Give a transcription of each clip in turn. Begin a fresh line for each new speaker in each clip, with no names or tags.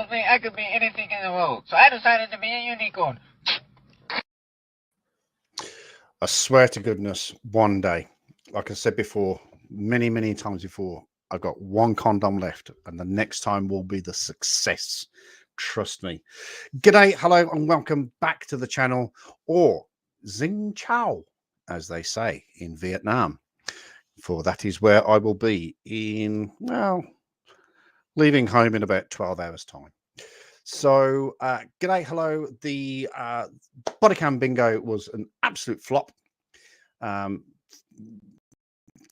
don't think I could be anything in the world. So I decided to be a unicorn.
I swear to goodness, one day, like I said before, many, many times before, I've got one condom left, and the next time will be the success. Trust me. G'day, hello, and welcome back to the channel, or Xing Chao, as they say in Vietnam. For that is where I will be in, well, leaving home in about 12 hours' time. So, g'day, hello. The Bodycam Bingo was an absolute flop.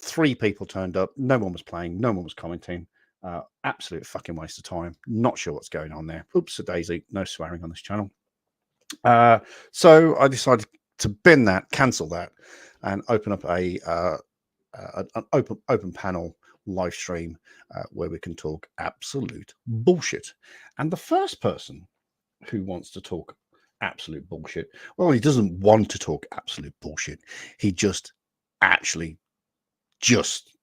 3 people turned up. No one was playing. No one was commenting. Absolute fucking waste of time. Not sure what's going on there. Oops, a daisy. No swearing on this channel. So I decided to bin that, cancel that, and open up an open panel live stream where we can talk absolute bullshit. And the first person who wants to talk absolute bullshit, well, he doesn't want to talk absolute bullshit. He just actually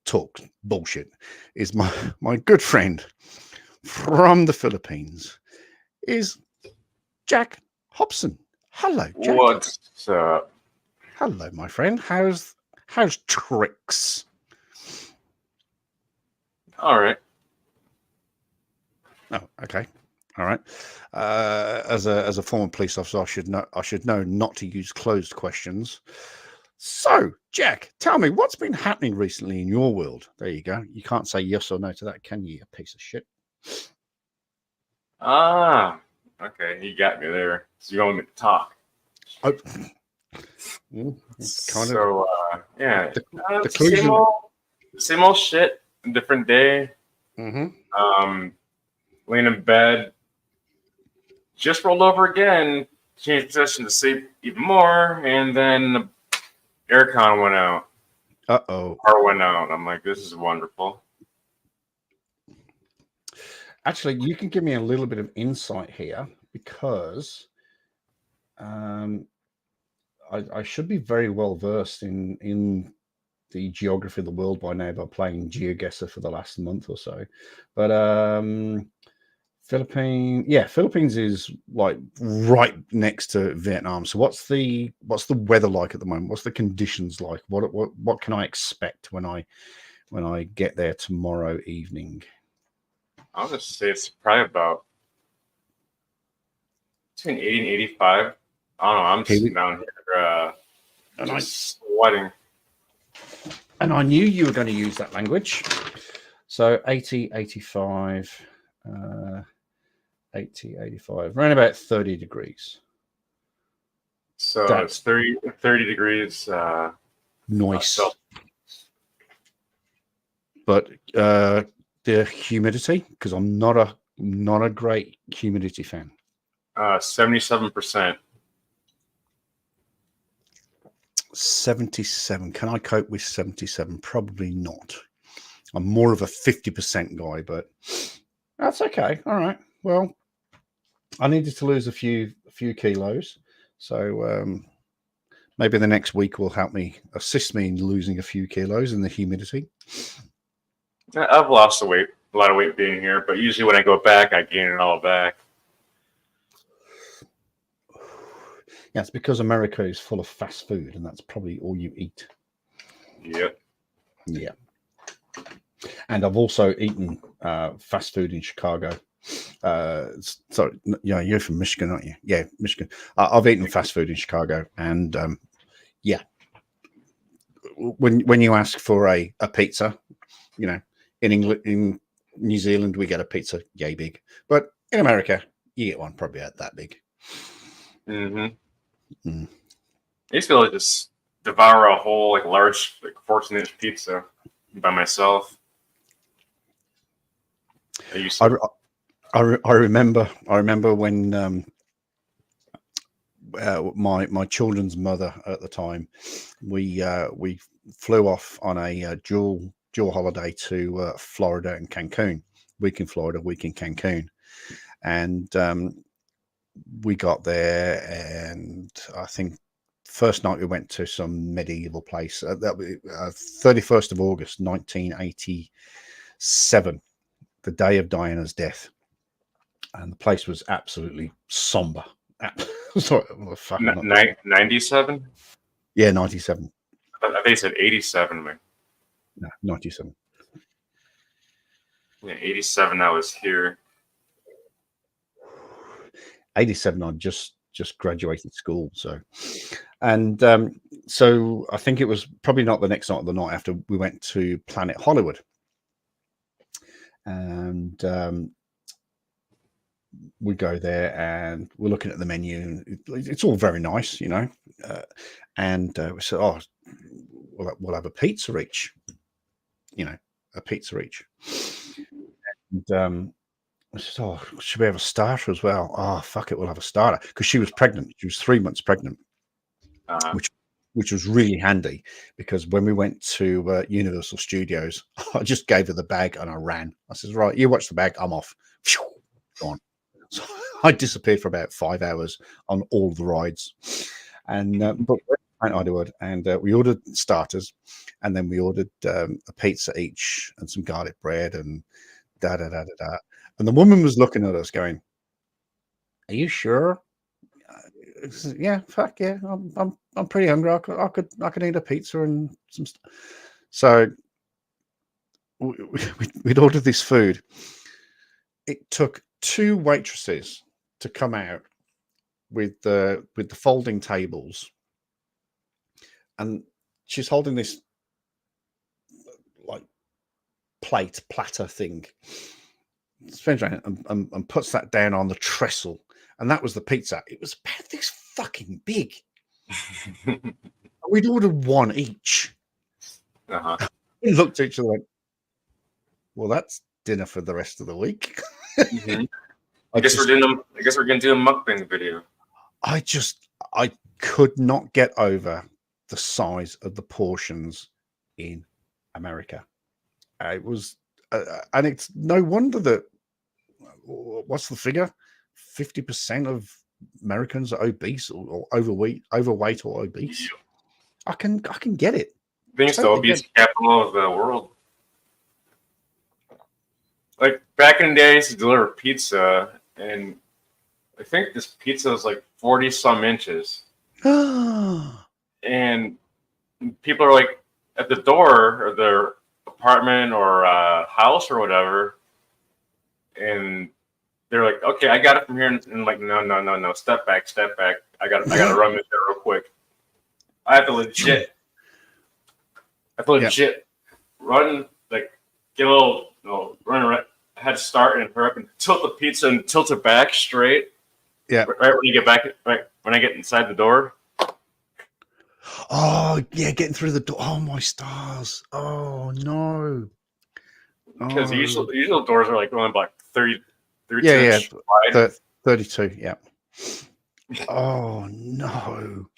talks bullshit, is my good friend from the Philippines, is Jack Hobson. Hello, Jack.
What's up?
Hello, my friend. How's tricks?
All right.
Oh, okay. All right. As a former police officer, I should know not to use closed questions. So, Jack, tell me what's been happening recently in your world. There you go. You can't say yes or no to that, can you, you piece of shit?
Ah, okay. You got me there. So you want me to talk?
Oh.
Yeah.
The
same old shit. Different day.
Mm-hmm.
Laying in bed. Just rolled over again. Changed position to sleep even more, and then the aircon went out.
Uh-oh.
Power went out. I'm like, this is wonderful.
Actually, you can give me a little bit of insight here, because I should be very well versed in the geography of the world by now by playing GeoGuessr for the last month or so. But Philippines is like right next to Vietnam. So what's the weather like at the moment? What's the conditions like? What can I expect when I get there tomorrow evening?
I'll just say it's probably about between 80 and 85. I don't know. I'm sitting down here just sweating.
And I knew you were going to use that language. So 80, 85, 80, 85, around about 30 degrees.
So it's 30 degrees.
Nice. But the humidity, because I'm not a great humidity fan.
77%.
77. Can I cope with 77? Probably not. I'm more of a 50% guy, but that's okay. All right. Well, I needed to lose a few kilos, so maybe the next week will assist me in losing a few kilos in the humidity.
I've lost a lot of weight being here, but usually when I go back, I gain it all back.
Yeah, it's because America is full of fast food, and that's probably all you eat.
Yep.
Yeah. And I've also eaten fast food in Chicago. So yeah, you're from Michigan, aren't you? Yeah, Michigan. I've eaten fast food in Chicago, and yeah, when you ask for a pizza, you know, in England, in New Zealand, we get a pizza yay big, but in America, you get one probably that big.
Mm-hmm. I used to be able to just devour a whole large 14-inch pizza by myself.
I remember when my children's mother at the time, we flew off on a dual holiday to Florida and Cancun. Week in Florida, week in Cancun, and we got there, and I think first night we went to some medieval place. That was 31st of August, 1987, the day of Diana's death. and the place was absolutely somber. Sorry, what the fuck?
97?
Yeah, 97.
I think they said 87, man.
No, 97.
Yeah, 87. I was here.
87. I just graduated school, so so I think it was probably not the next night or the night after we went to Planet Hollywood, and we go there and we're looking at the menu. It's all very nice, you know, and we said, "Oh, we'll have a pizza each," you know, a pizza each, and I said, "Oh, should we have a starter as well?" Oh, fuck it, we'll have a starter, because she was pregnant. She was 3 months pregnant, which was really handy, because when we went to Universal Studios, I just gave her the bag and I ran. I said, "Right, you watch the bag, I'm off." Phew, gone. So I disappeared for about 5 hours on all the rides, and but Hollywood, and we ordered starters, and then we ordered a pizza each and some garlic bread and da da da da da. And the woman was looking at us going, "Are you sure?" Said, "Yeah, fuck yeah, I'm pretty hungry. I could eat a pizza and some." So we'd ordered this food. It took 2 waitresses to come out with the folding tables, and she's holding this like platter thing, spins around and puts that down on the trestle, and that was the pizza. It was about this fucking big. We'd ordered 1 each. We looked at each other like, "Well, that's dinner for the rest of the week."
Mm-hmm. I guess we're gonna do a mukbang video. I
could not get over the size of the portions in America. It was, and it's no wonder that, what's the figure? 50% of Americans are obese or overweight or obese. I can get it.
I think it's the obese capital of the world. Like back in the day, I used to deliver pizza, and I think this pizza is like 40 some inches. And people are like at the door of their apartment or house or whatever, and they're like, "Okay, I got it from here," and like, no, step back. I gotta run this real quick. I have to legit run, like get a little, run around. I had to start and hurry up and tilt the pizza and tilt it back straight.
Yeah.
Right when you get back, right when I get inside the door.
Oh yeah, getting through the door. Oh my stars. Oh no.
Because the usual doors are like only like 32
wide. 32. Yeah. Oh no.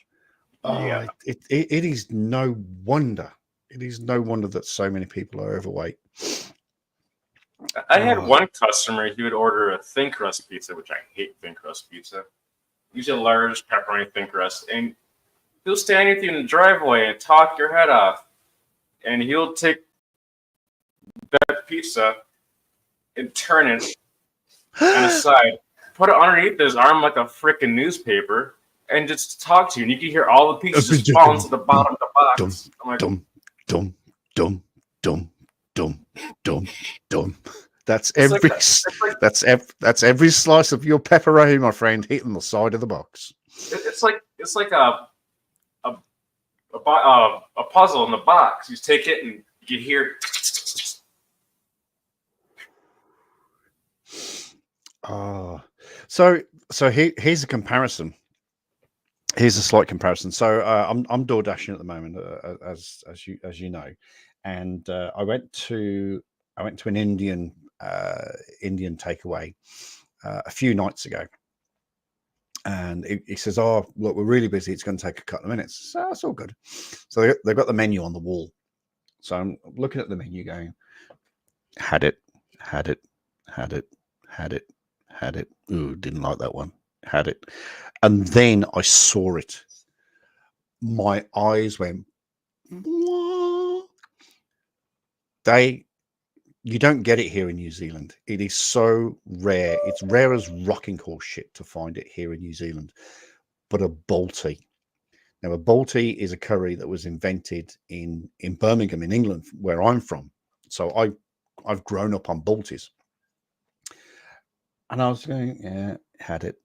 Oh, yeah. It is no wonder. It is no wonder that so many people are overweight.
I had one customer. He would order a thin crust pizza, which I hate thin crust pizza. Usually a large pepperoni thin crust, and he'll stand with you in the driveway and talk your head off, and he'll take that pizza and turn it on the side, put it underneath his arm like a freaking newspaper, and just talk to you. And you can hear all the pieces just falling to the bottom of the box. I'm like,
dum. That's every that's every slice of your pepperoni, my friend, hitting the side of the box.
It's like a puzzle in the box. You take it and you hear.
So here's a comparison. Here's a slight comparison. So I'm door dashing at the moment, as you know, and I went to an Indian takeaway a few nights ago, and he says, "Oh, look, we're really busy. It's going to take a couple of minutes." So that's all good. So they've got the menu on the wall. So I'm looking at the menu, going, "Had it. Ooh, didn't like that one. Had it." And then I saw it. My eyes went, "What?" They You don't get it here in New Zealand. It is so rare. It's rare as rocking horse shit to find it here in New Zealand. But a Balti. Now, a Balti is a curry that was invented in Birmingham, in England, where I'm from. So I've grown up on Baltis. And I was going, yeah, had it.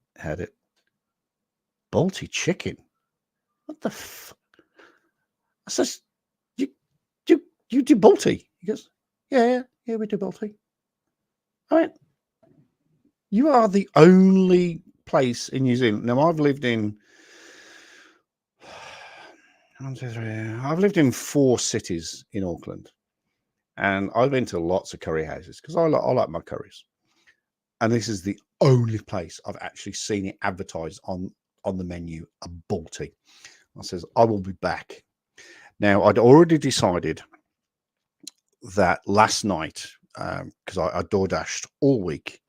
Balti chicken. What the fuck? I says, you do Balti? He goes, yeah, we do Balti. I went, you are the only place in New Zealand. Now, I've lived in 4 cities in Auckland, and I've been to lots of curry houses because I like my curries. And this is the only place I've actually seen it advertised on the menu, a Balti. I says, I will be back. Now, I'd already decided that last night, because I DoorDashed all week.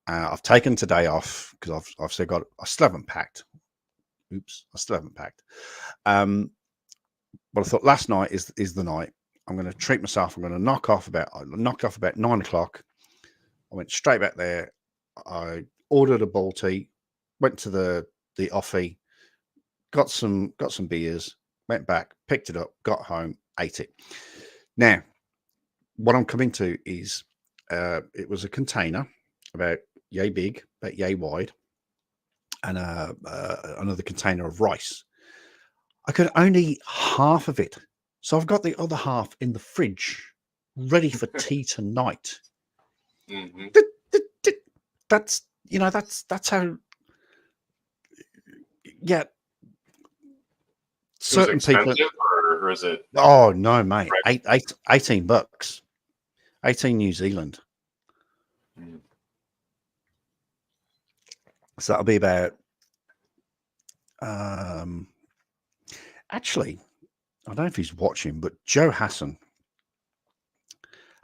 I've taken today off because I've still got, I still haven't packed. Oops, I still haven't packed. But I thought last night is the night. I'm going to treat myself. I'm going to knock off about 9 o'clock. I went straight back there. I ordered a Balti, went to the offie, got some beers, went back, picked it up, got home, ate it. Now, what I'm coming to is it was a container about yay big, about yay wide, and another container of rice. I could only eat half of it, so I've got the other half in the fridge, ready for tea tonight.
Mm-hmm.
That's how. Yeah. Certain people.
Or is it?
Oh no, mate! $18, 18 New Zealand.
Mm.
So that'll be about. Actually, I don't know if he's watching, but Joe Hassan.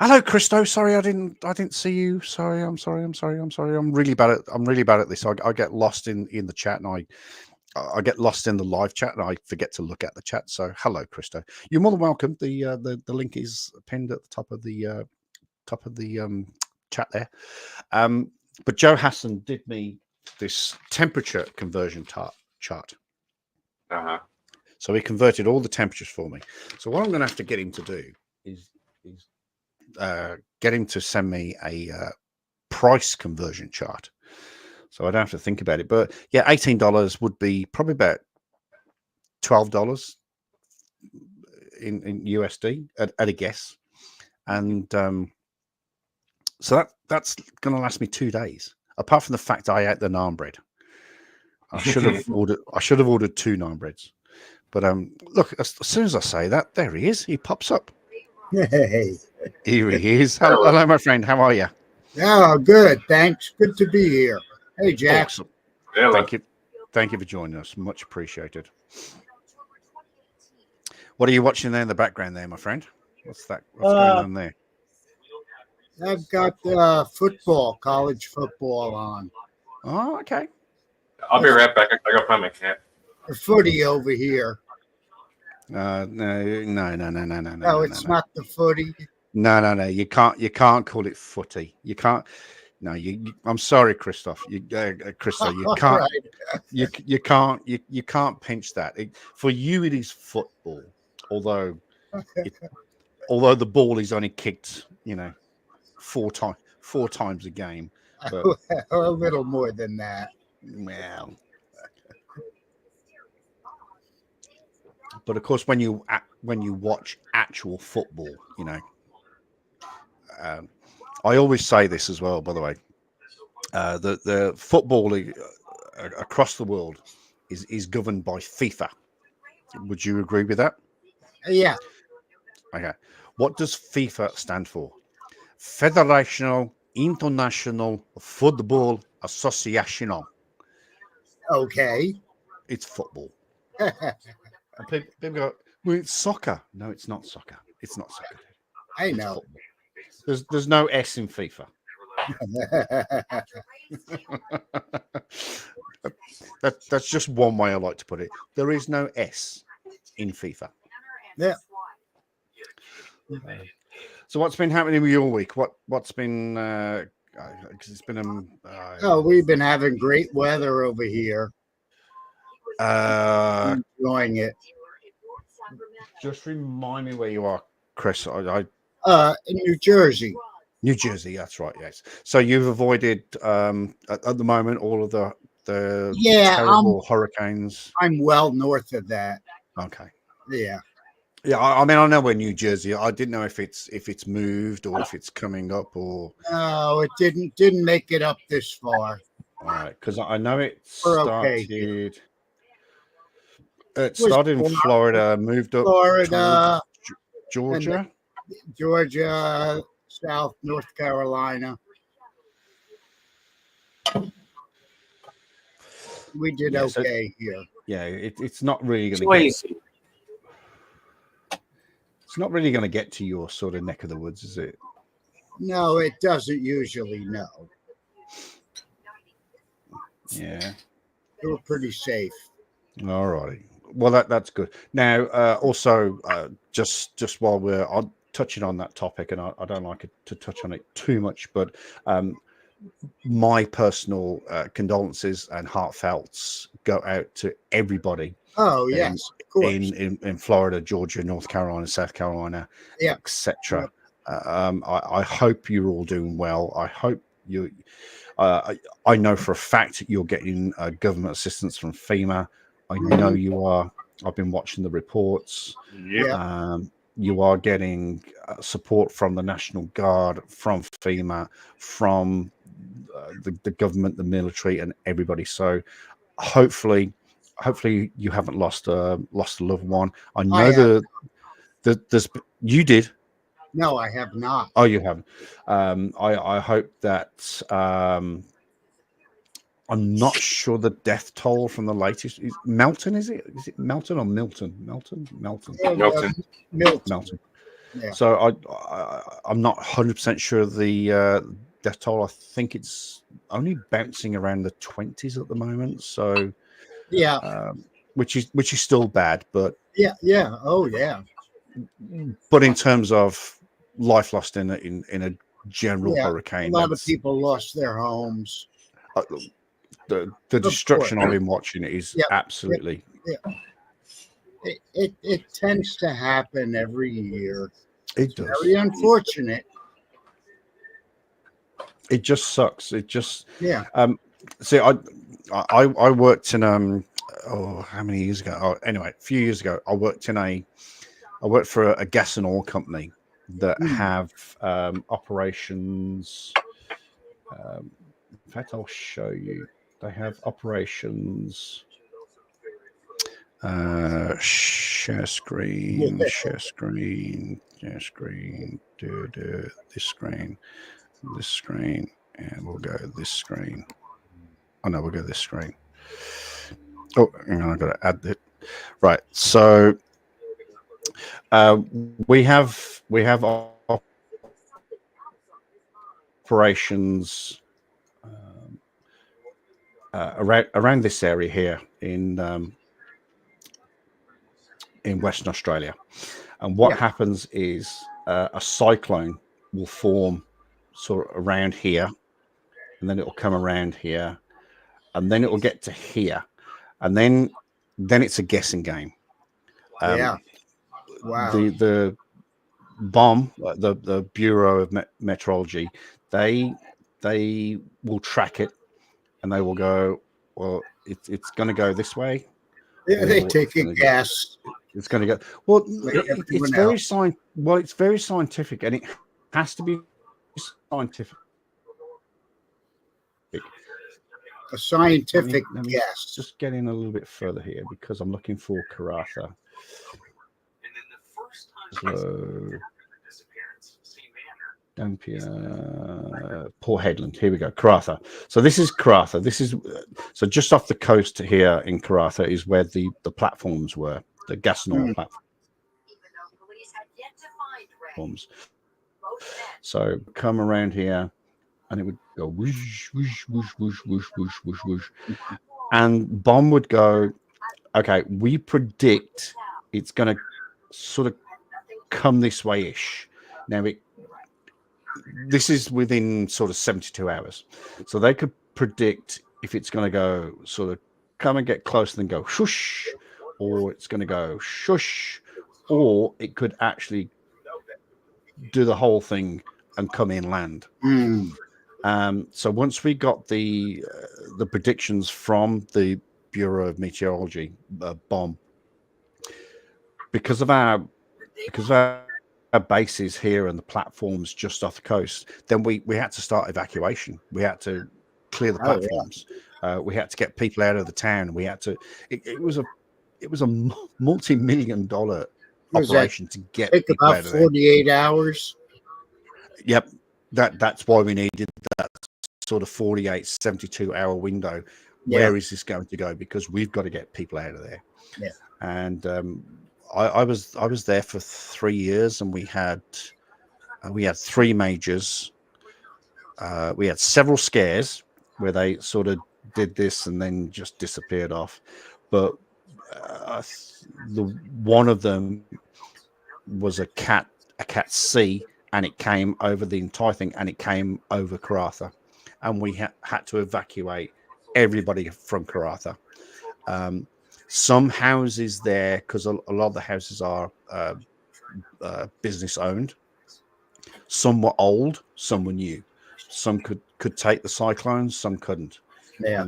Hello, Christo. Sorry, I didn't see you. Sorry, I'm sorry. I'm really bad at this. I get lost in the chat, and I get lost in the live chat, and I forget to look at the chat. So, hello, Christo. You're more than welcome. The link is pinned at the top of the chat there. But Joe Hassan did me this temperature conversion chart.
Uh-huh.
So he converted all the temperatures for me. So what I'm going to have to get him to do is get him to send me a price conversion chart, so I don't have to think about it. But yeah, $18 would be probably about $12 in USD at a guess, and so that's going to last me 2 days. Apart from the fact I ate the naan bread, I should have ordered 2 naan breads. But look, as soon as I say that, there he is. He pops up.
Hey.
Here he is. Hello, my friend. How are you?
Oh, good. Thanks. Good to be here. Hey, Jack.
Awesome.
Yeah,
Thank you for joining us. Much appreciated. What are you watching there in the background there, my friend? What's that? What's going on there?
I've got football, college football on.
Oh, okay.
I'll be right back. I gotta find my cat.
The footy over here.
No.
No, it's not the footy.
No. You can't call it footy. You can't. No, I'm sorry, Christoph. Crystal, you can't. Right. You can't pinch that. For you, it is football. Although the ball is only kicked, 4 times a game. But,
a little more than that.
Well. But of course, when you watch actual football, I always say this as well. By the way, the football across the world is governed by FIFA. Would you agree with that?
Yeah.
Okay. What does FIFA stand for? Federational International Football Association.
Okay.
It's football. And people go, well, it's soccer. No, it's not soccer. It's not soccer.
I know.
There's no S in FIFA. That's just one way I like to put it. There is no S in FIFA.
Yeah.
So what's been happening with your week? What's been? Because it's been
Oh, we've been having great weather over here. Enjoying it.
Just remind me where you are, Chris.
In New Jersey.
New Jersey. That's right. Yes. So you've avoided at the moment all of the terrible hurricanes.
I'm well north of that.
Okay.
Yeah.
Yeah. I mean, I know we're New Jersey. I didn't know if it's moved or if it's coming up or.
No, it didn't make it up this far.
All right, because I know it
We're
started.
okay.
It started in Florida, moved up
Florida,
Georgia,
Georgia, South North Carolina. We did okay here.
Yeah, it's not really going to get. It's not really going to get to your sort of neck of the woods, is it?
No, it doesn't usually. No.
Yeah.
We're pretty safe.
All righty. Well, that's good. Now, also, just while we're touching on that topic, and I don't like it to touch on it too much, but my personal condolences and heartfelts go out to everybody.
Oh yes, of course.
In Florida, Georgia, North Carolina, South Carolina, etc. I hope you're all doing well. I hope you. I know for a fact you're getting government assistance from FEMA. I know you are. I've been watching the reports.
Yeah.
You are getting support from the National Guard, from FEMA, from the government, the military, and everybody. So hopefully you haven't lost a loved one. I know there's you did.
No, I have not.
Oh, you haven't. I hope that. I'm not sure the death toll from the latest is Melton. Is it Melton or Milton? Melton.
Yeah.
So I'm not 100% sure the death toll. I think it's only bouncing around the 20s at the moment. So which is still bad, but
oh yeah.
But in terms of life lost in a general hurricane,
a lot of people lost their homes.
The destruction I've been watching is absolutely.
It tends to happen every year.
It does.
Very unfortunate.
It just sucks. It just
See,
I worked in how many years ago? Oh, anyway, a few years ago, I worked for a gas and oil company that have operations. In fact, I'll show you. They have operations. Share screen. This screen, and we'll go this screen. Oh no, we'll go this screen. Oh, hang on, I've got to add that. Right, so we have operations around this area here in Western Australia, and what happens is a cyclone will form sort of around here, and then it will come around here, and then it will get to here, and then it's a guessing game.
Wow.
The BOM, the Bureau of Meteorology, they will track it, and they will go, well, it's going to go this way.
Yeah, they take a guess.
It's going to go. Well, it's very scientific, and it has to be scientific.
A scientific guess.
Just get in a little bit further here because I'm looking for Karratha. So, Dampier, Port Hedland. Here we go. Karratha. So this is Karratha. This is so just off the coast here in Karratha is where the platforms were, the gas and oil platforms. So come around here, and it would go whoosh, whoosh, whoosh, whoosh, whoosh, whoosh, whoosh, whoosh, and BOM would go. Okay, we predict it's going to sort of come this way-ish. Now, this is within sort of 72 hours. So they could predict if it's going to go sort of come and get close and then go shush, or it's going to go shush, or it could actually do the whole thing and come in land. So once we got the predictions from the Bureau of Meteorology, BOM, because of our bases here and the platforms just off the coast, then we had to start evacuation. We had to clear the platforms. We had to get people out of the town. We had to. It was a multi-million-dollar operation to get
Take
people
about
out of there.
48 hours.
Yep, that's why we needed that sort of 48, 72-hour window.
Yeah.
Where is this going to go? Because we've got to get people out of there.
Yeah.
And I was there for 3 years, and we had 3 majors. We had several scares where they sort of did this and then just disappeared off. But one of them was a cat C, and it came over the entire thing, and it came over Karratha, and we had to evacuate everybody from Karratha. Some houses there, because a lot of the houses are business owned. Some were old, some were new. Some could take the cyclones, some couldn't.
Yeah.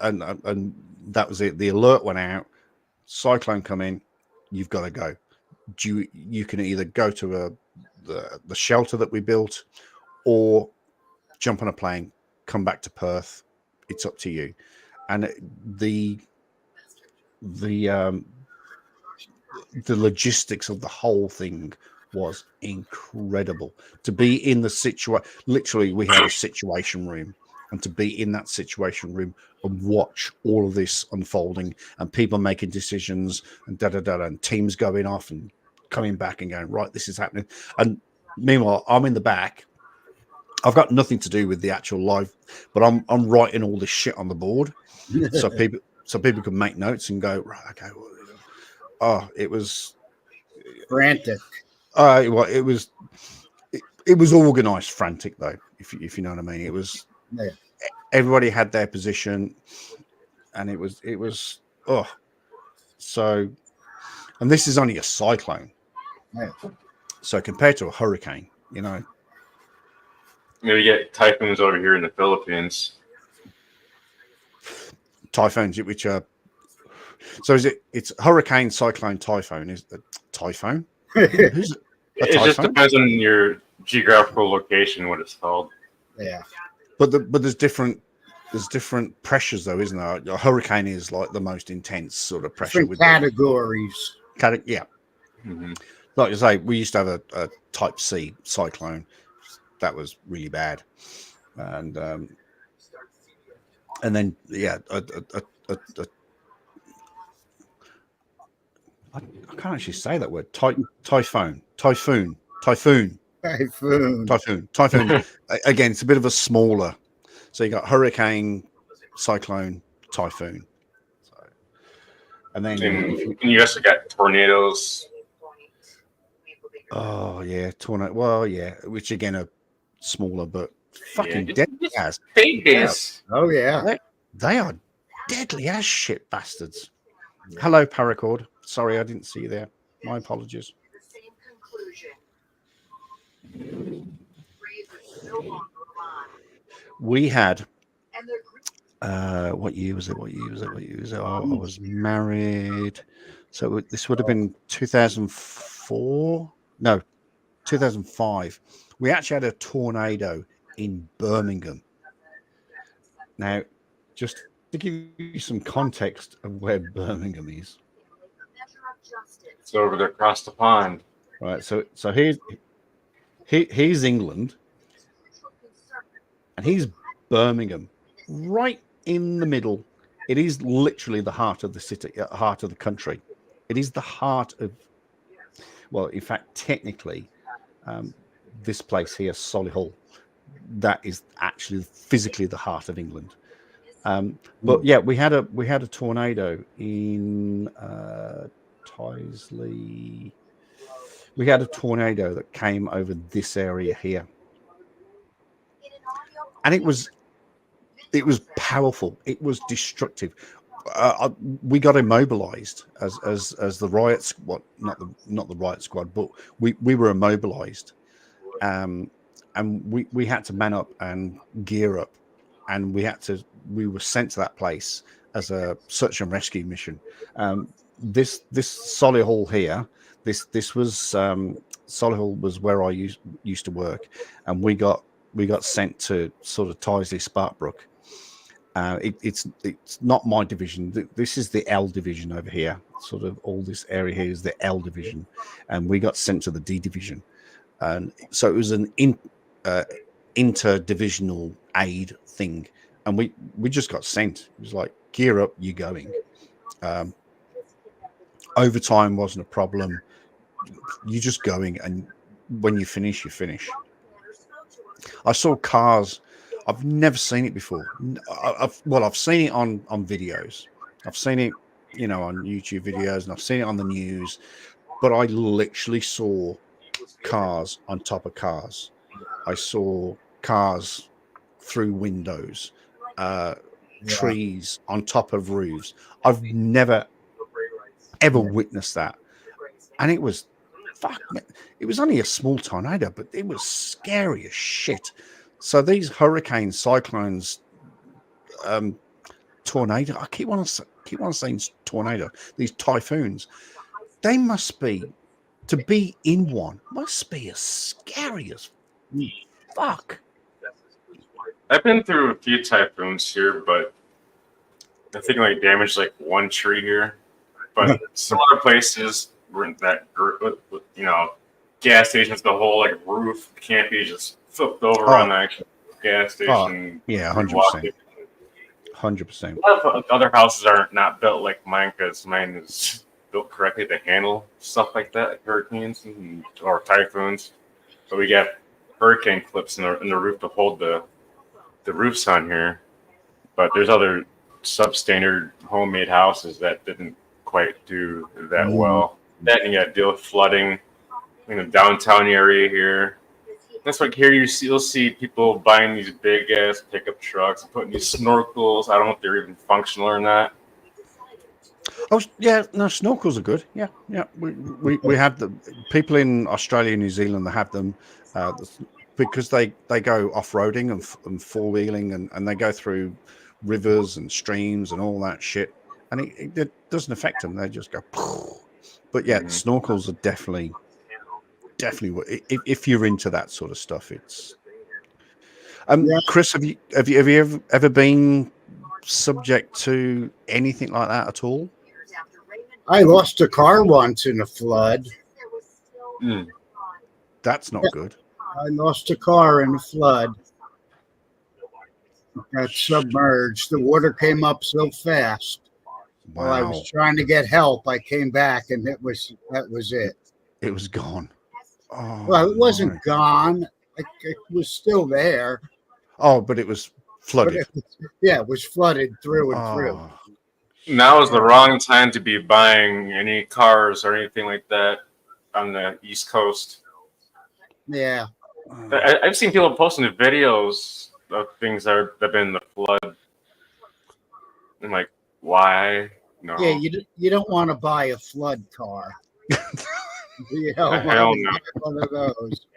And that was it. The alert went out. Cyclone come in, you've got to go. You can either go to the shelter that we built, or jump on a plane, come back to Perth. It's up to you. And the logistics of the whole thing was incredible. To be in the situation, literally, we had a situation room, and to be in that situation room and watch all of this unfolding, and people making decisions, and and teams going off and coming back and going, right, this is happening. And meanwhile, I'm in the back. I've got nothing to do with the actual live, but I'm writing all this shit on the board, so people can make notes and go, right, okay. Oh, it was
Frantic.
Well, it was organized frantic, though, if you know what I mean. It was everybody had their position, and it was so. And this is only a cyclone, so compared to a hurricane, you know.
We get typhoons over here in the Philippines.
Typhoons, which are so it's hurricane, cyclone, typhoon. Is it typhoon? Who's a
It
typhoon?
just depends on your geographical location, what it's called.
Yeah.
But there's different pressures, though, isn't there? A hurricane is like the most intense sort of pressure.
Different
With
categories.
yeah.
Mm-hmm.
Like you say, we used to have a type C cyclone. That was really bad. And then I can't actually say that word. Typhoon. Again, it's a bit of a smaller. So you got hurricane, cyclone, typhoon. So, and then
And you also got tornadoes.
oh yeah, tornado. Well, yeah, which again are smaller, but fucking
Yeah,
deadly as.
Big days.
Oh, yeah.
They are deadly as shit bastards. Hello, Paracord. Sorry, I didn't see you there. My apologies. We had what year was it? Oh, I was married. So this would have been 2004. No, 2005. We actually had a tornado in Birmingham. Now, just to give you some context of where Birmingham is.
It's over there across the pond.
Right, so here's England, and he's Birmingham, right in the middle. It is literally the heart of the city, heart of the country. It is the heart of, well, in fact, technically, this place here, Solihull, that is actually physically the heart of England. But yeah, we had a tornado in Tyseley. we had a tornado that came over this area here, and it was powerful. It was destructive. We got immobilized as the riot squad, not the riot squad, but we were immobilized, and we had to man up and gear up, and we were sent to that place as a search and rescue mission. This Solihull here, this was Solihull was where I used to work, and we got sent to sort of Tyseley Sparkbrook. It's not my division. This is the L division over here. Sort of all this area here is the L division, and we got sent to the D division. And so it was an interdivisional aid thing, and we just got sent. It was like, gear up, you're going. Overtime wasn't a problem. You're just going, and when you finish, you finish. I saw cars. I've never seen it before. I've seen it on videos. I've seen it, on YouTube videos, and I've seen it on the news. But I literally saw cars on top of cars. I saw cars through windows, trees on top of roofs. I've never ever witnessed that, and it was it was only a small tornado, but it was scary as shit. So these hurricanes, cyclones, tornado, I keep on saying tornado, these typhoons, they must be, to be in one, must be as scary as fuck.
I've been through a few typhoons here, but I think like damaged like one tree here. But some other places were in that, gas stations, the whole like roof can't be just flipped over on that gas station.
Yeah, 100%. 100%.
A lot of other houses are not built like mine, because mine is built correctly to handle stuff like that, like hurricanes or typhoons. But we got hurricane clips in the roof to hold the roofs on here. But there's other substandard homemade houses that didn't quite do that well. That, and you got to deal with flooding in the downtown area here. That's like here you'll see people buying these big ass pickup trucks and putting these snorkels. I don't know if they're even functional or not.
Oh yeah, no, snorkels are good. Yeah. We have the people in Australia and New Zealand that have them because they go off-roading and four-wheeling and they go through rivers and streams and all that shit, and it doesn't affect them. They just go. But yeah, snorkels are definitely if you're into that sort of stuff. It's Chris, have you ever been subject to anything like that at all?
I lost a car once in a flood.
That's not good.
I lost a car in a flood. It got submerged. The water came up so fast.
Wow.
While I was trying to get help, I came back, and that was it.
It was gone. Oh,
Well, it wasn't gone. It was still there.
Oh, but it was flooded.
It was flooded through and through.
Now is the wrong time to be buying any cars or anything like that on the East Coast.
Yeah.
I've seen people posting videos of things that have been in the flood. I'm like, why? No.
Yeah, you don't want to buy a flood car.
Hell no.
One of those.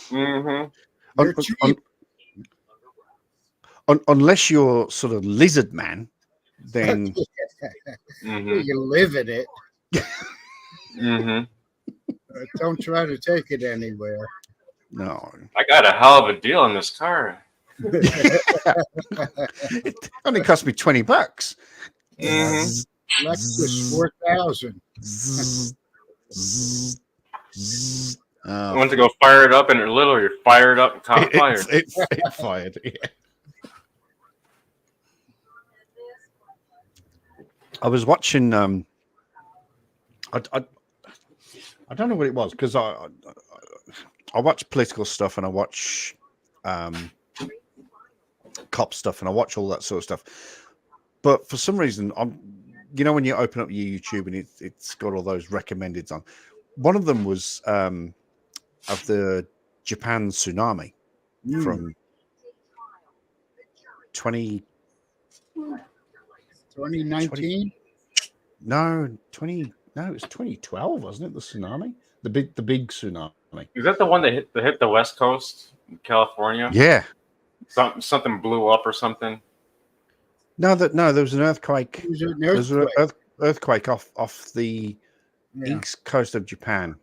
Mm-hmm.
They're cheap.
Unless you're sort of lizard man, then
You live in it. Don't try to take it anywhere.
no.
I got a hell of a deal on this car.
It only cost me $20.
Lexus 4000.
I went to go fire it up, and it literally fired up and caught fire.
It fired. Yeah. I was watching. I don't know what it was, because I watch political stuff and I watch cop stuff and I watch all that sort of stuff. But for some reason, when you open up your YouTube and it's got all those recommendeds on, one of them was of the Japan tsunami from
2019.
No, it was 2012, wasn't it? The tsunami, the big tsunami.
Is that the one that hit the West Coast, California?
Yeah.
Something blew up or something.
No, there was an earthquake.
It was an
There was an
earthquake.
earthquake off the
Yeah.
east coast of Japan,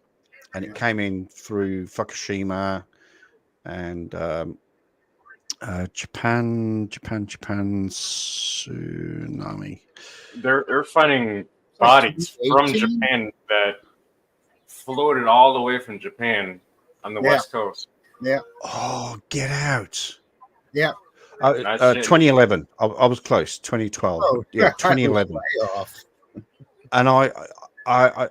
and it came in through Fukushima and Japan tsunami.
They're finding bodies from
18?
Japan that floated all the way from Japan on the West Coast.
Yeah.
Oh, get out!
Yeah.
2011. I was close. 2012.
Oh,
Yeah,
I was
2011.
way off.
And I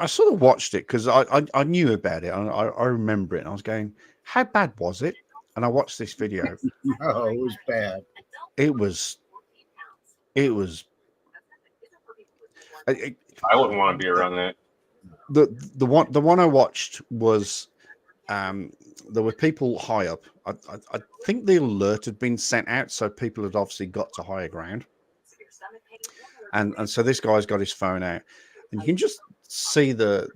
sort of watched it because I knew about it and I remember it. And I was going, how bad was it? And I watched this video.
Oh, it was bad.
It was.
I wouldn't want to be around that.
The one I watched was there were people high up. I think the alert had been sent out, so people had obviously got to higher ground. And so this guy's got his phone out, and you can just see it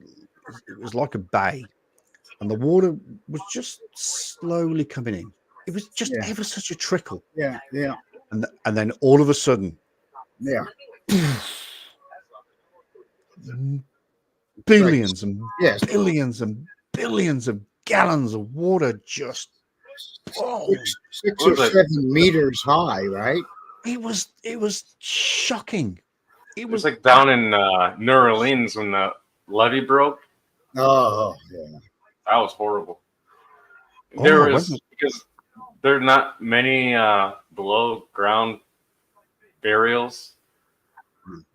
was like a bay, and the water was just slowly coming in. It was just ever such a trickle.
Yeah. Yeah.
And then all of a sudden,
Yeah.
billions and
Yes.
billions and billions of gallons of water just
Six or 7 meters high, right?
it was shocking.
It was like down in New Orleans when the levee broke.
Oh, yeah.
That was horrible.
Oh,
There
wasn't
was because there are not many below ground burials.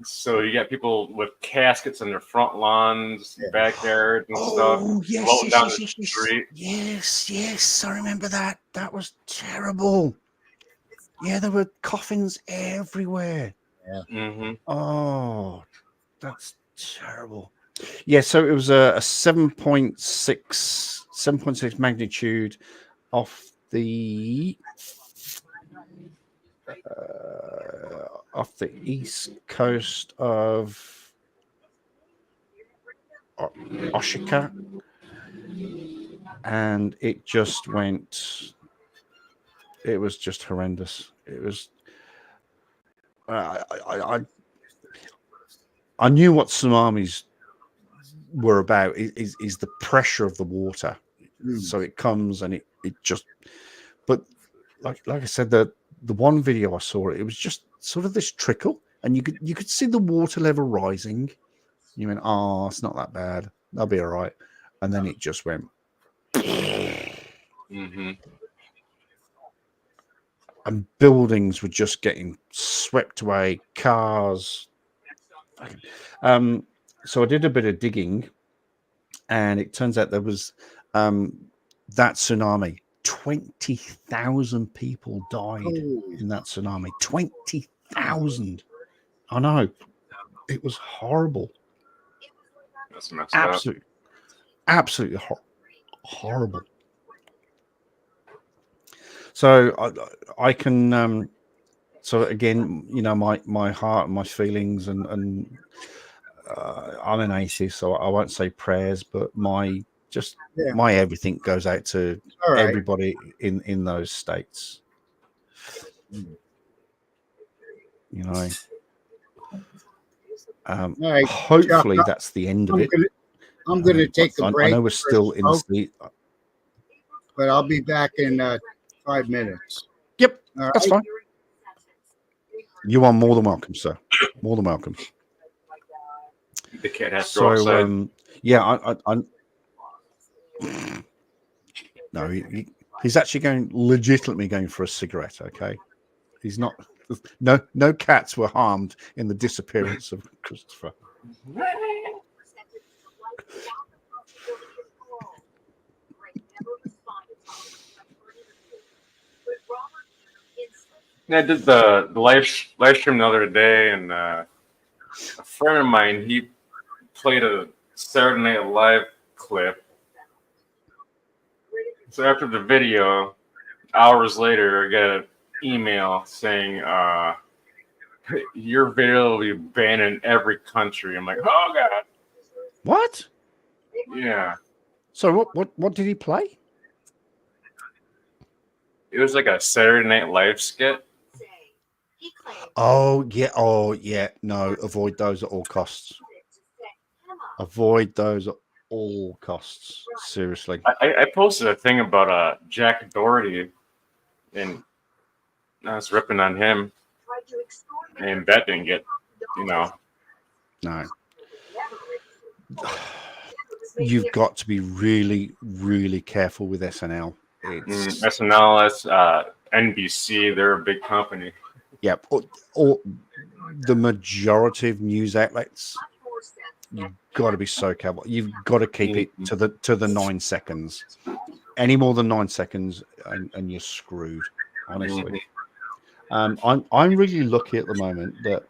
So you got people with caskets in their front lawns, backyards, and stuff.
Yes,
floating down the
yes,
street.
yes, I remember that. That was terrible. Yeah, there were coffins everywhere.
Mm-hmm.
Oh, that's terrible. Yeah, so it was a 7.6 magnitude off the east coast of Osaka, and it just went. It was just horrendous. It was. I knew what tsunamis were about. Is the pressure of the water, so it comes and it just. But like I said, the one video I saw, it was just sort of this trickle, and you could see the water level rising. You went, oh, it's not that bad. That'll be all right. And then it just went.
Mm-hmm.
And buildings were just getting swept away, cars. So I did a bit of digging, and it turns out there was that tsunami. 20,000 people died in that tsunami. 20,000. I know. It was horrible.
That's messed up.
Absolutely horrible. So I can. So again, you know, my heart, my feelings, and I'm an atheist, so I won't say prayers, but my everything goes out to everybody in those states. You know.
Right.
Hopefully that's the end of it.
I'm going to take a break.
I know we're still in the
but I'll be back in 5 minutes.
Yep, that's fine. You are more than welcome, sir. More than welcome.
The kid has to go outside.
Yeah, no, he's actually legitimately going for a cigarette. Okay, he's not. No cats were harmed in the disappearance of Christopher.
I did the live stream the other day, and a friend of mine, he played a Saturday Night Live clip. So after the video, hours later, I get an email saying, your video will be banned in every country. I'm like, oh god.
What?
Yeah.
So what did he play?
It was like a Saturday Night Live skit.
Oh yeah. No, avoid those at all costs. Avoid those at all costs. Seriously.
I posted a thing about Jack Doherty, and I was ripping on him, and that didn't get,
No. You've got to be really, really careful with SNL. It's
SNL, NBC, they're a big company.
yeah, or the majority of news outlets. You've got to be so careful. You've got to keep it to the 9 seconds. Any more than 9 seconds, and you're screwed. Honestly, I'm really lucky at the moment that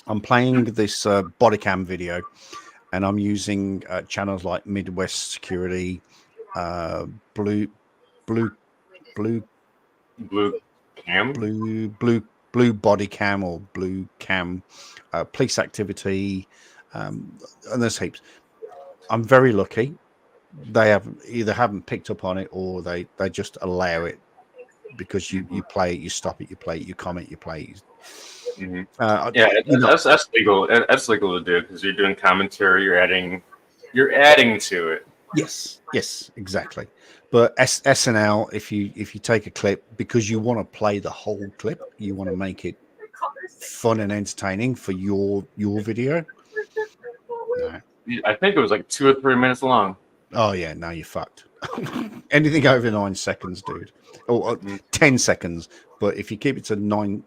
I'm playing this body cam video, and I'm using channels like Midwest Security, Blue Body Cam or Blue Cam, Police Activity, and there's heaps. I'm very lucky. They haven't picked up on it, or they just allow it because you play it, you stop it, you play it, you comment, you play it.
That's legal. That's legal to do because you're doing commentary. You're adding to it.
Yes, exactly. But SNL, if you take a clip because you want to play the whole clip, you want to make it fun and entertaining for your video. No.
I think it was like 2 or 3 minutes long.
Oh yeah, no, you're fucked. Anything over 9 seconds, dude, or 10 seconds. But if you keep it to 9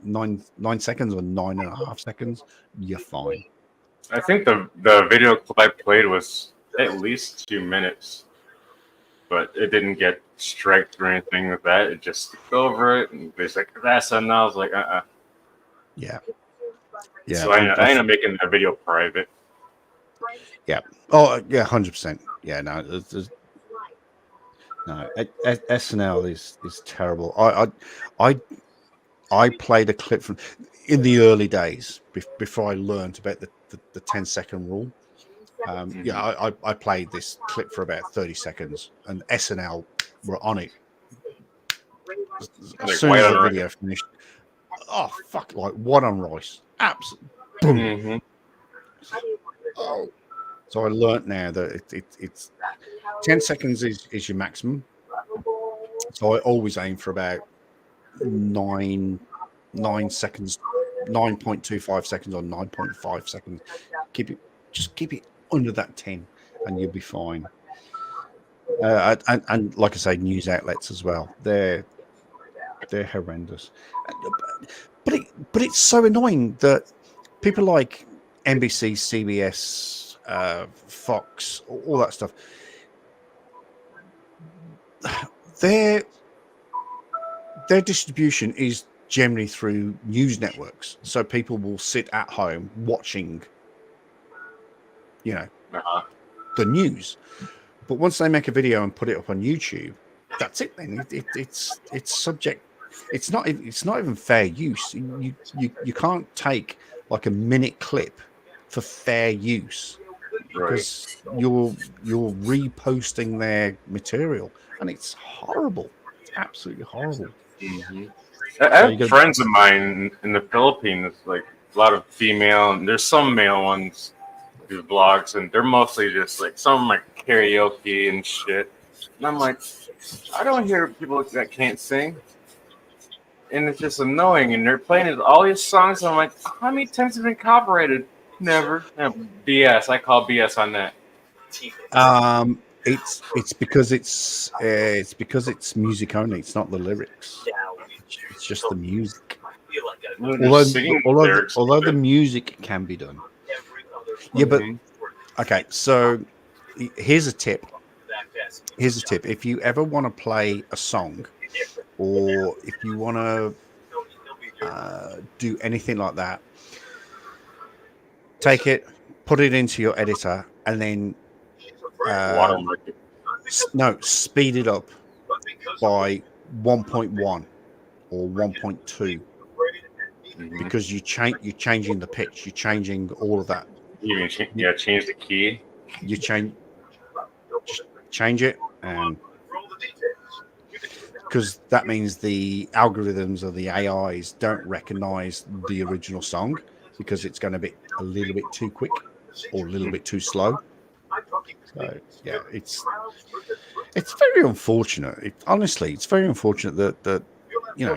seconds or 9.5 seconds, you're fine.
I think the video clip I played was at least 2 minutes, but it didn't get striked or anything with that. It just skipped over it, and they said that's enough. I was like,
Yeah.
So I ended up making the video private.
Yeah. Oh yeah, 100%. Yeah. No. No. SNL is terrible. I played a clip from in the early days before I learned about the 10-second rule. I played this clip for about 30 seconds, and SNL were on it as soon as the video finished. Oh fuck! Like what on rice? Absolutely. Oh. So I learnt now that it's 10 seconds is your maximum. So I always aim for about 9 seconds, 9.25 seconds or 9.5 seconds. Keep it under that 10, and you'll be fine. And like I say, news outlets as well. They're horrendous. But it's so annoying that people like NBC, CBS, Fox, all that stuff, their distribution is generally through news networks. So people will sit at home watching, the news. But once they make a video and put it up on YouTube, that's it. Then it's subject. It's not even fair use. You can't take like a minute clip for fair use. Because you're reposting their material, and it's horrible. It's absolutely horrible.
I have friends of mine in the Philippines, like a lot of female, and there's some male ones who do blogs, and they're mostly just like some like karaoke and shit. And I'm like, I don't hear people that can't sing, and it's just annoying. And they're playing all these songs, and I'm like, how many times have been copyrighted? Never. BS. I call BS on that.
It's because it's music only. It's not the lyrics. It's just the music. Although the music can be done. Yeah, but okay. So here's a tip. If you ever want to play a song, or if you want to do anything like that, take it, put it into your editor, and then
Watermark it.
speed it up by 1.1 or 1.2 because you're changing the pitch, you're changing all of that.
You can change the key.
You change it, and because that means the algorithms of the AIs don't recognize the original song because it's going to be a little bit too quick or a little bit too slow. So yeah, it's very unfortunate. Honestly, it's very unfortunate that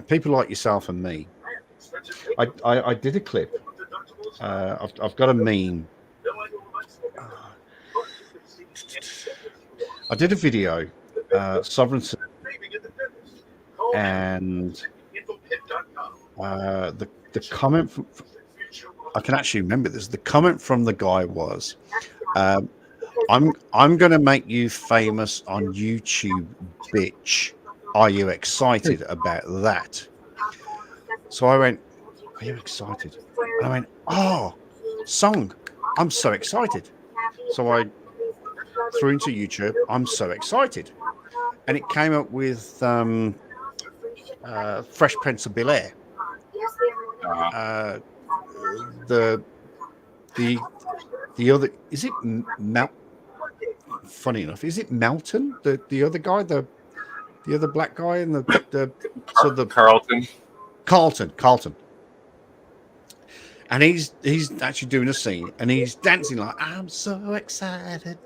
people like yourself and me. I did a clip. I've got a meme. I did a video, Sovereign, and the comment from, I can actually remember this. The comment from the guy was, I'm going to make you famous on YouTube, bitch. Are you excited about that? So I went, are you excited? And I went, oh, song. I'm so excited. So I threw into YouTube, I'm so excited. And it came up with Fresh Prince of Bel-Air. The other, is it funny enough, is it Melton, the other guy, the other black guy, and the Carlton, and he's actually doing a scene, and he's dancing like, I'm so excited,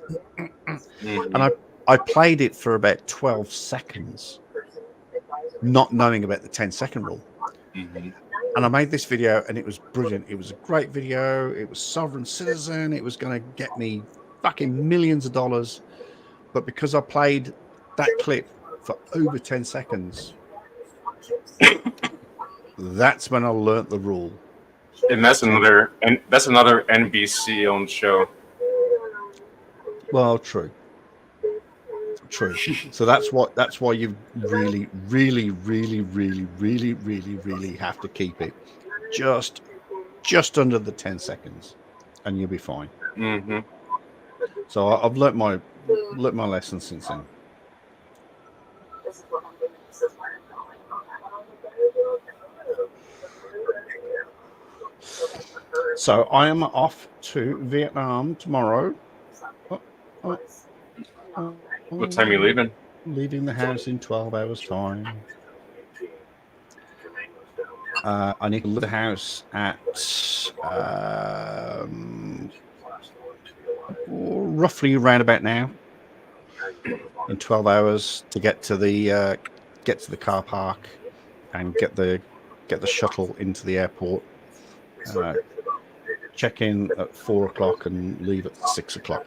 and I played it for about 12 seconds, not knowing about the 10-second rule. And I made this video, and it was brilliant. It was a great video. It was Sovereign Citizen. It was going to get me fucking millions of dollars. But because I played that clip for over 10 seconds, that's when I learnt the rule.
And that's another NBC owned show.
Well, true. So that's why you really have to keep it just under the 10 seconds, and you'll be fine. So I've learnt my lesson since then. So I am off to Vietnam tomorrow.
What time are you leaving?
Leaving the house in 12 hours time. I need to leave the house at roughly around about now, in 12 hours, to get to the car park and get the shuttle into the airport. Check in at 4 o'clock and leave at 6 o'clock.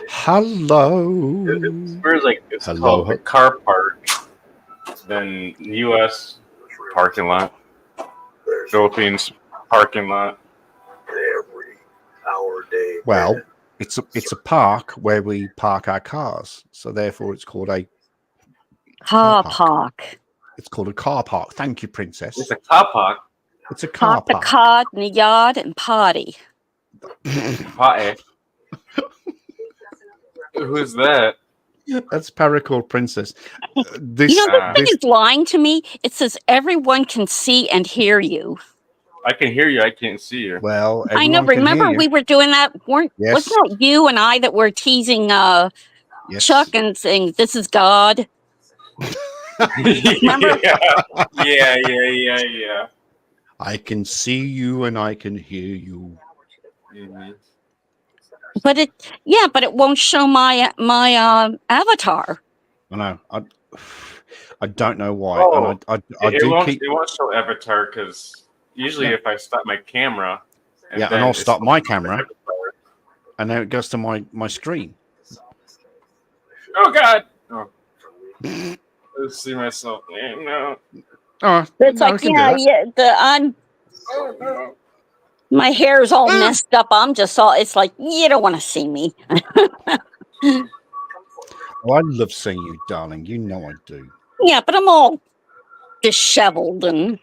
Hello.
It's called the car park. Then U.S. parking lot. Philippines parking lot.
Well, it's a park where we park our cars, so therefore it's called a
car park.
It's called a car park. Thank you, Princess.
It's a car park.
It's a car
park. The car in the yard and party.
Party. Who's that?
That's Paracord Princess.
This thing is lying to me. It says everyone can see and hear you.
I can hear you. I can't see you.
Well,
I know. Remember, we were doing that. Wasn't that you and I that were teasing Chuck and saying, "This is God"? Remember?
Yeah.
I can see you and I can hear you.
But it won't show my avatar.
I know. I don't know why.
Oh,
and
it won't show avatar because usually if I stop my camera,
and I'll stop my camera, and then it goes to my screen.
Oh God! Oh. Let's see myself. No.
Oh,
it's like my hair's all messed up. I'm just it's like, you don't want to see me.
I love seeing you, darling. You know I do.
Yeah, but I'm all disheveled and.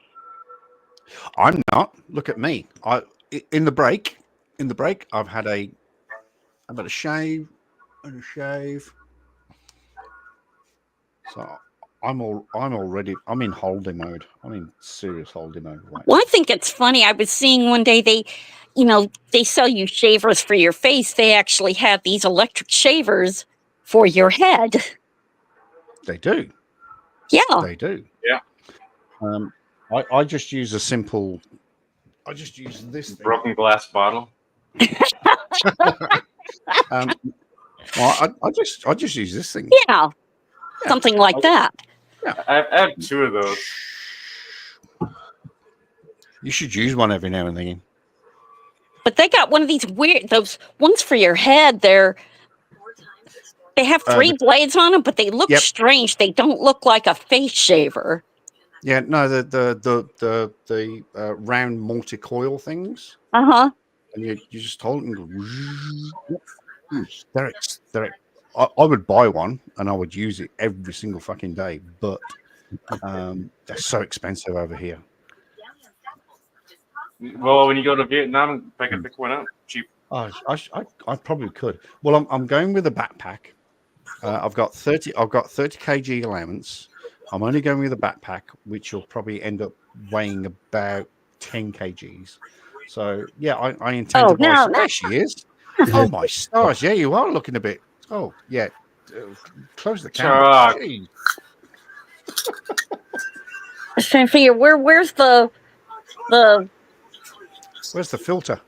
I'm not. Look at me. In the break, in the break, I've had a shave and a shave. So I'm in holding mode. I'm in serious holding mode. Right
Well,
now.
I think it's funny. I was seeing one day they sell you shavers for your face. They actually have these electric shavers for your head.
They do.
Yeah.
They do.
Yeah.
I just use a simple. I just use this thing.
Broken glass bottle.
Well, I just use this thing.
Yeah. Something like that.
Yeah. I have 2 of those.
You should use one every now and then.
But they got one of these those ones for your head. They have 3 blades on them, but they look strange. They don't look like a face shaver.
Yeah, no, the round multi-coil things.
Uh-huh.
And you just hold it and go. They're I would buy one and I would use it every single fucking day, but they're so expensive over here.
Well, when you go to Vietnam, I can pick one up cheap.
Oh, I probably could. Well, I'm going with a backpack. I've got 30 kg allowance. I'm only going with a backpack, which will probably end up weighing about 10 kgs. So yeah, I intend to buy. There she is. Oh my stars! Yeah, you are looking a bit. Oh yeah, close the camera.
I was trying to figure where's the
filter?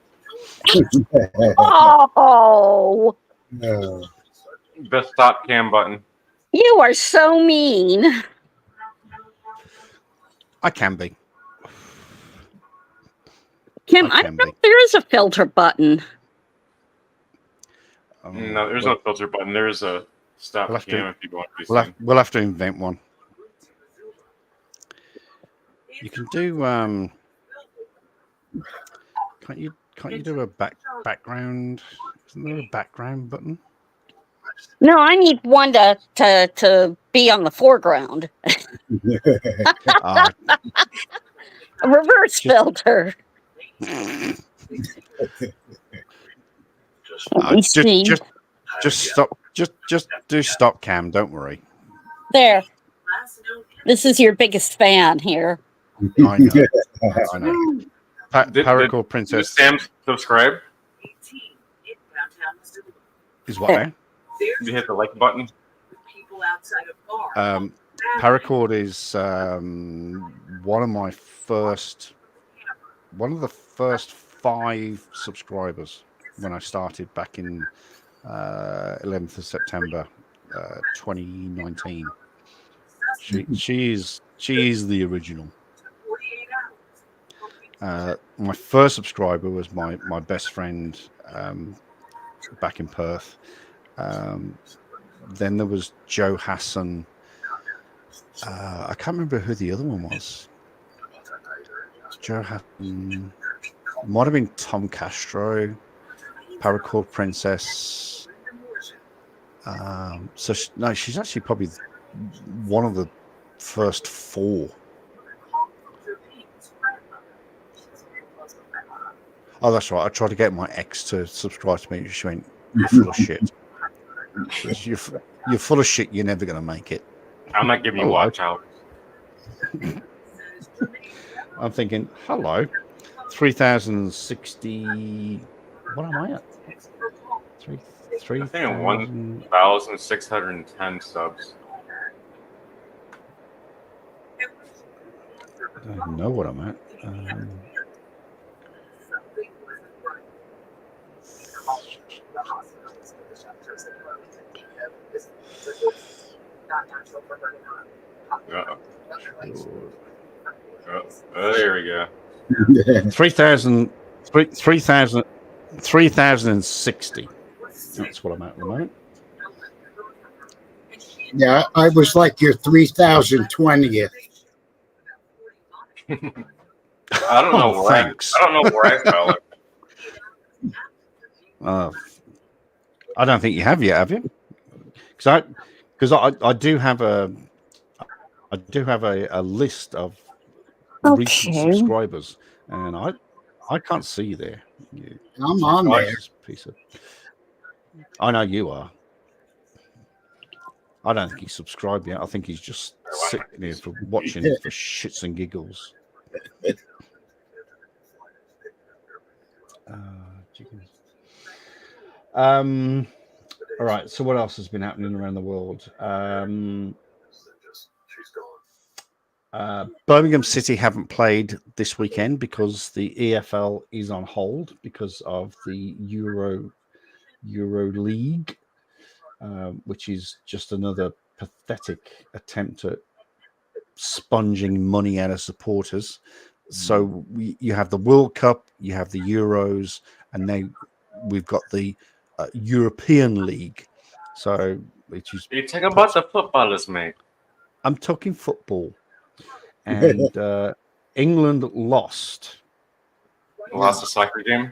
Oh,
Best stop cam button.
You are so mean.
I can be.
Kim, I don't think there is a filter button.
No, there's no filter button. There's a stop cam if you want to be
we'll have to invent one. You can do can't you do a background? Isn't there a background button?
No, I need one to be on the foreground. A reverse filter.
Just do stop cam. Don't worry.
There. This is your biggest fan here.
I know. I know. Paracord Princess.
Did Sam subscribe?
Is what now?
Did you hit the like button?
Paracord is one of the first 5 subscribers when I started back in 11th of September 2019. She is the original. My first subscriber was my best friend back in Perth. Then there was Joe Hassan. I can't remember who the other one was. Joe Hassan. Might have been Tom Castro. Paracord Princess. She's actually probably one of the first 4. Oh, that's right. I tried to get my ex to subscribe to me. She went, "You're full of shit. You're full of shit. You're never going to make it."
I'm not giving you watch out.
I'm thinking, hello, 3,060. What am I at? 3.
I think 1,610 subs.
I don't know what I'm at.
There we go.
3,060. That's what I'm at the moment.
Yeah, I was like your 3,020th.
I don't know where
thanks.
I don't know where I fell.
I don't think you have yet, have you? Because I do have a list of recent subscribers, and I can't see you there.
I'm on there.
Piece of... I know you are. I don't think he's subscribed yet. I think he's just sitting here for watching it for shits and giggles. Chickens. All right. So what else has been happening around the world? Birmingham City haven't played this weekend because the EFL is on hold because of the Euro League, which is just another pathetic attempt at sponging money out of supporters. So you have the World Cup, you have the Euros, and now we've got the European League. So which is
You're talking about the footballers, mate.
I'm talking football. And England lost.
Lost the soccer game.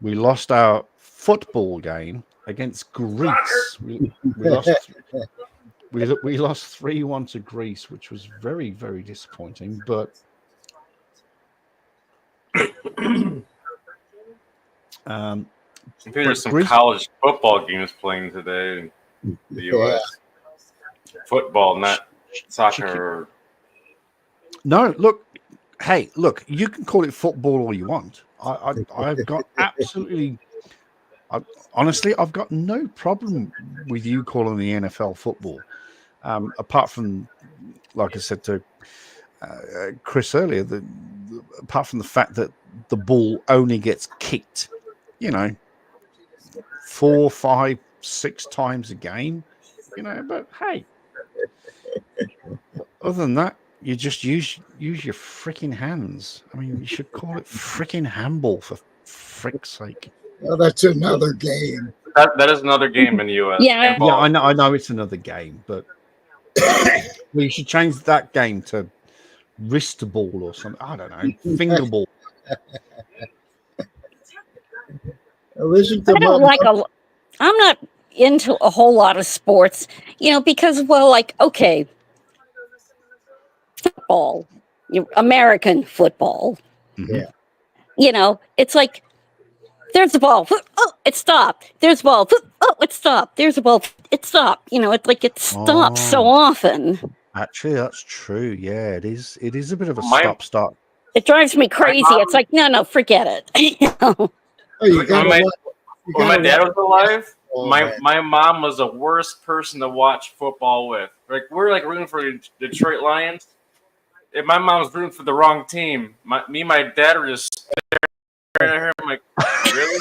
We lost our football game against Greece. We lost 3-1 to Greece, which was very, very disappointing. But
I think there's some
Greece...
college football games playing today in the U.S. Football, not soccer.
No, look, hey, look, you can call it football all you want. I've got absolutely, honestly, I've got no problem with you calling the NFL football. Apart from, like I said to Chris earlier, apart from the fact that the ball only gets kicked, 4, 5, 6 times a game, but hey, other than that, you just use your freaking hands. I mean, you should call it freaking handball for frick's sake.
Well, that's another game.
That is another game in the U.S.
Yeah.
Yeah, I know it's another game, but we should change that game to wrist ball or something. I don't know, finger ball.
I
don't like I'm not into a whole lot of sports, because, okay, football, American football.
Yeah.
It's like there's the ball. Oh, it stopped. There's the ball. Oh, it stopped. There's the ball. It stopped. It's like it stops so often.
Actually, that's true. Yeah, it is. It is a bit of a stop-start.
It drives me crazy. It's like, no, forget it.
When my dad was alive, my mom was the worst person to watch football with. Like, we're rooting for the Detroit Lions. If my mom's rooting for the wrong team, my dad are just staring at her. I'm like, really?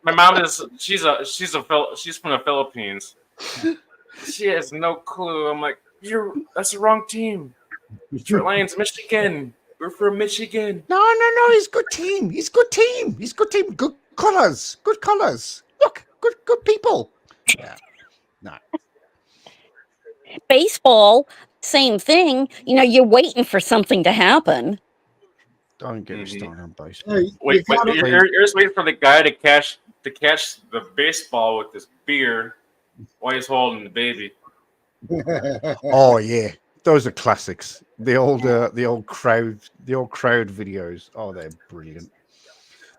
My mom is. She's from the Philippines. She has no clue. I'm like, that's the wrong team. Detroit Lions, Michigan. We're from Michigan.
No. He's good team. He's good team. Good colors. Look, good people. Yeah. No.
Baseball, same thing. You're waiting for something to happen.
Don't get me started on baseball.
Wait, you're just waiting for the guy to catch the baseball with this beer while he's holding the baby.
Oh yeah, those are classics. The old crowd videos. Oh, they're brilliant.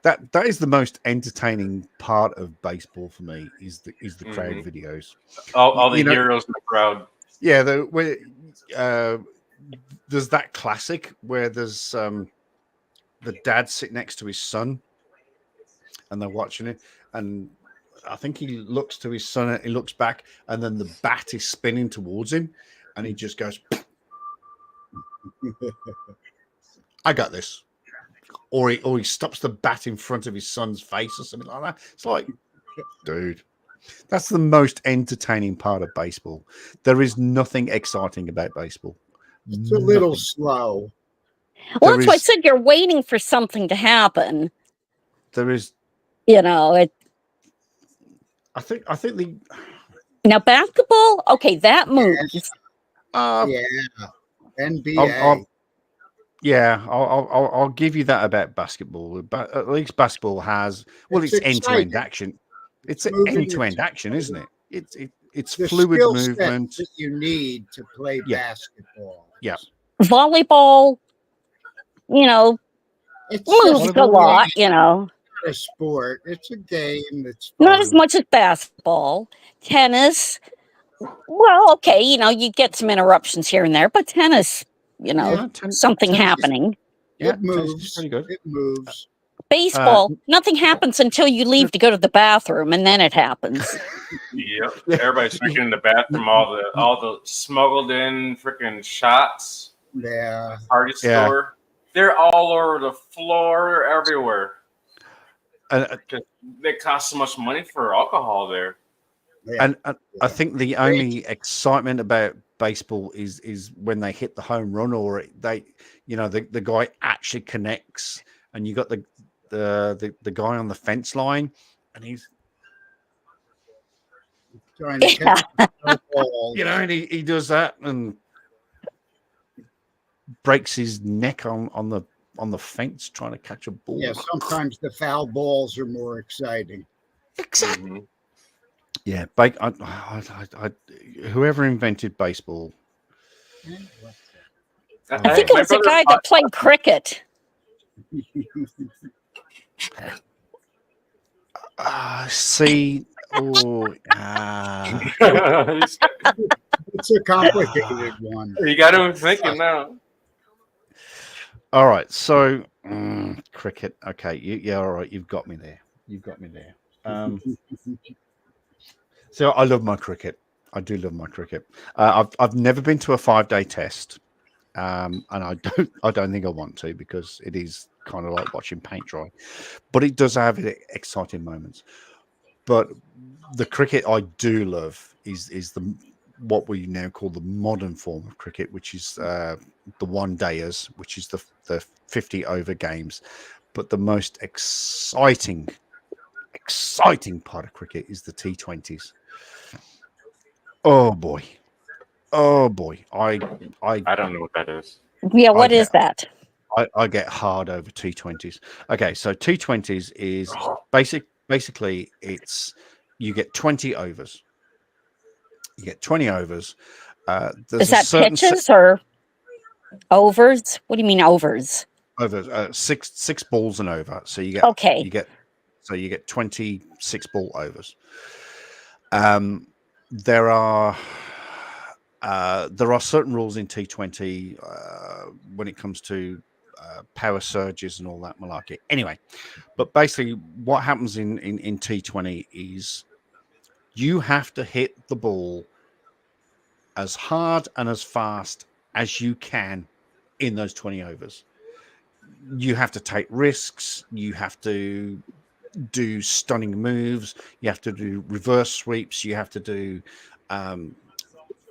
That is the most entertaining part of baseball for me. Is the crowd videos.
All the heroes in the crowd.
Yeah, there's that classic where there's the dad sitting next to his son, and they're watching it, and I think he looks to his son, and he looks back, and then the bat is spinning towards him, and he just goes, "I got this," or he stops the bat in front of his son's face or something like that. It's like, dude. That's the most entertaining part of baseball. There is nothing exciting about baseball.
It's a little slow.
Well, that's why I said you're waiting for something to happen.
There is,
it.
I think the
now basketball. Okay, that moves.
NBA.
I'll give you that about basketball. But at least basketball has it's end-to-end action. It's an end-to-end action, isn't it? It's fluid movement
that you need to play basketball.
Yeah.
Volleyball,
It's
Moves
just
a lot, you know.
a sport. It's a game that's
Not as
fun.
much as basketball. Tennis, well, okay, you know, you get some interruptions here and there, but tennis, you know,
Yeah,
something
tennis is-
happening.
Yeah,
It
tennis is
moves.
pretty good.
It moves.
Baseball, nothing happens until you leave to go to the bathroom, and then it happens.
Yep.
Yeah.
Everybody's drinking in the bathroom. All the smuggled in freaking shots.
Yeah.
Party
Yeah.
store. They're all over the floor. They're everywhere. They cost so much money for alcohol there.
Yeah.
And I think the only excitement about baseball is when they hit the home run, or they, you know, the guy actually connects, and you got the guy on the fence line, and he's,
Trying to catch the ball.
you know, and he does that and breaks his neck on the fence trying to catch a ball.
Yeah, sometimes the foul balls are more exciting.
Exactly. Yeah, whoever invented baseball.
I think it was the guy that played cricket.
See,
It's a complicated one.
You got him thinking now.
all right. So cricket. Okay, yeah, all right. You've got me there. So I love my cricket. I do love my cricket. I've never been to a 5-day test, and I don't think I want to, because it is kind of like watching paint dry. But it does have exciting moments. But the cricket I do love is what we now call the modern form of cricket, which is the one-dayers, which is the 50 over games. But the most exciting part of cricket is the T20s. Oh boy. I
don't know what that is.
Yeah, what is that?
I get hard over T20s. Okay, so T20s is basically it's, you get 20 overs. You get 20 overs.
Is that pitches or overs? What do you mean overs?
Overs, six balls and over. So you get
okay.
You get 26 ball overs. There are certain rules in T20 when it comes to power surges and all that malarkey. Anyway, but basically what happens in T20 is you have to hit the ball as hard and as fast as you can in those 20 overs. You have to take risks. You have to do stunning moves. You have to do reverse sweeps. You have to do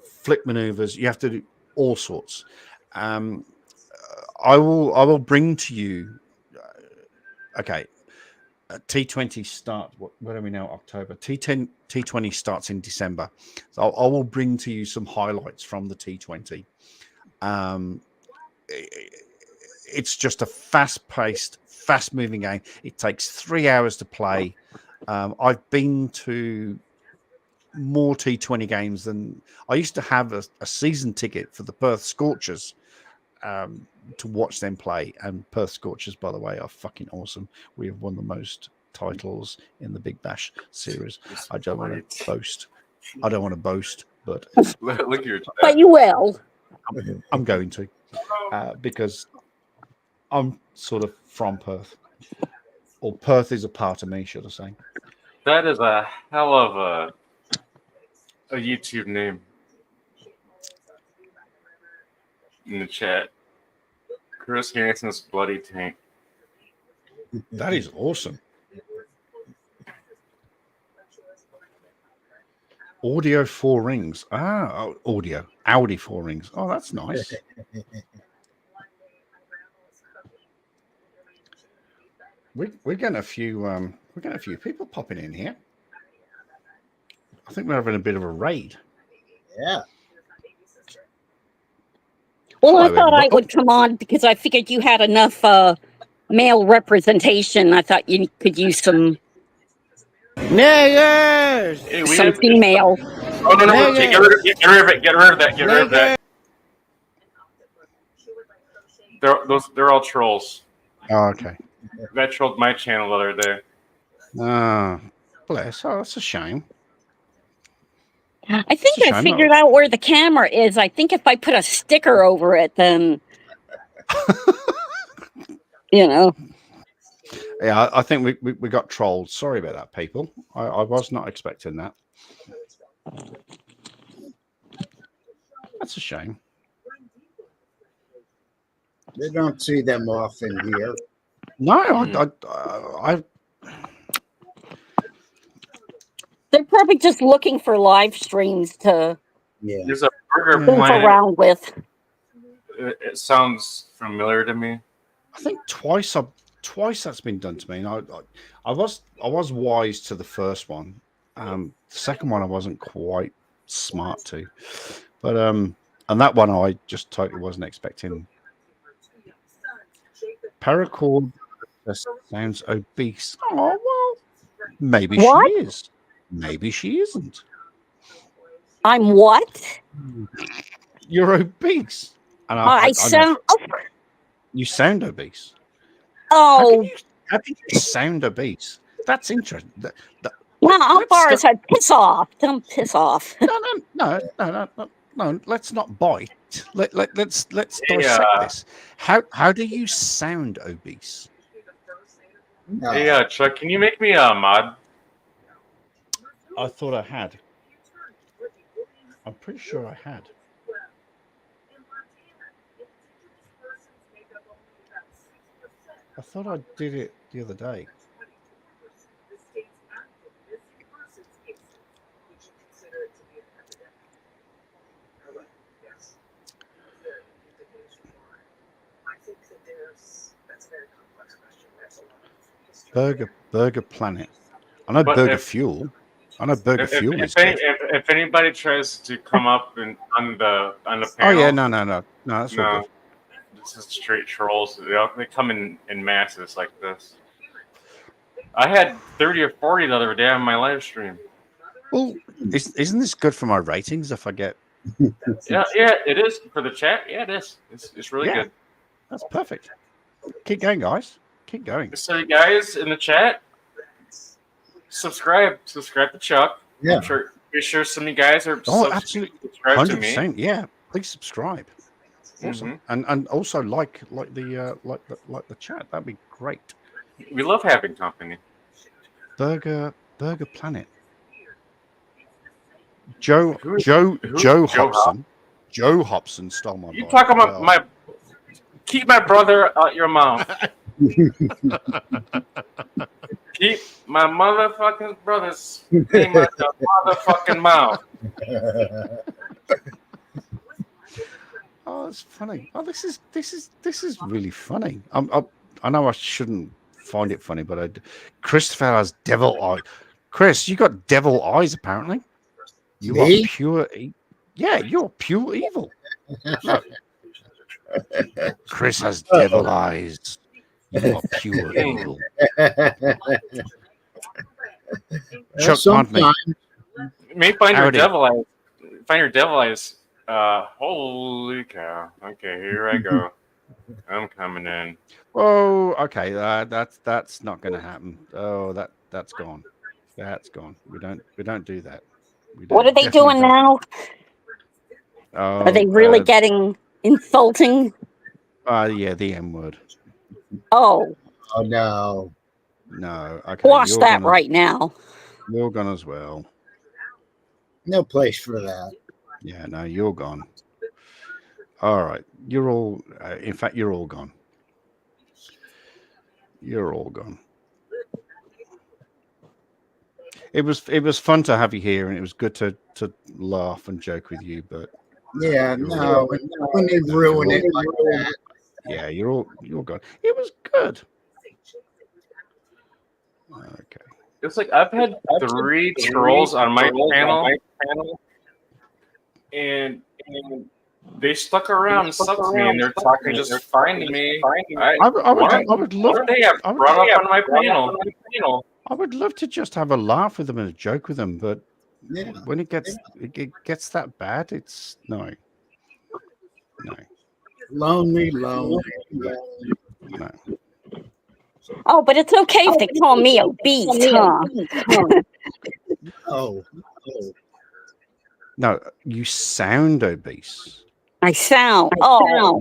flip maneuvers. You have to do all sorts. I will bring to you. Okay, T20 starts. What are we now? October. T20 starts in December. So I will bring to you some highlights from the T20. It's just a fast-paced, fast-moving game. It takes 3 hours to play. I've been to more T20 games than I used to have a season ticket for the Perth Scorchers to watch them play. And Perth Scorchers, by the way, are fucking awesome. We have won the most titles in the Big Bash series. I don't want to boast. But
Look at your chat.
But you will.
I'm going to, because I'm sort of from Perth, or Perth is a part of me, should I say?
That is a hell of a YouTube name in the chat. Chris Hansen's Bloody Tank.
That is awesome. Audio 4 rings. Audi 4 rings. Oh, that's nice. We're getting a few people popping in here. I think we're having a bit of a raid.
Yeah.
Well, I
Hello,
thought I
everybody.
would come on because I figured you had enough male representation. I thought you could use some
Niggers!
Hey,
some female.
Oh no! Get rid of it! Get rid of that! Get rid of that! They're all trolls.
Oh, okay.
That trolled my channel the other day.
Ah, bless. Oh, that's a shame.
I think
It's a
I
shame.
figured out where the camera is. I think if I put a sticker over it, then you know.
Yeah, I think we got trolled. Sorry about that, people. I was not expecting that. That's a shame.
They don't see them often here.
No, I
They're probably just looking for live streams to
Yeah.
There's a Burger
goof
Planet.
around with.
It sounds familiar to me.
I think twice that's been done to me. And I was wise to the first one. The second one I wasn't quite smart to, but and that one I just totally wasn't expecting. Paracord sounds obese. Oh well, maybe
What?
she is. Maybe she isn't.
I'm what?
You're obese, and
I
know
sound.
you sound obese.
Oh,
How can you sound obese? That's interesting.
well, how
let's
far
start-
as I piss off? Don't piss off.
No. Let's not bite. Let's dissect
Yeah.
this. How do you sound obese?
No.
Hey, Chuck, can you make me a mod?
I thought I had. I'm pretty sure I had. I thought I did it the other day. Burger Planet. I know
But
Burger
if-
Fuel. I know Burger
If,
Fuel is
if,
good.
if anybody tries to come up and on the
Oh
panel,
yeah, no. That's all
no,
good.
this is straight trolls. They come in masses like this. I had 30 or 40 the other day on my live stream.
Well, isn't this good for my ratings if I get?
Yeah, it is for the chat. Yeah, it is. It's really
Yeah.
good.
That's perfect. Keep going, guys. Keep going.
So, you guys in the chat, subscribe to Chuck.
Yeah.
Be sure some of you guys are
Oh, absolutely.
subscribe to me.
100%. Yeah. Please subscribe. Awesome. And also like the chat. That'd be great.
We love having company.
Burger Planet. Joe
Who?
Hobson. Joe Hobson stole my
You
bike
talk
as
about
well.
keep my brother out your mouth. Keep my motherfucking brother's name out your motherfucking mouth.
Oh, it's funny. Oh, this is really funny. I know I shouldn't find it funny, but Christopher has devil eye. Chris, you got devil eyes apparently. You
Me?
are pure. Yeah, you're pure evil. Look. Chris has devil eyes. You are pure evil. Chuck, pardon me.
Sometimes.
May find your
Howdy.
devil eyes. Find your devil eyes. Holy cow. Okay, here I go. I'm coming in.
Oh, okay. That's not going to happen. Oh, that's gone. That's gone. We don't do that.
What are they doing now?
Oh,
Are they really getting insulting?
Yeah, the M word.
Oh,
Oh no.
No. Okay.
watch
you're
that
gonna-
right now.
You're gone as well.
No place for that.
Yeah. No, you're gone. All right. You're all. In fact, you're all gone. You're all gone. It was fun to have you here, and it was good to laugh and joke with you. But
Yeah, no. When they ruin it like that.
yeah, you're gone. It was good. Okay.
It's like I've had 3 trolls on my panel, and they stuck around and stuck to me, and they're talking just fine to me.
I would love.
What they have
I would-
brought up on my panel?
I would love to just have a laugh with them and a joke with them, but
Yeah.
when it gets that bad, it's no.
Lonely.
No.
Oh, but it's okay if they call me a beast, huh?
Oh,
No, you sound obese.
I sound. Oh,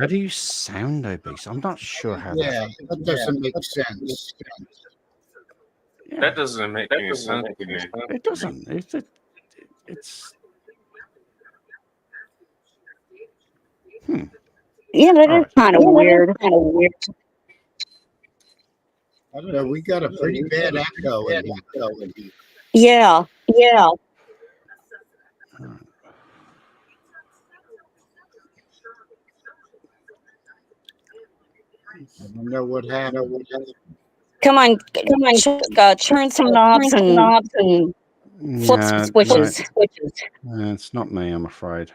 How do you sound obese? I'm not sure how
yeah, that doesn't make sense.
Yeah,
That doesn't make any sense to me.
it doesn't. It's
yeah, that is
Alright.
kind of weird.
I don't know. We got a pretty bad echo in here.
Yeah.
I don't know what happened.
Come on, turn some knobs and flip some switches.
It's not me, I'm afraid.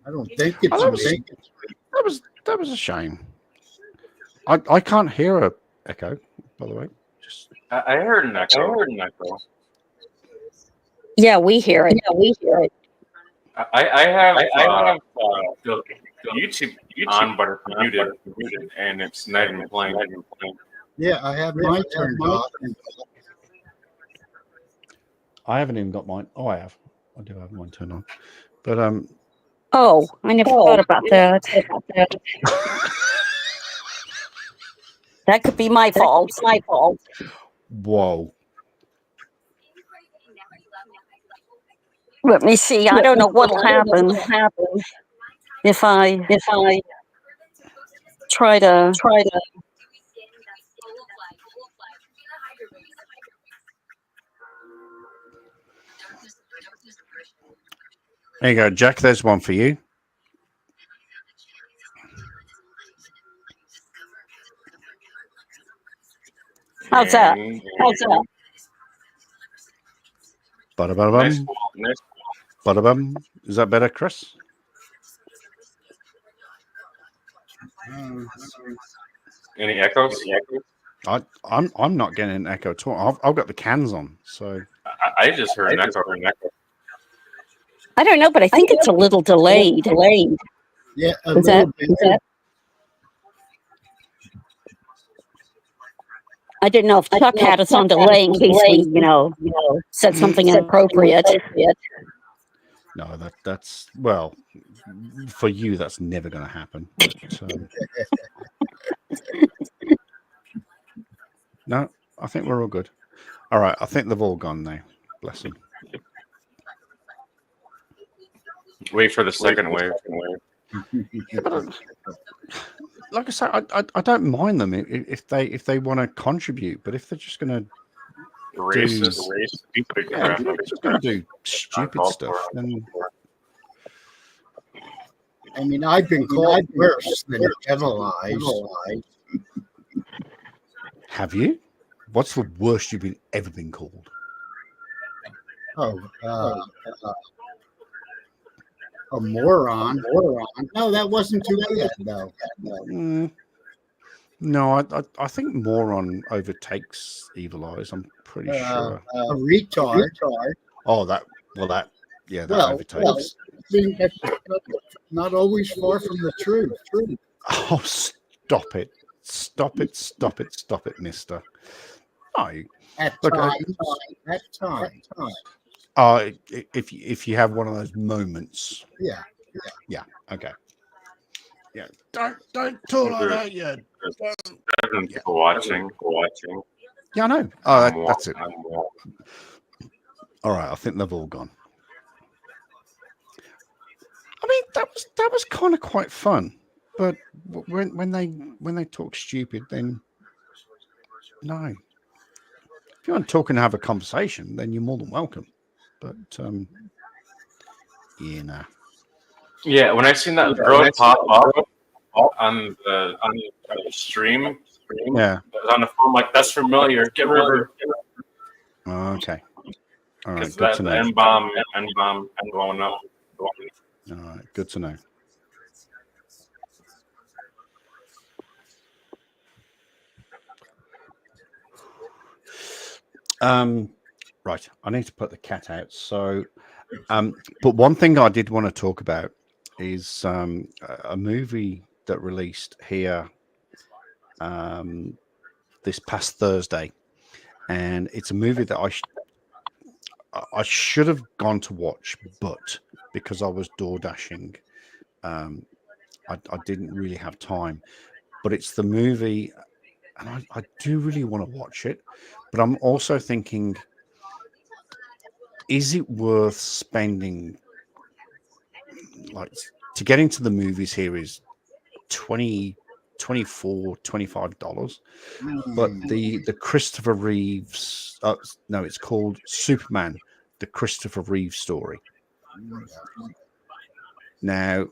I don't think it's
Oh, that was a shame. I can't hear a echo, by the way. Just
I heard an echo.
Yeah, we hear it.
I have the YouTube on, but it's muted, and it's not even playing.
Yeah, I have mine turned off.
I haven't even got mine. Oh, I have. I do have mine turned on. But
Oh, I never thought about that. That could be my fault.
whoa.
Let me see. I don't know what'll happen if I try to.
There you go, Jack. There's one for you.
How's that?
Ba-da-ba-da-bum.
Nice.
Ba-da-bum. Is that better, Chris?
Any echoes?
I'm not getting an echo at all. I've got the cans on, so
I just heard an echo.
I don't know, but I think it's a little delayed.
Yeah, a
Is that?
little bit.
I didn't know if Chuck had us on delay in case we, said something inappropriate.
no, that's well, for you that's never going to happen. But, no, I think we're all good. All right, I think they've all gone now. Bless them.
Wait for the second wave.
Yeah, but like I said, I don't mind them if they want to contribute, but if they're just going to
Racist.
yeah, if they're just going to do stupid stuff, then
I mean, I've been called worse than Devil Eyes.
have you? What's the worst you've ever been called?
Oh, a moron. No, that wasn't too bad, though.
No, I think moron overtakes Evil Eyes. I'm pretty sure.
A retard.
Oh, that overtakes.
That's not always far from the truth.
Oh, stop it, mister. Oh,
At
look,
times.
if you have one of those moments,
Yeah.
okay, yeah, don't talk like that, yeah.
People watching.
Yeah, I know. Oh, that's it. All right, I think they've all gone. I mean, that was kind of quite fun, but when they talk stupid, then no. If you want to talk and have a conversation, then you're more than welcome. But
Yeah, when I seen that girl pop up on the stream,
yeah,
on the phone, like that's familiar. Get rid of her.
okay, all right,
Because
good
that
to know.
N-bomb going up.
All right, good to know. Right, I need to put the cat out. So, but one thing I did want to talk about is a movie that released here this past Thursday, and it's a movie that I should have gone to watch, but because I was door dashing, I didn't really have time. But it's the movie, and I do really want to watch it, but I'm also thinking, is it worth spending, like, to get into the movies here is $24, $25. But the Christopher Reeves, no, it's called Superman, the Christopher Reeves story. Now,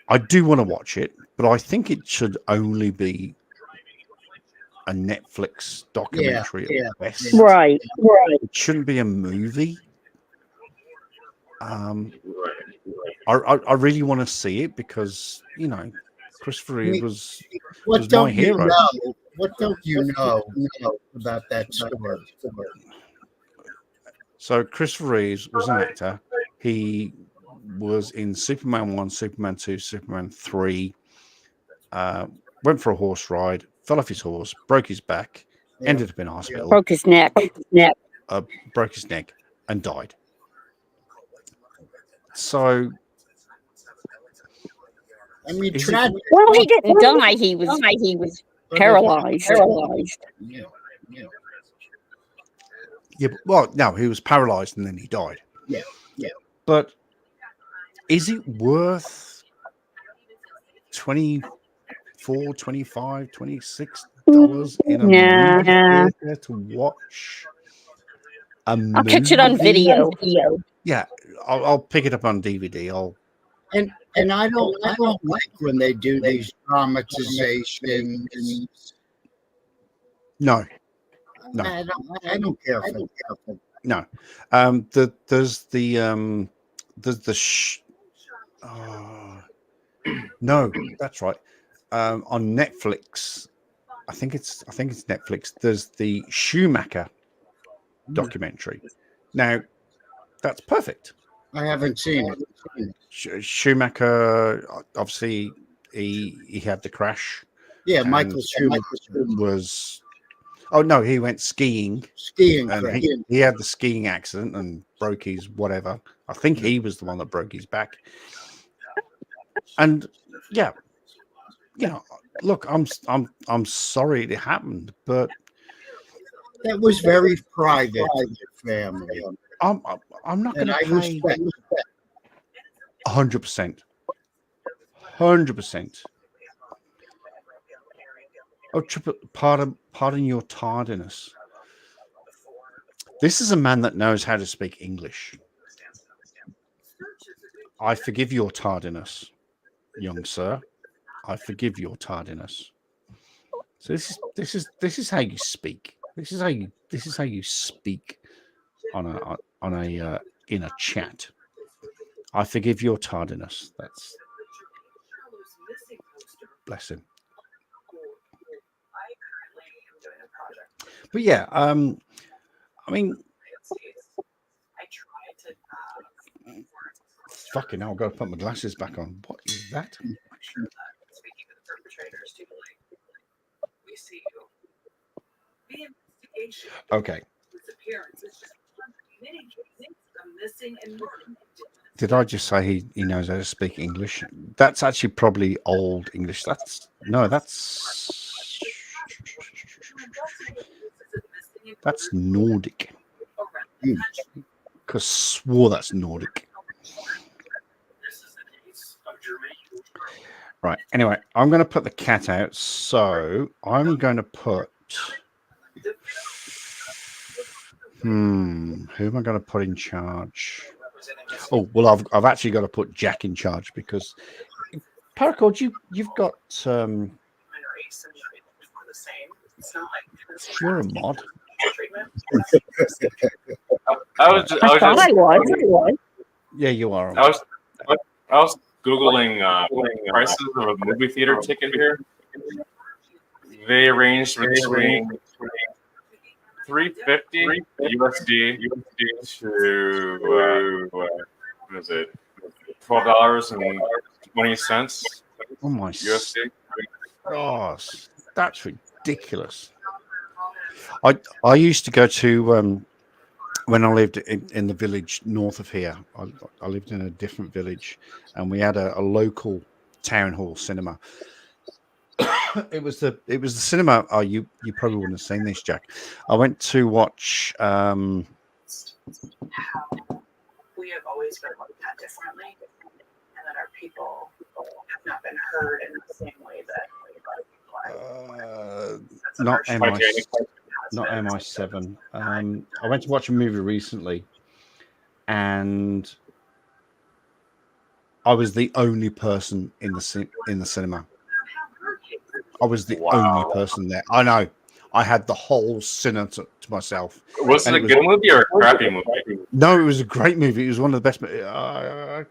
I do want to watch it, but I think it should only be a Netflix documentary at best.
Right, right.
It shouldn't be a movie. I really want to see it because, you know, Christopher Reeve was my hero.
What don't you know about that story?
So Christopher Reeves was an actor. He was in Superman 1, Superman 2, Superman 3. Went for a horse ride, fell off his horse, broke his back, ended up in hospital.
Broke his neck.
Broke his neck and died. So,
I mean, tragic.
Well, he didn't die. He was paralyzed.
Yeah.
yeah, well, no, he was paralyzed and then he died.
Yeah.
But is it worth $24, $25, $26 in a movie theater to watch a movie?
I'll catch it on video.
Yeah, I'll pick it up on DVD.
And I don't like when they do these dramatizations.
No.
I don't care for that.
No. There's the no, that's right. On Netflix, I think it's Netflix. There's the Schumacher documentary. Now, that's perfect.
I haven't seen it.
Schumacher, obviously, he had the crash.
Yeah,
and
Michael Schumacher
was. Oh no, he went skiing. And he had the skiing accident and broke his whatever. I think he was the one that broke his back. And yeah, you know, look, I'm sorry it happened, but
that was very private family.
I'm not going to pay 100%. 100%. Oh, pardon your tardiness. This is a man that knows how to speak English. I forgive your tardiness, young sir. I forgive your tardiness. So this is how you speak. This is how you speak on a in a chat. I forgive your tardiness. That's bless him. But yeah, I mean, fucking hell, I've got to put my glasses back on. What is that?
Speaking of the perpetrators, we see you. The investigation.
Okay.
Disappearance is just many cases of missing and murder.
Did I just say he knows how to speak English? That's actually probably old English. That's Nordic. Because swore that's Nordic. Right. Anyway, I'm going to put the cat out. So I'm going to put. Who am I going to put in charge? Oh well, I've actually got to put Jack in charge because Paracord, you've got you're a mod.
I was.
Yeah, you are.
I was Googling prices of a movie theater ticket here. They range between $350 USD to what is it? $12.20
Oh my
USD.
Oh, that's ridiculous. I used to go to when I lived in the village north of here. I lived in a different village, and we had a local town hall cinema. It was the cinema. Oh, you probably wouldn't have seen this, Jack. I went to watch.
How we have always been looked at differently, and that our people have not been heard in the same way that
Not MI7. I went to watch a movie recently, and I was the only person in the cinema. I was the only person there. I know. I had the whole cinema to myself.
Was it a good movie or a crappy movie?
No, it was a great movie. It was one of the best. Because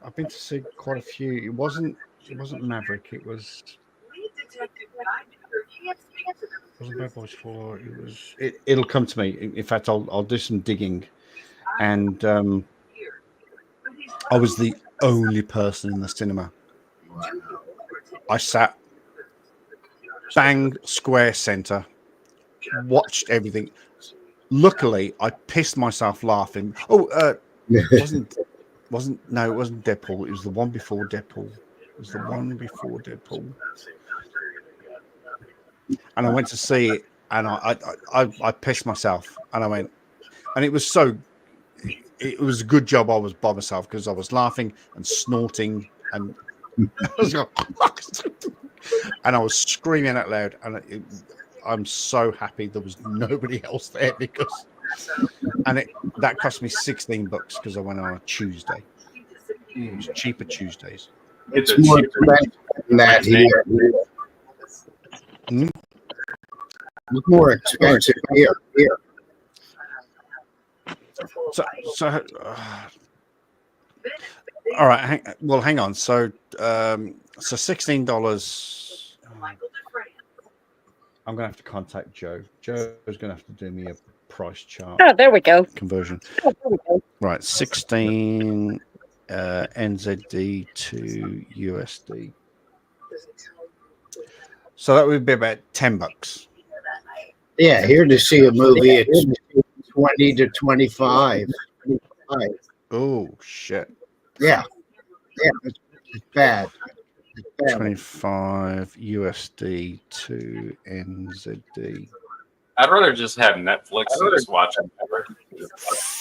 I've been to see quite a few. It wasn't Maverick. It was. Wasn't Bad Boys 4. It was. It'll come to me. In fact, I'll do some digging, and I was the only person in the cinema. I sat bang square center, watched everything. Luckily, I pissed myself laughing. It wasn't Deadpool. It was the one before Deadpool. And I went to see it, and I pissed myself, and I went, and it was it was a good job I was by myself, because I was laughing and snorting, and I was going, and I was screaming out loud, and I'm so happy there was nobody else there, because that cost me $16 because I went on a Tuesday. It was cheaper Tuesdays.
It's more expensive than that here. It's more expensive here.
So all right. Hang on. So $16. I'm gonna have to contact Joe. Joe's gonna have to do me a price chart.
Oh, there we go.
Conversion. Right, 16 NZD to USD. So that would be about $10.
Yeah, here to see a movie, it's 20 to 25.
Oh shit!
Yeah, it's bad.
25 USD to NZD.
I'd rather just have Netflix and just watch it.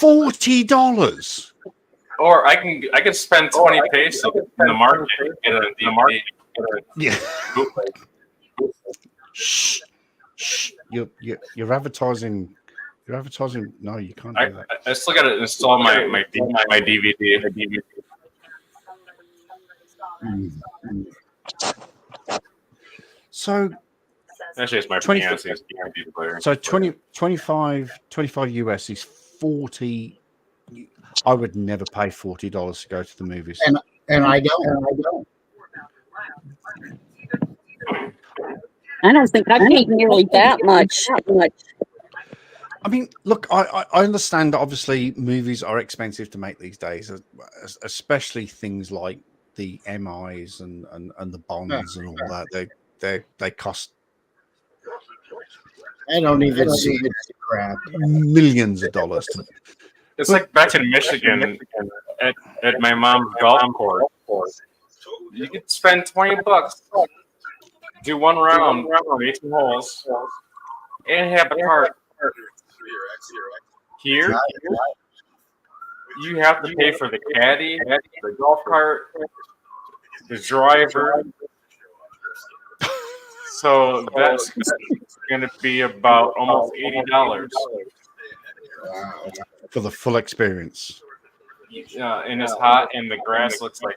$40.
Or I can spend 20 pesos in the market and get a DVD.
Yeah. Shh. You're advertising. You're advertising. No, you can't do that.
I still got to install my DVD.
So
Actually, it's my
20
fiance's DVD player.
So 25 US is 40. I would never pay $40 to go to the movies.
And I don't.
I don't think I paid nearly that much.
I mean, look, I understand that obviously movies are expensive to make these days, especially things like the MIs and the Bonds and all that. They cost.
I don't even see it. Crap.
Millions of dollars.
It's like back in Michigan at my mom's golf course. You could spend $20, do one round, 18 holes, and have a cart. Here, you have to pay for the caddy, the golf cart, the driver. So that's going to be about almost $80
For the full experience.
And it's hot, and the grass looks like.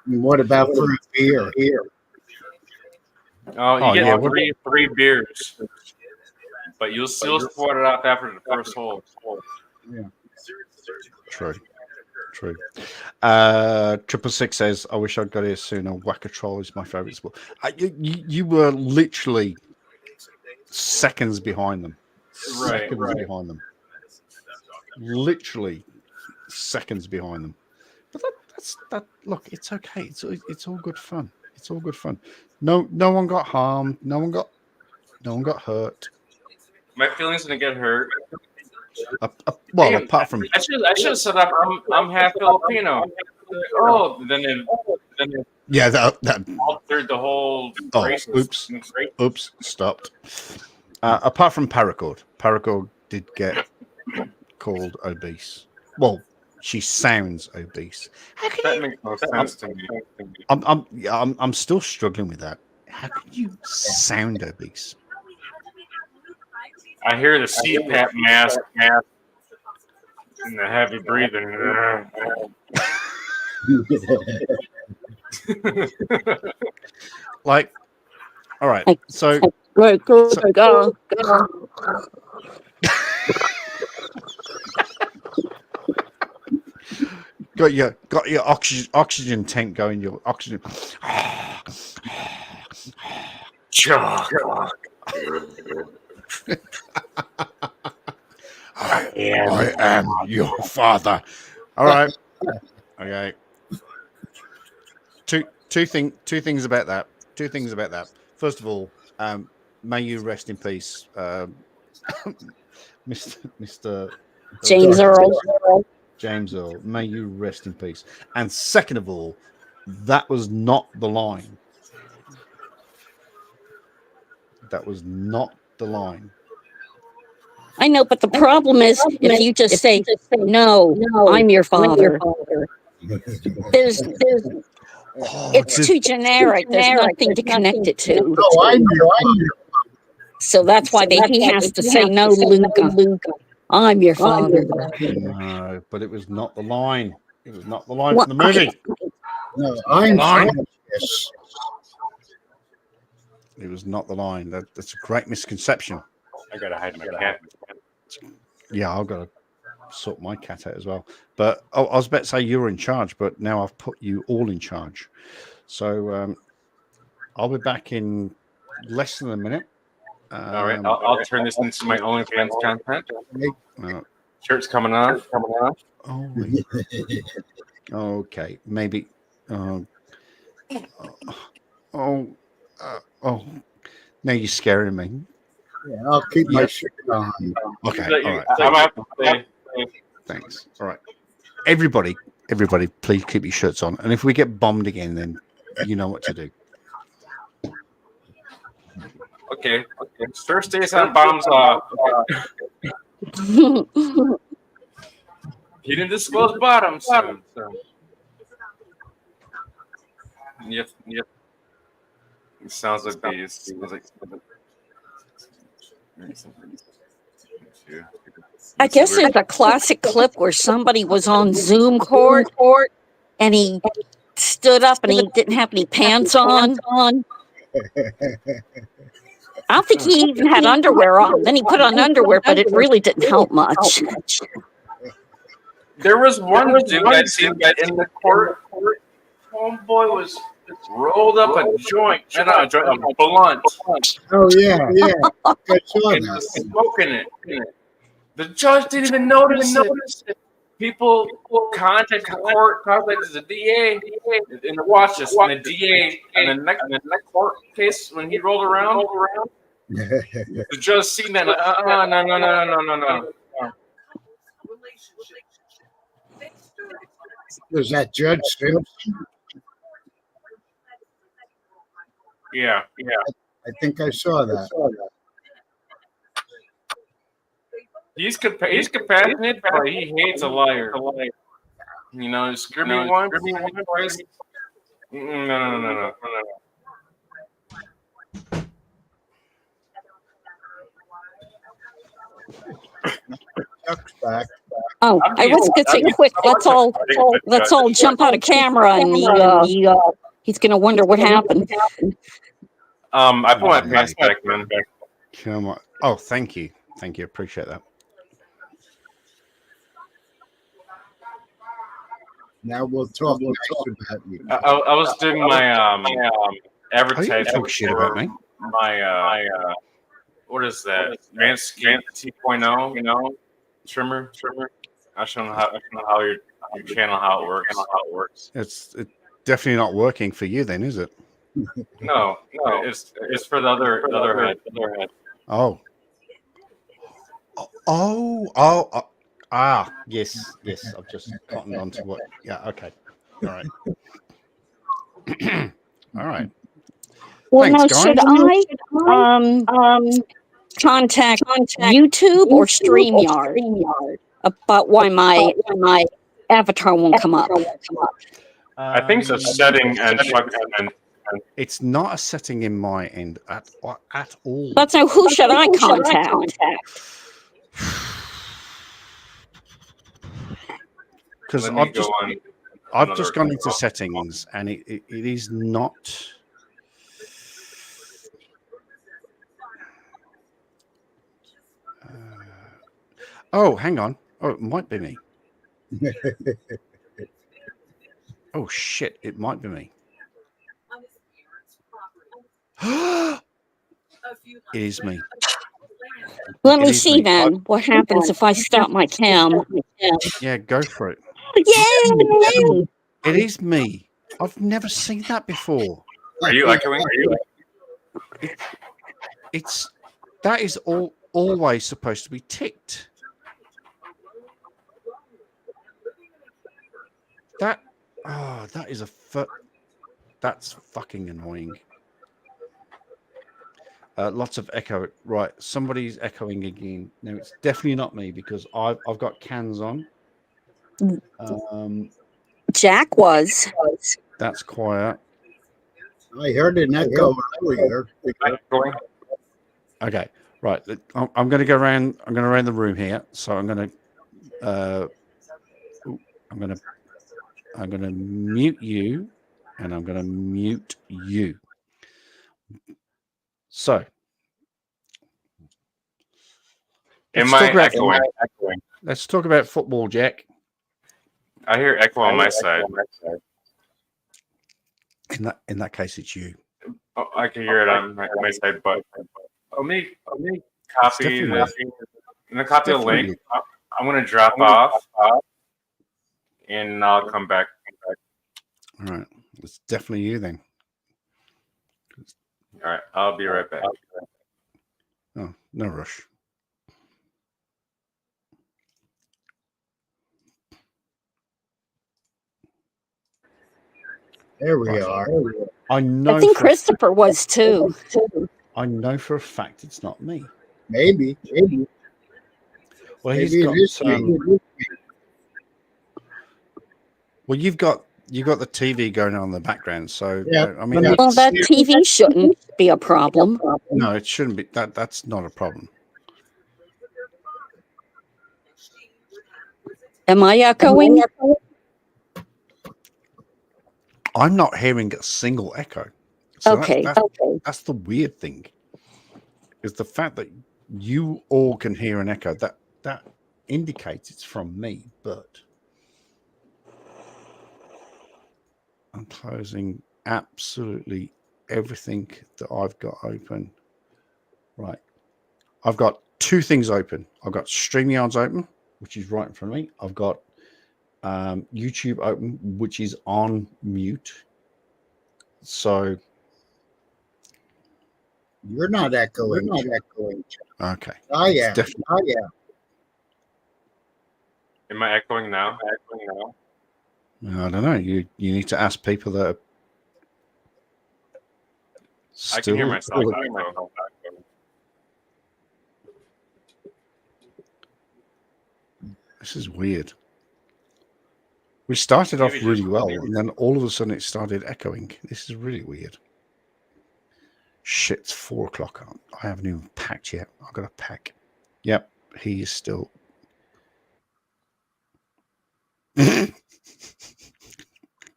And what about for a beer here?
You get three beers, but you'll still sweat it off after the first hole.
Yeah.
True. 666 says, "I wish I'd got here sooner. Whack-a-Troll is my favorite sport." You were literally seconds behind them.
Right.
Behind them. Literally seconds behind them. But that. Look, it's okay. It's all good fun. It's all good fun. No one got harmed. No one got hurt.
My feelings gonna get hurt.
Well,
Damn,
apart from
I should have set up. I'm half Filipino. Oh, then it
yeah, that
altered the whole.
oh,
race.
oops, stopped. Apart from Paracord did get called obese. Well, she sounds obese. How can
That
you,
makes no sense to me.
I'm still struggling with that. How can you sound obese?
I hear the CPAP mask and the heavy breathing.
Like, all right, so
Go.
got your oxygen tank going. Your oxygen. I am your father. All right. Okay. Two things about that. First of all, may you rest in peace, Mr.
James Earl.
James Earl. May you rest in peace. And second of all, that was not the line. That was not the line.
I know, but the problem is if you just say, no, I'm your father. There's it's too generic. There's nothing to connect it to.
No, I'm your father.
So that's why he has to say, no, Luca. I'm your father.
No, but it was not the line. It was not the line
Well,
from the movie.
No, I'm
Line.
Yes.
It was not the line. That's a great misconception.
I gotta hide my cat.
Yeah, I've got to sort my cat out as well. But I was about to say you were in charge, but now I've put you all in charge. So I'll be back in less than a minute.
All right, I'll turn this into my OnlyFans content.
Uh,
Shirt's coming off.
oh, okay, maybe. Oh, now you're scaring me.
Yeah, I'll keep my shirt on.
Okay, all right.
I'm gonna have to say,
Thanks. All right. Everybody, please keep your shirts on. And if we get bombed again, then you know what to do.
okay. Sir stays on bombs off. He didn't disclose bottoms. So. Yep. It sounds like these.
I guess there's a classic clip where somebody was on Zoom court and he stood up and he didn't have any pants on. I don't think he even had underwear on. Then he put on underwear, but it really didn't help much.
There was one dude I seen in the court. Homeboy was rolled up a joint, not a joint, a blunt.
Oh yeah. I saw
And
that.
was smoking it. The judge didn't even notice it. People contacted the court, contacted the DA, and watch this. And the DA, and the next court case, when he rolled around, the judge seen that. No.
Was that Judge Simpson?
Yeah.
I think I saw that.
He's compassionate, but he hates a liar. You know, screw me once, twice. No.
Chuck's back.
Oh, I was going to say, quick, let's all jump out of camera and he's going to wonder what happened.
I put my pants back, man.
Come on. Oh, thank you. Appreciate that.
Now we'll talk nice about you.
I was doing my advertising.
Talk shit about me.
My what is that? Manscaped 2.0, trimmer. I don't know how you're your channel how it works.
It's definitely not working for you then, is it?
No, it's for the other head.
Oh. Yes. I've just cottoned onto what. Yeah. Okay. All right. All right.
Well,
Thanks,
now
guys.
should I contact YouTube or StreamYard about why my avatar won't come up?
I think it's a setting and
It's not a setting in my end at all.
But so who should I contact?
Because
let me go on.
I've just gone into settings and it is not. Oh, hang on. Oh, it might be me. Oh shit! It might be me. It is me.
Let me
is
see
me.
then what happens if I stop my cam.
Yeah, go for it.
Yay!
It is me. I've never seen that before.
Are you echoing?
That is always supposed to be ticked. That is that's fucking annoying. Lots of echo. Right, somebody's echoing again. No, it's definitely not me because I've got cans on.
Jack was.
That's quiet.
I heard an echo earlier.
Okay, right. I'm going to go around. I'm going to around the room here. So I'm going to. I'm going to mute you, and I'm going to mute you. So,
Am I echoing?
Let's talk about football, Jack.
I hear echo on my side.
In that case, it's you.
Oh, I can hear it on my side, but I'll make copy this. I'm gonna copy the link. I'm gonna drop off, and I'll come back.
All right, it's definitely you then.
All right, I'll be right back.
Oh, no rush.
There we are.
I know.
I think Christopher was too.
I know for a fact it's not me.
Maybe.
Well,
Maybe
he's got.
it is me.
Well, you've got the TV going on in the background, so
Yeah.
I mean,
Well, that TV shouldn't be a problem.
no, it shouldn't be. That's not a problem.
Am I echoing?
I'm not hearing a single echo. So
Okay.
That's the weird thing. Is the fact that you all can hear an echo that indicates it's from me, but I'm closing absolutely everything that I've got open. Right. I've got two things open. I've got StreamYards open, which is right in front of me. I've got YouTube open, which is on mute. So
You're not echoing.
okay.
I am.
Am I echoing now?
I don't know. You need to ask people that are
I can hear myself.
This is weird. We started off really well, and then all of a sudden it started echoing. This is really weird. Shit, it's 4 o'clock. I haven't even packed yet. I've got to pack. Yep, he is still.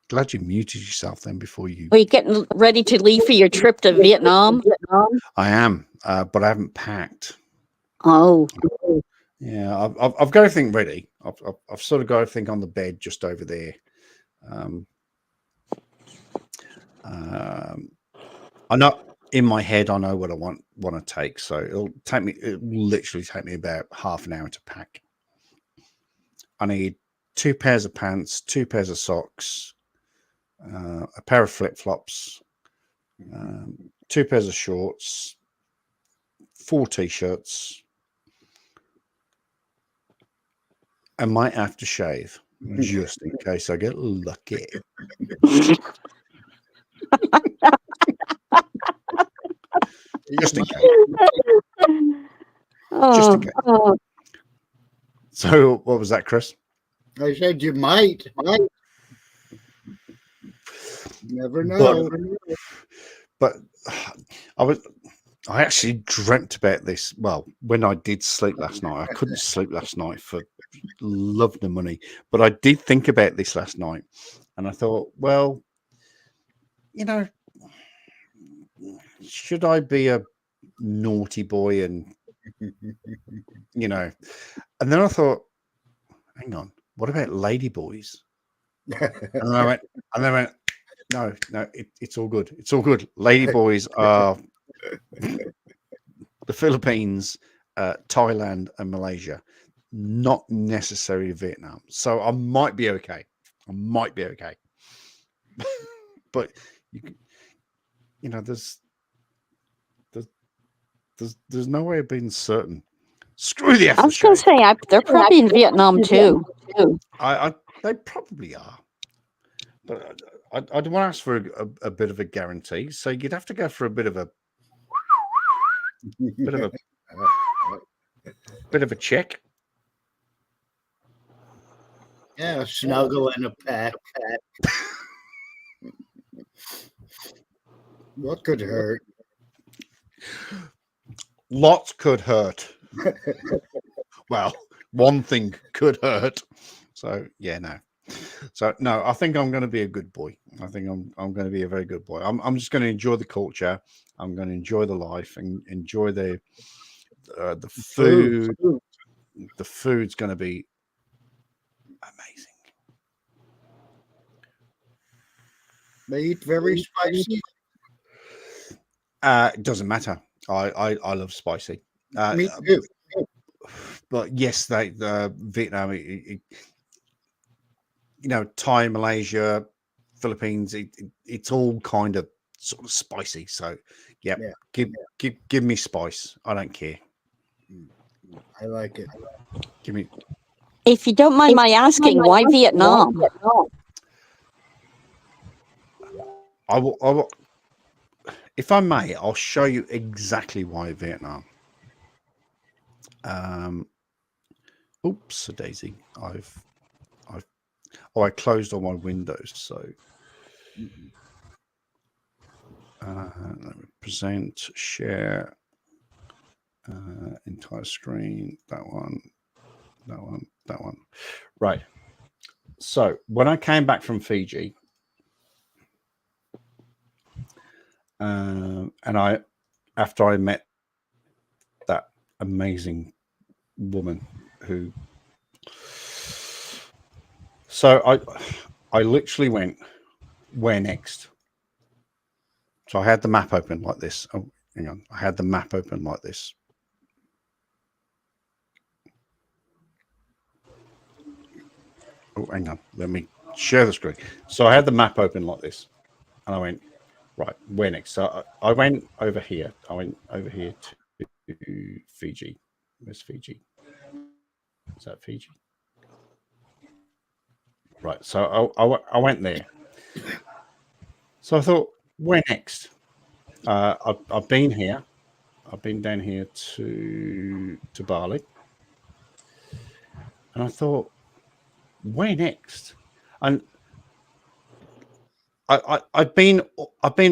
Glad you muted yourself then before you.
Are you getting ready to leave for your trip to Vietnam?
I am, but I haven't packed.
Oh.
Yeah, I've got everything ready. I've sort of got everything on the bed just over there. I know in my head I know what I want to take, so it'll literally take me about half an hour to pack. I need 2 pairs of pants, 2 pairs of socks, a pair of flip-flops, 2 pairs of shorts, 4 t-shirts, and might have to shave just in case I get lucky. Just in case. Just in case. So, what was that, Chris?
I said you might. Never know.
But I actually dreamt about this. Well, when I did sleep last night, I couldn't sleep last night for love nor money. But I did think about this last night, and I thought, well, you know, should I be a naughty boy and, you know, and then I thought, hang on, what about lady boys? And then I went, no, it's all good. It's all good. Lady boys are the Philippines, Thailand, and Malaysia, not necessarily Vietnam. So I might be okay. But you know, there's no way of being certain. Screw the aftershave.
I was going to say, they're probably in Vietnam too.
They probably are, but I'd want to ask for a bit of a guarantee. So you'd have to go for a bit of a check.
Yeah, snuggle in a pack. What could hurt?
Lots could hurt. Well, one thing could hurt. So yeah, no. So no, I think I'm going to be a good boy. I think I'm going to be a very good boy. I'm just going to enjoy the culture. I'm going to enjoy the life and enjoy the food. The food's going to be amazing.
They eat very spicy.
It doesn't matter. I love spicy.
Me too.
But yes, Vietnam, you know, Thai, Malaysia, Philippines, it's all kind of sort of spicy. So yeah. Give me spice. I don't care.
I like it.
Give me.
If you don't mind my asking, why Vietnam?
I will. If I may, I'll show you exactly why Vietnam. Oops, a daisy. I closed all my windows, so let me present, share, entire screen, that one. Right. So when I came back from Fiji, and after I met that amazing woman who, so I literally went, where next? So I had the map open like this. Oh, hang on. I had the map open like this. Oh, hang on. Let me share the screen. So I had the map open like this, and I went, right, where next? So I went over here. I went over here to Fiji. Where's Fiji? Is that Fiji? Right. So I went there. So I thought, where next? I've been here. I've been down here to Bali, and I thought, where next? And I've been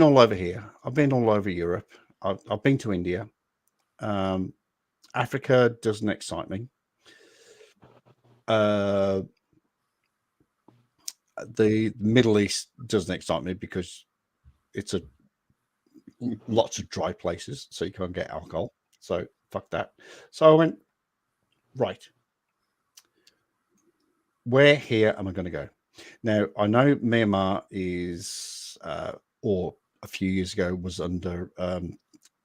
all over here. I've been all over Europe. I've been to India. Africa doesn't excite me. The Middle East doesn't excite me because it's lots of dry places, so you can't get alcohol. So fuck that. So I went, right, where here am I going to go? Now, I know Myanmar is, or a few years ago was under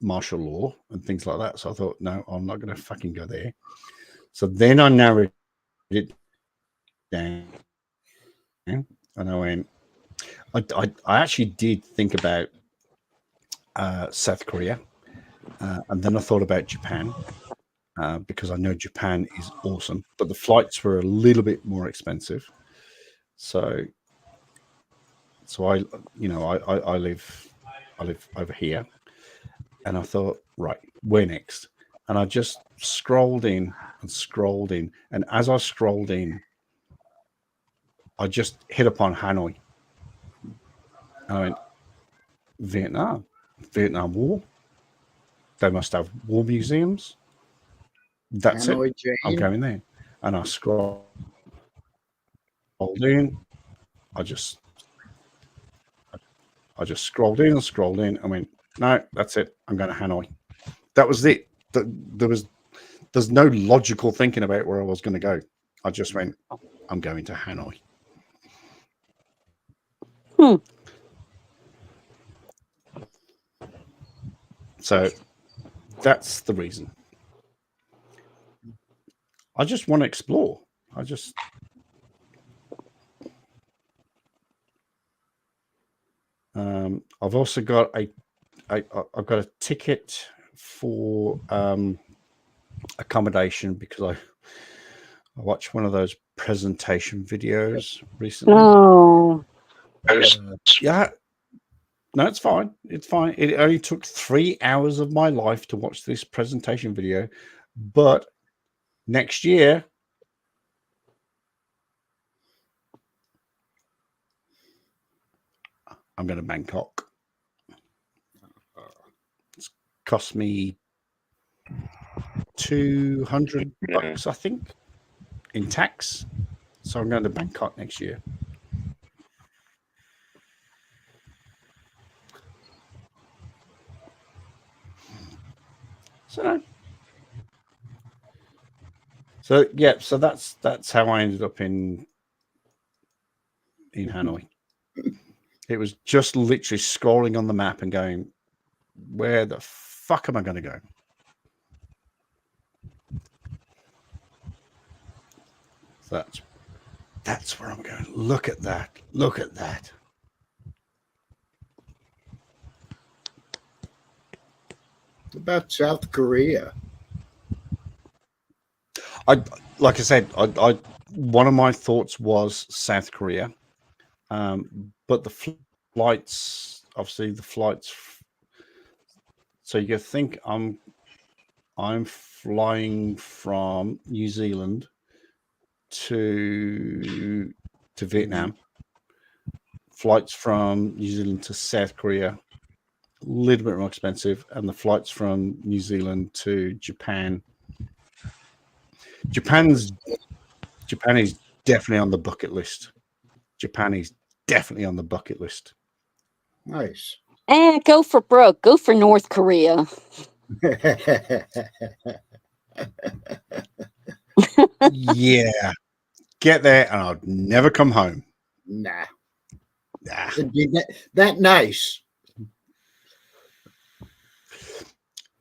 martial law and things like that. So I thought, no, I'm not going to fucking go there. So then I narrowed it down, and I went. I actually did think about South Korea, and then I thought about Japan because I know Japan is awesome, but the flights were a little bit more expensive. So I live over here, and I thought, right, where next? And I just scrolled in, and as I scrolled in, I just hit upon Hanoi. And I went, Vietnam War. They must have war museums. That's
Hanoi
it.
Jane.
I'm going there. And I scrolled in. I just scrolled in. I went, no, that's it. I'm going to Hanoi. That was it. There's no logical thinking about where I was going to go. I just went, I'm going to Hanoi. So that's the reason. I just want to explore. I've also got I've got a ticket for accommodation because I watched one of those presentation videos recently.
No.
Yeah. No, it's fine. It's fine. It only took 3 hours of my life to watch this presentation video, but next year I'm going to Bangkok. It's cost me $200, I think, in tax. So I'm going to Bangkok next year. So yeah, so that's how I ended up in Hanoi. It was just literally scrolling on the map and going, where the fuck am I going to go? So that's where I'm going. Look at that. Look at that.
What about South Korea?
Like I said, I one of my thoughts was South Korea, but the flights, obviously the flights. So you think I'm flying from New Zealand to Vietnam. Flights from New Zealand to South Korea, a little bit more expensive, and the flights from New Zealand to Japan. Japan is definitely on the bucket list. Japan is definitely on the bucket list.
Nice.
Go for broke. Go for North Korea.
Yeah. Get there and I'll never come home.
Nah. It'd be that nice.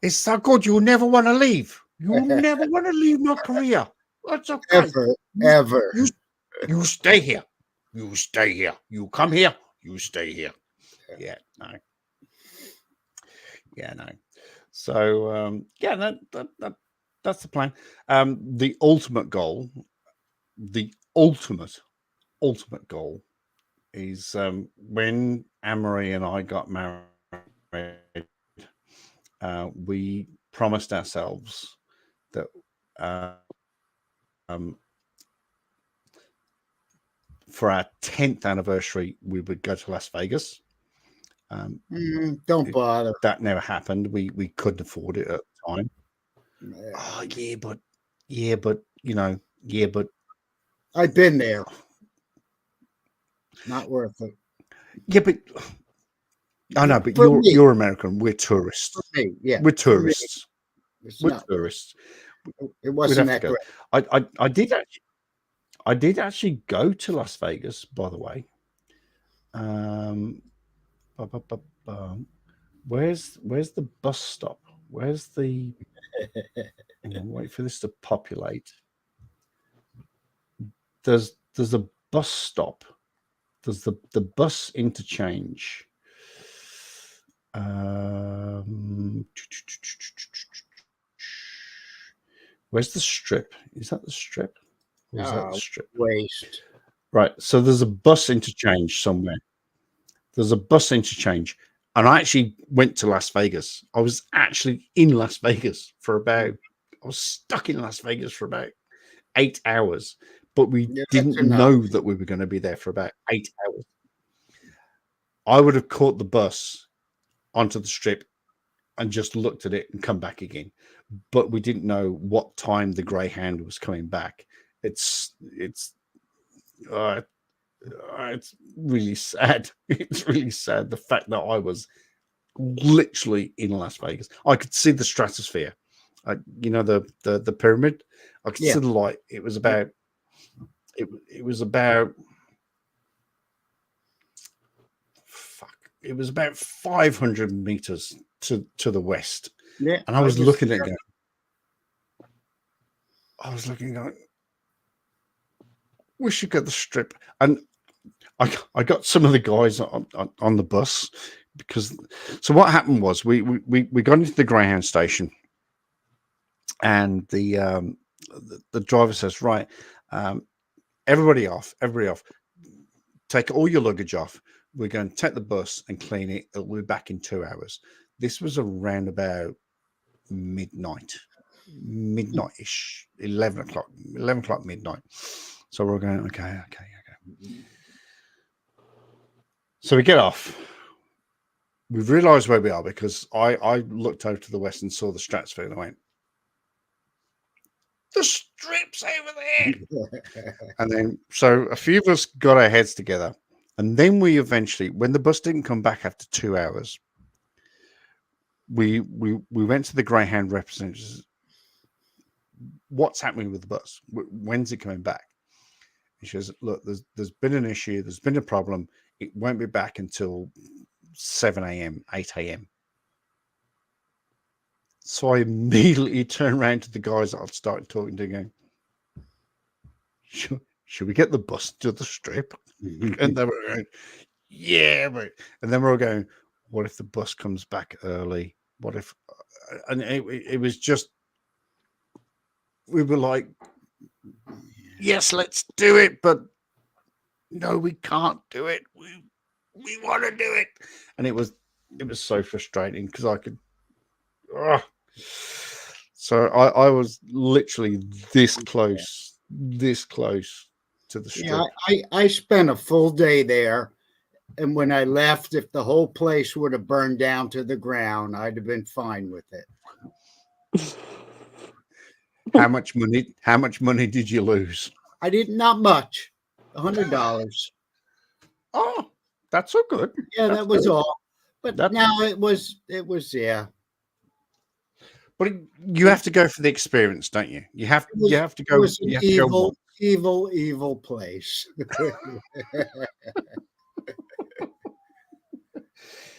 It's so good. You'll never want to leave. You'll never want to leave North Korea. That's okay.
Ever.
You stay here. You stay here. You come here. You stay here. Yeah, no. Yeah, no. So, that's the plan. The ultimate goal is when Anne-Marie and I got married, we promised ourselves that for our 10th anniversary, we would go to Las Vegas.
Don't bother.
That never happened. We couldn't afford it at the time.
Yeah.
Oh, but
I've been there. Not worth it.
Yeah, but I know, but
For me.
you're American. We're tourists.
For me, yeah.
We're tourists.
It's
We're
not,
tourists.
it wasn't
have
that
to go.
great.
I did actually go to Las Vegas, by the way. Where's the bus stop? Where's the? Wait for this to populate. There's there's a bus stop. There's the bus interchange. Where's the strip? Is that the strip? Or is that the strip?
Waste.
Right. So there's a bus interchange somewhere. There's a bus interchange. And I actually went to Las Vegas. I was actually in Las Vegas for I was stuck in Las Vegas for about 8 hours. But we didn't know that we were going to be there for about 8 hours. I would have caught the bus onto the strip and just looked at it and come back again. But we didn't know what time the Greyhound was coming back. It's really sad. It's really sad, the fact that I was literally in Las Vegas. I could see the stratosphere. You know, the pyramid. I could see the light. It was about. It was about. It was about 500 meters to the west.
Yeah,
and I was looking at it. I was looking at. We should get the strip, and I got some of the guys on the bus because. So what happened was we got into the Greyhound station, and the driver says, right, everybody off, take all your luggage off. We're going to take the bus and clean it. We'll be back in 2 hours. This was around about midnight-ish, 11 o'clock midnight. So we're going, okay. So we get off. We've realized where we are because I looked over to the west and saw the stratosphere and I went, the strip's over there. And then, so a few of us got our heads together. And then we eventually, when the bus didn't come back after 2 hours, we went to the Greyhound representatives. What's happening with the bus? When's it coming back? And she says, look, there's been an issue. There's been a problem. It won't be back until 7 a.m., 8 a.m. So I immediately turned around to the guys that I'd started talking to going, should we get the bus to the strip? And they were going, yeah. And then we're all going, what if the bus comes back early? What if, and it was just, we were like, yes, let's do it. But no, we can't do it. We want to do it. And it was so frustrating because I could, so I was literally this close to the strip.
Yeah, I spent a full day there, and when I left, if the whole place would have burned down to the ground, I'd have been fine with it.
How much money did you lose?
I didn't, not much, $100.
Oh, that's so good.
Yeah,
that's
that was
good.
all. But now it was yeah.
But you have to go for the experience, don't you? You have to go.
It was
you
an
have to go
evil place.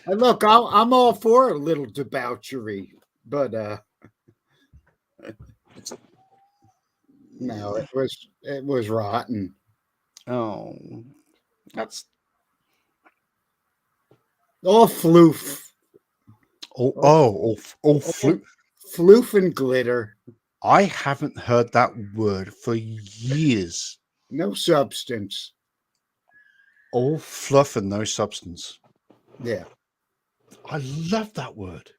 And look, I'm all for a little debauchery, but no, it was rotten.
Oh, that's
all floof.
All floof.
Floof and glitter.
I haven't heard that word for years.
No substance.
All fluff and no substance.
Yeah.
I love that word.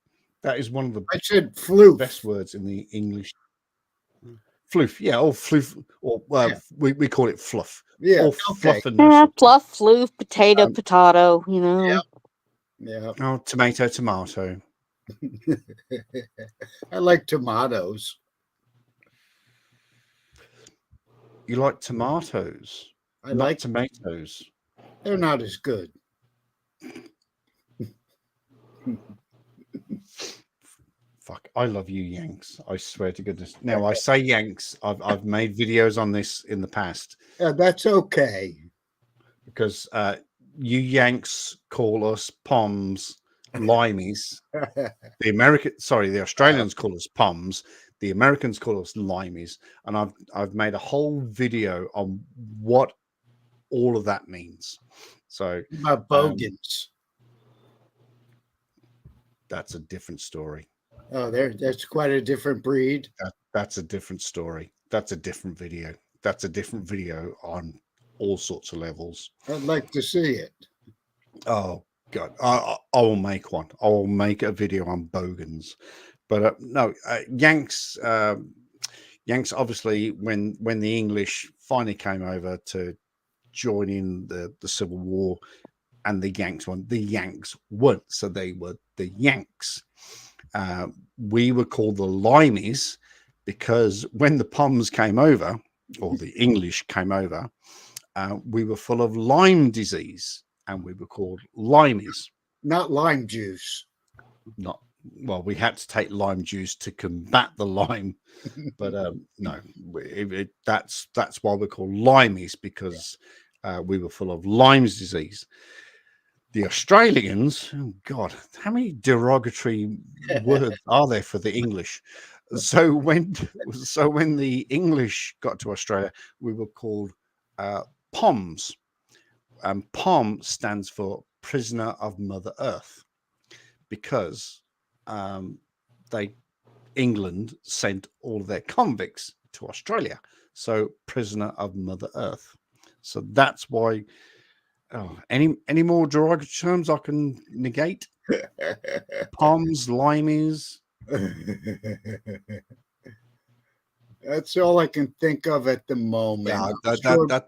That is one of the
I said floof.
best words in the English. Floof. Yeah, all floof. Or we call it fluff.
Yeah.
All
Okay.
fluff and no substance.
Fluff, floof, potato, you know.
Yeah. Yeah.
Oh, tomato.
I like tomatoes.
You like tomatoes?
I
Not
like
tomatoes.
They're not as good.
Fuck, I love you, Yanks. I swear to goodness. Now I say Yanks. I've made videos on this in the past.
Yeah, that's okay.
Because you Yanks call us Poms, Limeys. The Australians call us Poms. The Americans call us Limeys. And I've made a whole video on what all of that means. So
About bogans.
that's a different story.
Oh, that's quite a different breed.
That's a different story. That's a different video. That's a different video on all sorts of levels.
I'd like to see it.
Oh God, I will make one. I will make a video on bogans. But no, Yanks. Yanks, obviously, when the English finally came over to join in the Civil War, and the Yanks won. The Yanks won, so they were the Yanks. We were called the Limeys because when the Poms came over, or the English came over, we were full of Lyme disease, and we were called Limeys.
Not lime juice.
Not well. We had to take lime juice to combat the Lyme, but no, that's why we're called Limeys, because we were full of Lyme's disease. The Australians, oh God, how many derogatory words are there for the English? So when the English got to Australia, we were called Poms. POM stands for Prisoner of Mother Earth, because England sent all of their convicts to Australia. So Prisoner of Mother Earth. So that's why. Oh, any more derogatory terms I can negate? Poms, limeys.
That's all I can think of at the moment.
Yeah,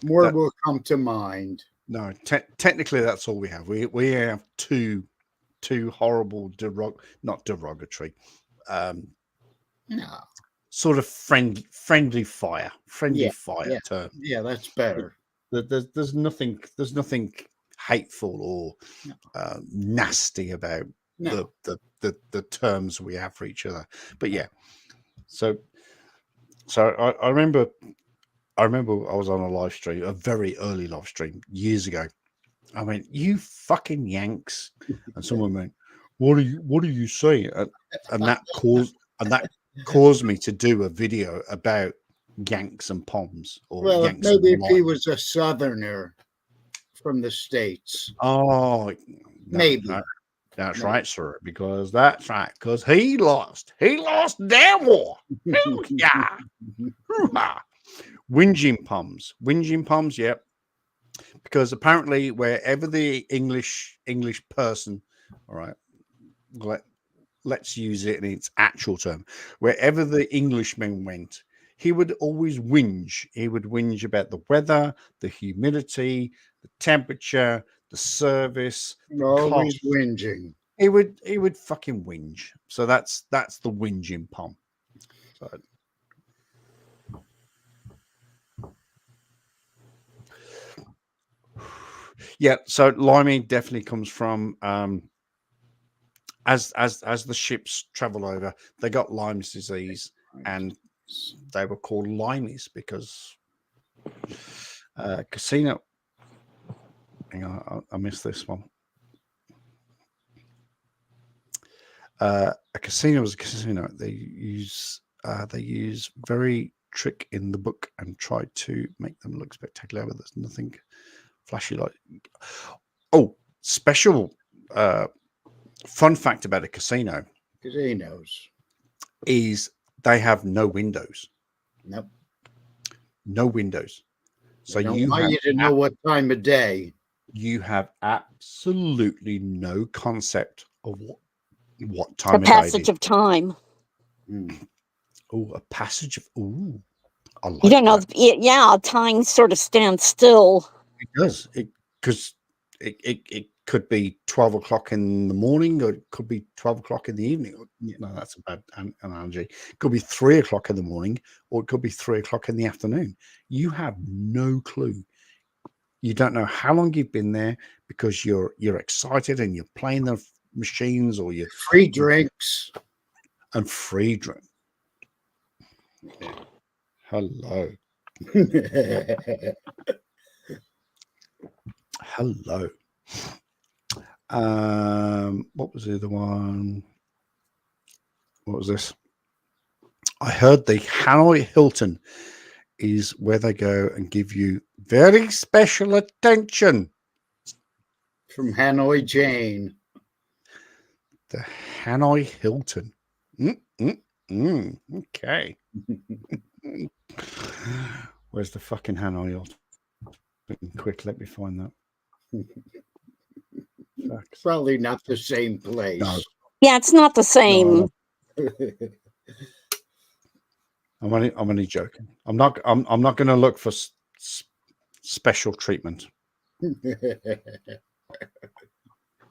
more will come to mind.
No, technically that's all we have. We have two horrible not derogatory,
No.
sort of friendly fire term.
Yeah, that's better.
There's nothing hateful or nasty about
No.
the terms we have for each other. But yeah, so I remember I was on a live stream, a very early live stream years ago. I went, "You fucking Yanks," and someone went, "What are you saying?" And that caused me to do a video about Yanks and Poms. Or Yanks
maybe if he
Limes.
was a Southerner from the States.
Oh, no,
Maybe.
no, that's right, sir. Because he lost their war. Yeah. Whinging Poms, yep. Because apparently, wherever the English person, all right, let's use it in its actual term. Wherever the Englishman went, he would always whinge. He would whinge about the weather, the humidity, the temperature, the service.
Always whinging.
He would fucking whinge. So that's the whinging Pom. So. Yeah, so limey definitely comes from as the ships travel over, they got Lyme's disease, and they were called limeys because casino. Hang on, I missed this one. A casino is a casino. They use very trick in the book and try to make them look spectacular, but there's nothing flashy like. Oh, special fun fact about a casino.
Casinos.
Is they have no windows.
Nope.
No windows. So
They don't
you
want
have
you to know what time of day.
You have absolutely no concept of what
The
time of day.
passage of time.
Oh, a passage of. Ooh, I like
You don't know.
that.
Yeah, time sort of stands still.
It does. Because it could be 12 o'clock in the morning, or it could be 12 o'clock in the evening. No, that's a bad analogy. It could be 3 o'clock in the morning, or it could be 3 o'clock in the afternoon. You have no clue. You don't know how long you've been there because you're excited and you're playing the machines, or you
Free drinks.
and free drink. Hello. Hello. What was the other one? What was this? I heard the Hanoi Hilton is where they go and give you Very special attention.
From Hanoi Jane.
The Hanoi Hilton. Okay. Where's the fucking Hanoi Hilton? Quick, let me find that. Facts.
Probably not the same place.
No.
Yeah, it's not the same.
No. I'm only joking. I'm not going to look for special treatment.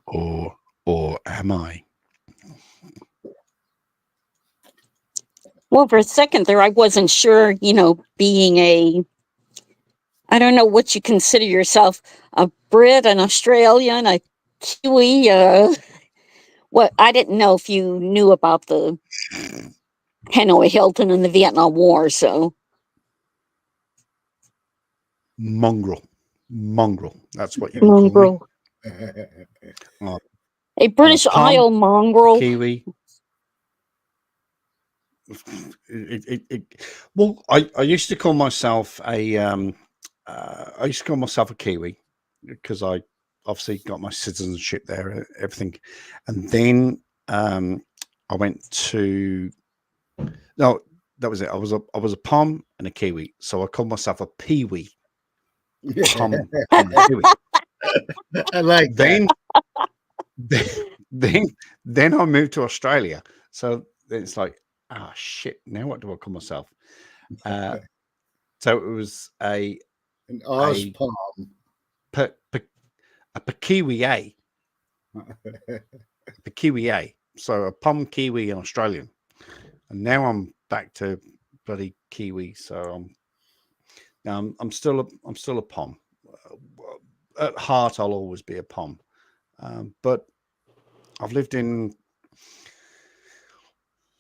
Or am I?
Well, for a second there, I wasn't sure, being I don't know what you consider yourself, a Brit, an Australian, a Kiwi, what, I didn't know if you knew about the Hanoi Hilton and the Vietnam War, so.
Mongrel. That's what you can call
Mongrel.
me.
A British
Palm,
Isle mongrel.
Kiwi. Well, I used to call myself a Kiwi because I obviously got my citizenship there, everything, and then I went to no, that was it. I was a Pom and a Kiwi, so I called myself a Peewee. Pom and a Kiwi.
I like that.
Then I moved to Australia, so it's like, ah, shit. Now what do I call myself? So it was an
Ozpom.
a Pekiwi. Pekiwi. So a Pom, Kiwi, and Australian. And now I'm back to bloody Kiwi. So I'm still a Pom. At heart, I'll always be a Pom. But I've lived in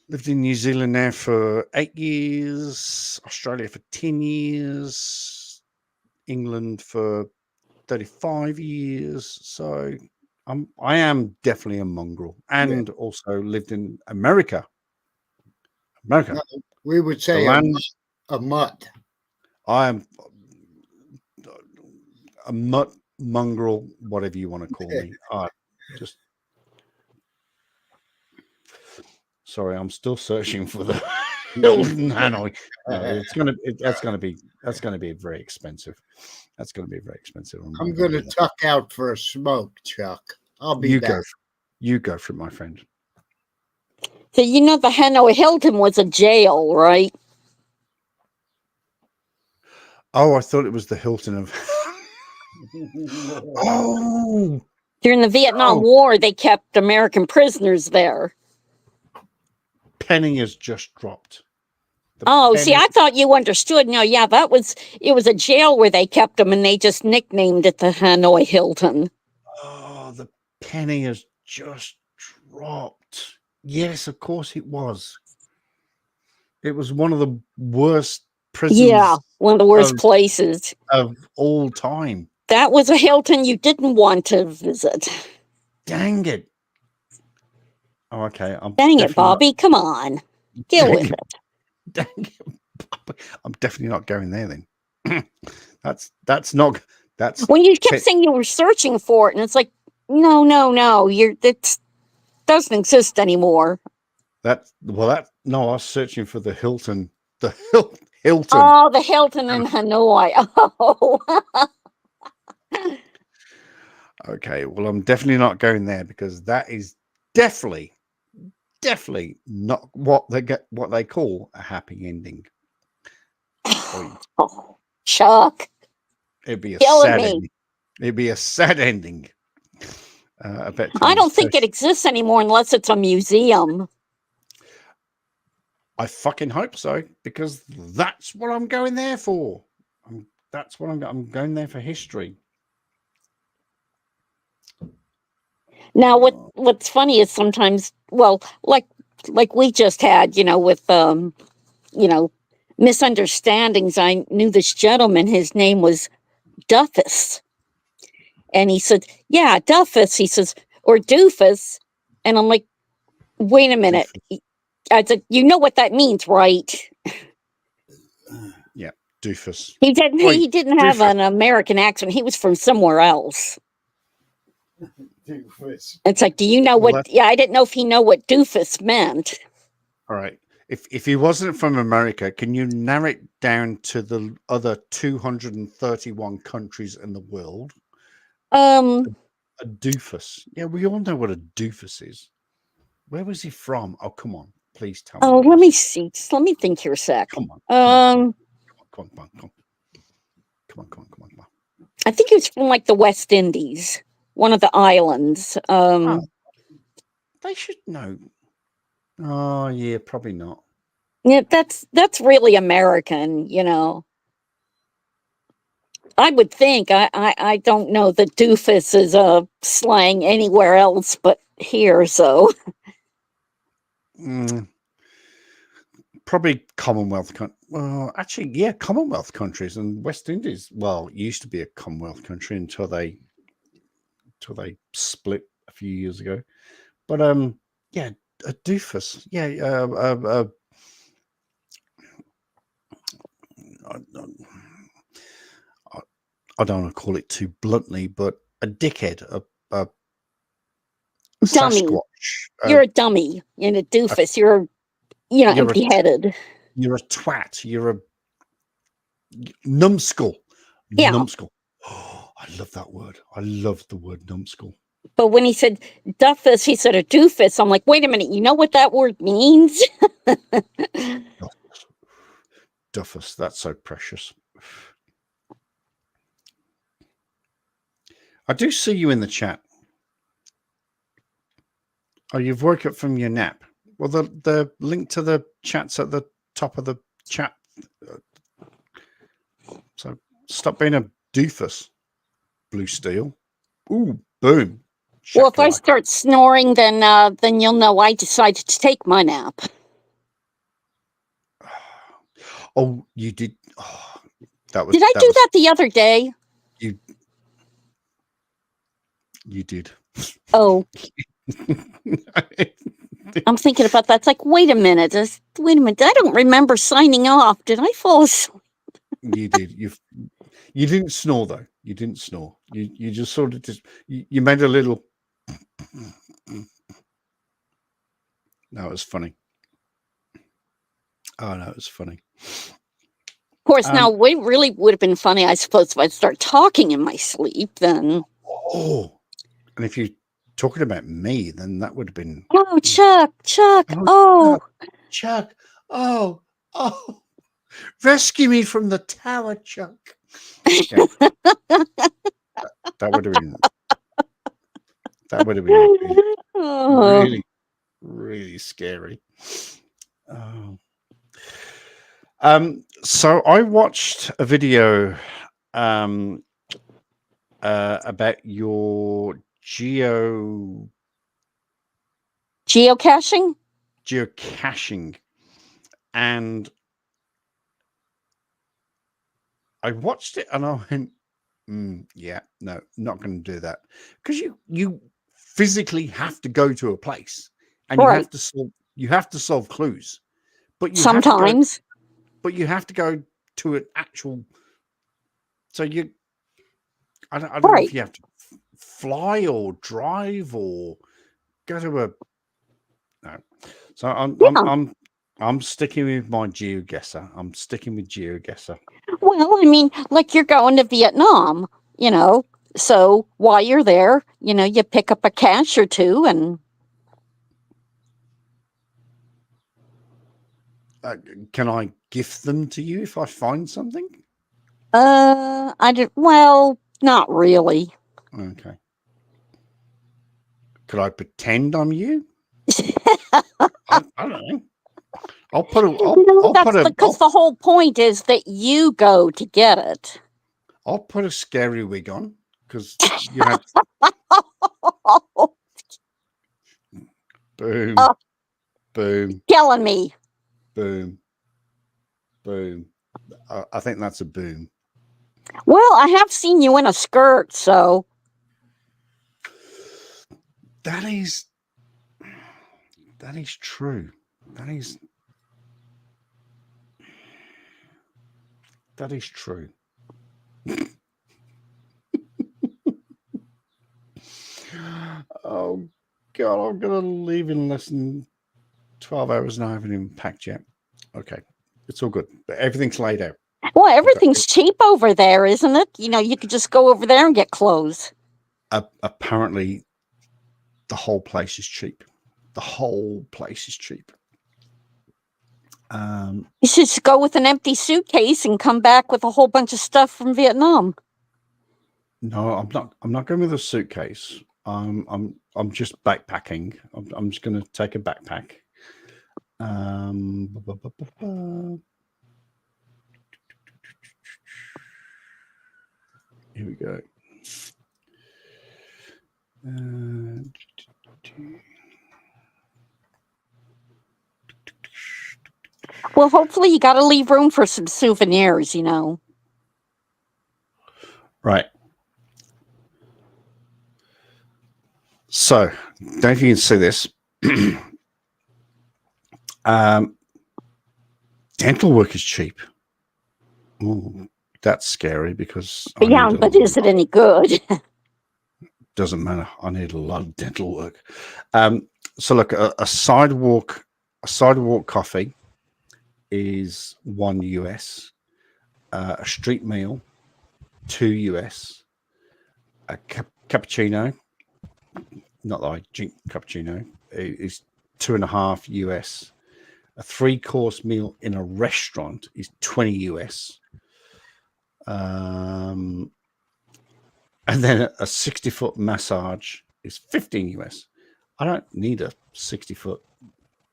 New Zealand now for 8 years, Australia for 10 years, England for 35 years. So I am definitely a mongrel, and also lived in America.
We would say a mutt.
I am a mutt, mongrel, whatever you want to call me. Sorry, I'm still searching for the Hilton Hanoi. That's gonna be very expensive. That's gonna be very expensive.
I'm gonna tuck out for a smoke, Chuck. I'll be back.
You go for it, my friend.
So the Hanoi Hilton was a jail, right?
Oh, I thought it was the Hilton of. Oh,
During the Vietnam War, they kept American prisoners there.
penny has just dropped.
See, I thought you understood. No, yeah, it was a jail where they kept them, and they just nicknamed it the Hanoi Hilton.
Oh, the penny has just dropped. Yes, of course it was. It was one of the worst prisons.
Yeah, one of the worst places
of all time.
That was a Hilton you didn't want to visit.
Dang it. Oh, okay.
Dang it, Bobby. Come on. Get with it.
Dang it. I'm definitely not going there then. That's not.
When you kept saying you were searching for it, and it's like, no. It doesn't exist anymore.
No, I was searching for the Hilton. The Hilton.
Oh, the Hilton in Hanoi. Oh.
Okay, well, I'm definitely not going there because that is definitely not what they call a happy ending.
Oh, Chuck.
It'd be a sad ending. It'd be a sad ending. I
don't think it exists anymore unless it's a museum.
I fucking hope so, because that's what I'm going there for. I'm going there for history.
Now, what's funny is sometimes, well, like we just had, with misunderstandings. I knew this gentleman. His name was Duffus, and he said, "Yeah, Duffus." He says, or Doofus, and I'm like, "Wait a minute." I said, "You know what that means, right?"
Yeah, doofus.
He didn't.
Oi,
He didn't have
doofus.
an American accent. He was from somewhere else.
Doofus.
It's like, do you know
Well,
what? Yeah, I didn't know if he know what doofus meant.
All right. If he wasn't from America, can you narrow it down to the other 231 countries in the world? A doofus. Yeah, we all know what a doofus is. Where was he from? Oh, come on. Please tell me.
Oh, let me see. Just let me think here a sec.
Come on.
Um,
Come on.
I think he was from like the West Indies, one of the islands.
They should know. Oh, yeah, probably not.
Yeah, that's really American, you know. I would think. I don't know that doofus is a slang anywhere else but here. So
Probably Commonwealth. Well, actually, yeah, Commonwealth countries and West Indies. Well, it used to be a Commonwealth country until they split a few years ago. But yeah, a doofus. Yeah, I don't want to call it too bluntly, but a dickhead, a
dummy.
Sasquatch.
You're a dummy and a doofus. You're
you're a-
empty-headed.
You're a twat. You're a numbskull.
Yeah.
Numbskull. Oh, I love that word. I love the word numbskull.
But when he said duffus, he said a doofus. I'm like, wait a minute. You know what that word means?
Duffus. That's so precious. I do see you in the chat. Oh, you've woke up from your nap. Well, the link to the chat's at the top of the chat. So stop being a doofus, Blue Steel. Ooh, boom.
Well, if I
Shakalaka.
start snoring, then you'll know I decided to take my nap.
Oh, you did. Oh, that was.
Did I do that the other day?
You did.
Oh, I'm thinking about that. It's like, wait a minute. I don't remember signing off. Did I fall asleep?
You did. You didn't snore though. You didn't snore. You just sort of you made a little. No, it was funny. Oh no, it was funny.
Of course, now it really would have been funny, I suppose, if I'd start talking in my sleep. Then.
Oh, and if you're talking about me, then that would have been.
Oh, Chuck.
Oh, Chuck. Oh. Rescue me from the tower, Chuck. Yeah. That would have been. That would have been really, really scary. Oh. So I watched a video about your
geocaching,
and I watched it and I went, yeah, no, not going to do that, because you physically have to go to a place and
right.
you have to solve clues, but
sometimes
you have to go to an actual. So I don't
right.
know if you have to fly or drive or go to a. No, so I'm sticking with my GeoGuessr. I'm sticking with GeoGuessr.
Well, I mean, like you're going to Vietnam, you know. So while you're there, you know, you pick up a cache or two and.
Can I gift them to you if I find something?
Well, not really.
Okay. Could I pretend I'm you? I don't know. I'll put
because the whole point is that you go to get it.
I'll put a scary wig on because you have. Boom. Boom.
Killing me.
Boom. Boom. I think that's a boom.
Well, I have seen you in a skirt, so.
That is true. That is. That is true. Oh God, I'm gonna leave in less than 12 hours and I haven't even packed yet. Okay, it's all good. But everything's laid out.
Well, everything's cheap over there, isn't it? You know, you could just go over there and get clothes.
Apparently, the whole place is cheap. The whole place is cheap.
You should just go with an empty suitcase and come back with a whole bunch of stuff from Vietnam.
No, I'm not. I'm not going with a suitcase. I'm just backpacking. I'm just going to take a backpack. Here we go.
Well, hopefully you got to leave room for some souvenirs, you know.
Right. So, don't know if you can see this. Dental work is cheap. Ooh, that's scary because
Yeah, but is it any good?
Doesn't matter. I need a lot of dental work. So look, a sidewalk coffee is $1 US. A street meal, $2 US. A cappuccino, not that I drink cappuccino, is $2.50 US. A 3-course meal in a restaurant is $20 US. And then a 60-foot massage is $15 US. I don't need a 60-foot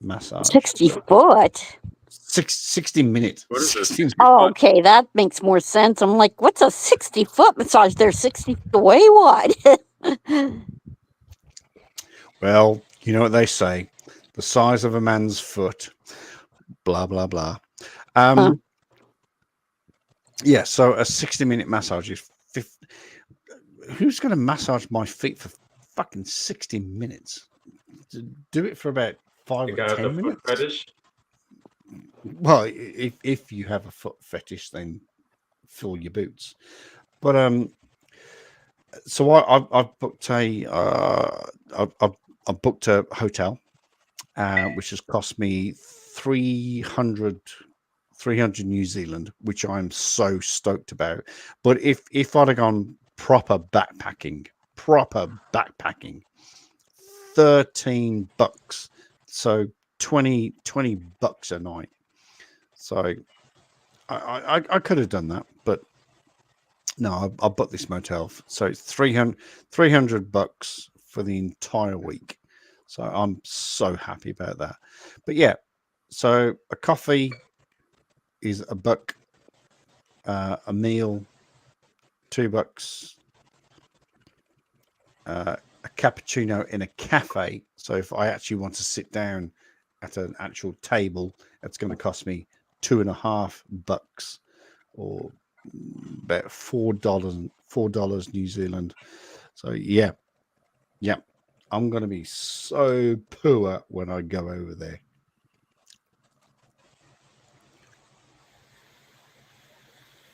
massage.
60 foot?
60 minutes.
What is this?
60
Oh, okay, that makes more sense. I'm like, what's a 60-foot massage? They're 60 feet away, what?
Well, you know what they say. The size of a man's foot. Blah, blah, blah. Yeah, so a 60-minute massage is 50. Who's going to massage my feet for fucking 60 minutes? Do it for about 5
You
or
got
10
the
minutes.
foot fetish?
Well, if you have a foot fetish, then fill your boots. But so I've booked I've booked a hotel, which has cost me 300 New Zealand, which I'm so stoked about. But if I'd have gone proper backpacking, $13, so $20 a night. So I could have done that, but no, I booked this motel. So it's $300 for the entire week. So I'm so happy about that. But yeah, so a coffee is $1, a meal $2, a cappuccino in a cafe. So if I actually want to sit down at an actual table, it's going to cost me $2.50 or about $4 New Zealand. So yeah, I'm going to be so poor when I go over there.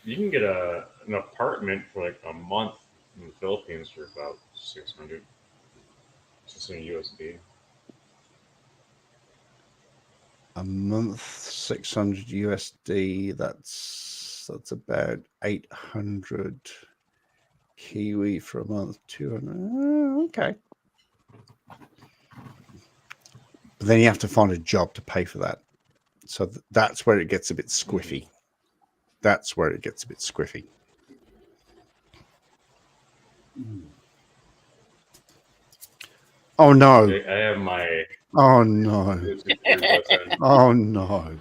You can get an apartment for like a month in the Philippines for about 600 USD.
A month, 600 USD. That's about 800 Kiwi for a month. 200. Okay. But then you have to find a job to pay for that. So that's where it gets a bit squiffy. That's where it gets a bit squiffy. Oh no!
I have my.
Oh no! Oh no!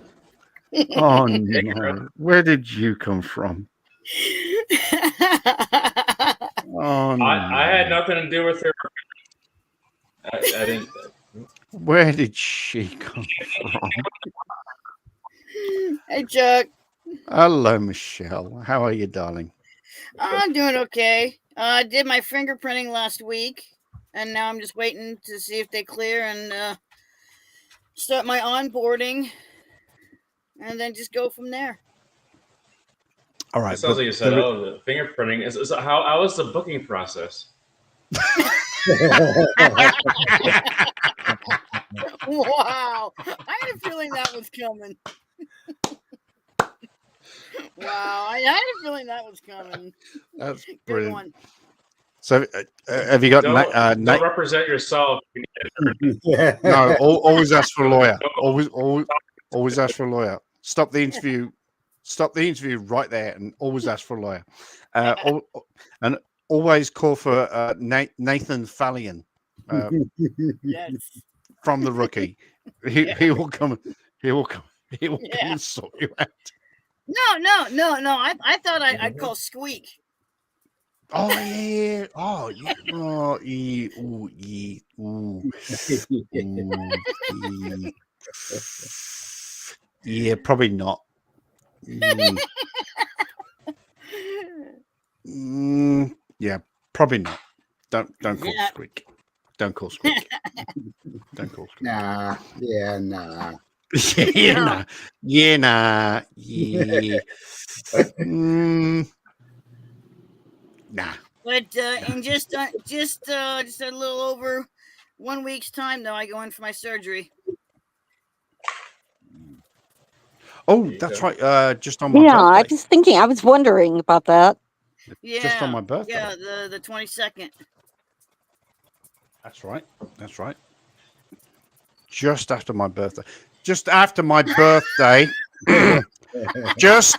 Oh no! Where did you come from? Oh no!
I had nothing to do with her. I didn't.
Where did she come from?
Hey, Chuck.
Hello, Michelle. How are you, darling?
I'm doing okay. I did my fingerprinting last week, and now I'm just waiting to see if they clear and start my onboarding, and then just go from there.
All right.
It sounds
but
like you said,
there-
"Oh, the fingerprinting is how was the booking process?"
Wow. I had a feeling that was coming. Wow. I had a feeling that was coming.
That's
Good
brilliant.
one.
So, have you got
Don't represent yourself.
No, always ask for a lawyer. Always ask for a lawyer. Stop the interview. Stop the interview right there, and always ask for a lawyer. And always call for Nathan Fallion
Yes.
from The Rookie. He will come. He will come. He will come
Yeah.
and sort you out.
No. I thought I'd call Squeak.
Oh yeah. Oh yeah. Oh yeah. Ooh, yeah. Ooh. Ooh, yeah. Yeah, probably not. Yeah, probably not. Don't call
Yeah.
Squeak. Don't call Squeak. Don't call Squeak.
Nah. Yeah. Nah.
Yeah, nah. Yeah. Nah.
But in just a little over 1 week's time, though, I go in for my surgery.
Oh, that's right. Just on my
Yeah, I
birthday.
was thinking. I was wondering about that.
Yeah.
Just on my birthday.
Yeah, the 22nd.
That's right. That's right. Just after my birthday. Just after my birthday. Just.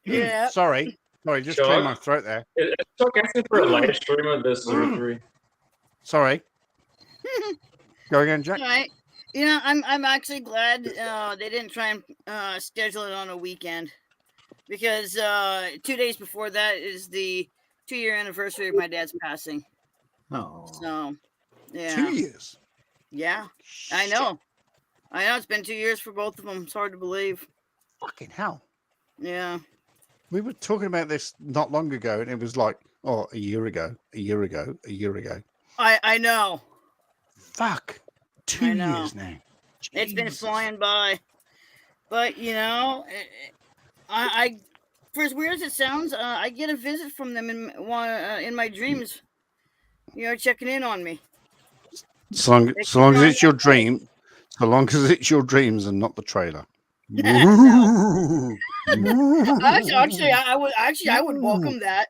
Yeah.
Sorry, just cleared my throat there.
It's okay for a live stream of this surgery.
Sorry. Go again, Jack.
All right. You know, I'm actually glad they didn't try and schedule it on a weekend, because 2 days before that is the 2-year anniversary of my dad's passing.
Oh.
So, yeah.
2 years.
Yeah, I know. It's been 2 years for both of them. It's hard to believe.
Fucking hell.
Yeah.
We were talking about this not long ago, and it was like, oh, a year ago.
I know.
Fuck. 2
I know.
years now.
It's been
Jesus.
flying by. But, you know, I for as weird as it sounds, I get a visit from them in my dreams. You know, checking in on me.
So long as it's your dream, so long as it's your dreams and not the trailer.
Actually, I would welcome that.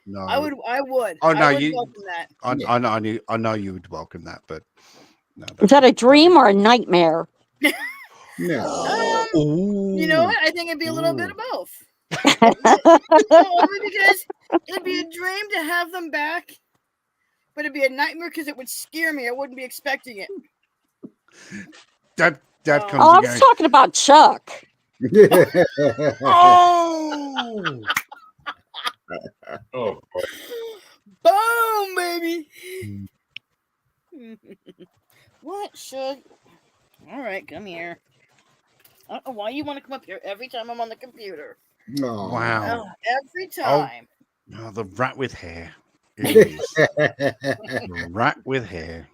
No.
I would.
Oh, no,
I would
you-
welcome that.
I know you would welcome that, but no.
Is that a dream or a nightmare?
No.
You know what? I think it'd be a little bit of both. Only because it'd be a dream to have them back, but it'd be a nightmare because it would scare me. I wouldn't be expecting it.
Dad
Oh.
comes
Oh, I
and
was
goes,
talking about Chuck.
oh!
Oh boy.
Boom, baby. What should? All right, come here. I don't know why you want to come up here every time I'm on the computer.
No.
Wow.
Every time.
Oh, the rat with hair. It is. The rat with hair.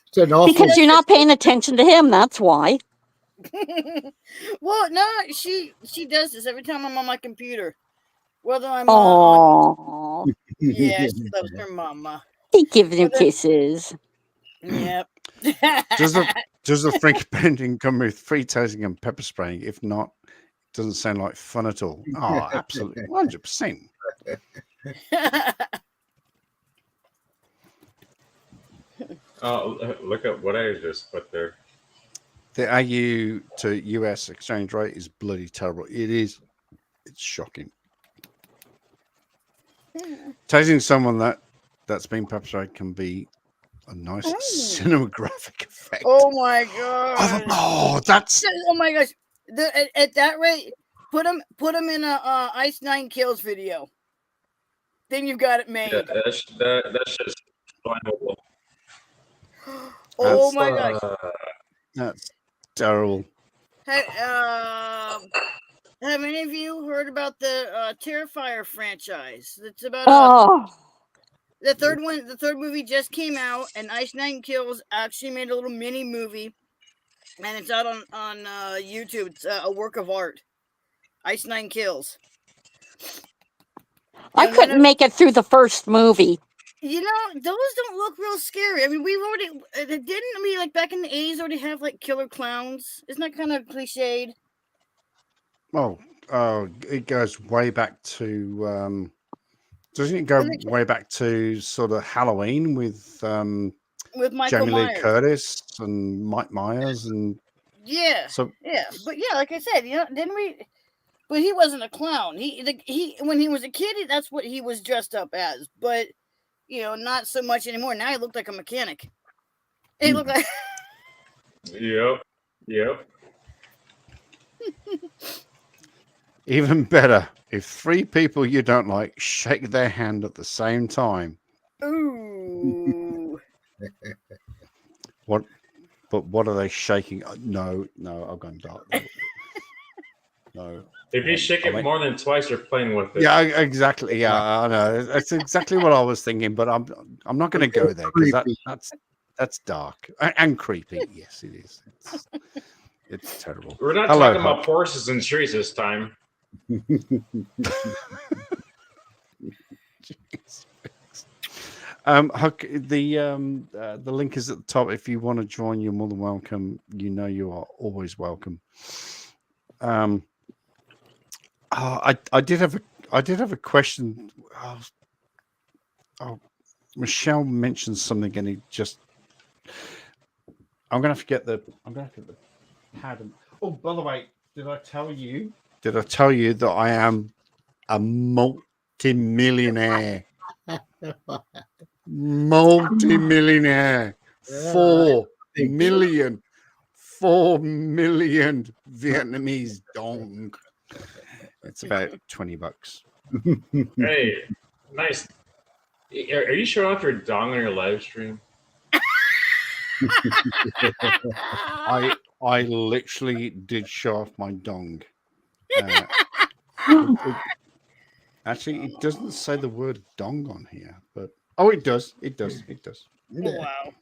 It's an awful.
Because you're not paying attention to him, that's why.
Well, no, she does this every time I'm on my computer. Whether I'm on,
Oh,
yeah, she loves her mama.
he gives you
Well, then-
kisses.
Yep.
Does the Frankie painting come with free tasing and pepper spraying? If not, it doesn't sound like fun at all. Oh, absolutely. 100%.
Oh, look at what I just put there.
The AU to US exchange rate is bloody terrible. It is. It's shocking. Tasing someone that's been pepper sprayed can be a nice cinematographic effect.
Oh my god.
Oh, that's
Oh my gosh. At that rate, put him in a Ice 9 Kills video. Then you've got it made.
Yeah, that's just flammable.
Oh my gosh.
that's terrible.
Have any of you heard about the Terrifier franchise? It's about
Oh,
the third one. The third movie just came out, and Ice 9 Kills actually made a little mini movie, and it's out on YouTube. It's a work of art. Ice Nine Kills.
I
And
couldn't make it through the first movie.
You know, those don't look real scary. I mean, we've already didn't we like back in the 80s already have like killer clowns? Isn't that kind of cliched?
Oh, it goes way back to. Doesn't it go way back to sort of Halloween with
Michael
Jamie
Myers.
Lee Curtis and Mike Myers and
Yeah,
so
yeah, but yeah, like I said, you know, didn't we? But he wasn't a clown. He when he was a kid, that's what he was dressed up as. But you know, not so much anymore. Now he looked like a mechanic. He looked like.
Yep.
even better if three people you don't like shake their hand at the same time.
Ooh.
What? But what are they shaking? No, I've gone dark. No.
If you shake it more than twice, you're playing with it.
Yeah, exactly. Yeah, I know. That's exactly what I was thinking. But I'm not going to go there because that's dark and creepy. Yes, it is. It's terrible.
We're not talking about horses and trees this time.
Huck, the link is at the top. If you want to join, you're more than welcome. You know you are always welcome. I did have a question. Michelle mentioned something, and I'm gonna forget the pad. Oh, by the way, did I tell you that I am a multi-millionaire? Multi-millionaire. 4 million Vietnamese dong. It's about $20.
Hey, nice. Are you showing off your dong on your live stream?
I literally did show off my dong. Actually, it doesn't say the word dong on here, but it does. It does.
Oh, wow.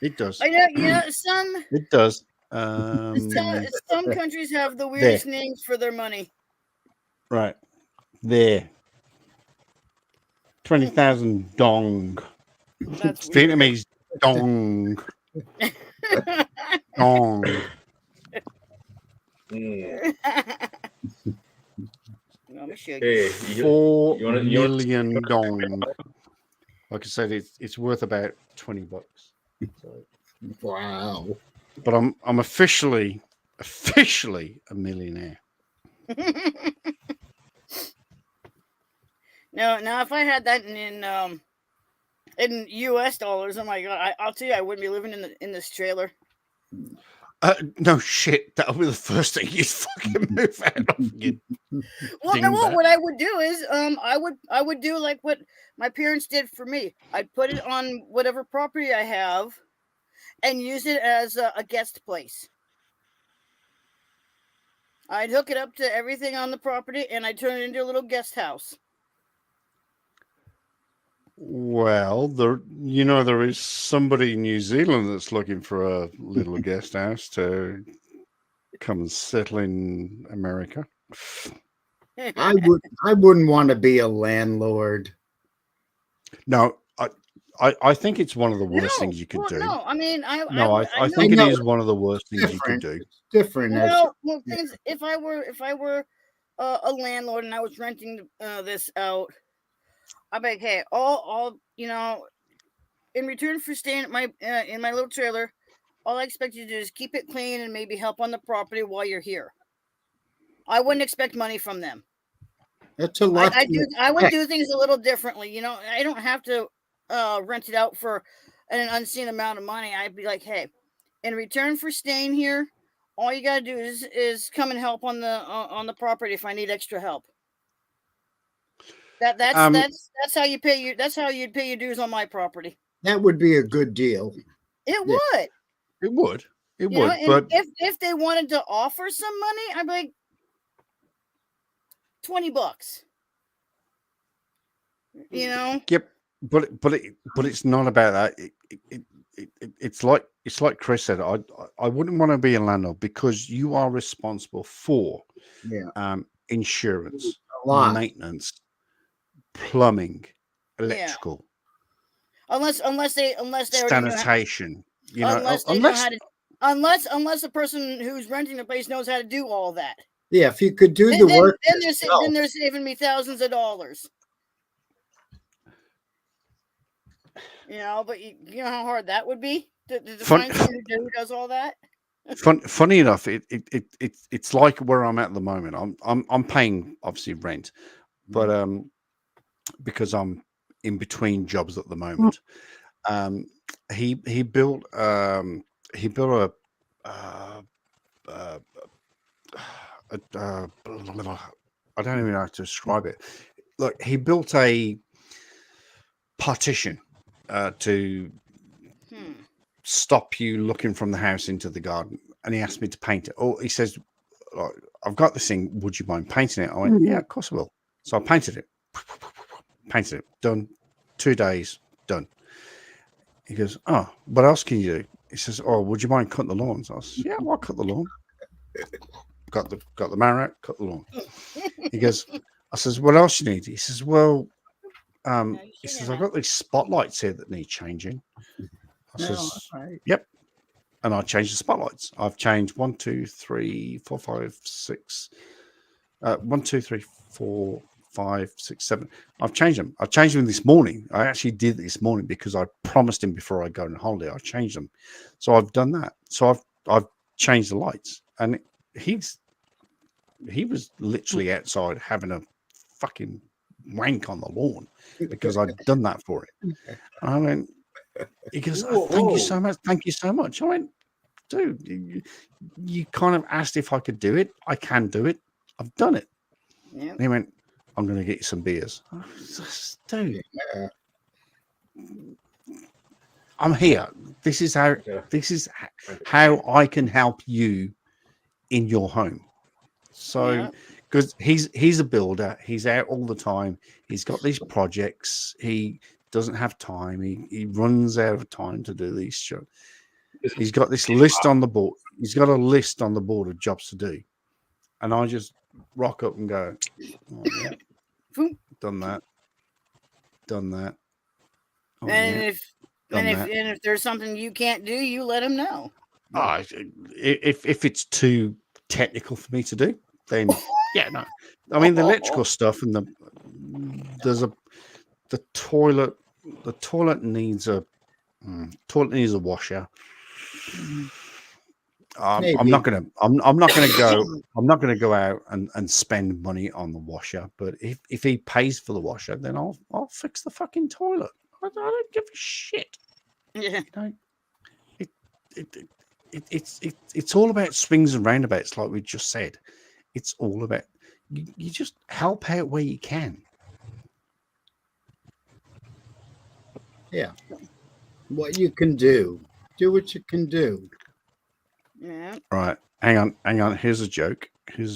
It does.
I know. Yeah, some.
It does.
Some countries have the weirdest names for their money.
Right there. 20,000 dong.
That's
Vietnamese dong. Dong.
Hey,
4 million dong. Like I said, it's worth about $20. So.
Wow.
But I'm officially a millionaire.
Now, if I had that in U.S. dollars, oh my god, I'll tell you, I wouldn't be living in this trailer.
No shit, that'll be the first thing you'd fucking move out of.
What I would do is, I would do like what my parents did for me. I'd put it on whatever property I have, and use it as a guest place. I'd hook it up to everything on the property, and I'd turn it into a little guest house.
Well, there is somebody in New Zealand that's looking for a little guest house to come and settle in America.
I wouldn't want to be a landlord.
No, I think it's one of the worst things you could do.
No, I mean, I
think it is one of the worst things you could do.
Different.
If I were a landlord and I was renting this out, I'd be like, hey, all in return for staying at my in my little trailer, all I expect you to do is keep it clean and maybe help on the property while you're here. I wouldn't expect money from them.
That's a lot.
I would do things a little differently. I don't have to rent it out for an unseen amount of money. I'd be like, hey, in return for staying here, all you gotta do is come and help on the property if I need extra help. That's how you pay that's how you'd pay your dues on my property.
That would be a good deal.
It would.
It would. It
You
would.
know, and
But
if they wanted to offer some money, I'd be like $20.
Yep. But it's not about that. It's like Chris said. I wouldn't want to be a landlord because you are responsible for insurance,
A lot.
maintenance, plumbing, electrical,
Unless they already know how,
sanitation. You know,
unless they know how to unless the person who's renting the place knows how to do all that.
Yeah, if you could do
Then,
the
then,
work
then
yourself.
they're saving me thousands of dollars. You know, but you know how hard that would be to find someone who does all that.
Funny enough, it's like where I'm at the moment. I'm paying obviously rent, but because I'm in between jobs at the moment. He built a I don't even know how to describe it. Look, he built a partition to stop you looking from the house into the garden, and he asked me to paint it. Oh, he says, I've got this thing, would you mind painting it? I went, yeah, of course I will. So I painted it, done. 2 days, done. He goes, oh, what else can you do? He says, oh, would you mind cutting the lawns? I said, yeah, I'll cut the lawn. Got the mower out, cut the lawn. He goes, I says, what else you need? He says, well, he says, I've got these spotlights here that need changing. I says, yep. And I changed the spotlights. I've changed 1, 2, 3, 4, 5, 6. 1, 2, 3, 4, 5, 6, 7. I've changed them. I changed them this morning. I actually did this morning because I promised him before I go on holiday. I changed them. So I've done that. So I've changed the lights. And he was literally outside having a fucking wank on the lawn because I'd done that for him. And I went, he goes, oh, thank you so much. Thank you so much. I went, dude, you kind of asked if I could do it. I can do it. I've done it. Yep. And he went, I'm going to get you some beers. Dude, I'm here. This is how I can help you in your home. So, because he's a builder, he's out all the time. He's got these projects. He doesn't have time. He runs out of time to do these shows. He's got this list on the board. He's got a list on the board of jobs to do, and I just rock up and go, oh, yeah. Done that. Oh,
and if there's something you can't do, you let him know.
If it's too technical for me to do, then yeah, no. I mean, the electrical stuff and the toilet. The toilet needs a washer. I'm not gonna go out and spend money on the washer. But if he pays for the washer, then I'll fix the fucking toilet. I don't give a shit.
Yeah.
You know, it's all about swings and roundabouts, like we just said. It's all about you just help out where you can.
Yeah. What you can do. Do what you can do.
Yeah.
Right. Hang on. Here's a joke. How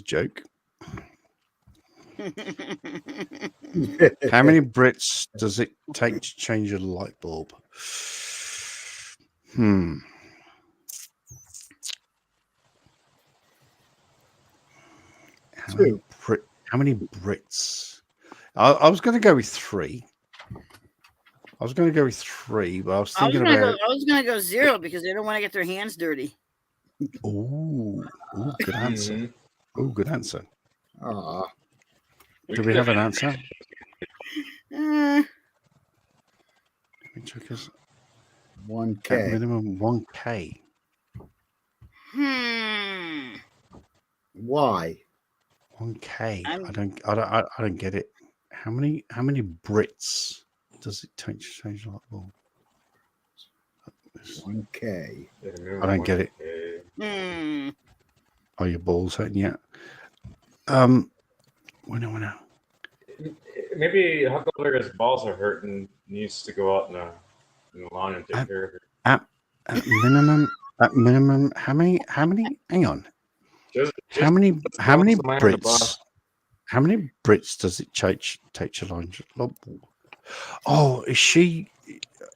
many Brits does it take to change a light bulb? How many Brits? I was going to go with 3. But I was thinking
I was gonna go 0 because they don't want to get their hands dirty.
Oh, good answer. Good answer.
Aw.
Do we have an answer? Let me check this.
1K.
Minimum 1K.
Why?
1K. I don't get it. How many Brits does it take to change the light bulb?
1K.
I don't get it. Are your balls hurting yet? Winner.
Maybe Huckleberry's balls are hurting. Needs to go out in the lawn and take care of it.
At minimum, how many? Hang on. How many Brits? How many Brits does it take to launch? Oh, is she?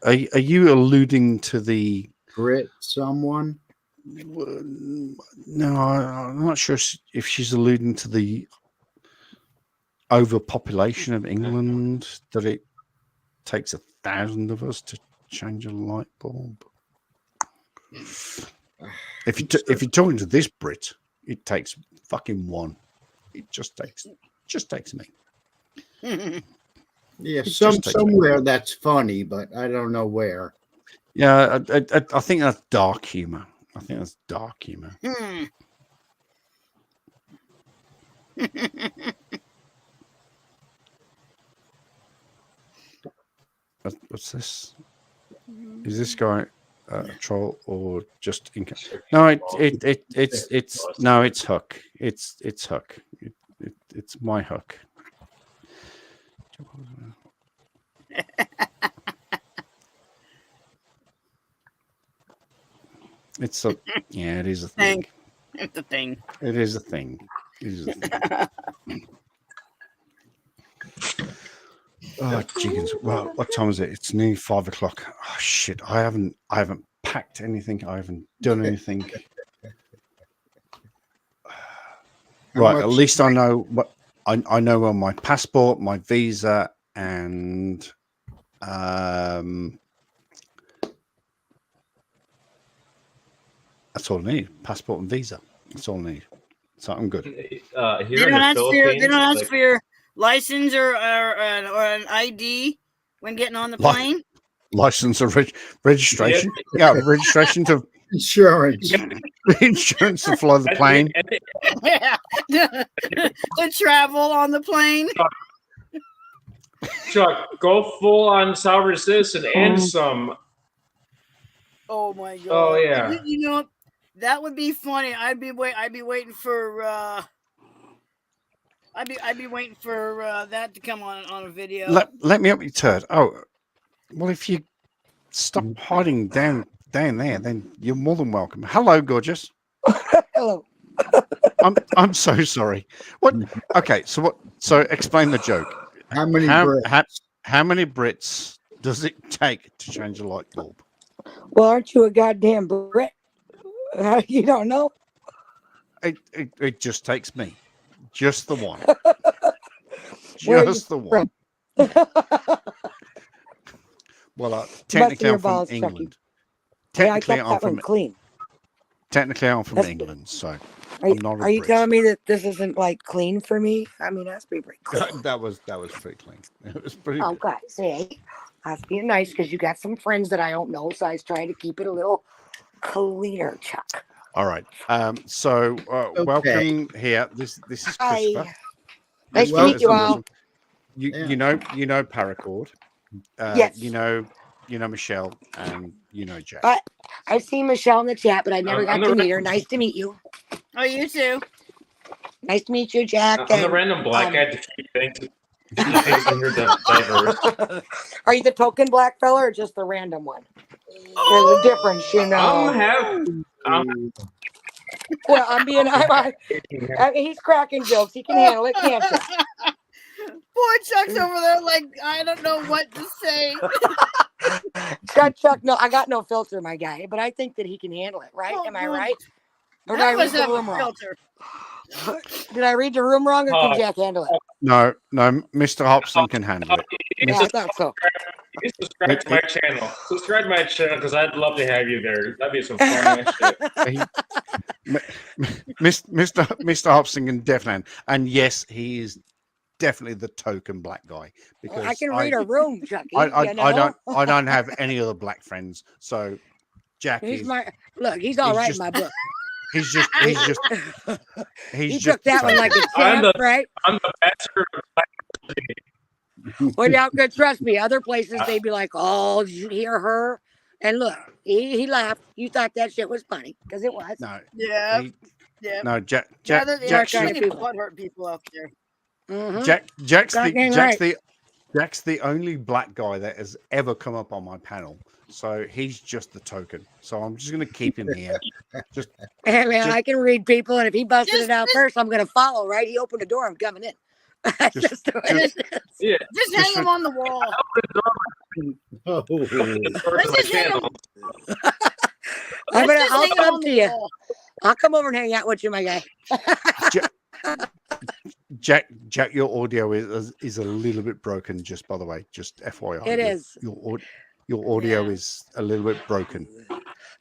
Are you alluding to the
Brit? Someone?
No, I'm not sure if she's alluding to the overpopulation of England that it takes 1,000 of us to change a light bulb. If you're talking to this Brit, it takes fucking one. It just takes me.
Yeah,
It just takes
somewhere that's funny, but I don't know where.
Yeah, I think that's dark humor.
Hmm.
What's this? Is this guy a troll or just No, it's Hook. It's Hook. It's my Hook. It's a it is a thing.
It's a thing.
It is a thing. Oh, jeez. Well, what time is it? It's nearly 5 o'clock. Oh shit! I haven't packed anything. I haven't done anything. Right. At least I know what I know on my passport, my visa, and that's all I need. Passport and visa. That's all I need. So I'm good.
They don't ask for your license or an ID when getting on the plane.
License or registration. Yeah, registration to
Insurance.
insurance to fly the plane.
Yeah, to travel on the plane.
Chuck, go full on sovereign citizen and some.
Oh my god!
Oh yeah.
You know that would be funny. I'd be waiting for. I'd be waiting for that to come on a video.
Let me up your turd. Oh, well, if you stop hiding down there, then you're more than welcome. Hello, gorgeous.
Hello.
I'm so sorry. What? Okay, so what? So explain the joke.
How many Brits?
How many Brits does it take to change a light bulb?
Well, aren't you a goddamn Brit? You don't know?
It just takes me. Just the one.
Where
Just the
you
one. Well, technically I'm from
balls,
England.
Yeah, I
Technically
kept
I'm
that one
from
clean.
England, so
Are
I'm not a
you
Brit.
telling me that this isn't like clean for me? I mean, that's pretty clean.
That was pretty clean. It was pretty
Oh,
good.
God, see, I was being nice because you got some friends that I don't know, so I was trying to keep it a little cleaner, Chuck.
All right. So welcome here. This is Christopher.
Hi. Nice to
Well,
meet you all.
You know Paracord.
Yes.
You know Michelle and you know Jack.
I've seen Michelle in the chat, but I never got to meet her. Nice to meet you.
Oh, you too.
Nice to meet you, Jack.
I'm the random black guy to keep things in here diverse.
Are you the token black fella or just the random one? There's a difference, you know. Well, he's cracking jokes. He can handle it, can't you?
Poor Chuck's over there, like I don't know what to say.
Chuck, no, I got no filter, my guy, but I think that he can handle it, right? Am I right? Or did I read the room wrong? Did I read the room wrong, or can Jack handle it?
No, Mr. Hobson can handle it.
Yeah, I thought so.
You subscribe to my channel. Subscribe to my channel because I'd love to have you there. That'd be some fun shit.
Mr. Hobson can definitely, and yes, he is definitely the token black guy because
I can read a room, Chucky.
I don't have any other black friends, so Jack
He's
is.
He's all right in my book.
He's just.
He took that one like a champ, right?
I'm the master of black.
Well, now, trust me, other places they'd be like, "Oh, did you hear her?" And look, he laughed. You thought that shit was funny because it was.
No.
Yeah.
No, Jack.
There's butthurt people out there.
Mm-hmm.
Jack's the only black guy that has ever come up on my panel. So he's just the token. So I'm just going to keep him here.
Hey, man, I can read people, and if he busted it out first, I'm going to follow, right? He opened the door, I'm coming in. Just
hang him on the wall. Let's just hang him.
I'll come to you. I'll come over and hang out with you, my guy.
Jack, your audio is a little bit broken. Just by the way, just FYI,
It is.
Your audio is a little bit broken.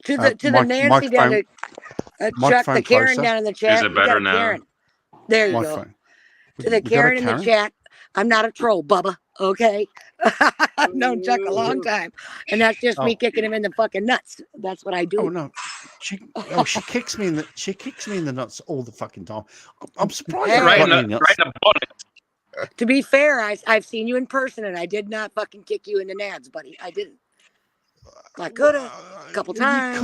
To the Nancy down to Chuck, the Karen
closer.
down in the chat.
Is it
You got
better
a
now?
Karen. There you go.
Microphone.
To the
We got a
Karen in the
Karen?
chat. I'm not a troll, Bubba. Okay. I've known Chuck a long time. And that's just me kicking him in the fucking nuts. That's what I do.
Oh no, she kicks me in the nuts all the fucking time. I'm surprised.
Hey.
I've
Right
got
in
any
the
nuts.
right in the bonnet.
To be fair, I've seen you in person and I did not fucking kick you in the nads, buddy. I didn't. I could have a couple times.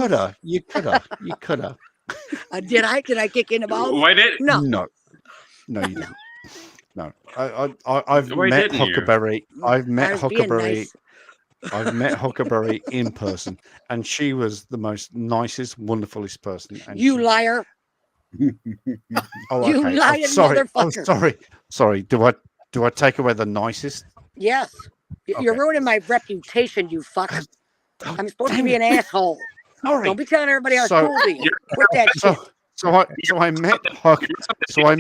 You could have.
Did I kick you in the balls?
Why did?
No.
No, you didn't. No, I've
Why
met
didn't you?
Huckleberry. I've
I
met
was being
Huckleberry.
nice.
I've met Huckleberry in person, and she was the most nicest, wonderfulest person. And
You
she,
liar.
oh,
you
okay.
lying
sorry.
motherfucker.
Sorry. Do I take away the nicest?
Yes. You're
Okay.
ruining my reputation, you fuck. I'm supposed to
Dang
be an
it.
asshole.
Sorry.
Don't be telling everybody how
So-
cool to you. Quit that shit.
So I met Huck. So I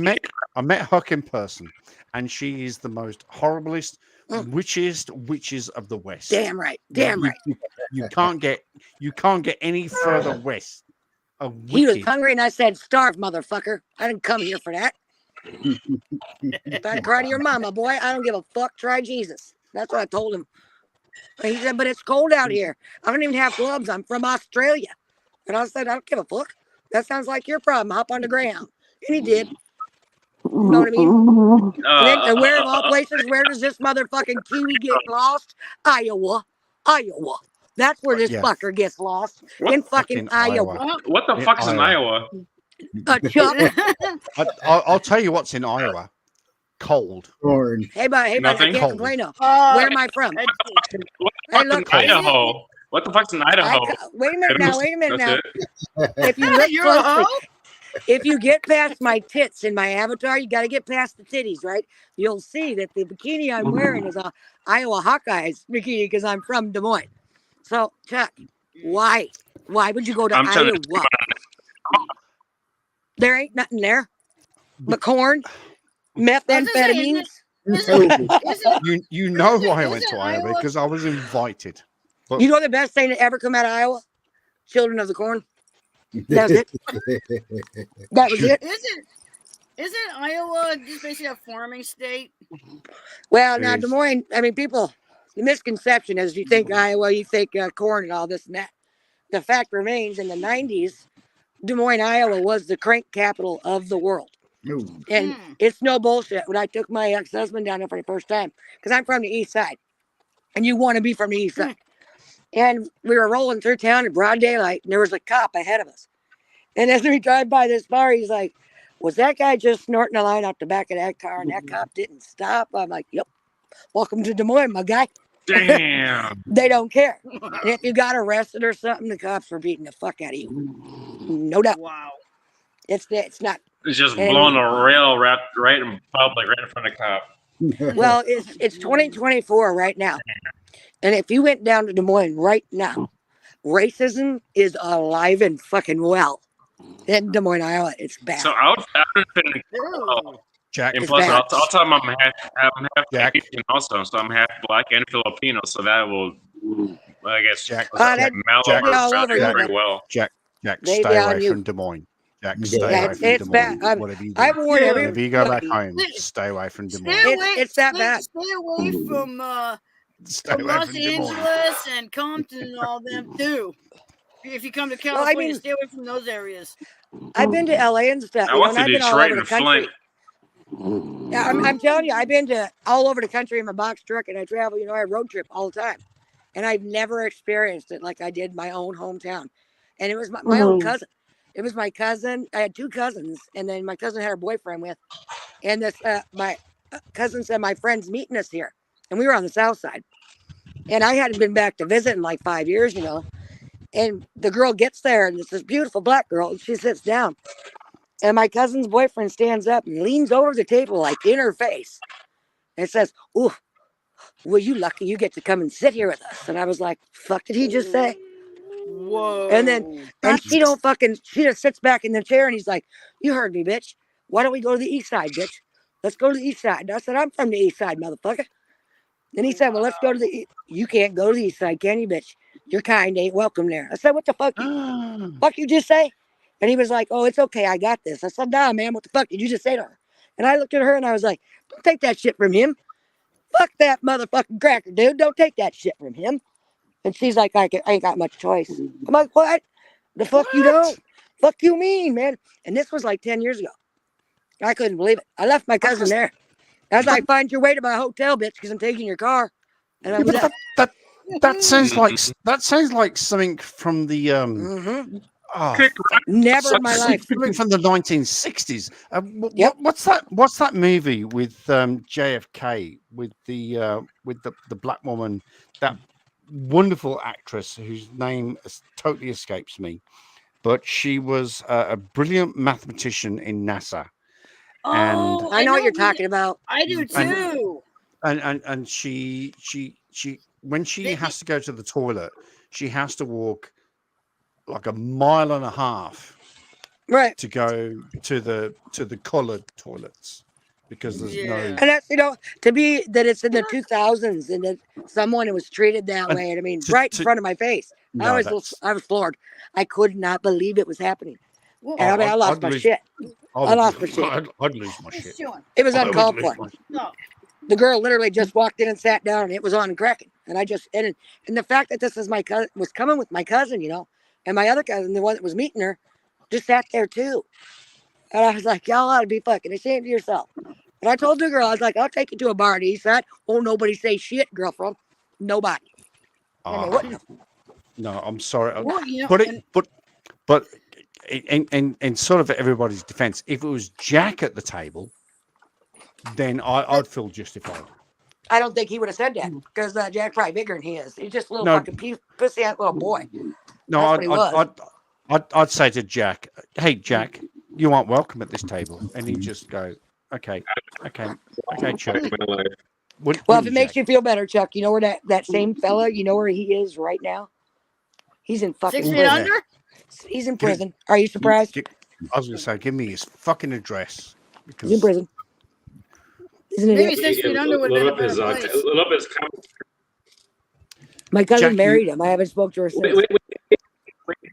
met Huck in person, and she is the most horriblest, witchiest witches of the West.
Damn right. Damn right.
You can't get any further west. A
He was
wicked.
hungry and I said, starve, motherfucker. I didn't come here for that. If I cry to your mama, boy, I don't give a fuck. Try Jesus. That's what I told him. And he said, but it's cold out here. I don't even have gloves. I'm from Australia. And I said, I don't give a fuck. That sounds like your problem. Hop on the ground. And he did. You know what I mean? And where of all places, where does this motherfucking Kiwi get lost? Iowa. That's where this
Yeah.
fucker gets lost.
What?
In fucking Iowa.
What the
In
fuck's in
Iowa.
Iowa?
Chuck.
I'll tell you what's in Iowa. Cold.
Corn.
Hey, bud, I
Nothing?
can't
Cold.
complain though.
Uh,
Where am I from?
What the
Hey,
fuck's
look,
in Idaho? What the fuck's in Idaho?
Wait a minute now. Wait a minute now.
That's
If you look
You're a
closely,
hoe?
if you get past my tits in my avatar, you got to get past the titties, right? You'll see that the bikini I'm wearing is a Iowa Hawkeyes bikini because I'm from Des Moines. So, Chuck, why? Why would you go to
I'm trying to-
Iowa? There ain't nothing there but corn, methamphetamines.
You know why I
isn't
went to
Iowa-
Iowa because I was invited. But
You know the best thing to ever come out of Iowa? Children of the Corn. That was it. That was it.
Isn't Iowa just basically a farming state?
Well,
It
now
is.
Des Moines. I mean, people. The misconception is you think Iowa, you think corn and all this and that. The fact remains, in the '90s, Des Moines, Iowa, was the crank capital of the world, and it's no bullshit. When I took my ex-husband down there for the first time, because I'm from the East Side, and you want to be from the East Side, and we were rolling through town in broad daylight, and there was a cop ahead of us, and as we drive by this bar, he's like, "Was that guy just snorting a line out the back of that car?" And that cop didn't stop. I'm like, "Yep, welcome to Des Moines, my guy."
Damn.
They don't care. And if you got arrested or something, the cops are beating the fuck out of you. No doubt.
Wow.
It's not.
It's just
And-
blowing a rail right in public, right in front of cop.
Well, it's 2024 right now. And if you went down to Des Moines right now, racism is alive and fucking well. In Des Moines, Iowa, it's bad.
So I would fit in.
Ew.
Jack,
And
It's
plus,
bad.
I'll tell them I'm half
Jack.
Asian also, so I'm half black and Filipino, so that will, I guess,
Jack,
that-
mouth
Jack-
over
all
sound
over you.
very well.
Jack,
They
stay
down
away
you.
from Des Moines. Jack,
Yeah,
stay away
it's-
from
it's
Des
bad.
Moines. Whatever you do.
I warn
Yeah.
Whenever you go back
everybody.
home, stay away from Des
Stay
Moines.
away.
It's that
stay,
bad.
Stay away from
Stay away
Los
from Des Moines.
Angeles and Compton and all them too. If you come to
I
California,
mean-
stay away from those areas.
I've been to LA and stuff.
I
You know,
went
and
to
I've been all
Detroit
over the
and
country.
Flint.
Yeah, I'm telling you, I've been to all over the country in my box truck, and I travel. You know, I road trip all the time, and I've never experienced it like I did my own hometown. And it was my own cousin. It was my cousin. I had two cousins, and then my cousin had her boyfriend with, and this my cousin said my friend's meeting us here, and we were on the south side, and I hadn't been back to visit in like 5 years, you know. And the girl gets there, and it's this beautiful black girl, and she sits down. And my cousin's boyfriend stands up and leans over the table, like in her face, and says, "Ooh, well, you lucky you get to come and sit here with us." And I was like, "Fuck, did he just say?"
Whoa.
And then, and she don't fucking, she just sits back in the chair, and he's like, "You heard me, bitch. Why don't we go to the east side, bitch? let's go to the east side. And I said, I'm from the east side, motherfucker. Then he said, well, let's go to the, you can't go to the east side, can you, bitch? Your kind ain't welcome there. I said, what the fuck fuck you just say? And he was like, oh, it's okay, I got this. I said, nah, man, what the fuck did you just say to her? And I looked at her and I was like, don't take that shit from him. Fuck that motherfucking cracker, dude. Don't take that shit from him. And she's like, I ain't got much choice. I'm like, what? The fuck you don't? Fuck you mean, man? And this was like 10 years ago. I couldn't believe it. I left my cousin there. I was like, find your way to my hotel, bitch, because I'm taking your car. And I was
Yeah, but that sounds like something from the
never in my life.
something from the 1960s. What's that movie with JFK with the black woman, that wonderful actress whose name totally escapes me, but she was a brilliant mathematician in NASA.
Oh,
I know what you're talking about.
I do too.
And she when she has to go to the toilet, she has to walk like a mile and a half,
right,
to go to the colored toilets, because there's no.
And that's, to be that it's in the 2000s and that someone was treated that way. And I mean, right in front of my face.
No,
I was floored. I could not believe it was happening.
Well,
And I lost my shit. I lost my shit.
I'd lose my shit.
It was uncalled for.
No.
The girl literally just walked in and sat down, and it was on and cracking. And I just and the fact that this is my cousin, was coming with my cousin, and my other cousin, the one that was meeting her, just sat there too. And I was like, y'all ought to be fucking ashamed of yourself. And I told the girl, I was like, I'll take you to a bar on the east side. Oh, nobody say shit, girlfriend. Nobody. And they wouldn't.
No, I'm sorry.
Well,
But in sort of everybody's defense, if it was Jack at the table, then I'd feel justified.
I don't think he would have said that, because Jack's probably bigger than he is. He's just a little fucking pussy ass little boy.
No, I'd say to Jack, hey, Jack, you aren't welcome at this table. And he'd just go, okay, Chuck.
Well, if it makes you feel better, Chuck, you know where that same fella, you know where he is right now? He's in fucking
6 feet
prison.
under?
He's in prison. Are you surprised?
I was going to say, give me his fucking address.
He's in prison. Isn't it?
Maybe 6 feet under would have been a better place.
My cousin
Jack,
married him. I haven't spoke to her since.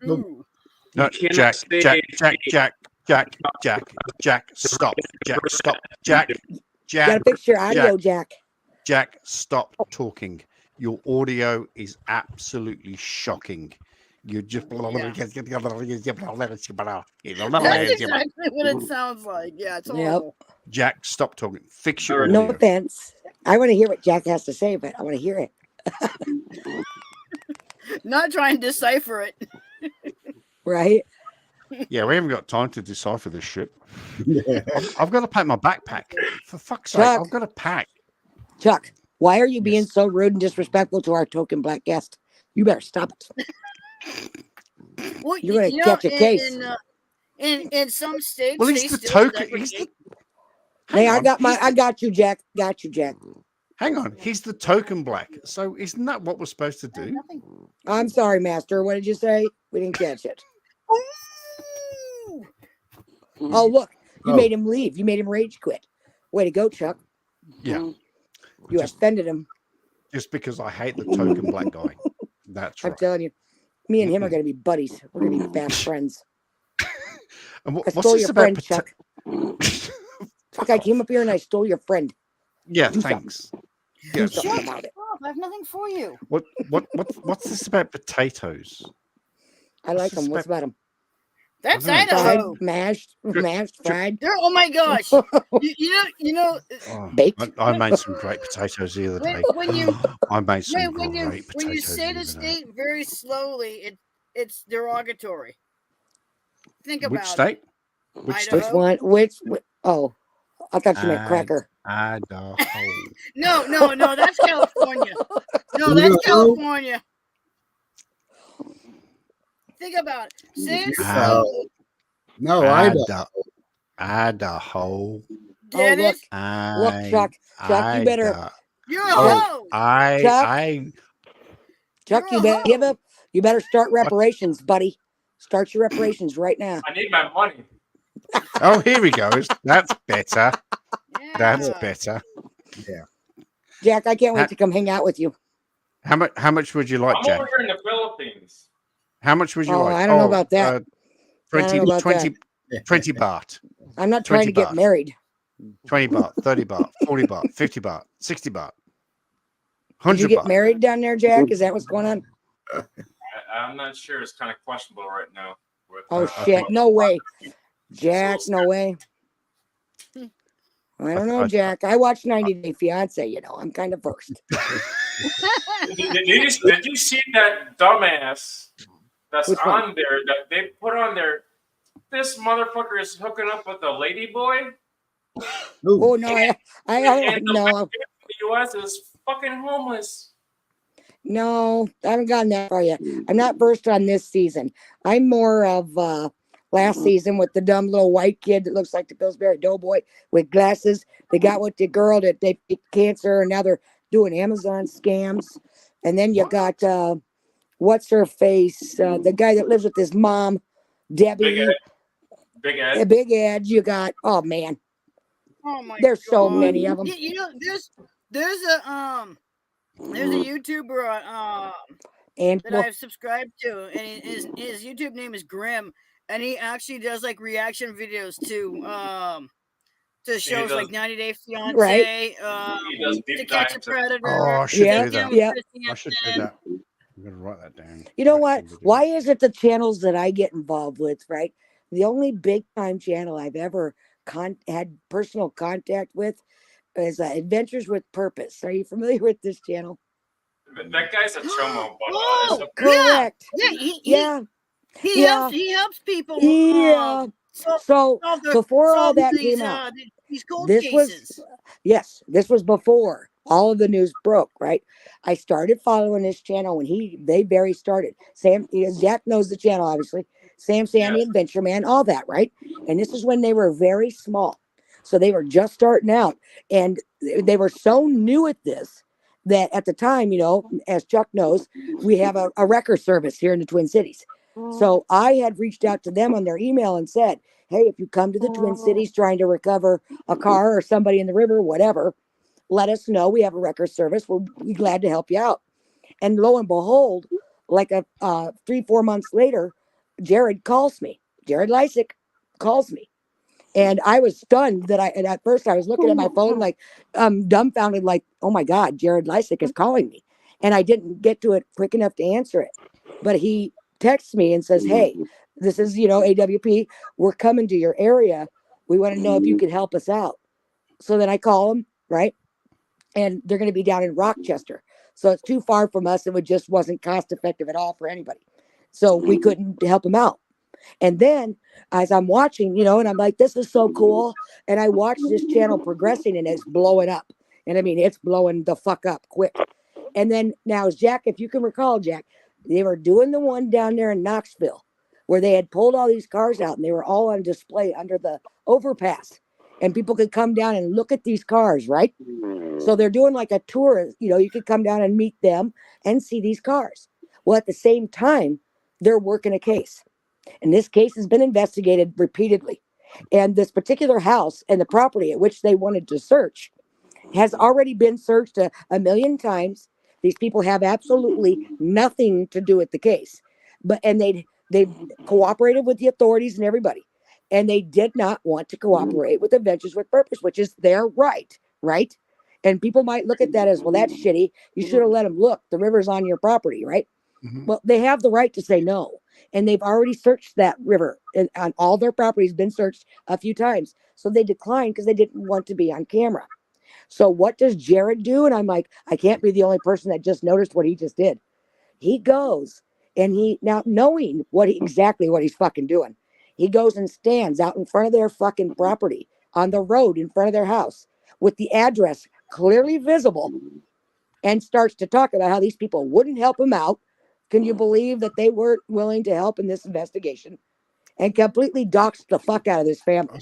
Ooh.
No, Jack, stop. Jack, stop. Jack,
You gotta fix your audio, Jack.
Jack, stop talking. Your audio is absolutely shocking. You just.
That's exactly what it sounds like. Yeah, it's horrible.
Jack, stop talking. Fix your
No
audio.
offense. I want to hear what Jack has to say, but I want to hear it.
Not trying to decipher it.
Right?
Yeah, we haven't got time to decipher this shit. I've got to pack my backpack. For fuck's sake,
Chuck.
I've got to pack.
Chuck, why are you being so rude and disrespectful to our token black guest? You better stop it.
Well,
You're going to catch a case.
In some states,
Well,
they
he's the
still
token.
deprecate-
Hey, I got you, Jack. Got you, Jack.
Hang on, he's the token black. So isn't that what we're supposed to do?
I'm sorry, Master. What did you say? We didn't catch it.
Ooh.
Oh, look. You made him leave. You made him rage quit. Way to go, Chuck.
Yeah.
You offended him.
Just because I hate the token black guy. That's
I'm
right.
telling you. Me and him are going to be buddies. We're going to be fast friends.
And
I
what's
stole
this
your
about?
friend, Chuck. Fuck, I came up here and I stole your friend.
Yeah,
Do
thanks.
Do
Yeah.
something about it.
Oh, I have nothing for you.
What's this about potatoes?
I like
What's
them. What's about them?
That's
I don't know.
Fried,
Idaho.
mashed, fried.
Oh my gosh. You know.
Oh,
Baked.
I made some great potatoes the other day.
When you
I made some
when
great potatoes.
you say
the
the
other day.
state very slowly, it's derogatory. Think about
Which state? Which
Idaho.
state?
Which one? Which? Oh, I thought you meant cracker.
Idaho.
it. No, that's California. No, that's California. Think about it. Say it slowly.
No, I don't.
Idaho.
Get
look.
it?
Look, Chuck. Chuck, you better.
Idaho.
You're a hoe.
Chuck, you better give up. You better start reparations, buddy. Start your reparations right now.
I need my money.
Oh, here he goes. That's better.
Yeah.
That's
Yeah.
better.
Jack, I can't
Ha-
wait to come hang out with you.
How much? How much would you like,
I'm
Jack?
over here in the Philippines.
How much would you
Oh,
like?
I don't know about that.
20,
know about
20, 20 baht.
I'm not trying
20
to get
baht.
married.
20 baht, 30 baht, 40 baht, 50 baht, 60 baht,
Did you
100
get
baht.
married down there, Jack? Is that what's going on?
I'm not sure. It's kind of questionable right now. With,
Oh
I
shit!
think-
No way, Jack. No way. I don't know,
I-
Jack. I watched 90 Day Fiance. You know, I'm kind of versed.
Did you see that dumbass that's
Which one?
on there that they put on there? This motherfucker is hooking up with a lady boy.
Oh no, I
And the
no,
lady in the U.S. is fucking homeless.
no. I haven't gotten that far yet. I'm not versed on this season. I'm more of last season with the dumb little white kid that looks like the Pillsbury Doughboy with glasses. They got with the girl that they beat cancer, and now they're doing Amazon scams. And then you got what's her face? The guy that lives with his mom, Debbie.
Big Ed.
Big Ed. You got man.
Oh my
There's so
God.
many of them.
You know, there's a YouTuber
And
that I've subscribed to, and his YouTube name is Grim, and he actually does like reaction videos to shows
does-
like 90 Day Fiance,
Right.
He does
To
deep
Catch a
dives.
Predator.
Oh, I should
Yeah,
do that.
yeah.
I should do that. I'm going to write that down.
You know what? Why is it the channels that I get involved with, right? The only big time channel I've ever had personal contact with is Adventures with Purpose. Are you familiar with this channel?
That guy's a chomo. But,
Oh,
it's
Correct.
Yeah, he
Yeah.
helps people.
Yeah.
So
So before all that came out,
these cold
this
cases.
this was before all of the news broke, right? I started following this channel when they very started. Jack knows the channel, obviously. Sam Sandy,
Yes.
Adventure Man, all that, right? And this is when they were very small. So they were just starting out. And they were so new at this that at the time, you know, as Chuck knows, we have a record service here in the Twin Cities. So I had reached out to them on their email and said, hey, if you come to the Twin Cities trying to recover a car or somebody in the river, whatever, let us know. We have a record service. We'll be glad to help you out. And lo and behold, like 3-4 months later, Jared calls me. Jared Lysick calls me. And I was stunned and at first I was looking at my phone like dumbfounded, like, oh my God, Jared Lysick is calling me. And I didn't get to it quick enough to answer it. But he texts me and says, hey, this is, AWP. We're coming to your area. We want to know if you could help us out. So then I call him, right? And they're going to be down in Rochester. So it's too far from us. And it just wasn't cost effective at all for anybody. So we couldn't help him out. And then as I'm watching, and I'm like, this is so cool. And I watch this channel progressing and it's blowing up. And I mean, it's blowing the fuck up quick. And then now, Jack, if you can recall, Jack, they were doing the one down there in Knoxville where they had pulled all these cars out and they were all on display under the overpass. And people could come down and look at these cars, right? So they're doing like a tour. You could come down and meet them and see these cars. Well, at the same time, they're working a case. And this case has been investigated repeatedly. And this particular house and the property at which they wanted to search has already been searched a million times. These people have absolutely nothing to do with the case. And they cooperated with the authorities and everybody. And they did not want to cooperate with Adventures with Purpose, which is their right, right? And people might look at that as, well, that's shitty. You should have let them look. The river's on your property, right?
Mhm.
Well, they have the right to say no. And they've already searched that river, and on all their properties been searched a few times. So they declined because they didn't want to be on camera. So what does Jared do? And I'm like, I can't be the only person that just noticed what he just did. He goes and now knowing exactly what he's fucking doing, he goes and stands out in front of their fucking property on the road in front of their house with the address clearly visible and starts to talk about how these people wouldn't help him out. Can you believe that they weren't willing to help in this investigation, and completely doxed the fuck out of this family?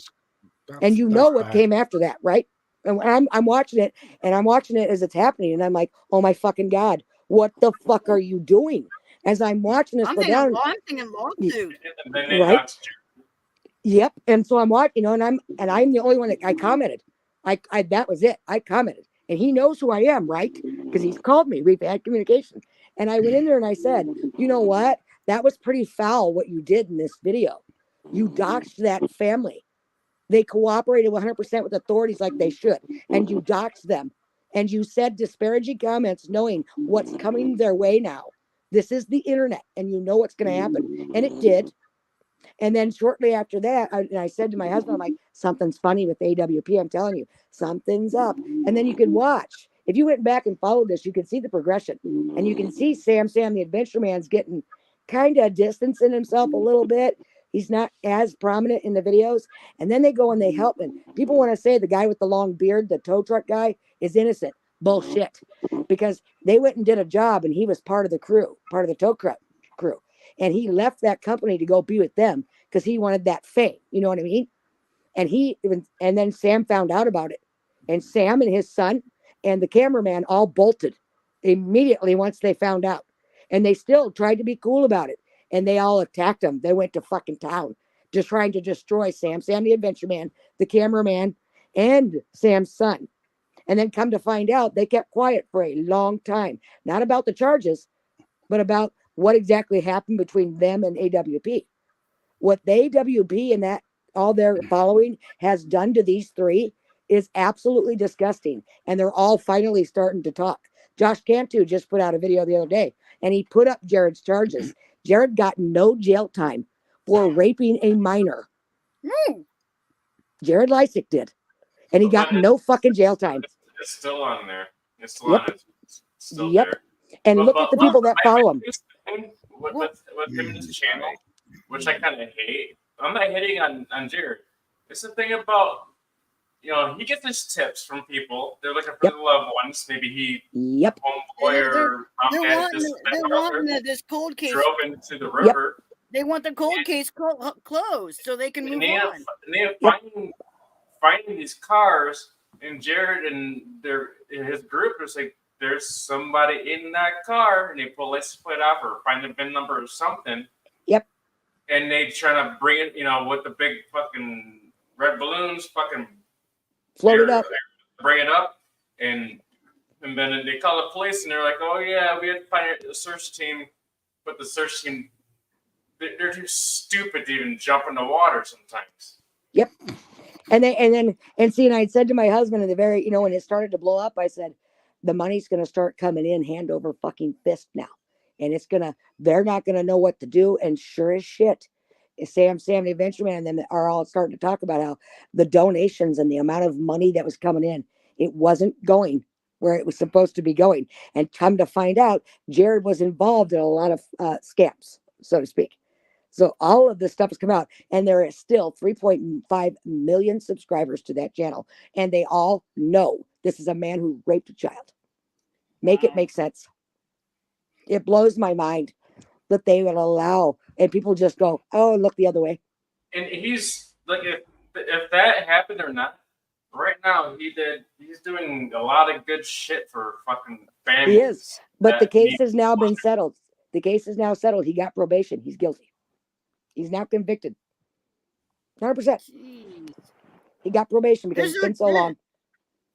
And you know what came after that, right? And I'm watching it, and I'm watching it as it's happening, and I'm like, oh my fucking God, what the fuck are you doing? As I'm watching this
I'm
go down,
thinking lawsuit.
And then they
Right.
doxed you.
yep. And so I'm watching, and I'm the only one that I commented. I that was it. I commented, and he knows who I am, right? Because he's called me. We've had communication, and I went in there and I said, you know what? That was pretty foul what you did in this video. You doxed that family. They cooperated 100% with authorities like they should, and you doxed them, and you said disparaging comments, knowing what's coming their way now. This is the internet, and you know what's going to happen, and it did. And then shortly after that, I said to my husband, I'm like, something's funny with AWP. I'm telling you, something's up. And then you can watch. If you went back and followed this, you can see the progression. And you can see Sam the Adventure Man's getting kind of distancing himself a little bit. He's not as prominent in the videos. And then they go and they help him. People want to say the guy with the long beard, the tow truck guy, is innocent. Bullshit. Because they went and did a job and he was part of the crew, part of the tow truck crew. And he left that company to go be with them because he wanted that fame. You know what I mean? And then Sam found out about it. And Sam and his son and the cameraman all bolted immediately once they found out. And they still tried to be cool about it. And they all attacked him. They went to fucking town just trying to destroy Sam the Adventure Man, the cameraman, and Sam's son. And then come to find out, they kept quiet for a long time. Not about the charges, but about what exactly happened between them and AWP. What the AWP and that all their following has done to these three is absolutely disgusting. And they're all finally starting to talk. Josh Cantu just put out a video the other day and he put up Jared's charges. Jared got no jail time for raping a minor. Jared Lysick did. And he got no fucking jail time.
It's still on there. It's still on it. It's still
Yep.
there.
And look at the people that follow him.
With him in his channel, which I kind of hate. I'm not hitting on Jared. It's the thing about, he gets his tips from people. They're looking for the loved ones. Maybe he, homeboy or
they're wanting this cold case
drove into the river.
They want the cold case closed so they can move on.
And finding these cars, and Jared and his group is like, there's somebody in that car, and they pull license plate off or find the VIN number or something.
Yep.
And they try to bring it, with the big fucking red balloons, fucking
float it up,
bring it up, and then they call the police, and they're like, "Oh yeah, we had to find a search team," but the search team, they're too stupid to even jump in the water sometimes.
Yep. And I said to my husband in the very, when it started to blow up, I said, the money's going to start coming in hand over fucking fist now. And they're not going to know what to do. And sure as shit, Sam the Adventure Man and them are all starting to talk about how the donations and the amount of money that was coming in, it wasn't going where it was supposed to be going. And come to find out, Jared was involved in a lot of scams, so to speak. So all of this stuff has come out, and there is still 3.5 million subscribers to that channel. And they all know this is a man who raped a child. Make it make sense. It blows my mind that they would allow, and people just go, oh, look the other way.
And he's like, if that happened or not, right now he's doing a lot of good shit for fucking families.
He is, but the case has now been settled. The case is now settled. He got probation. He's guilty. He's now convicted. 100%. He got probation because it's been so long.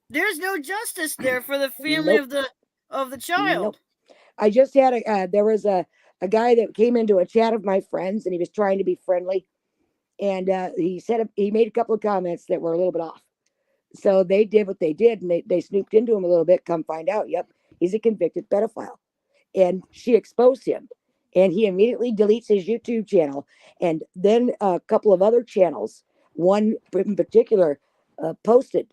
There's no justice there for the family of the child.
Nope. I just had there was a guy that came into a chat of my friends, and he was trying to be friendly, and he made a couple of comments that were a little bit off. So they did what they did, and they snooped into him a little bit. Come find out, yep, he's a convicted pedophile, and she exposed him. And he immediately deletes his YouTube channel. And then a couple of other channels, one in particular, posted,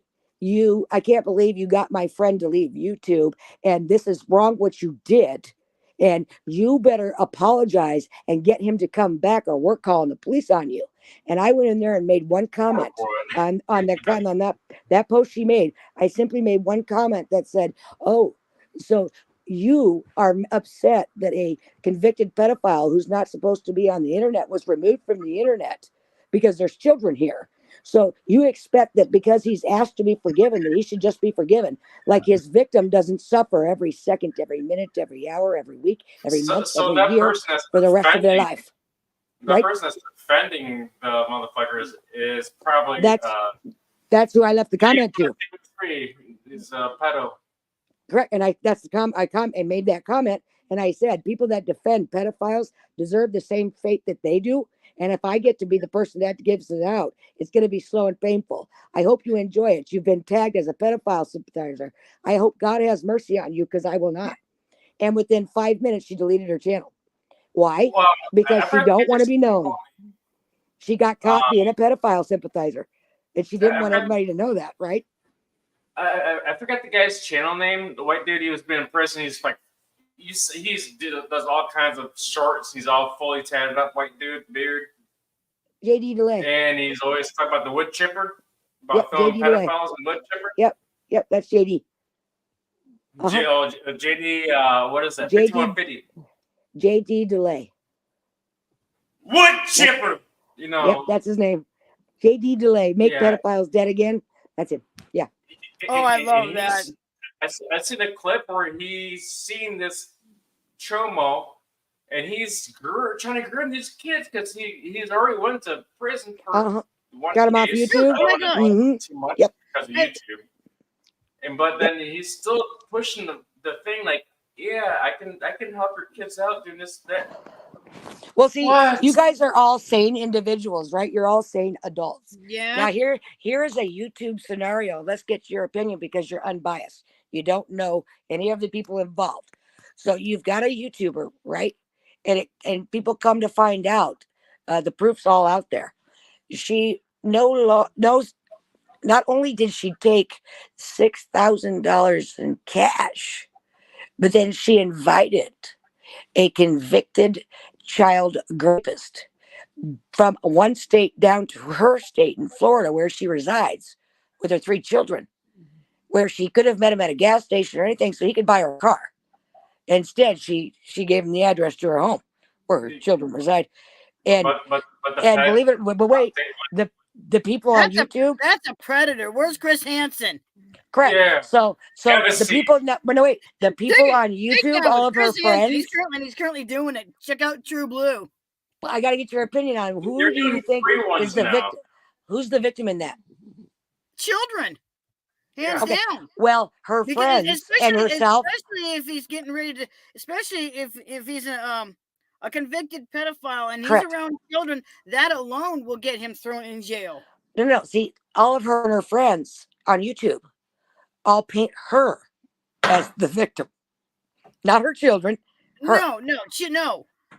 I can't believe you got my friend to leave YouTube. And this is wrong what you did. And you better apologize and get him to come back, or we're calling the police on you. And I went in there and made one comment on that post she made. I simply made one comment that said, oh, so you are upset that a convicted pedophile who's not supposed to be on the internet was removed from the internet because there's children here. So you expect that because he's asked to be forgiven, that he should just be forgiven, like his victim doesn't suffer every second, every minute, every hour, every week, every month, every year for the rest of their life.
The person that's defending the motherfuckers is probably
That's who I left the comment to.
Free is pedo.
Correct. And I made that comment, and I said people that defend pedophiles deserve the same fate that they do. And if I get to be the person that gives it out, it's going to be slow and painful. I hope you enjoy it. You've been tagged as a pedophile sympathizer. I hope God has mercy on you, because I will not. And within 5 minutes, she deleted her channel. Why?
Well,
Because she don't want to be known. She got caught
Um,
being a pedophile sympathizer, and she didn't
I
want
heard-
everybody to know that, right?
I forgot the guy's channel name. The white dude, he was been in prison. He's like, does all kinds of shorts. He's all fully tatted up, white dude, beard,
JD Delay.
and he's always talking about the wood chipper, about
Yep,
filming
JD Delay.
pedophiles and wood chipper.
Yep, that's JD.
JD, what is that?
JD
5150.
JD Delay.
Wood chipper. You know.
Yep, that's his name. JD Delay. Make
Yeah.
pedophiles dead again. That's him.
Oh, I love
And
that.
I seen a clip where he's seen this chomo, and he's trying to groom these kids because he's already went to prison for
Uh-huh.
1
Got him off
case.
YouTube?
I don't know,
Mhm.
too much
Yep.
because of
Hey.
YouTube. But then he's still pushing the thing like, yeah, I can help your kids out doing this, that.
Well, see,
What?
you guys are all sane individuals, right? You're all sane adults.
Yeah.
Now, here is a YouTube scenario. Let's get your opinion because you're unbiased. You don't know any of the people involved. So you've got a YouTuber, right? And people come to find out, the proof's all out there. She knows. Not only did she take $6,000 in cash, but then she invited a convicted child rapist from one state down to her state in Florida, where she resides with her 3 children, where she could have met him at a gas station or anything so he could buy her a car. Instead, she gave him the address to her home where her children reside. And
But the
and
fact-
believe it, but wait, the people on
That's
YouTube,
That's a predator. Where's Chris Hansen?
correct.
Yeah.
So
Gotta
the
see.
people, no, but no, wait, the people on
Take
YouTube,
down
all of her
Chris Hansen.
friends.
He's currently doing it. Check out True Blue.
I got to get your opinion on who
You're
do you
doing
think
free ones
is the
now.
victim? Who's the victim in that?
Children. Hands
Okay.
down.
Well, her
Because
friends and herself.
especially if he's getting ready to, especially if he's a convicted pedophile and he's
Correct.
around children, that alone will get him thrown in jail.
No. See, all of her and her friends on YouTube all paint her as the victim, not her children. Her.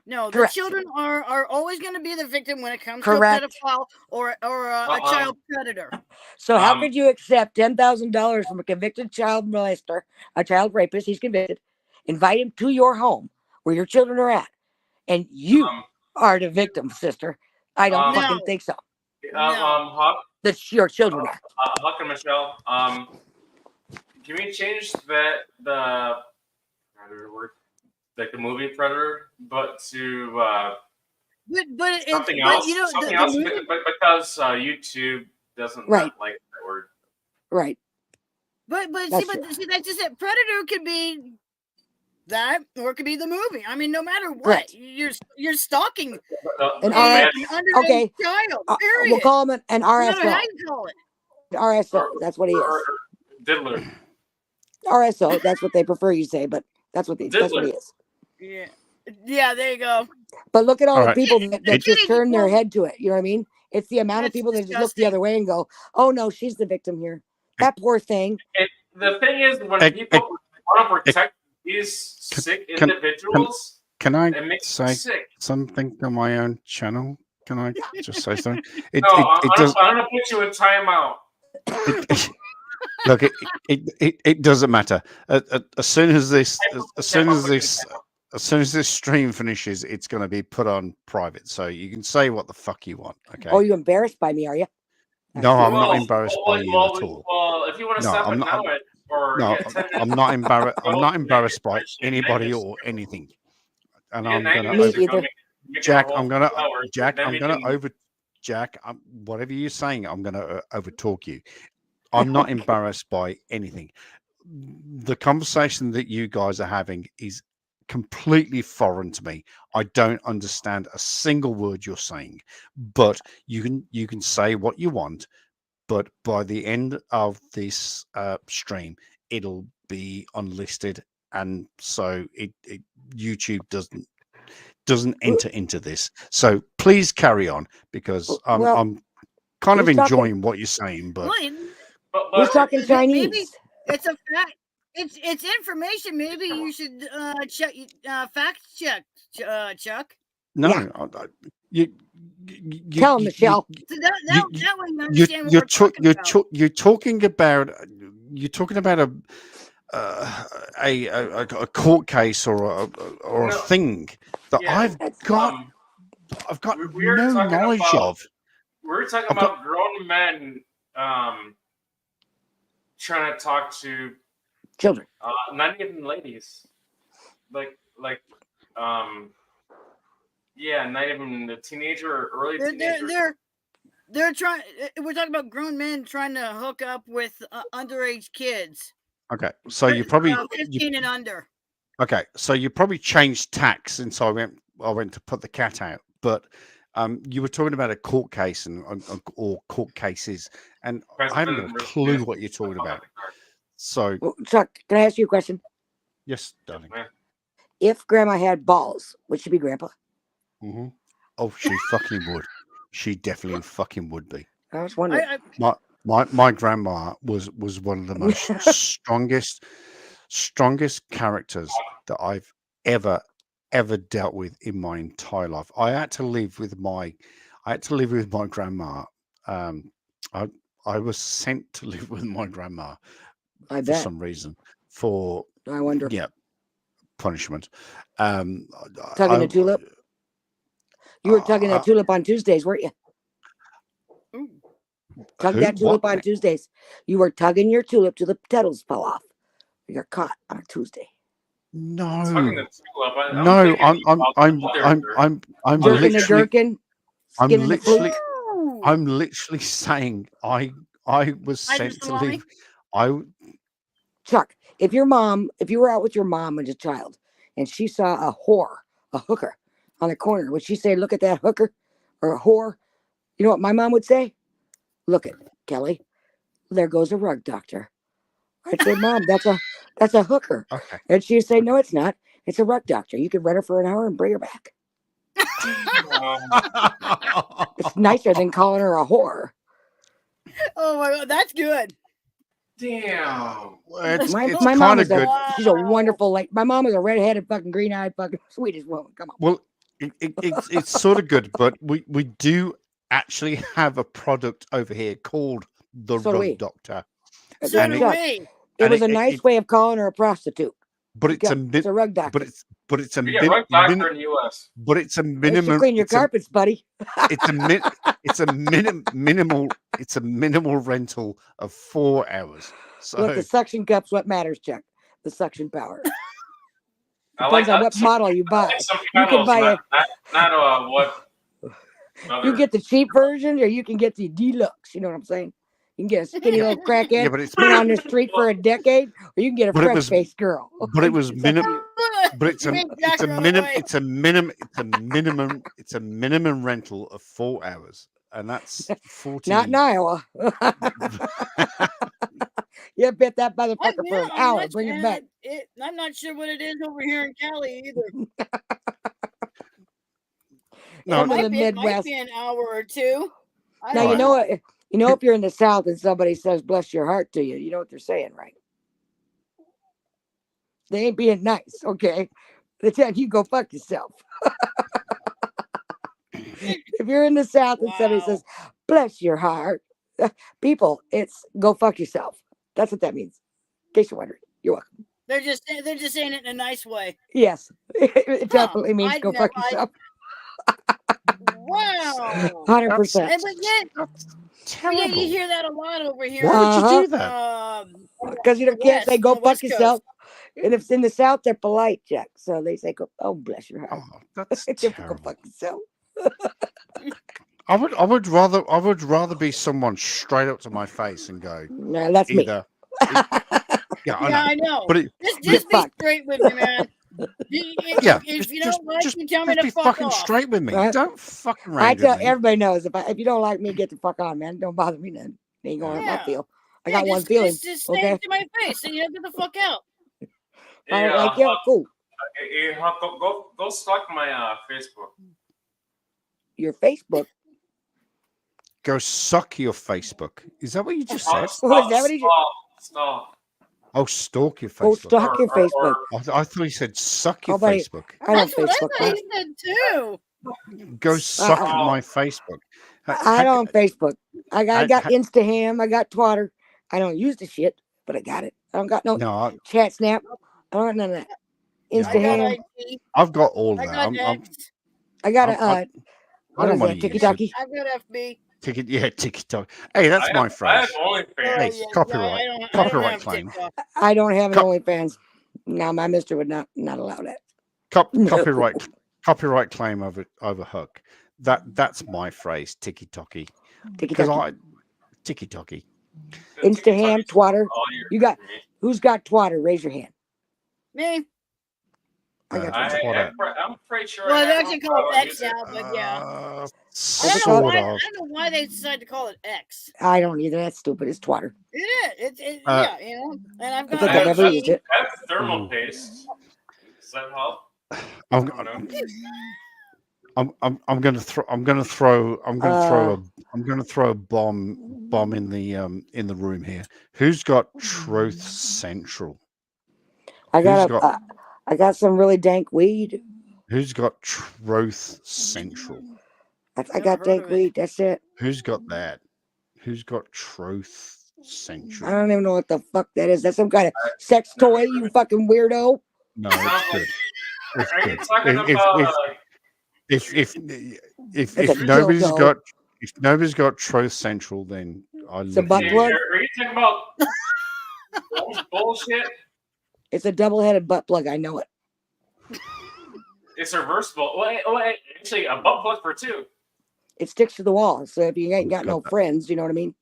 No. The
Correct.
children are always going to be the victim when it comes
Correct.
to a pedophile or a child predator.
So how
Um,
could you accept $10,000 from a convicted child molester, a child rapist? He's convicted. Invite him to your home where your children are at, and you are the victim, sister. I don't
Um,
fucking
No.
think so.
Huck,
That your children are.
Huck and Michelle, can we change the Predator word, like the movie Predator, but to
But it's
something
but,
else?
you know,
Something
the
else,
movie-
but because YouTube doesn't
Right.
like that word.
Right.
But
That's
see, that's just it. Predator could be that, or it could be the movie. I mean, no matter what,
Right.
you're stalking
An
an
R-
underage
okay.
child.
We'll
Period.
call him an
No matter how
RSO.
you call it.
RSO. That's what he
or
is.
Diddler.
RSO. That's what they prefer you say, but that's what he
Diddler.
is.
Yeah. Yeah, there you go.
But look at all
All
the
right.
people that
It-
just turn their
well-
head to it. You know what I mean? It's the amount of
That's
people that just look the
disgusting.
other way and go, "Oh no, she's the victim here." That poor thing.
The thing is, when
Hey,
people want to protect these sick
can-
individuals,
Can I
it makes you
say
sick.
something on my own channel? Can I just say something? It
No,
it does.
I'm gonna put you in timeout.
Look, it doesn't matter. As soon as this stream finishes, it's going to be put on private, so you can say what the fuck you want. Okay.
Oh, you embarrassed by me, are you?
No, I'm not
Well,
embarrassed
well,
by you
well,
at all.
Well, if you want to
No,
stop
I'm
it
not-
now, or
No,
get 10
I'm not embarrassed. I'm not
Well,
embarrassed by
maybe-
anybody
maybe-
or anything. And
Yeah,
I'm
now
gonna
you
Me
guys are
either.
gonna make a
Jack.
whole
I'm gonna
2 hours,
Jack.
then
I'm
we
gonna
can-
over Jack. Whatever you're saying, I'm gonna over talk you. I'm not embarrassed by anything. The conversation that you guys are having is completely foreign to me. I don't understand a single word you're saying, but you can say what you want. but by the end of this stream, it'll be unlisted, and so YouTube doesn't enter into this. So please carry on, because I'm kind of
who's talking-
enjoying what you're saying, but
Who's talking
Maybe
Chinese?
it's a fact. It's information. Maybe you should check fact check, Chuck.
no,
Yeah.
you
Tell him, Michelle.
So that way you
you
understand what we're talking about.
you're talking about a court case or a
No.
thing that
Yeah.
I've got
we're
no
talking
knowledge
about-
of.
We're talking
I've got-
about grown men trying to talk to
Children.
not even ladies, like yeah, not even the teenager or early teenager.
They're trying. We're talking about grown men trying to hook up with underage kids.
Okay, so you probably
15 and under.
okay, so you probably changed tack since I went to put the cat out, but you were talking about a court case or court cases, and I haven't got a clue what you're talking about. So
Well, Chuck, can I ask you a question?
yes, darling.
If Grandma had balls, would she be Grandpa?
Hmm. Oh, she fucking would. She definitely fucking would be.
I was wondering.
My grandma was one of the most strongest characters that I've ever dealt with in my entire life. I had to live with my grandma. I was sent to live with my grandma
I
for
bet.
some reason, for
I wonder.
punishment.
Tugging
I-
a tulip? You were tugging that tulip on Tuesdays, weren't you? Tug
Who?
that tulip
What?
on Tuesdays. You were tugging your tulip till the petals fell off. You got caught on a Tuesday.
No,
Talking to tulip,
no, I'm
Jerking the
literally,
gherkin,
I'm
skinning the
literally,
flute.
I'm literally saying I was
Hi,
sent
Mr.
to
Mommy.
live. I
Chuck, if you were out with your mom as a child and she saw a hooker on the corner, would she say, "Look at that hooker," or a whore? You know what my mom would say? "Look at Kelly. There goes a rug doctor." I'd say, "Mom, that's a hooker."
okay.
And she'd say, "No, it's not. It's a rug doctor. You can rent her for an hour and bring her back. It's nicer than calling her a whore."
Oh my god, that's good.
Damn.
It's
My
it's
mom
kind of
is
good.
she's a wonderful, like, my mom is a redheaded, fucking green-eyed, fucking sweetest woman. Come on.
Well, it's sort of good, but we do actually have a product over here called the
So do we.
Rug Doctor,
So
And
do
it-
we.
It
and
was a
it-
nice
it-
way of calling her a prostitute.
but it's a
It's a rug doctor.
but it's a
Yeah, rug doctor in the U.S.
but it's a
They should
minimum.
clean your
It's a,
carpets, buddy.
it's a minimal rental of 4 hours. So
Look, the suction cup's what matters, Chuck. The suction power.
I like
Depends on what model you buy.
some
You can
pedals,
buy
not what.
You get the cheap version, or you can get the deluxe. You know what I'm saying? You can get a skinny little crackhead
yeah, but it's
been on the street for a decade, or you can get a
But it was-
fresh-faced girl.
but it was
It's up to
minimum.
you.
But it's a
Bring
it's
Jack
a
on the
minimum
way.
it's a minimum rental of 4 hours, and that's 40.
Not in Iowa. You bet that
What?
motherfucker for
Yeah,
an
I'm
hour.
not
Bring
sure-
him back.
I'm not sure what it is over here in Cali either.
No,
Come to the
It might
Midwest.
be an hour or two. I
Now
don't
you know what? You know, if you're in the South and somebody says "bless your heart" to you, you know what they're saying, right? They ain't being nice, okay? They tell you go fuck yourself. If you're in the South and somebody
Wow.
says "bless your heart," people, it's go fuck yourself. That's what that means. In case you're wondering, you're welcome.
They're just saying it in a nice way.
Yes, it definitely means
I'd
go
never-
fuck yourself.
Wow.
100%.
And but yet you
terrible.
hear that a lot over here.
Why would you
Uh-huh.
do that?
Because you can't say
West,
go
on the
fuck
West Coast.
yourself. And if it's in the South, they're polite, Jack. So they say, go, "Oh, bless your heart."
Oh, that's
It's go
terrible.
fuck yourself.
I would rather be someone straight up to my face and go
No, that's me.
either. Yeah, I
Yeah,
know.
I know.
But it,
Just be
fuck.
straight with me, man.
yeah,
If you don't like
just
me, tell me to
be
fuck
fucking
off.
straight with me.
Right.
Don't fucking
I
around
tell
with me.
everybody knows if you don't like me, get the fuck on, man. Don't bother me then. They ain't going to hurt
Yeah.
my feel. I
Yeah,
got one
just,
feeling.
Just say
Okay.
it to my face, and you get the fuck out.
If I don't like you, cool.
Hey, Huck, go stalk my Facebook.
Your Facebook.
Go suck your Facebook. Is that what you just said?
Oh, is that what he just?
Stop.
Oh, stalk your
Go
Facebook.
stalk your Facebook.
I thought you said suck your
Oh, buddy,
Facebook.
I don't
That's what
Facebook.
I thought he said too.
Go suck
Uh-uh.
my Facebook.
I don't Facebook. I got
ha-
Instaham. I got Twitter. I don't use the shit, but I got it. I don't got no
No,
chat snap. I don't got none of that.
I got
Instaham.
IT.
I've got all
I
that.
got
I'm
X.
I got a
I
what
don't
is
want
that?
to
Tiki
use it.
Taki.
I got FB.
TikTok. Hey, that's my
I
phrase.
have OnlyFans.
Hey,
yeah,
copyright.
I don't
Copyright
have
claim.
TikTok.
I don't have an
Cop-
OnlyFans. No, my mister would not allow that. No.
Copyright claim over Huck. That's my phrase. Tiki Toki.
Tiki
Because
Taki.
Tiki Toki.
Instaham, Twitter.
All year
You got
for me.
who's got Twitter? Raise your hand.
Me.
I got
Uh,
Twitter.
I'm pretty sure.
Well,
I
they
have
actually
one,
call
but I
it
don't
X
use it.
now, but yeah. I
Sort
don't
of.
know why they decided to call it X.
I don't either. That's stupid. It's Twitter.
It is.
Uh,
Yeah, you know. And I've
I
got.
think I've never used it.
I have thermal paste. Does that help?
I'm,
I don't know.
I'm going to throw a bomb in the room here. Who's got Truth Central?
I
Who's
got I got some really dank weed.
Who's got Truth Central?
I
Never
got
heard
dank
of it.
weed. That's it.
Who's got that? Who's got Truth
I
Central?
don't even know what the fuck that is. That's some kind of sex toy, you fucking weirdo.
No, it's good. It's
Are you
good.
talking
If-
about?
If
It's a
nobody's
dildo.
got Truth Central, then I
It's a
love
butt
you.
plug.
Are you talking about bullshit?
It's a double-headed butt plug. I know it.
It's reversible. Wait, actually, a butt plug for two.
It sticks to the wall. So if you ain't got
Got
no
that.
friends, you know what I mean?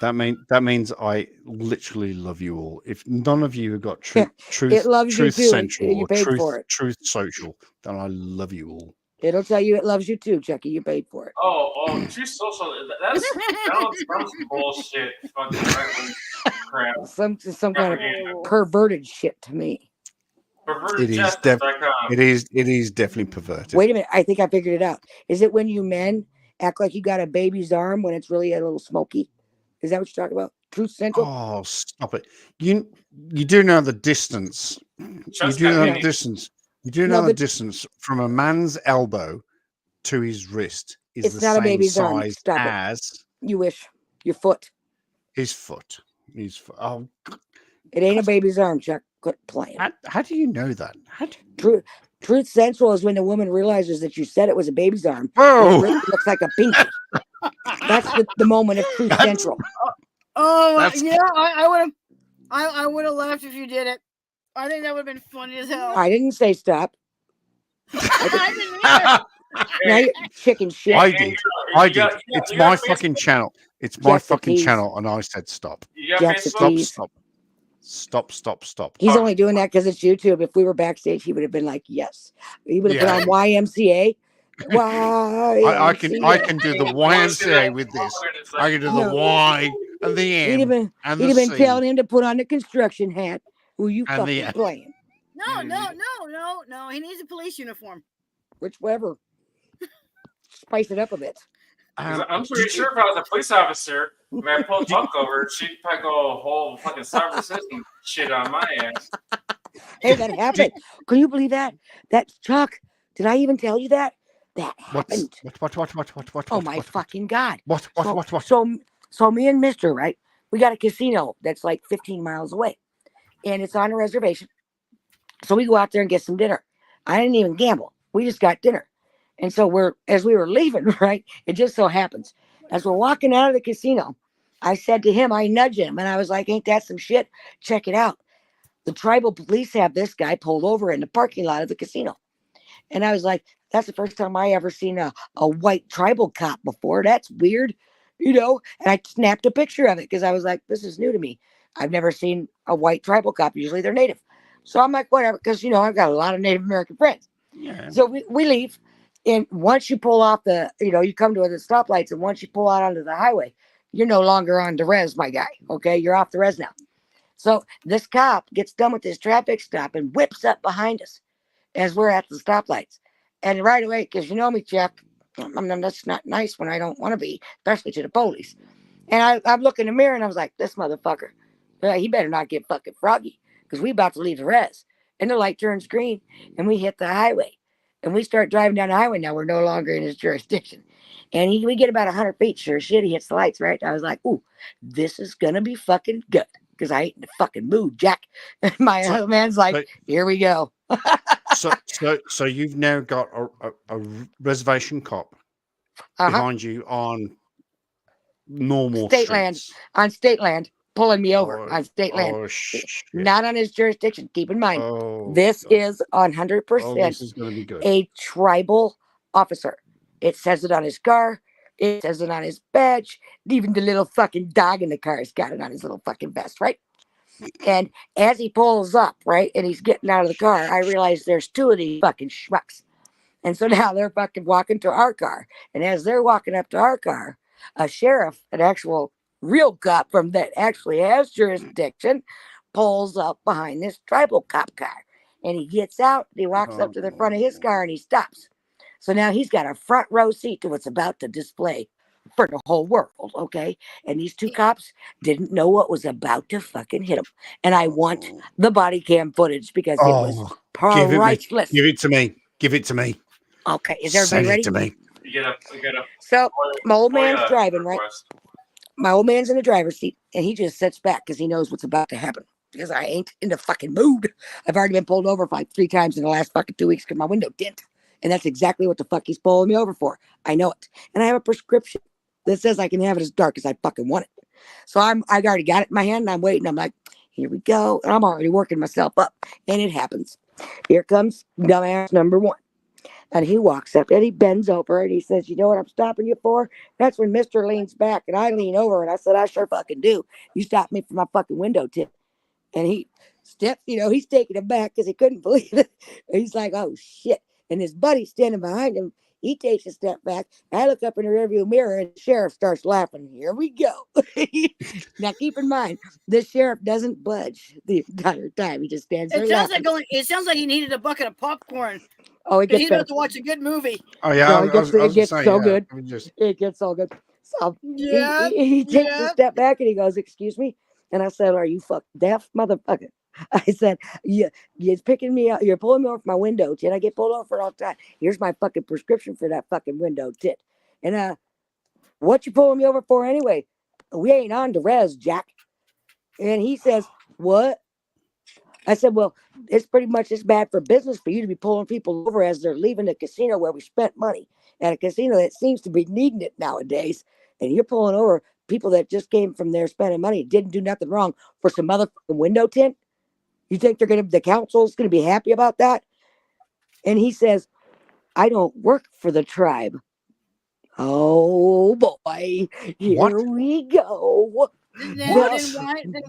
That means I literally love you all. If none of you have got
It
Truth
loves you too.
Central
You
or
paid for it.
Truth Social, then I love you all.
It'll tell you it loves you too, Chucky. You paid for it.
Oh, True Social. That's bullshit. Fucking right-wing crap.
Some kind of
Propaganda.
perverted shit to me.
It is
Pervertedjustice.com.
It is definitely perverted.
Wait a minute. I think I figured it out. Is it when you men act like you got a baby's arm when it's really a little smoky? Is that what you're talking about? Truth Central?
Oh, stop it! You do know the distance.
Just
you do know
got
the
me.
distance. You do
No,
know the
but-
distance from a man's elbow to his wrist is
It's
the
not a
same
baby's arm.
size
Stop it.
as
You wish. Your foot.
his foot. His foot. Oh,
It ain't a baby's arm, Chuck. Quit playing.
how do you know that? How do
Truth Central is when the woman realizes that you said it was a baby's arm. and
Whoa!
It really looks like a pinky. That's the moment of Truth
That's-
Central.
Oh
That's-
yeah, I would have laughed if you did it. I think that would have been funny as hell.
I didn't say stop.
I didn't either.
Now you're chicken shit.
I
And
did.
you
I
got-
did.
you got-
It's
you got
my
Facebook?
fucking channel. It's my
Jeff the
fucking
Tease.
channel, and I said stop.
You got
Jeff the
Facebook?
Tease.
Stop.
He's only doing that because it's YouTube. If we were backstage, he would have been like, yes. He would have
Yeah.
been on YMCA.
I can do the YMCA with this. I can do the
No.
Y and the
He'd have
M
been,
and
he'd
the
have been
C.
telling him to put on the construction hat. Who you
And the-
fucking playing?
No. He needs a police uniform.
Whichever. Spice it up a bit.
'Cause I'm pretty sure if I was a police officer, when I pulled Buck over, she'd probably go whole fucking cyber system shit on my ass.
Hey, that happened. Can you believe that? That's Chuck. Did I even tell you that? That happened.
What?
Oh my fucking God.
What?
So me and Mister, right? We got a casino that's like 15 miles away. And it's on a reservation. So we go out there and get some dinner. I didn't even gamble. We just got dinner. And so as we were leaving, right? It just so happens. As we're walking out of the casino, I said to him, I nudged him, and I was like, ain't that some shit? Check it out. The tribal police have this guy pulled over in the parking lot of the casino. And I was like, that's the first time I ever seen a white tribal cop before. That's weird, you know? And I snapped a picture of it because I was like, this is new to me. I've never seen a white tribal cop. Usually they're native. So I'm like, whatever, because, you know, I've got a lot of Native American friends.
Yeah.
So we leave. And once you pull off you come to the stoplights, and once you pull out onto the highway, you're no longer on the res, my guy. Okay, you're off the res now. So this cop gets done with his traffic stop and whips up behind us as we're at the stoplights. And right away, because you know me, Jack, that's not nice when I don't want to be, especially to the police. And I look in the mirror and I was like, this motherfucker, he better not get fucking froggy because we about to leave the res. And the light turns green and we hit the highway. And we start driving down the highway. Now we're no longer in his jurisdiction. And we get about 100 feet. Sure shit, he hits the lights, right? I was like, ooh, this is going to be fucking good because I ain't in the fucking mood, Jack. And my other man's like, here we go.
So you've now got a reservation cop behind you on normal
state land, on state land, pulling me over on state land. Not on his jurisdiction. Keep in mind, this is 100%
this is going to be good.
A tribal officer. It says it on his car. It says it on his badge. Even the little fucking dog in the car has got it on his little fucking vest, right? And as he pulls up, right, and he's getting out of the car, I realize there's two of these fucking schmucks. And so now they're fucking walking to our car. And as they're walking up to our car, a sheriff, an actual real cop from that actually has jurisdiction, pulls up behind this tribal cop car. And he gets out, he walks up to the front of his car and he stops. So now he's got a front row seat to what's about to display for the whole world, okay? And these two cops didn't know what was about to fucking hit them. And I want the body cam footage because it was priceless.
Give it to me. Give it to me.
Okay, is everybody ready?
Send it to me.
You gotta.
So my old man's driving, right? My old man's in the driver's seat, and he just sits back because he knows what's about to happen. Because I ain't in the fucking mood. I've already been pulled over like 3 times in the last fucking 2 weeks because my window didn't. And that's exactly what the fuck he's pulling me over for. I know it. And I have a prescription that says I can have it as dark as I fucking want it. So I already got it in my hand and I'm waiting. I'm like, here we go. And I'm already working myself up. And it happens. Here comes dumbass number 1. And he walks up and he bends over and he says, you know what I'm stopping you for? That's when Mr. leans back and I lean over and I said, I sure fucking do. You stopped me for my fucking window tip. And he steps, he's taking it back because he couldn't believe it. And he's like, oh shit. And his buddy standing behind him, he takes a step back. I look up in the rearview mirror and the sheriff starts laughing. Here we go. Now keep in mind, the sheriff doesn't budge the entire time. He just stands there.
It sounds like he needed a bucket of popcorn.
Oh, it gets
he's about to watch a good movie.
Oh yeah,
it gets so good. It gets so good. So he takes a step back and he goes, "Excuse me," and I said, "Are you fuck deaf, motherfucker?" I said, "Yeah, you're picking me up. You're pulling me off my window tint. I get pulled over all the time. Here's my fucking prescription for that fucking window tint. And what you pulling me over for anyway? We ain't on the res, Jack." And he says, "What?" I said, well, it's pretty much as bad for business for you to be pulling people over as they're leaving the casino where we spent money at a casino that seems to be needing it nowadays. And you're pulling over people that just came from there spending money, didn't do nothing wrong for some motherfucking window tint. You think the council's going to be happy about that? And he says, I don't work for the tribe. Oh boy, here we go.
Then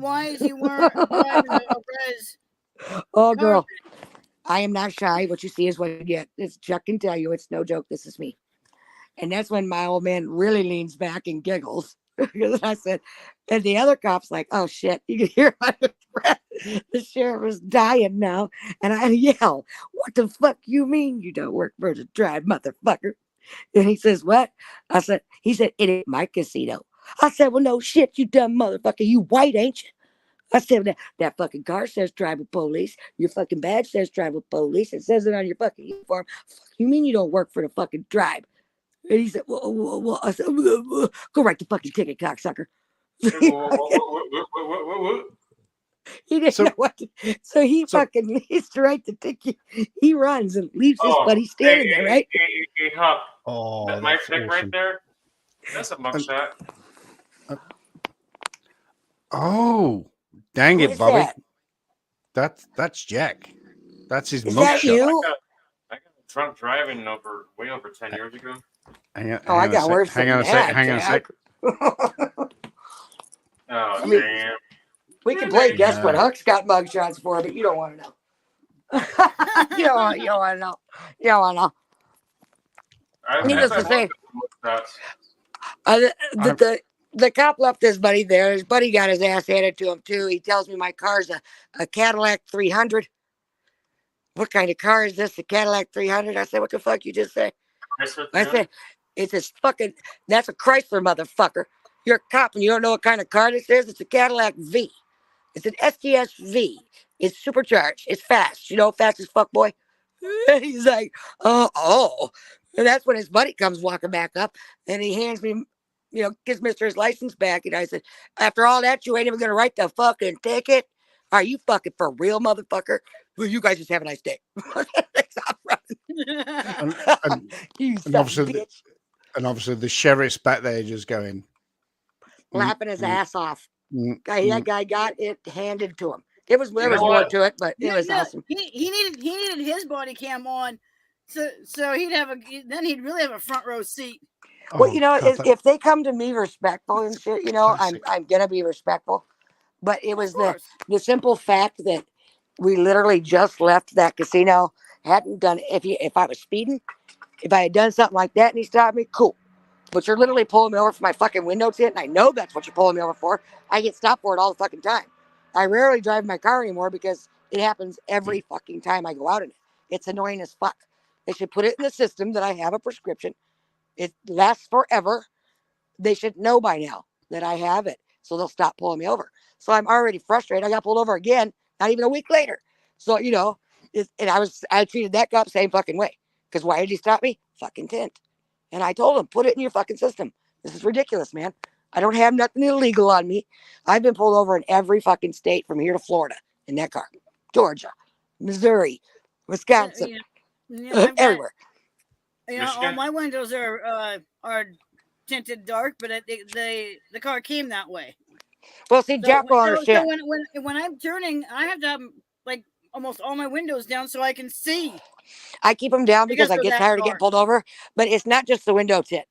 why is he wearing a res?
Oh, girl, I am not shy. What you see is what you get. It's Chuck can tell you. It's no joke. This is me. And that's when my old man really leans back and giggles. Because I said, and the other cop's like, oh shit, you can hear my breath. The sheriff is dying now. And I yell, what the fuck you mean you don't work for the tribe, motherfucker? And he says, what? He said, it ain't my casino. I said, well, no shit, you dumb motherfucker. You white, ain't you? I said, that fucking car says tribal police. Your fucking badge says tribal police. It says it on your fucking uniform. You mean you don't work for the fucking tribe? And he said, well. I said, go write the fucking ticket, cocksucker. He didn't know what to, so he fucking leaves to write the ticket. He runs and leaves his buddy standing there, right?
Hey, Huck. That my pick right there, that's a mugshot.
Oh. Dang it, Bobby. That's Jack. That's his mugshot.
I got drunk driving way over 10 years ago.
Hang on a sec.
Oh, damn.
We can play guess what Huck's got mugshots for, but you don't want to know. You don't want to know. Needless to say, the cop left his buddy there. His buddy got his ass handed to him too. He tells me my car's a Cadillac 300. What kind of car is this? A Cadillac 300? I said, what the fuck you just say? I said, it's this fucking, that's a Chrysler, motherfucker. You're a cop and you don't know what kind of car this is? It's a Cadillac V. It's an STS V. It's supercharged. It's fast. You know, fast as fuck, boy. He's like, oh. And that's when his buddy comes walking back up and he hands me, you know, gives Mr. his license back. And I said, after all that, you ain't even going to write the fucking ticket? Are you fucking for real, motherfucker? Well, you guys just have a nice day. Stop running. You
and
son of a
obviously,
bitch.
and obviously the sheriff's back there just going,
Laughing his ass off.
mm,
That guy got it handed to him. There was
know
more
what?
to it, but it was
Yeah,
awesome.
He needed his body cam on, so he'd have then he'd really have a front row seat.
Well, you know,
God, that-
if they come to me respectful and shit, you know,
Classic.
I'm gonna be respectful. But it was
Of course.
the simple fact that we literally just left that casino, hadn't done if I was speeding, if I had done something like that and he stopped me, cool. But you're literally pulling me over for my fucking window tint, and I know that's what you're pulling me over for. I get stopped for it all the fucking time. I rarely drive my car anymore because it happens every fucking time I go out in it. It's annoying as fuck. They should put it in the system that I have a prescription. It lasts forever. They should know by now that I have it, so they'll stop pulling me over. So I'm already frustrated. I got pulled over again, not even a week later. So, you know, and I treated that cop the same fucking way. Because why did he stop me? Fucking tint. And I told him, put it in your fucking system. This is ridiculous, man. I don't have nothing illegal on me. I've been pulled over in every fucking state from here to Florida in that car. Georgia, Missouri, Wisconsin,
Yeah, I've got,
everywhere.
you know, all
Michigan?
my windows are tinted dark, but the car came that way.
Well, see,
So,
Jack will
so
understand.
when I'm turning, I have to have like almost all my windows down so I can see.
I keep them down because
Because
I
they're
get
that
tired of getting
dark.
pulled over. But it's not just the window tint.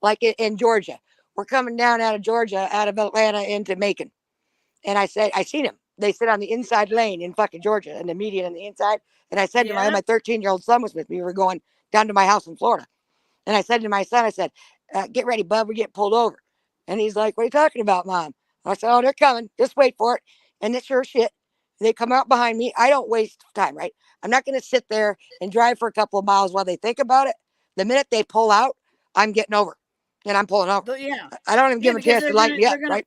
Like in Georgia, we're coming down out of Georgia, out of Atlanta into Macon. And I said, I seen him. They sit on the inside lane in fucking Georgia and the median on the inside. And I said to my 13-year-old son was with me. We were going down to my house in Florida. And I said to my son, I said, get ready, bud. We're getting pulled over. And he's like, what are you talking about, Mom? I said, oh, they're coming. Just wait for it. And it's sure shit. They come out behind me. I don't waste time, right? I'm not going to sit there and drive for a couple of miles while they think about it. The minute they pull out, I'm getting over. And I'm pulling over.
Yeah.
I don't even give them a
because
chance to light me up, right?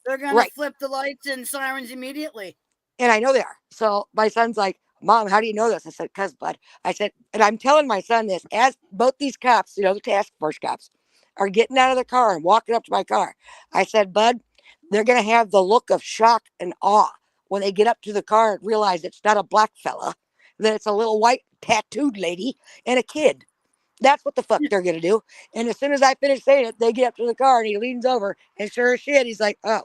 They're gonna
Right.
flip the lights and sirens immediately.
And I know they are. So my son's like, Mom, how do you know this? I said, cuz, bud. I said, and I'm telling my son this as both these cops, you know, the task force cops, are getting out of the car and walking up to my car. I said, bud, they're going to have the look of shock and awe when they get up to the car and realize it's not a black fella, that it's a little white tattooed lady and a kid. That's what the fuck they're going to do. And as soon as I finish saying it, they get up to the car and he leans over and sure as shit, he's like, oh.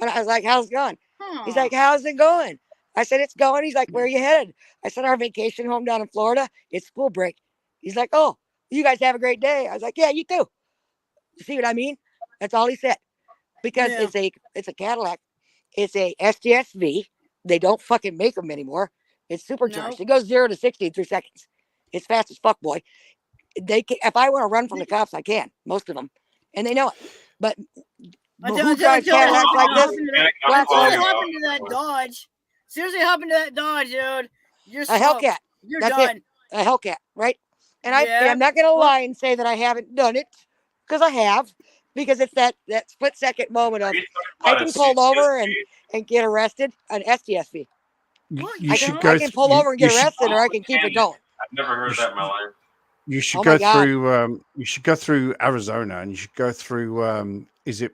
And I was like, how's it going? He's like, how's it going? I said, it's going. He's like, where are you headed? I said, our vacation home down in Florida. It's school break. He's like, oh, you guys have a great day. I was like, yeah, you too. You see what I mean? That's all he said. Because it's a Cadillac. It's a STSV. They don't fucking make them anymore. It's supercharged. It goes 0 to 60 in 3 seconds. It's fast as fuck, boy. If I want to run from the cops, I can. Most of them. And they know it. But who drives Cadillacs like this?
Seriously, happened to that Dodge. Seriously, happened to that Dodge, dude. You're
a Hellcat.
You're
That's
done.
it. A Hellcat, right? And I'm not going to lie and say that I haven't done it because I have. Because it's that split second moment of I can pull over and get arrested. An STSV. I can pull over and get arrested, or I can keep it going.
I've never heard that in my life.
You should
Oh
go
my God.
through. You should go through Arizona, and you should go through. Is it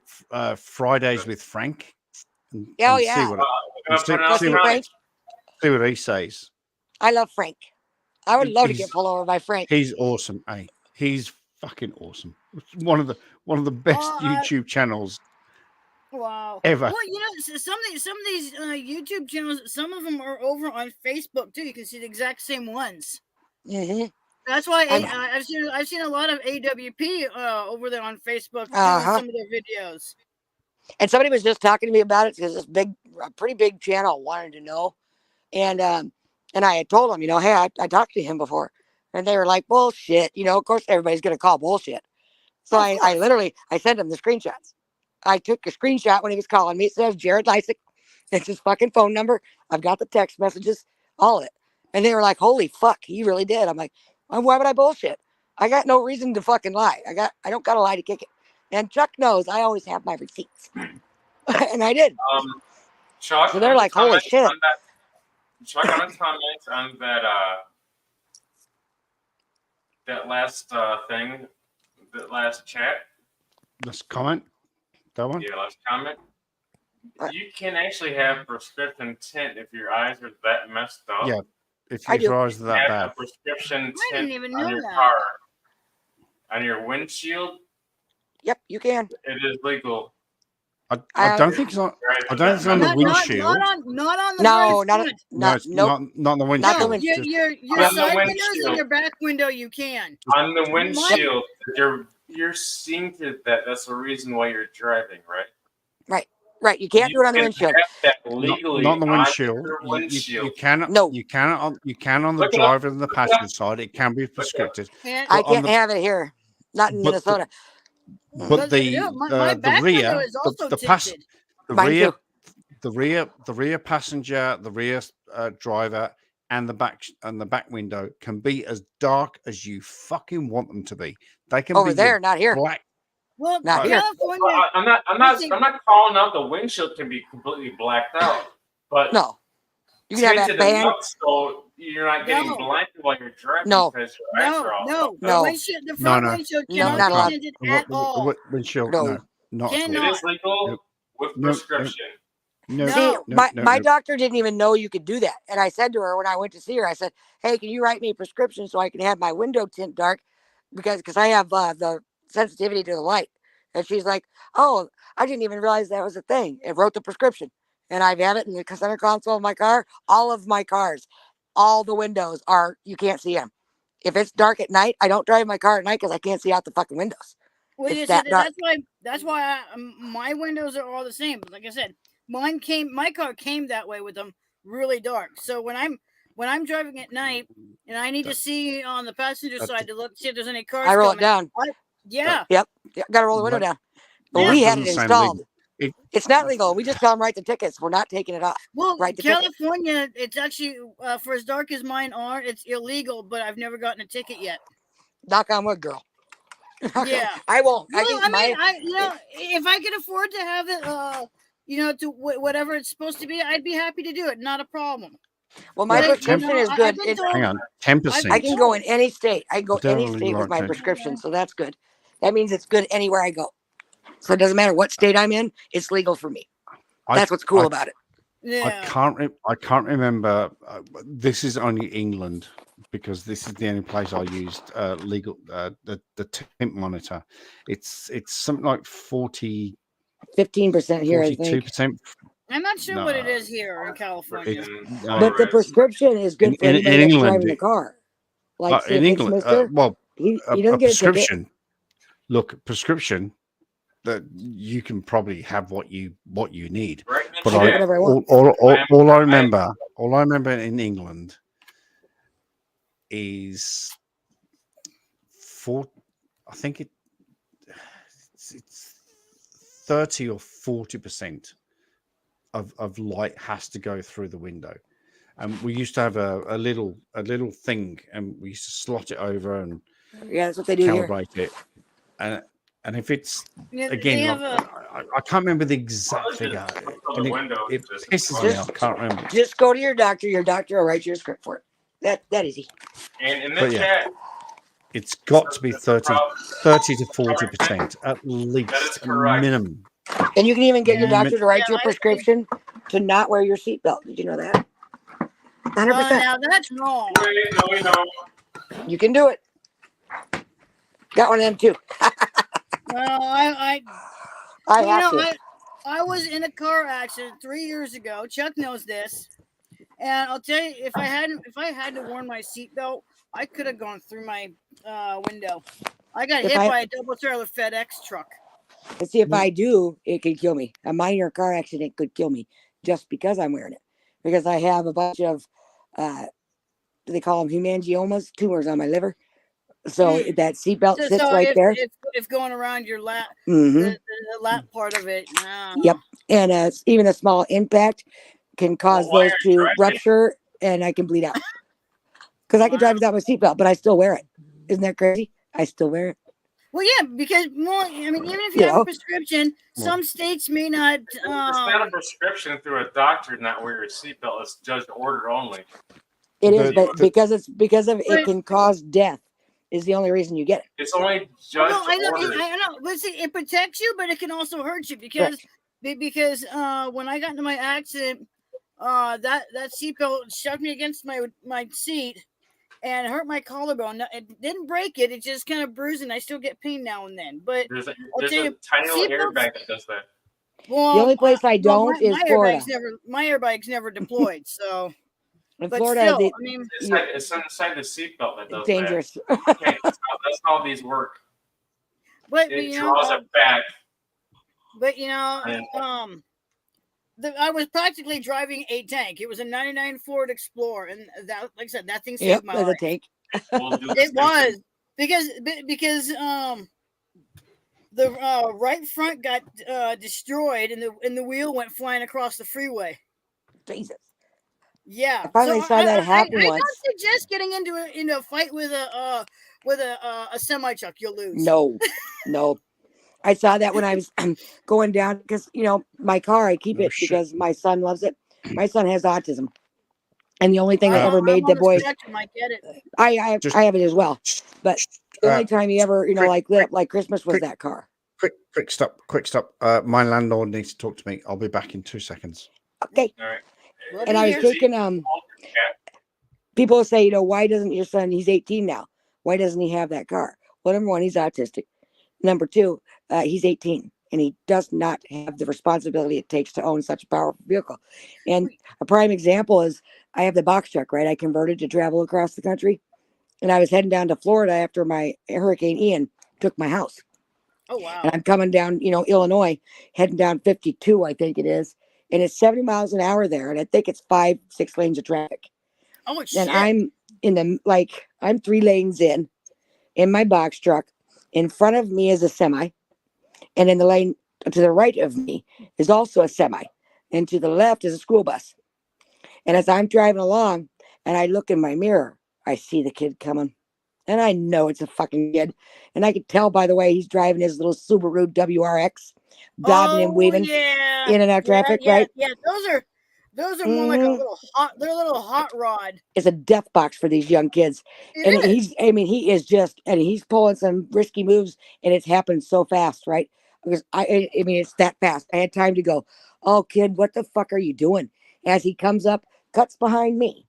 Fridays with Frank? And,
Oh,
and
yeah.
See what, and
Frank.
see what he says.
I love Frank. I would love to
He's-
get pulled over by Frank.
He's awesome. Hey, he's fucking awesome. One of the best YouTube channels
Wow.
ever.
Well, you know, some of these YouTube channels, some of them are over on Facebook too. You can see the exact same ones.
Mm-hmm.
That's why I've seen a lot of AWP over there on Facebook doing some of their videos.
And somebody was just talking to me about it because this pretty big channel wanted to know. And I had told them, you know, hey, I talked to him before. And they were like, bullshit. You know, of course, everybody's going to call bullshit. So I literally sent them the screenshots. I took a screenshot when he was calling me. It says Jared Lysick. It's his fucking phone number. I've got the text messages, all of it. And they were like, holy fuck, he really did. I'm like, why would I bullshit? I got no reason to fucking lie. I don't got to lie to kick it. And Chuck knows I always have my receipts. And I did.
Chuck,
So they're like, holy shit.
Chuck, I'm gonna comment on that last thing, that last chat.
Let's comment. That one.
Yeah, last comment. You can actually have prescription tint if your eyes are that messed up.
Yeah, if
I do.
your eyes are that
Have
bad.
a prescription
I didn't
tint
even
on
know
your
that.
car, on your windshield.
Yep, you can.
It is legal.
I don't think it's on. I don't think it's on the windshield.
Not on the
No,
very
not
front.
No, it's
nope.
not on the
Not the
windshield.
windshield.
Just-
Your
On the
side windows
windshield.
and your back window, you can.
On the windshield, you're seeing to that. That's the reason why you're driving, right?
Right, you can't do it on the
can
windshield.
have that legally
not on the
on
windshield.
your
You
windshield.
cannot.
No.
You cannot on the
Look it up.
driver and the passenger side. It can be prescripted.
And,
I
But on
can't
the-
have it here. Not in
but the-
Minnesota.
But
my
the
back
rear,
window is also
the
tinted.
Mine too.
the rear passenger, the rear driver, and the back window can be as dark as you fucking want them to be. They can
Over
be
there, not here.
black.
Well,
Not here.
California.
Well, I'm not calling out the windshield can be completely blacked out, but
No. You can have that
tinted
band.
enough so you're not getting
No.
blinded while you're driving
No.
because your eyes are all
No.
No.
The front
No.
windshield
No,
cannot
not allowed.
be tinted at all.
Windshield,
No.
no, not at
It
Cannot.
is legal
Nope.
with
Nope.
prescription.
No,
No.
See,
no,
my,
no,
my
no.
doctor didn't even know you could do that. And I said to her when I went to see her, I said, hey, can you write me a prescription so I can have my window tint dark? Because I have the sensitivity to the light. And she's like, oh, I didn't even realize that was a thing. It wrote the prescription. And I have it in the center console of my car. All of my cars, all the windows are, you can't see them. If it's dark at night, I don't drive my car at night because I can't see out the fucking windows.
Well,
It's
yeah,
that
so
dark.
that's why my windows are all the same. But like I said, my car came that way with them really dark. So when I'm driving at night and I need to see on the passenger side to look see if there's any cars
I roll it
coming.
down.
Yeah.
Yep. Got to roll the window
That-
down. But
Yeah.
we
That
had it
doesn't sound
installed.
legal. It-
It's not legal. We just tell them write the tickets. We're not taking it off.
Well,
Right, the ticket.
California, it's actually for as dark as mine are, it's illegal. But I've never gotten a ticket yet.
Knock on wood, girl.
Yeah.
I won't.
Well,
think
if I could afford to have it, to whatever it's supposed to be, I'd be happy to do it. Not a problem.
well, my
Yeah,
prescription is
I've
good.
been
It's,
told-
Hang on, 10%.
I can go in any state. I can go any
Definitely
state with
like
my
that.
prescription, so that's good. That means it's good anywhere I go. So it doesn't matter what state I'm in. It's legal for me. That's what's cool about it.
Yeah.
I can't remember. This is only England because this is the only place I used legal the tint monitor. It's something like 40,
15% here, I
42%.
think.
I'm not sure what it
No.
is here in California.
But the prescription is good for
In
anybody that's
England,
driving the car. Like say
in
if it's
England,
Mister,
well,
he
a
doesn't get a ticket.
prescription. Look, prescription that you can probably have what you need.
Right,
But
I do
I,
whatever I want.
all I remember in England is I think it's 30 or 40% of light has to go through the window. And we used to have a little thing, and we used to slot it over and
Yeah, that's what they do here.
calibrate it. And if it's
Yeah, they
again,
have
I can't remember the exact figure. And it pisses me off. I can't remember.
Just go to your doctor. Your doctor will write you a script for it. That easy.
And in
But
the
yeah.
chat,
It's got to be 30 to 40% at least
correct.
minimum.
And you can even get your doctor to write you a
I-
prescription to not wear your seatbelt. Did you know that? 100%.
now that's wrong.
wait, no.
You can do it. Got one of them too.
Well, I
have to.
I was in a car accident 3 years ago. Chuck knows this, and I'll tell you, if I had to wear my seatbelt, I could have gone through my window. I got
If
hit
I-
by a double trailer FedEx truck.
Let's see if I do, it could kill me. A minor car accident could kill me just because I'm wearing it. Because I have a bunch of, do they call them hemangiomas, tumors on my liver. So that seatbelt
So,
sits
so
right there.
if going around your lap,
hmm
the lap part of it. No.
Yep. And even a small impact can cause
why
those
are you
to
driving?
rupture, and I can bleed out. Because I can drive without my seatbelt, but I still wear it. Isn't that crazy? I still wear it.
Well, yeah, because well, I mean, even if you
You
have a
know?
prescription, some states may not.
It's not a prescription through a doctor not wear your seatbelt. It's judge order only.
It is,
The-
but
the-
because of it
But-
can cause death is the only reason you get it.
It's only judge
Well, I know,
order.
I know. But see, it protects you, but it can also hurt you because when I got into my accident, that seatbelt shoved me against my seat and hurt my collarbone. It didn't break it; it just kind of bruised, and I still get pain now and then. But
There's a
tell you,
tiny little
seatbelts-
airbag that does that.
well,
The only place I don't is
my
Florida.
My airbag's never deployed, so.
In
But
Florida,
still,
the,
I mean,
It's inside the seatbelt that does
dangerous.
that. Okay, that's how these work.
but
It
you know,
draws it back.
but you know,
And-
I was practically driving a tank. It was a '99 Ford Explorer, and that, like I said, that thing saved
Yep,
my
there's
life.
a tank.
We'll do the
It
same
was
thing.
because the right front got destroyed, and the wheel went flying across the freeway.
Jesus.
Yeah,
I finally saw that happen
I
once.
don't suggest getting into a fight with a semi truck. You'll lose.
No. I saw that when I was going down because my car, I keep
Oh,
it
shit.
because my son loves it. My son has autism, and the only thing that
I'm
ever
on
made the
the
boy,
spectrum, I get it.
I
Just-
have it as well. But the
Uh,
only time he ever
quick-
lit up like Christmas was
quick-
that car.
quick stop. My landlord needs to talk to me. I'll be back in 2 seconds.
Okay.
All right.
We'll
And
be
I was
here.
taking people say, why doesn't your son, he's 18 now, why doesn't he have that car? Well, number one, he's autistic. Number two, he's 18 and he does not have the responsibility it takes to own such a powerful vehicle. And a prime example is I have the box truck, right? I converted to travel across the country, and I was heading down to Florida after my Hurricane Ian took my house.
Oh wow.
And I'm coming down, Illinois, heading down 52, I think it is. And it's 70 miles an hour there. And I think it's 5-6 lanes of traffic.
Oh shit.
And I'm I'm 3 lanes in my box truck. In front of me is a semi. And in the lane to the right of me is also a semi. And to the left is a school bus. And as I'm driving along and I look in my mirror, I see the kid coming. And I know it's a fucking kid. And I could tell by the way he's driving his little Subaru WRX, bobbing and weaving in and out traffic, right?
Yeah, those are more like a
Mhm.
they're a little hot rod.
It's a death box for these young kids. And
It is.
he's pulling some risky moves, and it's happened so fast, right? Because it's that fast. I had time to go, oh kid, what the fuck are you doing? As he comes up, cuts behind me.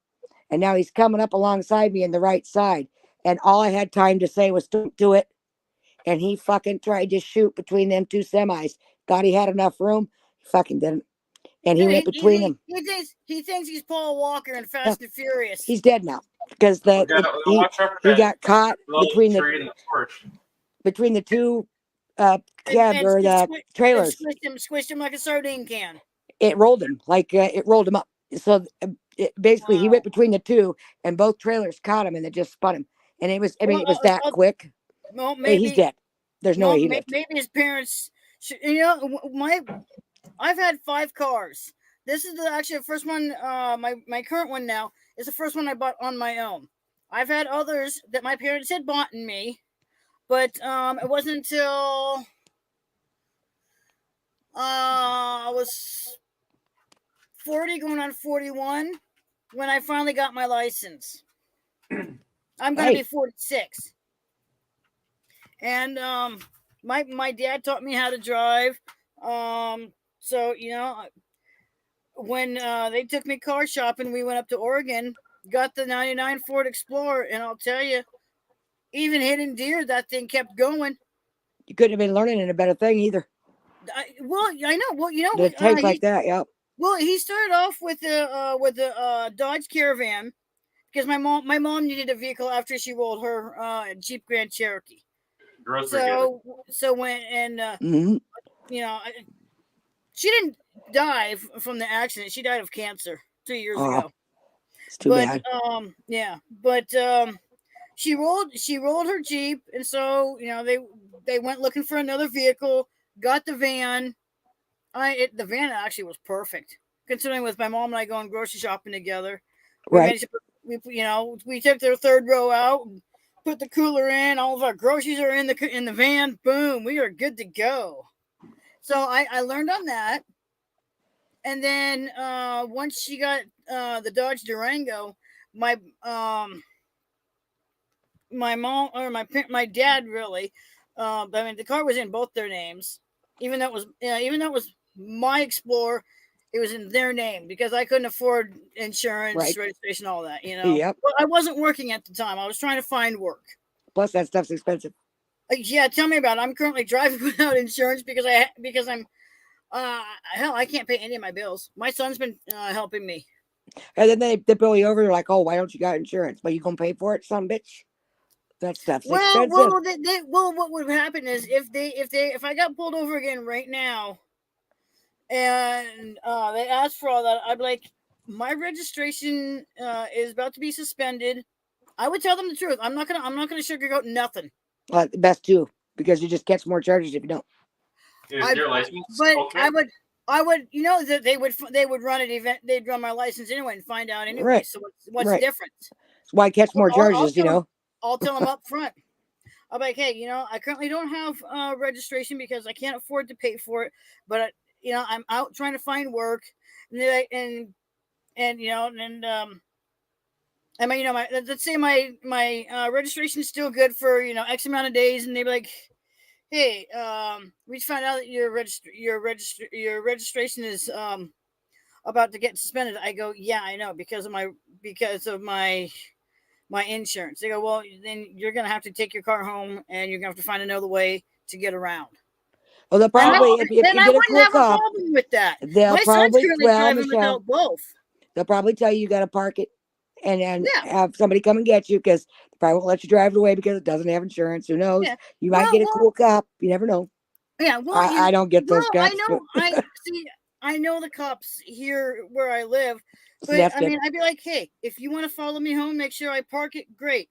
And now he's coming up alongside me in the right side. And all I had time to say was, don't do it. And he fucking tried to shoot between them 2 semis. Thought he had enough room. He fucking didn't. And he went between them.
He thinks he's Paul Walker in Fast and Furious.
He's dead now because
Watch out for
he
that
got caught
little
between
tree in the porch.
the 2
And
trailers.
Squished him like a sardine can.
It rolled him it rolled him up. So basically he went between the 2, and both trailers caught him, and it just spun him. And it was that quick.
Well,
Hey,
maybe
he's dead. There's no way he lived.
maybe his parents. I've had 5 cars. This is actually the first one. My current one now is the first one I bought on my own. I've had others that my parents had bought in me, but it wasn't until I was 40, going on 41, when I finally got my license. I'm going to be 46. And my dad taught me how to drive. So, when they took me car shopping, we went up to Oregon, got the 99 Ford Explorer, and I'll tell you, even hitting deer, that thing kept going.
You couldn't have been learning a better thing either.
I know. Well,
The tank like that, yeah.
Well, he started off with the Dodge Caravan because my mom needed a vehicle after she rolled her Jeep Grand Cherokee. So when she didn't die from the accident. She died of cancer 2 years ago.
It's too bad.
But she rolled her Jeep, and so they went looking for another vehicle, got the van. The van actually was perfect, considering with my mom and I going grocery shopping together.
Right.
We took their third row out, and put the cooler in. All of our groceries are in the van. Boom, we are good to go. So I learned on that, and then once she got the Dodge Durango, my mom or my dad really, I mean the car was in both their names, even though it was my Explorer. It was in their name because I couldn't afford insurance,
Right.
registration, all that.
Yep.
Well, I wasn't working at the time. I was trying to find work.
Plus, that stuff's expensive.
Yeah, tell me about it. I'm currently driving without insurance because I'm hell, I can't pay any of my bills. My son's been helping me.
And then they bill you over. They're like, "Oh, why don't you got insurance? But you gonna pay for it, son, bitch." That stuff's expensive.
What would happen is if I got pulled over again right now, and they asked for all that, I'd be like, my registration is about to be suspended. I would tell them the truth. I'm not gonna sugarcoat nothing.
Best too, because you just catch more charges if you don't.
Is your license
But
okay?
I would, that they would run an event. They'd run my license anyway and find out anyway.
Right.
So what's
Right.
the difference?
Why catch more charges?
I'll tell them up front. I'll be like, hey, I currently don't have registration because I can't afford to pay for it. But I'm out trying to find work, and they're like, I mean, let's say my registration is still good for X amount of days, and they'd be like, hey, we just found out that your registration is about to get suspended. I go, yeah, I know, because of my insurance. They go, well, then you're gonna have to take your car home, and you're gonna have to find another way to get around.
Well, they'll probably if you
Then
get
I
a
wouldn't
cool
have a
cop,
problem with that.
they'll
My son's
probably
currently driving without both.
they'll probably tell you got to park it and then
Yeah.
have somebody come and get you because they probably won't let you drive it away because it doesn't have insurance. Who knows?
Yeah.
You might get a cool cop. You never know.
Yeah, well,
I don't get those cops.
I know the cops here where I live, but
That's
I
good.
mean, I'd be like, hey, if you want to follow me home, make sure I park it. Great,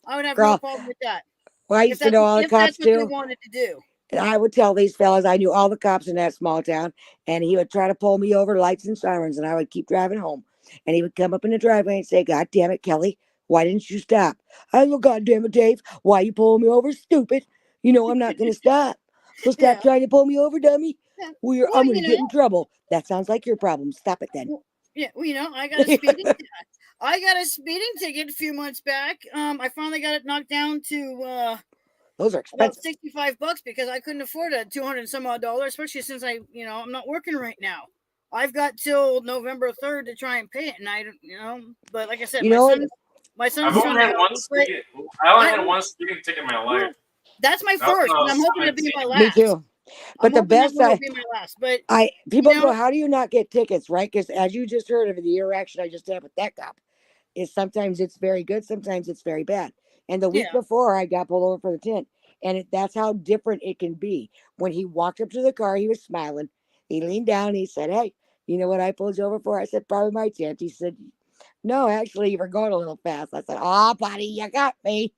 I would have
Girl,
no problem with that.
Well, I used to know all the
If
cops
that's what they
too.
wanted to do.
And I would tell these fellas I knew all the cops in that small town, and he would try to pull me over lights and sirens, and I would keep driving home. And he would come up in the driveway and say, God damn it, Kelly, why didn't you stop? I go, God damn it, Dave, why you pulling me over, stupid? You know I'm not going to stop. So stop trying to pull me over, dummy.
Yeah.
I'm going to get in trouble. That sounds like your problem. Stop it then.
Yeah, well, I got a speeding ticket a few months back. I finally got it knocked down to
those are
about
expensive.
$65 because I couldn't afford a $200 and some odd dollars, especially since I'm not working right now. I've got till November 3rd to try and pay it, and I don't, but like I said, my son's
I've only had one speeding. I only had one speeding ticket in my life.
That's my first, and I'm hoping to be my last.
Me too. But the best
be my last. But
people go, how do you not get tickets, right? Because as you just heard of the interaction I just had with that cop, is sometimes it's very good, sometimes it's very bad. And the week before, I got pulled over for the tint, and that's how different it can be. When he walked up to the car, he was smiling. He leaned down, and he said, "Hey, you know what I pulled you over for?" I said, "Probably my tint." He said, "No, actually, you were going a little fast." I said, "Oh, buddy, you got me."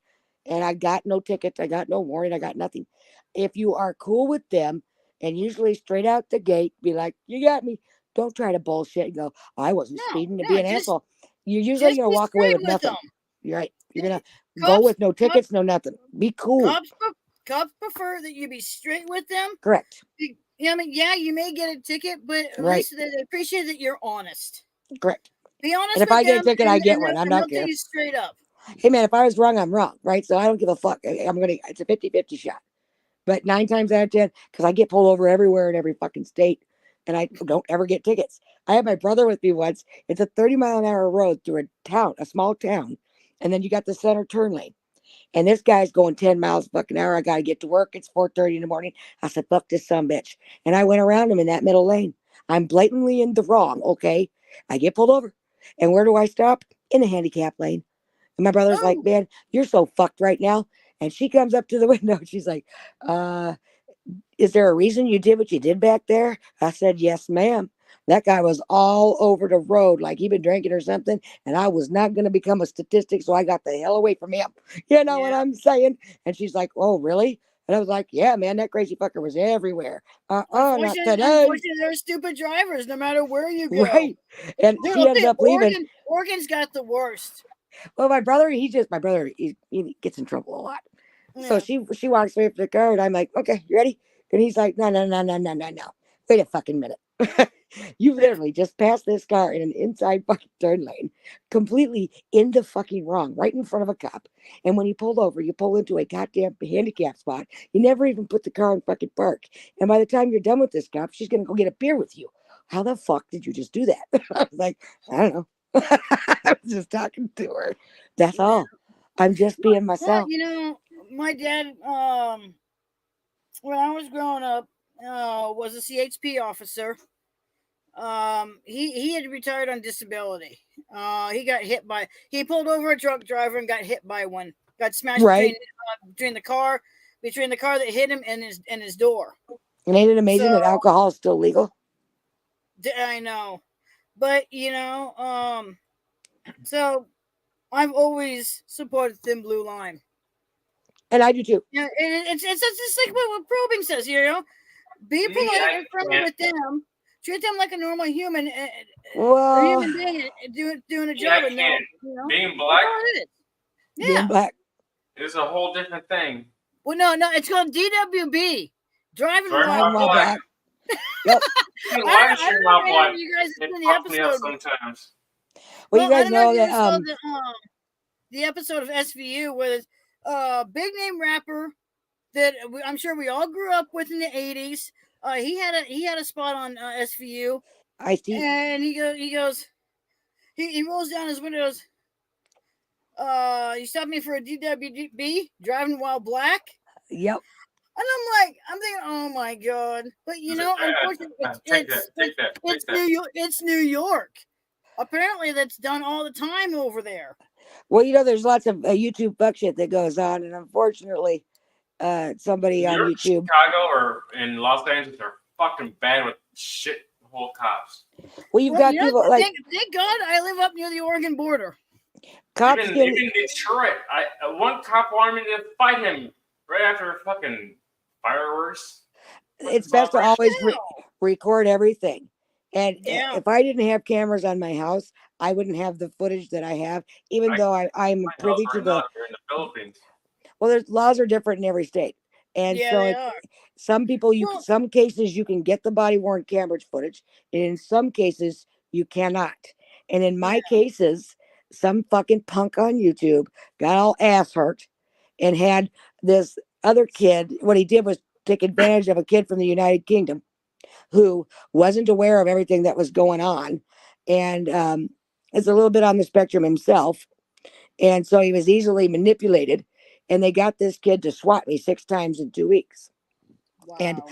And I got no tickets. I got no warning. I got nothing. If you are cool with them, and usually straight out the gate, be like, "You got me." Don't try to bullshit and go, "I wasn't speeding," to be an asshole. You're usually going to walk away with nothing. You're right. You're going to go with no tickets, no nothing. Be cool.
Cops prefer that you be straight with them.
Correct.
I mean, you may get a ticket, but at least they appreciate that you're honest.
Correct.
Be honest.
And if I get a ticket, I get one. I'm not
care. Straight up.
Hey man, if I was wrong, I'm wrong, right? So I don't give a fuck. It's a 50-50 shot. But 9 times out of 10, because I get pulled over everywhere in every fucking state, and I don't ever get tickets. I had my brother with me once. It's a 30-mile-an-hour road through a small town, and then you got the center turn lane. And this guy's going 10 miles fucking hour. I got to get to work. It's 4:30 in the morning. I said, fuck this sumbitch. And I went around him in that middle lane. I'm blatantly in the wrong, okay? I get pulled over. And where do I stop? In the handicap lane. And my brother's like, man, you're so fucked right now. And she comes up to the window. And she's like, is there a reason you did what you did back there? I said, yes, ma'am. That guy was all over the road like he'd been drinking or something, and I was not going to become a statistic, so I got the hell away from him. You know what I'm saying? And she's like, "Oh, really?" And I was like, "Yeah, man, that crazy fucker was everywhere." Not today.
Unfortunately, they're stupid drivers no matter where you go.
Right. And
Dude,
she ended up leaving.
Oregon's got the worst.
Well, my brother, he gets in trouble a lot. So
Yeah.
she walks away from the car, and I'm like, "Okay, you ready?" And he's like, No. Wait a fucking minute. You literally just passed this car in an inside fucking turn lane, completely in the fucking wrong, right in front of a cop. And when you pulled over, you pull into a goddamn handicap spot. You never even put the car in fucking park. And by the time you're done with this cop, she's gonna go get a beer with you. How the fuck did you just do that? I was like, I don't know. I was just talking to her. That's all. I'm just being myself.
Well, my dad, when I was growing up, was a CHP officer. He had retired on disability. He pulled over a truck driver and got hit by one. Got smashed between the car that hit him and his door.
And ain't it amazing that alcohol is still legal?
I know, but so I've always supported Thin Blue Line.
And I do too.
Yeah, it's just like what probing says, be polite and friendly with them. Treat them like a normal human,
well,
human being doing a job.
Being black,
being black
is a whole different thing.
Well, no, it's called DWB, driving
while black.
Yep.
I don't know
you guys have seen the episode
sometimes.
Well, you guys know that
the episode of SVU was big name rapper that I'm sure we all grew up with in the 80s. He had a spot on SVU.
I see.
And he rolls down his windows. You stopped me for a DWB driving while black.
Yep.
And I'm thinking, oh my god! But unfortunately, it's New York. Apparently, that's done all the time over there.
Well, there's lots of YouTube fuck shit that goes on, and unfortunately, somebody on YouTube,
Chicago or in Los Angeles are fucking bad with shit hole cops.
Well, you've got people like.
Thank God I live up near the Oregon border.
Cops
even Detroit, one cop wanted me to fight him right after fucking fireworks.
It's best to always record everything. And if I didn't have cameras on my house, I wouldn't have the footage that I have, even though I'm privy to the
Philippines.
Well, there's laws are different in every state. And some people, some cases you can get the body worn camera footage, and in some cases you cannot. And in my cases, some fucking punk on YouTube got all ass hurt and had this other kid. What he did was take advantage of a kid from the United Kingdom who wasn't aware of everything that was going on, and is a little bit on the spectrum himself, and so he was easily manipulated. And they got this kid to swat me 6 times in 2 weeks. Wow. And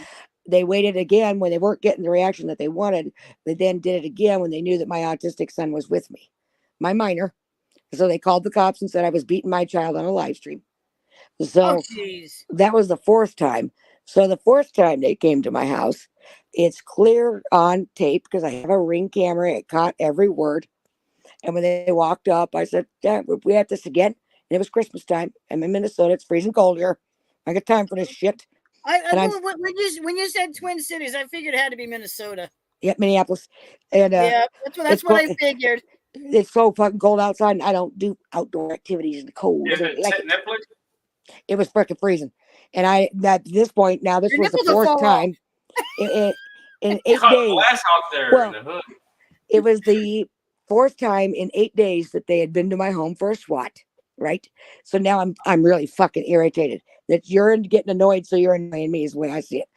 they waited again when they weren't getting the reaction that they wanted. They then did it again when they knew that my autistic son was with me, my minor. So they called the cops and said I was beating my child on a live stream. So that was the 4th time. So the 4th time they came to my house, it's clear on tape because I have a Ring camera. It caught every word. And when they walked up, I said, "Dad, we have this again." And it was Christmas time. I'm in Minnesota. It's freezing cold here. I got time for this shit.
When you said Twin Cities, I figured it had to be Minnesota.
Yep, Minneapolis. And
that's what I figured.
It's so fucking cold outside, and I don't do outdoor activities in the cold. It was freaking freezing. And at this point, now this was the 4th time in 8 days.
Glass out there in the hood.
It was the 4th time in 8 days that they had been to my home for a SWAT. Right. So now I'm really fucking irritated that you're getting annoyed. So you're annoying me is the way I see it.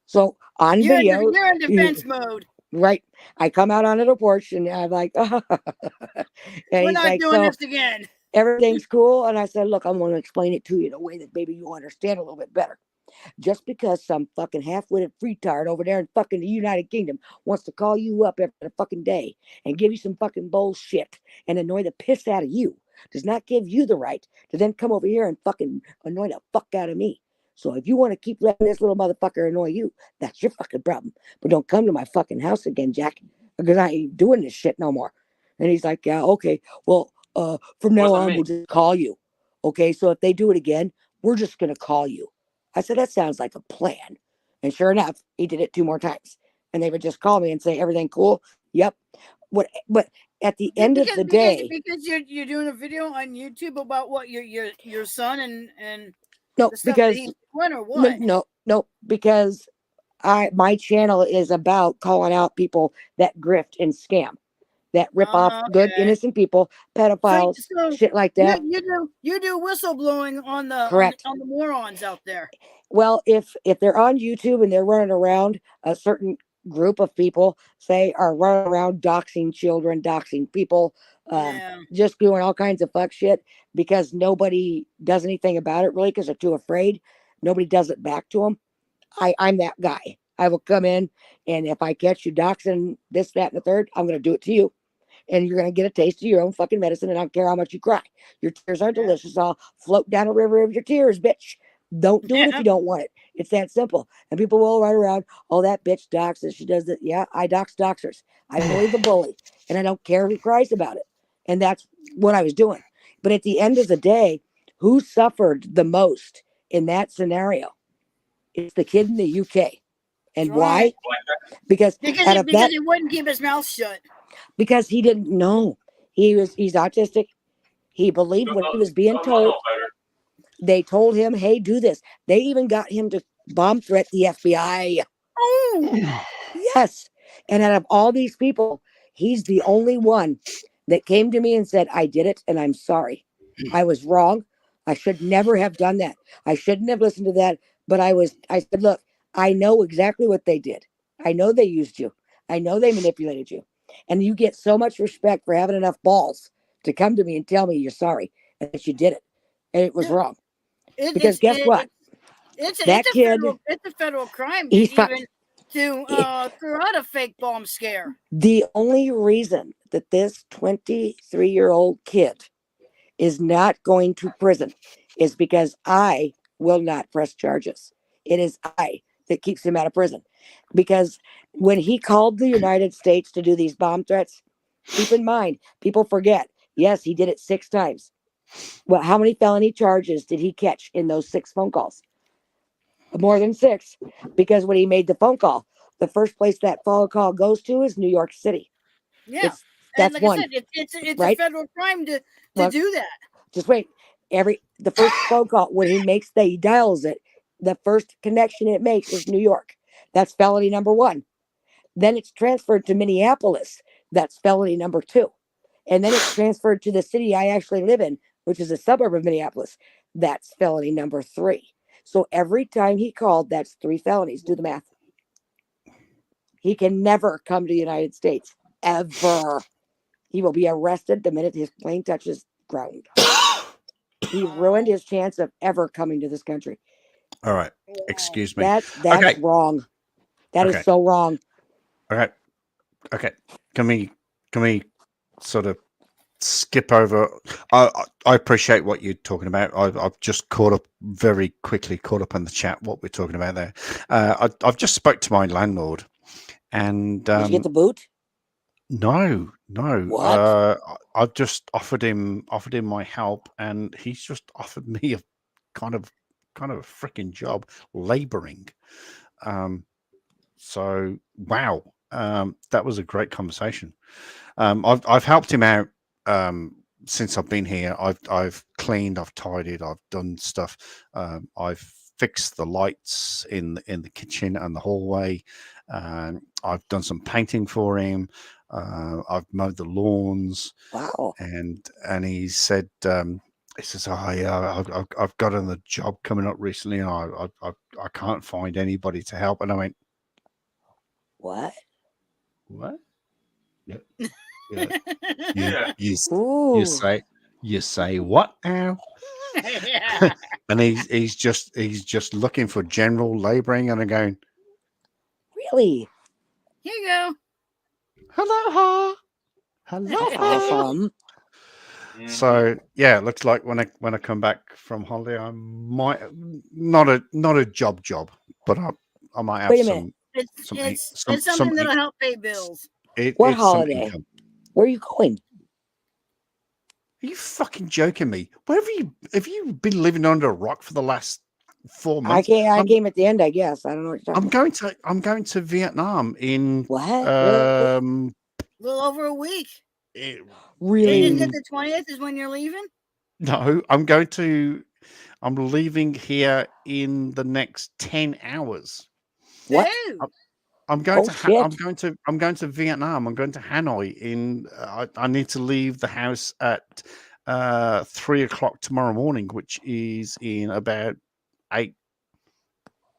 So on video,
you're in defense mode.
Right. I come out onto the porch and I'm like, and
we're not doing this again.
Everything's cool. And I said, look, I'm going to explain it to you in a way that maybe you understand a little bit better. Just because some fucking half-witted freetard over there in fucking the United Kingdom wants to call you up every fucking day and give you some fucking bullshit and annoy the piss out of you does not give you the right to then come over here and fucking annoy the fuck out of me. So if you want to keep letting this little motherfucker annoy you, that's your fucking problem. But don't come to my fucking house again, Jack. because I ain't doing this shit no more. And he's like, yeah, okay. Well, from now
Wasn't
on,
me.
we'll just call you. Okay, so if they do it again, we're just going to call you. I said, that sounds like a plan. And sure enough, he did it 2 more times. And they would just call me and say, everything cool? Yep. But at the end of the day,
because you're doing a video on YouTube about what your son and
no,
the stuff
because
that he's doing or what?
no, because my channel is about calling out people that grift and scam, that rip off good
Okay.
innocent people, pedophiles,
So
shit like that.
you do whistleblowing on the
Correct.
on the morons out there.
Well, if they're on YouTube and they're running around, a certain group of people say are running around doxing children, doxing people,
Yeah.
just doing all kinds of fuck shit because nobody does anything about it really because they're too afraid. Nobody does it back to them. I'm that guy. I will come in, and if I catch you doxing this, that, and the third, I'm going to do it to you. And you're going to get a taste of your own fucking medicine, and I don't care how much you cry. Your tears are delicious. I'll float down a river of your tears, bitch. Don't do it if you don't want it. It's that simple. And people will run around, oh, that bitch doxes. She does that. Yeah, I dox doxers. I bully the bully, and I don't care who cries about it. And that's what I was doing. But at the end of the day, who suffered the most in that scenario? It's the kid in the UK. And why? Because
he wouldn't keep his mouth shut.
Because he didn't know. He's autistic. He believed what he was being told. They told him, hey, do this. They even got him to bomb threat the FBI.
Oh,
yes. And out of all these people, he's the only one that came to me and said, I did it and I'm sorry. I was wrong. I should never have done that. I shouldn't have listened to that. But I said, look, I know exactly what they did. I know they used you. I know they manipulated you. And you get so much respect for having enough balls to come to me and tell me you're sorry and that you did it. And it was wrong. Because guess what?
It's a federal crime to throw out a fake bomb scare.
The only reason that this 23-year-old kid is not going to prison is because I will not press charges. It is I that keeps him out of prison. Because when he called the United States to do these bomb threats, keep in mind, people forget, yes, he did it 6 times. Well, how many felony charges did he catch in those 6 phone calls? More than 6. Because when he made the phone call, the first place that phone call goes to is New York City.
Yeah.
That's
like
one.
I said, it's
right?
a federal crime to do that.
Just wait. The first phone call, when he dials it, the first connection it makes is New York. That's felony number 1. Then it's transferred to Minneapolis. That's felony number 2. And then it's transferred to the city I actually live in, which is a suburb of Minneapolis. That's felony number 3. So every time he called, that's 3 felonies. Do the math. He can never come to the United States. Ever. He will be arrested the minute his plane touches ground. He ruined his chance of ever coming to this country.
All right. Excuse me.
That's
okay.
wrong. That is so wrong.
Okay. Okay. Can we sort of skip over? I appreciate what you're talking about. I've just very quickly caught up on the chat what we're talking about there. I've just spoke to my landlord, and
did you get the boot?
No.
What?
I've just offered him my help, and he's just offered me a kind of a freaking job laboring. So wow. That was a great conversation. I've helped him out since I've been here. I've cleaned, I've tidied, I've done stuff. I've fixed the lights in the kitchen and the hallway. I've done some painting for him. I've mowed the lawns.
Wow.
And he said, he says, "Oh yeah, I've got a job coming up recently, and I can't find anybody to help." And I went,
"What?
Yep. Yeah. You say what now?"
Yeah.
And he's just looking for general laboring, and I'm going,
"Really?
Here you go.
Hello.
That's awesome."
So yeah, it looks like when I come back from holiday, I might not a job, but I might have
Wait a minute. It's something that'll help pay bills.
What
it's some
holiday?
income.
Where are you going?
Are you fucking joking me? Where have you been living under a rock for the last 4 months?
I came at the end, I guess. I don't know what you're talking
I'm going to Vietnam in
What?
A little over a week.
it-
Really?
Isn't it
in-
the 20th is when you're leaving?
no, I'm leaving here in the next 10 hours.
What?
Oh,
I'm going
Oh,
to
shit.
I'm going to Vietnam. I'm going to Hanoi in I need to leave the house at 3 o'clock tomorrow morning, which is in about 8.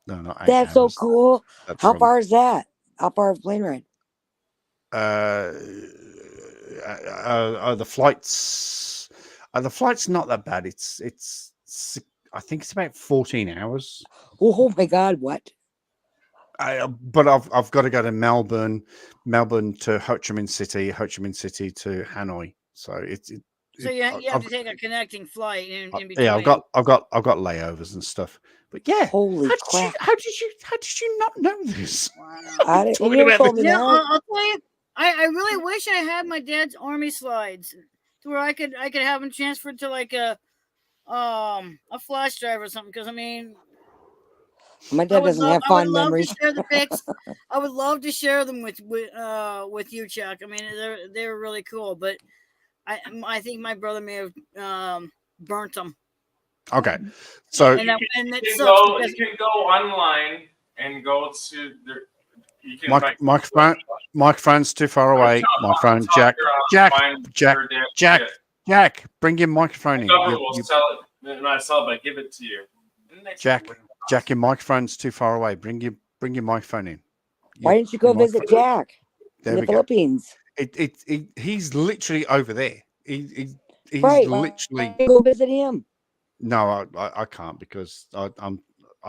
No, not 8
That's so
hours.
cool.
That's
How
from,
far is that? How far of a plane ride?
the flight's not that bad. It's I think it's about 14 hours.
Oh my God, what?
But I've got to go to Melbourne to Ho Chi Minh City to Hanoi. So
so you have to take a connecting flight in between.
yeah, I've got layovers and stuff. But yeah,
Holy crap.
how did you not know this?
I didn't,
Talking
you never
about
told me
Yeah,
that.
I'll tell you. I really wish I had my dad's army slides to where I could have them transferred to like a flash drive or something. Because I mean,
My dad doesn't have
I would
fond
love
memories.
to share the pics. I would love to share them with you, Chuck. I mean, they're really cool, but I think my brother may have burnt them.
Okay, so
And that
You
sucks
can
because
go online and go to the. You can find-
microphone's too far away. Microphone,
Talk
Jack,
around, find
Jack,
your dad's
Jack,
shit.
Jack, bring your microphone in.
The government will sell it. Not sell it, but give it to you.
Jack, your microphone's too far away. Bring your microphone in.
Why didn't you go
your
visit
microphone-
Jack
There
in
we
the
go.
Philippines?
He's literally over there. He's
Right.
literally.
Go visit him.
No, I can't because I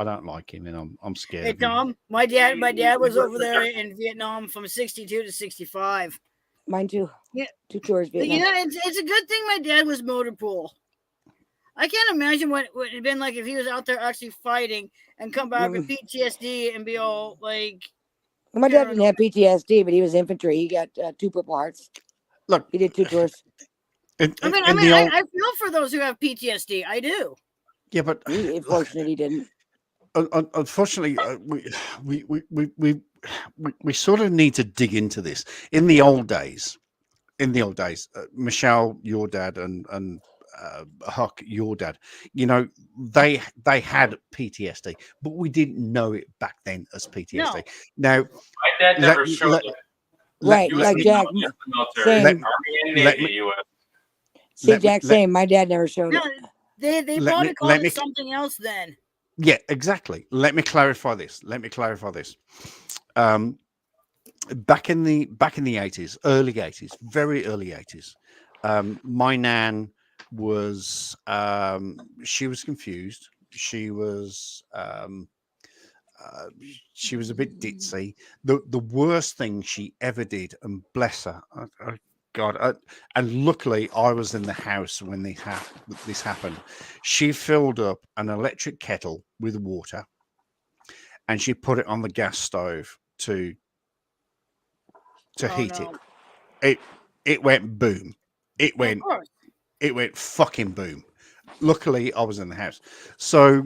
don't like him and I'm scared.
hey
of him.
Tom, my dad was over there in Vietnam from 62 to 65.
Mine too.
Yeah.
2 tours
But,
Vietnam.
you know, it's a good thing my dad was motor pool. I can't imagine what it'd been like if he was out there actually fighting and come back with PTSD and be all like.
Well, my dad didn't have PTSD, but he was infantry. He got 2 Purple Hearts.
Look,
he did 2 tours.
I feel for those who have PTSD. I do.
Yeah, but
Fortunately, he didn't.
Unfortunately, we sort of need to dig into this. In the old days, Michelle, your dad, and Huck, your dad, you know, they had PTSD, but we didn't know it back then as PTSD.
No.
Now,
My dad never showed it.
Right,
He was
like
in
Jack.
the military,
Same.
Army and Navy, US.
See, Jack, same. My dad never showed
No,
it.
they probably called it something else then.
Yeah, exactly. Let me clarify this. Back in the 80s, early 80s, very early 80s, my nan was she was confused. She was a bit ditzy. The worst thing she ever did, and bless her, God, and luckily I was in the house when this happened. She filled up an electric kettle with water and she put it on the gas stove to heat it. It went boom. It went fucking boom. Luckily I was in the house. So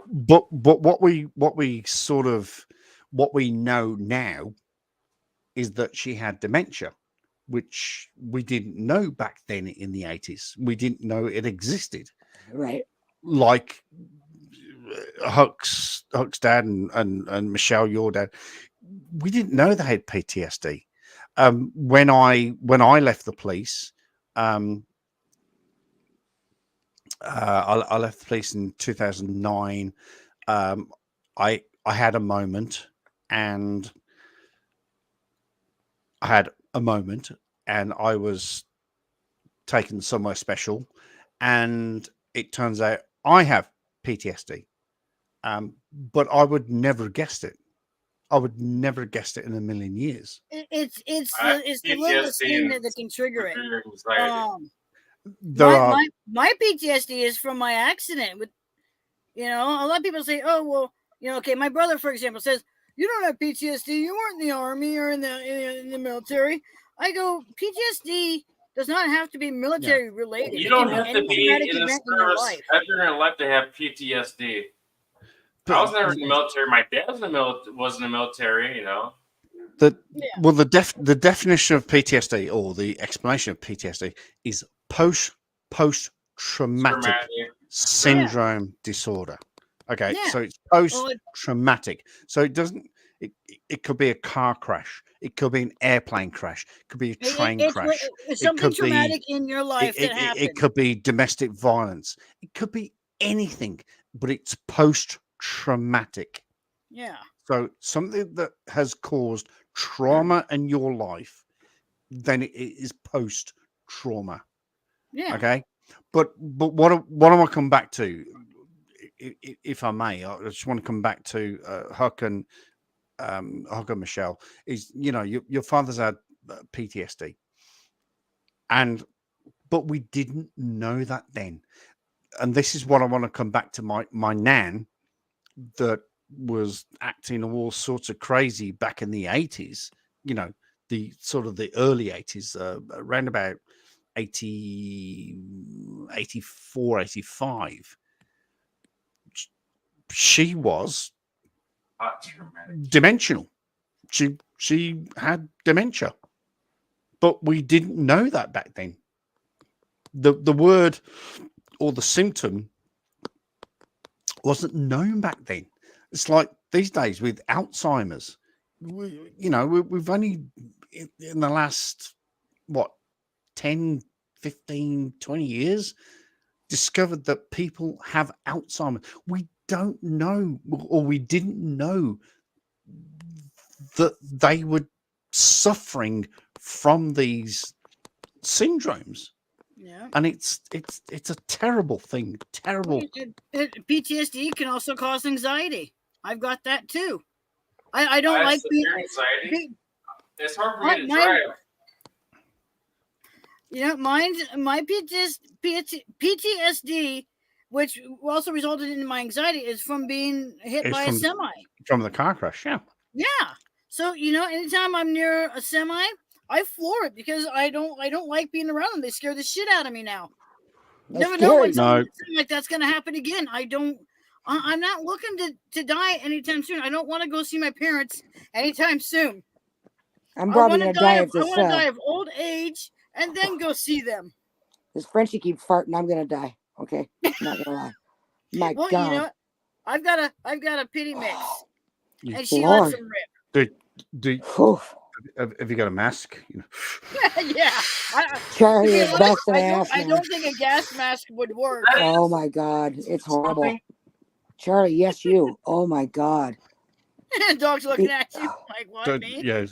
but what we know now is that she had dementia, which we didn't know back then in the 80s. We didn't know it existed.
Right.
Like Huck's dad and Michelle, your dad, we didn't know they had PTSD. When I left the police, I left the police in 2009. I had a moment, and I was taken somewhere special, and it turns out I have PTSD. But I would never have guessed it. I would never have guessed it in a million years.
It's the littlest thing that can trigger it. My PTSD is from my accident. With a lot of people say, "Oh well, okay." My brother, for example, says, you don't have PTSD. You weren't in the army or in the military. I go, PTSD does not have to be military related.
You
It
don't
can
have to
any
be
traumatic
in the
event in your
service
life.
ever in your life to have PTSD. I was never in the military. My dad was in the military, you know.
Well, the definition of PTSD or the explanation of PTSD is post traumatic syndrome disorder. Okay,
Yeah.
so it's post traumatic. So it doesn't. It could be a car crash. It could be an airplane crash. It could be a train crash.
It's something traumatic in your life that happened.
It could be domestic violence. It could be anything, but it's post traumatic.
Yeah.
So something that has caused trauma in your life, then it is post trauma.
Yeah.
Okay. But what I want to come back to, if I may, I just want to come back to Huck and Michelle, is, you know, your father's had PTSD, but we didn't know that then. And this is what I want to come back to my nan that was acting all sorts of crazy back in the 80s, you know, the sort of the early 80s, around about 80, 84, 85. She was dimensional. She had dementia, but we didn't know that back then. The word or the symptom wasn't known back then. It's like these days with Alzheimer's. We've only in the last 10, 15, 20 years discovered that people have Alzheimer's. We don't know, or we didn't know that they were suffering from these syndromes.
Yeah.
And it's a terrible thing. Terrible.
PTSD can also cause anxiety. I've got that too. I don't like being
anxiety. It's hard for me to drive.
You know, my PTSD, which also resulted in my anxiety, is from being hit by a semi.
From the car crash, yeah.
Yeah. So, you know, anytime I'm near a semi, I floor it because I don't like being around them. They scare the shit out of me now. Never know when something like that's going to happen again. I'm not looking to die anytime soon. I don't want to go see my parents anytime soon.
I'm probably going to die of this.
I want to die of old age and then go see them.
This Frenchie keeps farting. I'm going to die. Okay. I'm not going to lie. My God.
You know what? I've got a pity mix. And she
Lord.
lets them rip.
Have you got a mask?
Yeah.
Charlie is busting ass.
I don't think a gas mask would work.
Oh my God. It's horrible. Charlie, yes, you. Oh my God.
Dog's looking at you like, what, me?
Yeah,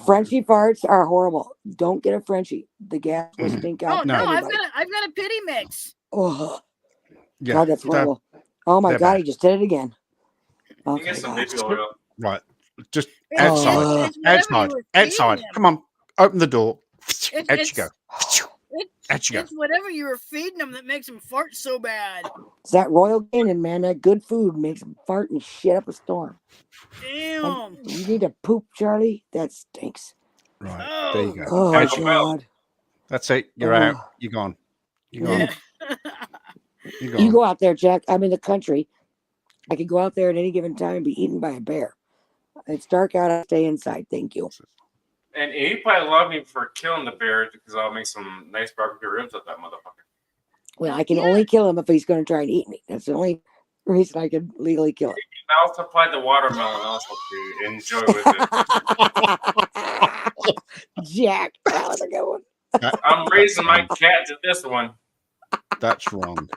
Frenchie farts are horrible. Don't get a Frenchie. The gas will stink out.
Oh no, I've got a pity mix.
Oh,
yeah,
God, that's horrible. Oh my God,
bad.
he just did it again.
You get some baby oil.
Right. Just outside. Come on, open the door. Out you go.
It's whatever you were feeding them that makes them fart so bad.
It's that Royal Canin, man. That good food makes them fart and shit up a storm.
Damn.
You need to poop, Charlie? That stinks.
Right. There you go.
Oh, God.
That's it. You're out. You're gone. You're gone. You're gone.
You go out there, Jack. I'm in the country. I could go out there at any given time and be eaten by a bear. It's dark out. I stay inside. Thank you.
And he probably love me for killing the bear because I'll make some nice barbecue ribs with that motherfucker.
Well, I can only kill him if he's going to try and eat me. That's the only reason I can legally kill him.
I also applied the watermelon also to enjoy with it.
Jack, that was a good one.
I'm raising my cat to this one.
That's wrong.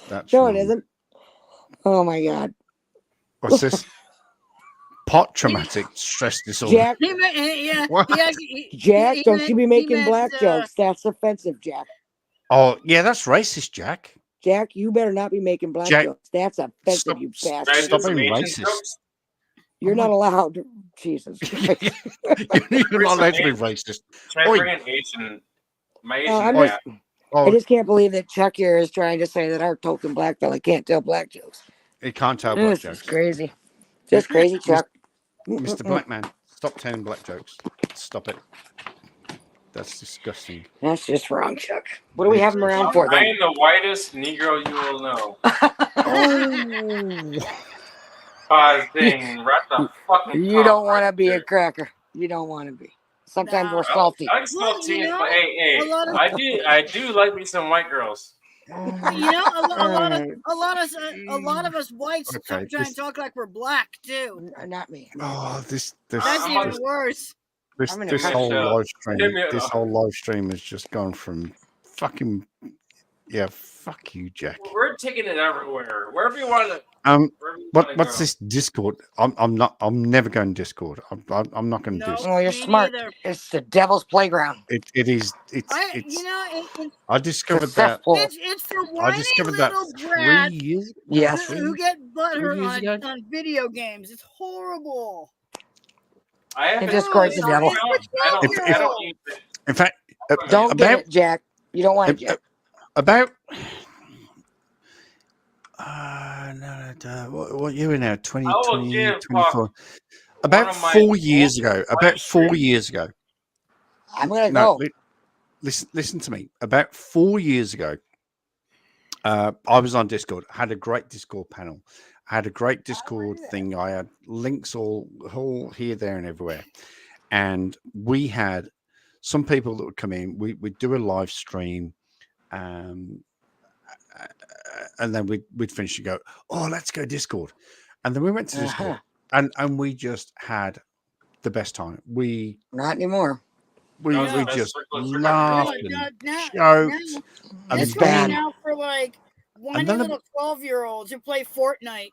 That's
no,
wrong.
it isn't. Oh my God.
What's this? Post-traumatic stress disorder.
Jack,
Jack,
don't you be making black jokes. That's offensive, Jack.
Oh, yeah, that's racist, Jack.
Jack, you better not be making black jokes. That's offensive, you bastard.
Stop being racist.
You're not allowed. Jesus.
You're not allowed to be racist.
Try to bring an Asian. My Asian cat.
I just can't believe that Chuck here is trying to say that our token black fella can't tell black jokes.
He can't tell black jokes.
It's crazy. Just crazy, Chuck.
Mr. Blackman, stop telling black jokes. Stop it. That's disgusting.
That's just wrong, Chuck. What do we have him around for
I
then?
am the whitest Negro you will know. Buzzing, right the fucking
You
top
don't want to
right
be
there.
a cracker. You don't want to be. Sometimes
Nah.
we're salty.
I like saltines,
you know,
but hey,
a lot of-
I do like me some white girls.
You know, a lot of us whites
Okay,
try
this-
and talk like we're black too.
Not me.
Oh, this
That's
I'm
even worse.
This
I'm gonna
this
cut
whole
it out.
live stream,
Give me a-
this whole live stream has just gone from fucking fuck you, Jack.
We're taking it everywhere. Wherever you want to.
What's this Discord? I'm never going Discord. I'm not going to do.
No.
Oh, you're
Me
smart.
neither.
It's the devil's playground.
It is. I discovered that.
Cesspool.
It's for
I
whiny
discovered that
little
3
brats
years.
Yes.
who get butthurt
years ago?
on video games. It's horrible.
I have
And
a
Discord's the devil.
account. I don't use it.
In fact,
Don't get
about
it, Jack. You don't want it, Jack.
about. What year are we now? 20,
I will
20,
give
24. About
of my
4 years ago.
live
About 4
stream.
years ago.
I'm gonna
No,
go.
listen to me. About 4 years ago, I was on Discord. I had a great Discord panel. I had a great Discord thing. I had links all here, there, and everywhere. And we had some people that would come in. We'd do a live stream, and then we'd finish and go, "Oh, let's go Discord." And then we went to Discord, and we just had the best time.
Not anymore.
We
No,
just
that's-
laughed
Oh
and
my God, now-
joked. And
It's
It's going
bad.
out for like whiny
then the-
little 12-year-olds who play Fortnite.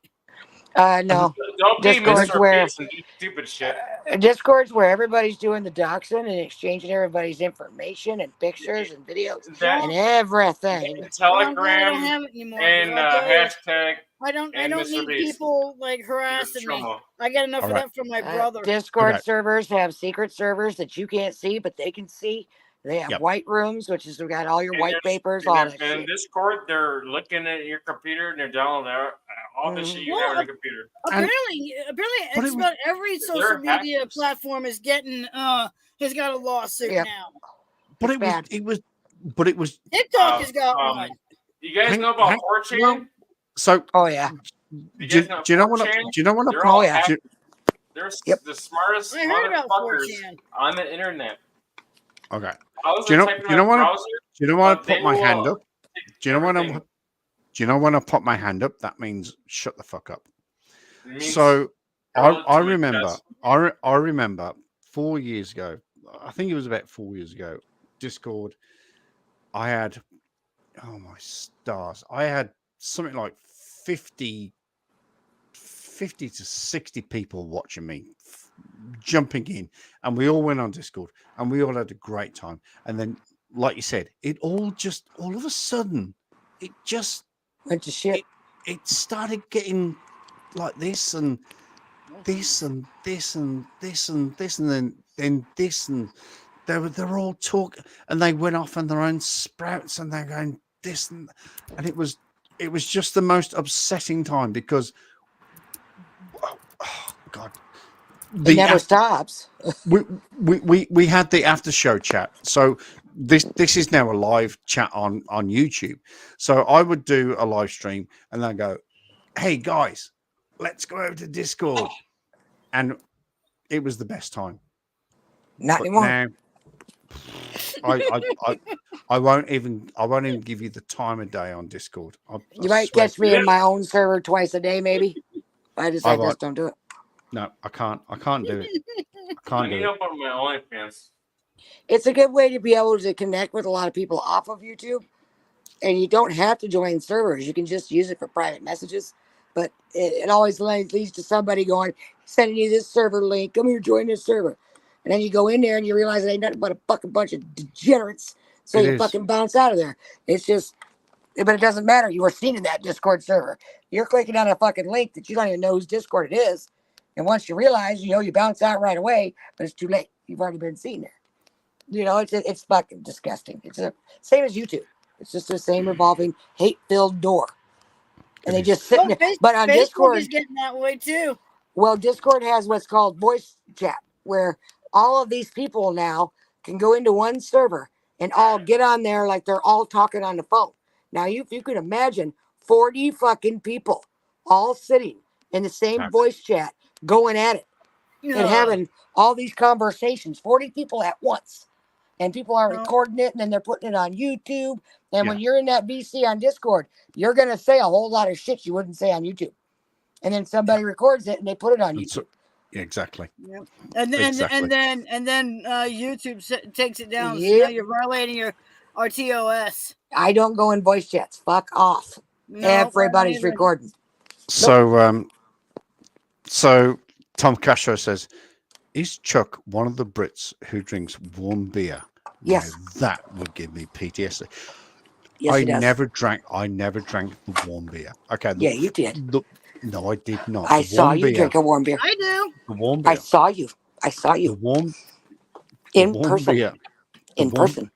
No.
Don't be
Discord's
Mr.
where-
Beast and do stupid shit.
Discord's where everybody's doing the doxing and exchanging everybody's information and pictures and videos
That
and everything.
and
Well, I'm glad I don't
Telegram
have it anymore.
and
but I'll tell you,
hashtag
I don't
and Mr.
need
Beast.
people like harassing me.
Tromo.
I get enough
All
of
right.
that from my brother.
Discord
Okay.
servers have secret servers that you can't see, but they can see. They have
Yep.
white rooms, which is we got all your
And
white
there's-
papers, all that
And
shit.
in Discord, they're looking at your computer and they're downloading all the shit you
Well,
have on your computer.
Apparently,
But
just
it
about every social
They're
media
hackers.
platform is getting has got a lawsuit
Yep.
now.
But
It's bad.
it was.
TikTok has got
um,
one.
You guys
Hang-
know about
hang-
4chan?
well, So
Oh yeah.
You
do
guys know
you know what?
4chan?
Do you know what?
They're
I-
all
Oh, yeah.
hackers. They're
Yep.
the smartest
I heard about
motherfuckers
4chan.
on the internet.
Okay.
I was
Do you know?
typing
Do you know
in
what?
my
Do
browser,
you know when I
but
put
they
my
will
hand up? Do you know when
everything.
Do you know when I put my hand up? That means shut the fuck up.
It means
So
hold it
I
to my
remember.
chest.
I remember 4 years ago. I think it was about 4 years ago. Discord. I had. Oh my stars! I had something like 50 to 60 people watching me, jumping in, and we all went on Discord, and we all had a great time. And then, like you said, it all of a sudden, it just
Went to shit.
it started getting like this and this and this and this and this and then this, and they're all talking, and they went off on their own sprouts, and they're going this, and it was just the most upsetting time because oh God,
It never stops.
we had the after show chat. So this is now a live chat on YouTube. So I would do a live stream and then go, "Hey guys, let's go over to Discord," and it was the best time.
Not
But
anymore.
now, I won't even give you the time of day on Discord.
You might
swear
catch
to
me
you.
in my own server twice a day, maybe. I decide
won't.
just don't do it.
No, I can't do it. I
I
can't
need
do
to
it.
open my OnlyFans.
It's a good way to be able to connect with a lot of people off of YouTube. And you don't have to join servers. You can just use it for private messages. But it always leads to somebody going, sending you this server link. Come here, join this server. And then you go in there and you realize it ain't nothing but a fucking bunch of degenerates. So
It
you
is.
fucking bounce out of there. It's just, but it doesn't matter. You were seen in that Discord server. You're clicking on a fucking link that you don't even know whose Discord it is. And once you realize, you bounce out right away, but it's too late. You've already been seen there. It's fucking disgusting. It's the same as YouTube. It's just the same revolving hate-filled door. And they just sit
Well,
there. But on
Facebook
Discord,
is getting that way too.
Well, Discord has what's called voice chat, where all of these people now can go into one server and all get on there like they're all talking on the phone. Now, if you could imagine 40 fucking people all sitting in the same
That's-
voice chat going at it and
No.
having all these conversations, 40 people at once. And people are
No.
recording it and then they're putting it on YouTube. And when
Yeah.
you're in that VC on Discord, you're going to say a whole lot of shit you wouldn't say on YouTube. And then somebody records it and they put it on
And
YouTube.
so- yeah, exactly.
Yep. And then
Exactly.
YouTube takes it down. So
Yep.
now you're violating our TOS.
I don't go in voice chats. Fuck off.
No, I don't
Everybody's
either.
recording.
So, so Tom Castro says, "Is Chuck one of the Brits who drinks warm beer?"
Yes.
Now, that would give me PTSD.
Yes,
I
he does.
never drank the warm beer. Okay.
Yeah, you did.
No, I did not.
I
The
saw
warm
you
beer,
drink a warm beer.
I do.
The warm beer.
I saw you. I saw
The
you
warm.
in
the warm
person.
beer.
In
warm-
person.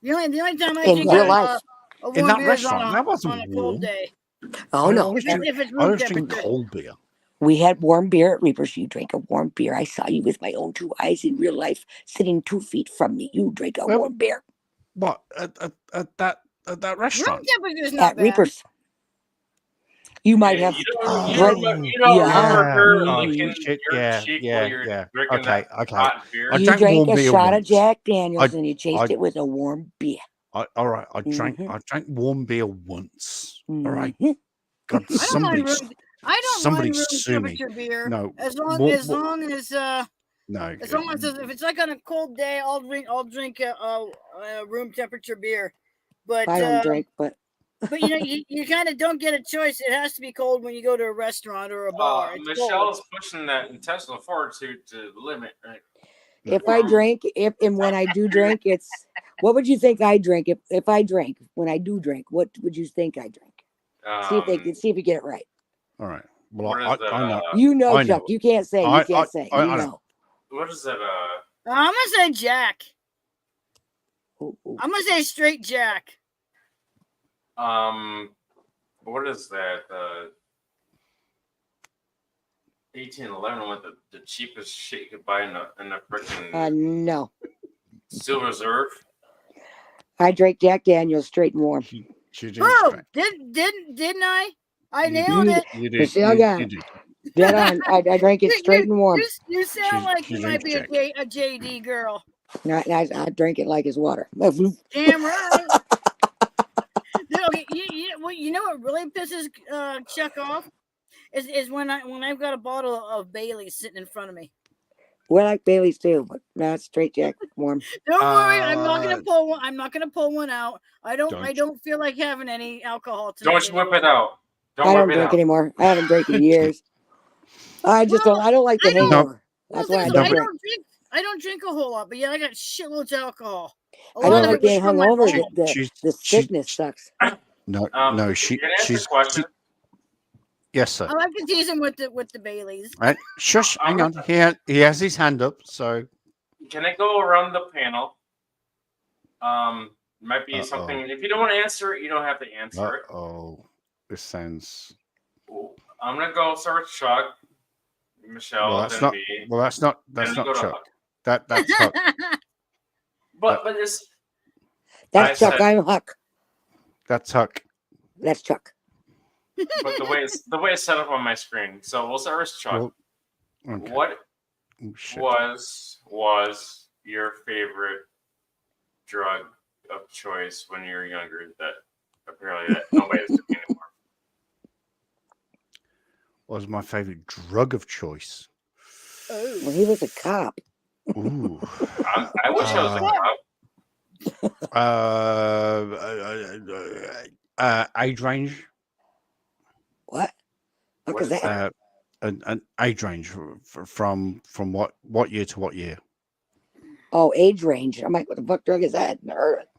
The only time I
In
drink
real
a
life.
warm
In that
beer is on
restaurant, that wasn't
on a
warm.
cold day.
Oh,
I
no.
always
And
If it's
I
room
always drink
temperature.
cold beer.
we had warm beer at Reaper's. You drank a warm beer. I saw you with my own two eyes in real life, sitting 2 feet from me. You drank a
Well,
warm beer
What at that
Room
restaurant?
temperature is not
at
bad.
Reaper's. You might have
You don't,
Oh,
Yeah.
remember her
oh,
licking
shit,
your
yeah,
cheek
yeah,
while you're
yeah.
drinking
Okay,
that
okay.
hot beer?
I
you
drank
drank
warm
a
beer
shot of
once.
Jack Daniels and you chased
I-
it with a warm beer.
All right, I drank warm beer once. All right,
Mhm.
God,
I don't mind
somebody,
room. I don't
somebody
mind room
sue me.
temperature beer.
No,
As long
Wo-
as
wo-
long as
no.
if it's like on a cold day, I'll drink a room temperature beer. But
I don't drink, but
you know you kind of don't get a choice. It has to be cold when you go to a restaurant or a bar. It's cold.
Michelle's pushing that intestinal fortitude to the limit, right?
if I drink, and when I do drink, it's what would you think I drink if I drank when I do drink? What would you think I drink? See if you get it right.
All right. Well,
What is
I
that,
know.
You know,
I
Chuck.
know.
You can't say. You
I
can't say. You
know.
know.
What is that?
I'm gonna say Jack.
Ooh, ooh.
I'm gonna say straight Jack.
What is that? 1811 with the cheapest shit you could buy in a freaking
No.
Steel Reserve.
I drank Jack Daniels straight and warm.
She did.
Oh, didn't I? I
You
nailed
did.
it.
You did.
Michelle got it.
did.
Dead on. I drank it straight and warm.
You sound
She's-
like
she
you might
drinks
be a JD girl.
I drank it like it's water.
Damn right. Okay, you know what really pisses Chuck off is when I've got a bottle of Bailey's sitting in front of me.
We like Bailey's too, but not straight Jack warm.
Don't worry, I'm not gonna pull one. I'm not gonna pull one out. I
Don't
don't feel like having any alcohol tonight.
Don't whip it out.
I
Don't
don't
whip it
drink
out.
anymore. I haven't drank in years. I just don't. I don't like the
I don't-
hangover. That's why I don't drink.
I don't drink a whole lot, but yeah, I got shitloads of alcohol. A
I
lot
don't
of
like
it was
being
from my
hungover.
mom.
The sickness sucks.
No,
Can I ask
she's.
a question?
Yes, sir.
I like to tease him with the Baileys.
Right. Shush. Hang on. He has his hand up. So
Can I go around the panel? Might be something. If you don't want to answer it, you don't have to answer it.
oh, this sounds.
I'm gonna go start with Chuck, Michelle,
Well, that's
then
not.
me.
Well, that's not.
then
That's
we go
not
to
Chuck.
Huck.
That's Huck.
But it's
That's
I
Chuck.
said-
I'm Huck.
That's Huck.
That's Chuck.
but the way it's set up on my screen. So we'll start with Chuck.
Well, okay.
What
Oh, shit.
was your favorite drug of choice when you were younger that apparently that nobody's doing anymore?
What was my favorite drug of choice?
Well, he was a cop.
Ooh.
I wish I was a cop.
Age range.
What? What
What
is
is
that?
An age range from what year to what year?
Oh, age range. I'm like, what the fuck drug is that? Never heard of it.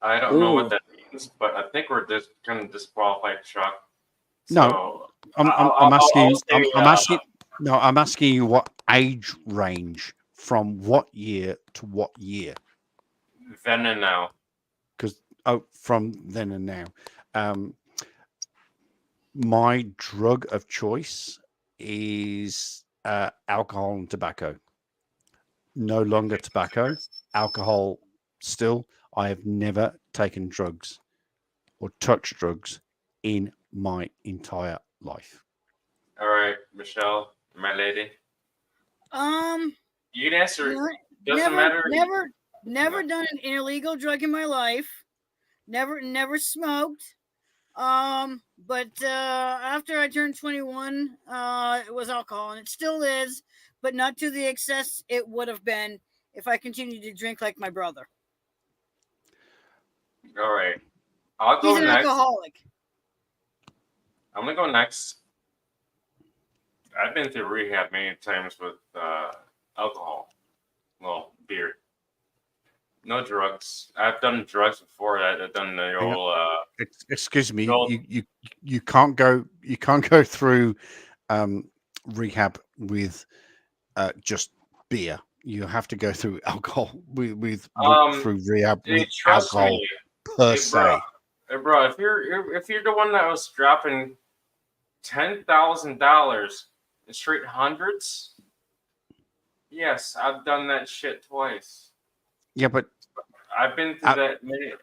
I don't know
Ooh.
what that means, but I think we're just gonna disqualify Chuck.
No,
So,
I'm
I'll
asking.
say,
I'm asking. No, I'm asking you what age range from what year to what year?
then and now.
Because from then and now. My drug of choice is alcohol and tobacco. No longer tobacco, alcohol still. I have never taken drugs or touched drugs in my entire life.
All right, Michelle, my lady. You can answer.
You know,
Doesn't matter.
Never done an illegal drug in my life. Never smoked. But after I turned 21, it was alcohol, and it still is, but not to the excess it would have been if I continued to drink like my brother.
All right, I'll go
He's an
next.
alcoholic.
I'm gonna go next. I've been through rehab many times with alcohol. Well, beer. No drugs. I've done drugs before. I've done the
Hang on.
old.
Excuse me,
No.
you can't go through rehab with just beer. You have to go through alcohol with through rehab
Hey,
with
trust
alcohol
me,
per
hey,
se.
bro. If you're the one that was dropping $10,000 in straight hundreds, yes, I've done that shit twice.
Yeah, but
I've been through that many.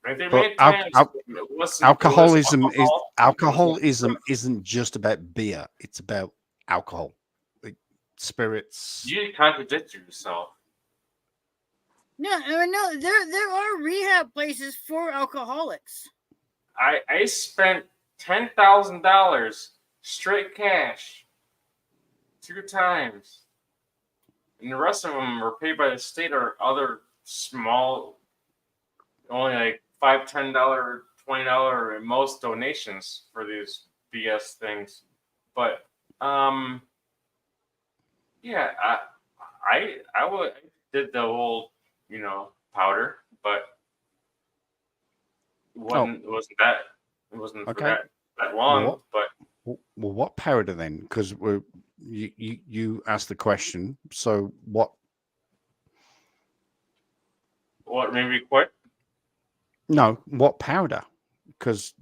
Been through
But
many times.
alcoholism isn't just about beer. It's about alcohol, like spirits.
You contradict yourself.
No, there are rehab places for alcoholics.
I spent $10,000 straight cash 2 times, and the rest of them were paid by the state or other small, only like $5, $10, $20 at most donations for these BS things. But yeah, I did the whole powder, but it wasn't for
Okay.
that long.
Well,
But
well, what powder then? Because you asked the question. So what?
what made me quit?
No, what powder? Because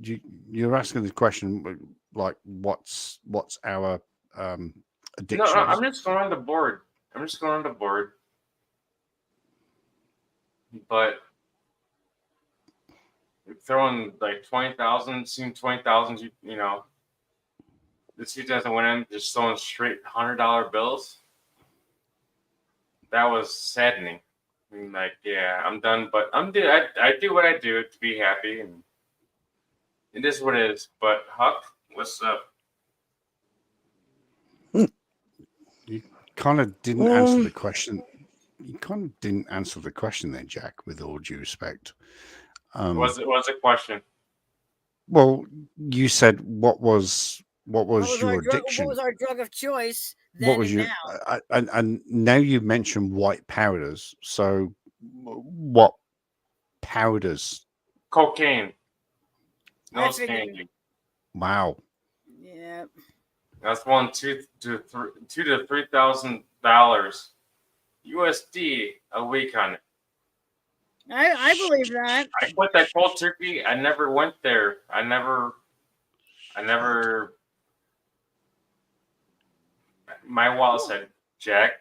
you're asking the question like what's our addiction?
No, I'm just going on the board. But throwing like 20,000, seeing 20,000, this 2000 went in just throwing straight $100 bills. That was saddening. I mean, like, yeah, I'm done, but I do what I do to be happy, and it is what it is. But Huck, what's up?
You kind of didn't answer the question. You kind of didn't answer the question there, Jack, with all due respect.
What's a question?
Well, you said what was your addiction?
What was our drug of choice then
What was
and
your
now?
and now you mentioned white powders. So what powders?
Cocaine. No
I figured-
standing.
Wow.
Yeah.
That's $2,000 to $3,000 USD a week on it.
I believe that.
I quit that cold turkey. I never went there. I never. My wallet said, "Jack,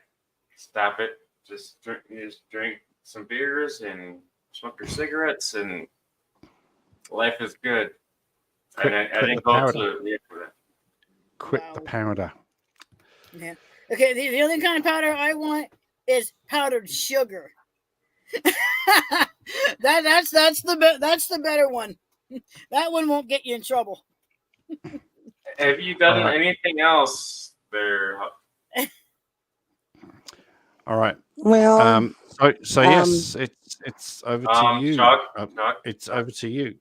stop it. Just drink some beers and smoke your cigarettes, and life is good." And I didn't go to that.
Quit
Wow.
the powder.
Yeah. Okay. The only kind of powder I want is powdered sugar. that's the better one. That one won't get you in trouble.
Have you done anything else there?
All right.
Well,
So yes, it's over to you.
Chuck,
It's over to you.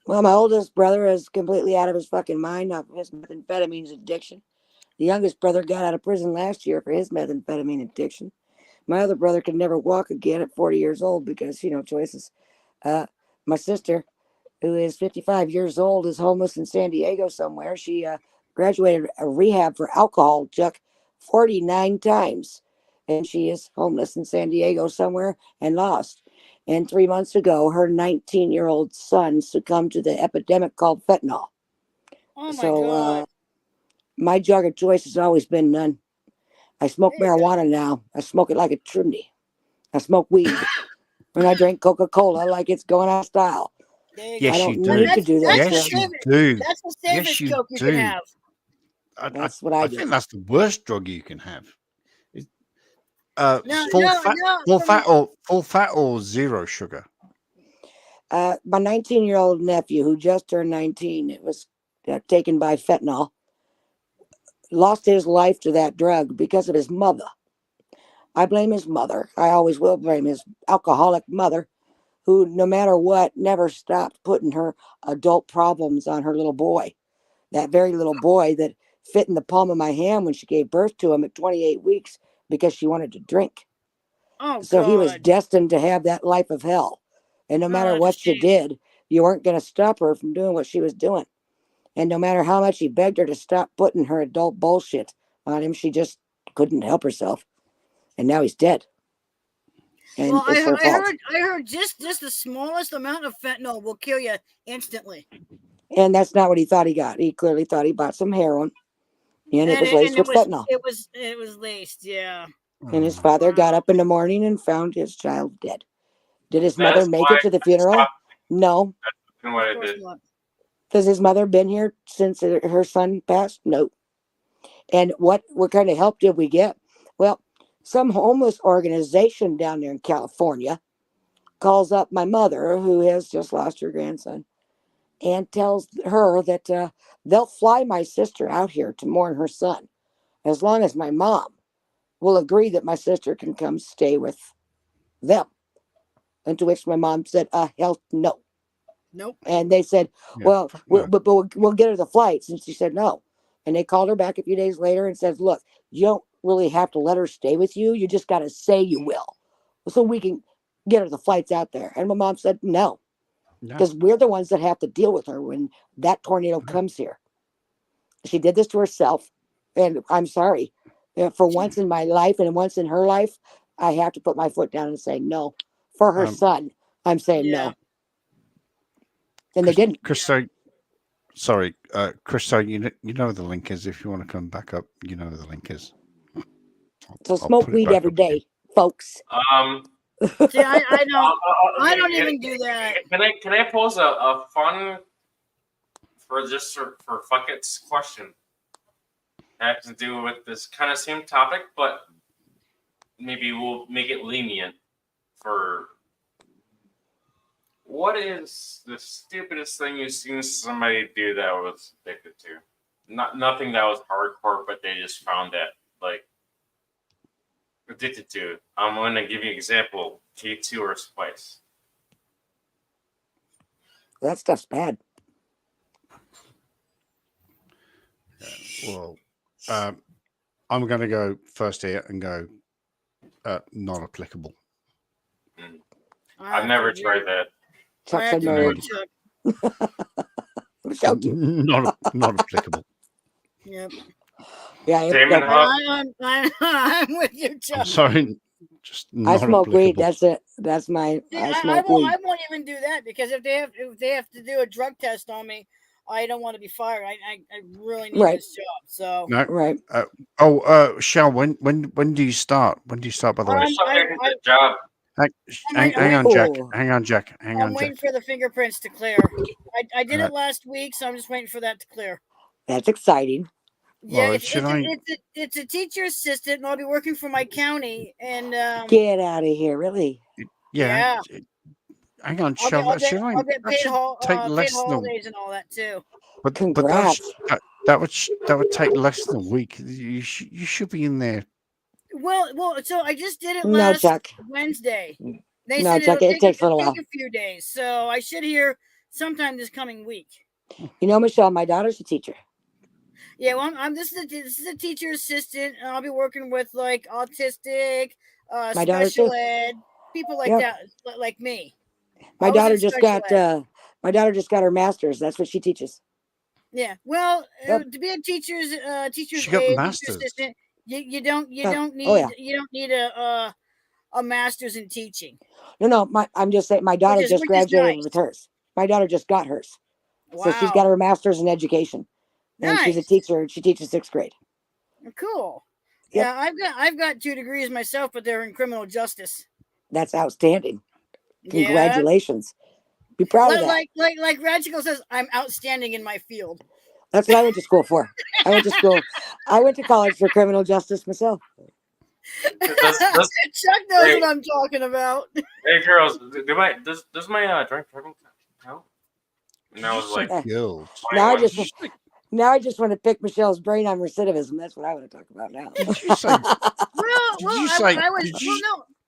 well, my oldest brother is completely out of his fucking mind off of his methamphetamine addiction. The youngest brother got out of prison last year for his methamphetamine addiction. My other brother could never walk again at 40 years old because, choices. My sister, who is 55 years old, is homeless in San Diego somewhere. She graduated a rehab for alcohol, Chuck, 49 times. And she is homeless in San Diego somewhere and lost. And 3 months ago, her 19-year-old son succumbed to the epidemic called fentanyl.
Oh my
So
god.
my drug of choice has always been none. I smoke
There you go.
marijuana now. I smoke it like a chimney. I smoke weed. And I drink Coca-Cola like it's going out of style.
There you
Yes,
I
go.
don't
you do.
need to do those
Yes,
drugs.
you do.
That's the
Yes,
safest
you
Coke you
do.
can have.
That's what I do.
think that's the worst drug you can have.
No,
Full
no,
fat,
no.
full fat or zero sugar.
My 19-year-old nephew, who just turned 19, it was taken by fentanyl, lost his life to that drug because of his mother. I blame his mother. I always will blame his alcoholic mother, who, no matter what, never stopped putting her adult problems on her little boy. That very little boy that fit in the palm of my hand when she gave birth to him at 28 weeks because she wanted to drink.
Oh
So he was
god.
destined to have that life of hell. And no matter
that's a
what you
shame.
did, you weren't going to stop her from doing what she was doing. And no matter how much he begged her to stop putting her adult bullshit on him, she just couldn't help herself. And now he's dead. And
Well,
it's her fault.
I heard just the smallest amount of fentanyl will kill you instantly.
And that's not what he thought he got. He clearly thought he bought some heroin, and it was laced with fentanyl.
It was laced, yeah.
And his father got up in the morning and found his child dead. Did his mother
That's
make
why
it to the
I
funeral?
stopped
No.
doing what I
Of course
did.
not.
Has his mother been here since her son passed? No. And what kind of help did we get? Well, some homeless organization down there in California calls up my mother, who has just lost her grandson, and tells her that they'll fly my sister out here to mourn her son, as long as my mom will agree that my sister can come stay with them. And to which my mom said, hell no.
Nope.
And they said,
Yeah,
well,
fuck no.
we'll get her the flights. And she said no. And they called her back a few days later and said, look, you don't really have to let her stay with you. You just got to say you will, so we can get her the flights out there. And my mom said no,
No.
because we're the ones that have to deal with her when that tornado comes here. She did this to herself. And I'm sorry. For once in my life and once in her life, I have to put my foot down and say no. For her son, I'm saying
Yeah.
no. And they didn't.
Chris, sorry, Chris, you know the link is. If you want to come back up, you know the link is.
So
I'll
smoke
put it
weed
back
every
up again.
day, folks.
See, I don't I don't
Can-
even do that.
Can I pose a fun for fuck it's question? That has to do with this kind of same topic, but maybe we'll make it lenient for. What is the stupidest thing you've seen somebody do that was addicted to? Nothing that was hardcore, but they just found that like addicted to. I'm going to give you an example: K2 or Spice.
That stuff's bad.
Well, I'm going to go first here and go not applicable.
I've never tried that.
Chuck
I
said
have to
no.
agree with Chuck.
Joking.
not applicable.
Yep.
Yeah,
Damon
I'm with you, Chuck.
I'm sorry, just not
I smoke weed.
applicable.
That's it. That's my.
See,
I
I
smoke weed.
won't even do that, because if they have to do a drug test on me, I don't want to be fired. I really need
Right.
this job. So
No.
Right.
Shell, when do you start? When do you start? By the way,
The job.
hang on, Jack.
Oh.
Hang on, Jack. Hang
I'm
on,
waiting
Jack.
for the fingerprints to clear. I did it last week, so I'm just waiting for that to clear.
That's exciting.
Yeah,
Well,
it's a teacher assistant, and I'll be working for my county. And
Get out of here, really?
Yeah. Hang on, Shell.
I'll
That should
get paid,
take
paid
less than.
holidays and all that too.
But
Congrats.
that would take less than a week. You should be in there.
Well, so I just did it
No,
last
Chuck.
Wednesday. They
No,
said
Chuck,
it'll
it takes a little
it'll
while.
take a few days, so I should hear sometime this coming week.
You know, Michelle, my daughter's a teacher.
Yeah, well, this is a teacher assistant, and I'll be working with like autistic,
My daughter
special
too.
ed, people like
Yep.
that, like me.
My
I was
daughter
in
just
special
got.
ed.
My daughter just got her master's. That's what she teaches.
Yeah, well,
Yep.
to be a teacher's
She got
aide,
masters.
teacher assistant, you don't
Yeah.
need
Oh, yeah.
you don't need a a master's in teaching.
No. I'm just saying my daughter just
which is
graduated
nice.
with hers. My daughter just got hers.
Wow.
So she's got her master's in education. And she's a
Nice.
teacher. She teaches 6th grade.
Cool.
Yep.
Yeah, I've got 2 degrees myself, but they're in criminal justice.
That's outstanding.
Yeah.
Congratulations. Be proud of that.
Like Radical says, I'm outstanding in my field.
That's what I went to school for. I went to college for criminal justice myself.
Chuck knows what I'm talking about.
Hey girls, does my drink count? And I was like,
Girls.
Now I just want to pick Michelle's brain on recidivism. That's what I want to talk about now.
Did you say?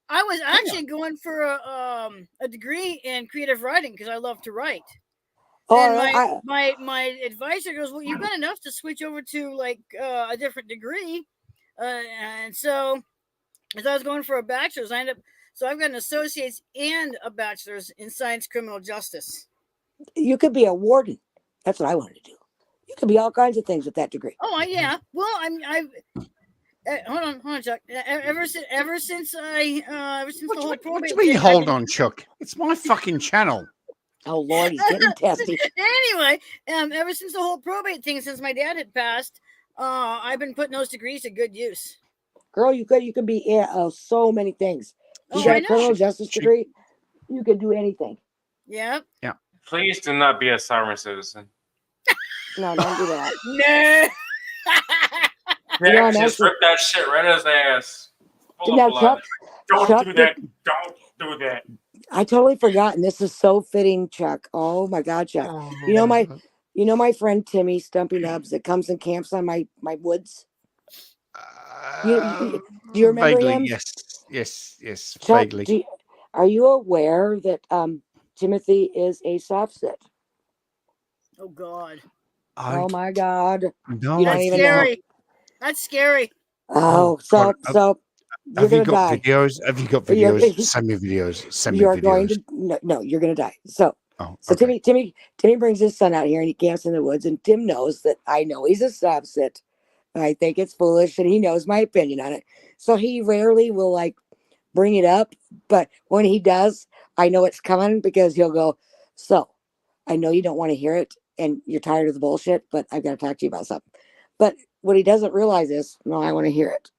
I was actually going for a degree in creative writing because I love to write. And my advisor goes, well, you've got enough to switch over to like a different degree. And so as I was going for a bachelor's, so I've got an associate's and a bachelor's in science criminal justice.
You could be a warden. That's what I wanted to do. You could be all kinds of things with that degree.
Oh, yeah. Well, hold on, Chuck. Ever since the whole probate.
What do you mean, hold on, Chuck? It's my fucking channel.
Oh Lord, he's getting testy.
Anyway, ever since the whole probate thing, since my dad had passed, I've been putting those degrees to good use.
Girl, you could be so many things. You got a criminal justice degree, you could do anything.
Yeah.
Yeah.
please do not be a sovereign citizen.
No, don't do that.
No.
Yeah, just rip that shit right out his ass.
Now, Chuck,
Don't do that. Don't do that.
I totally forgot, and this is so fitting, Chuck. Oh my God, Chuck. You know my friend Timmy Stumpy Nubs that comes and camps on my woods. Do you remember
vaguely,
him?
Yes,
Chuck,
vaguely.
are you aware that Timothy is a soft sit?
Oh God.
Oh my God.
No,
You don't
That's
even
scary. That's scary.
Oh, so
have
you're
you got
gonna die.
videos? Have you got videos? Send me videos. Send me
You're
videos.
going to no, you're gonna die. So
okay.
Timmy brings his son out here and he camps in the woods, and Tim knows that I know he's a soft sit. I think it's foolish, and he knows my opinion on it. So he rarely will like bring it up, but when he does, I know it's coming because he'll go, so I know you don't want to hear it and you're tired of the bullshit, but I've got to talk to you about something. But what he doesn't realize is, no, I want to hear it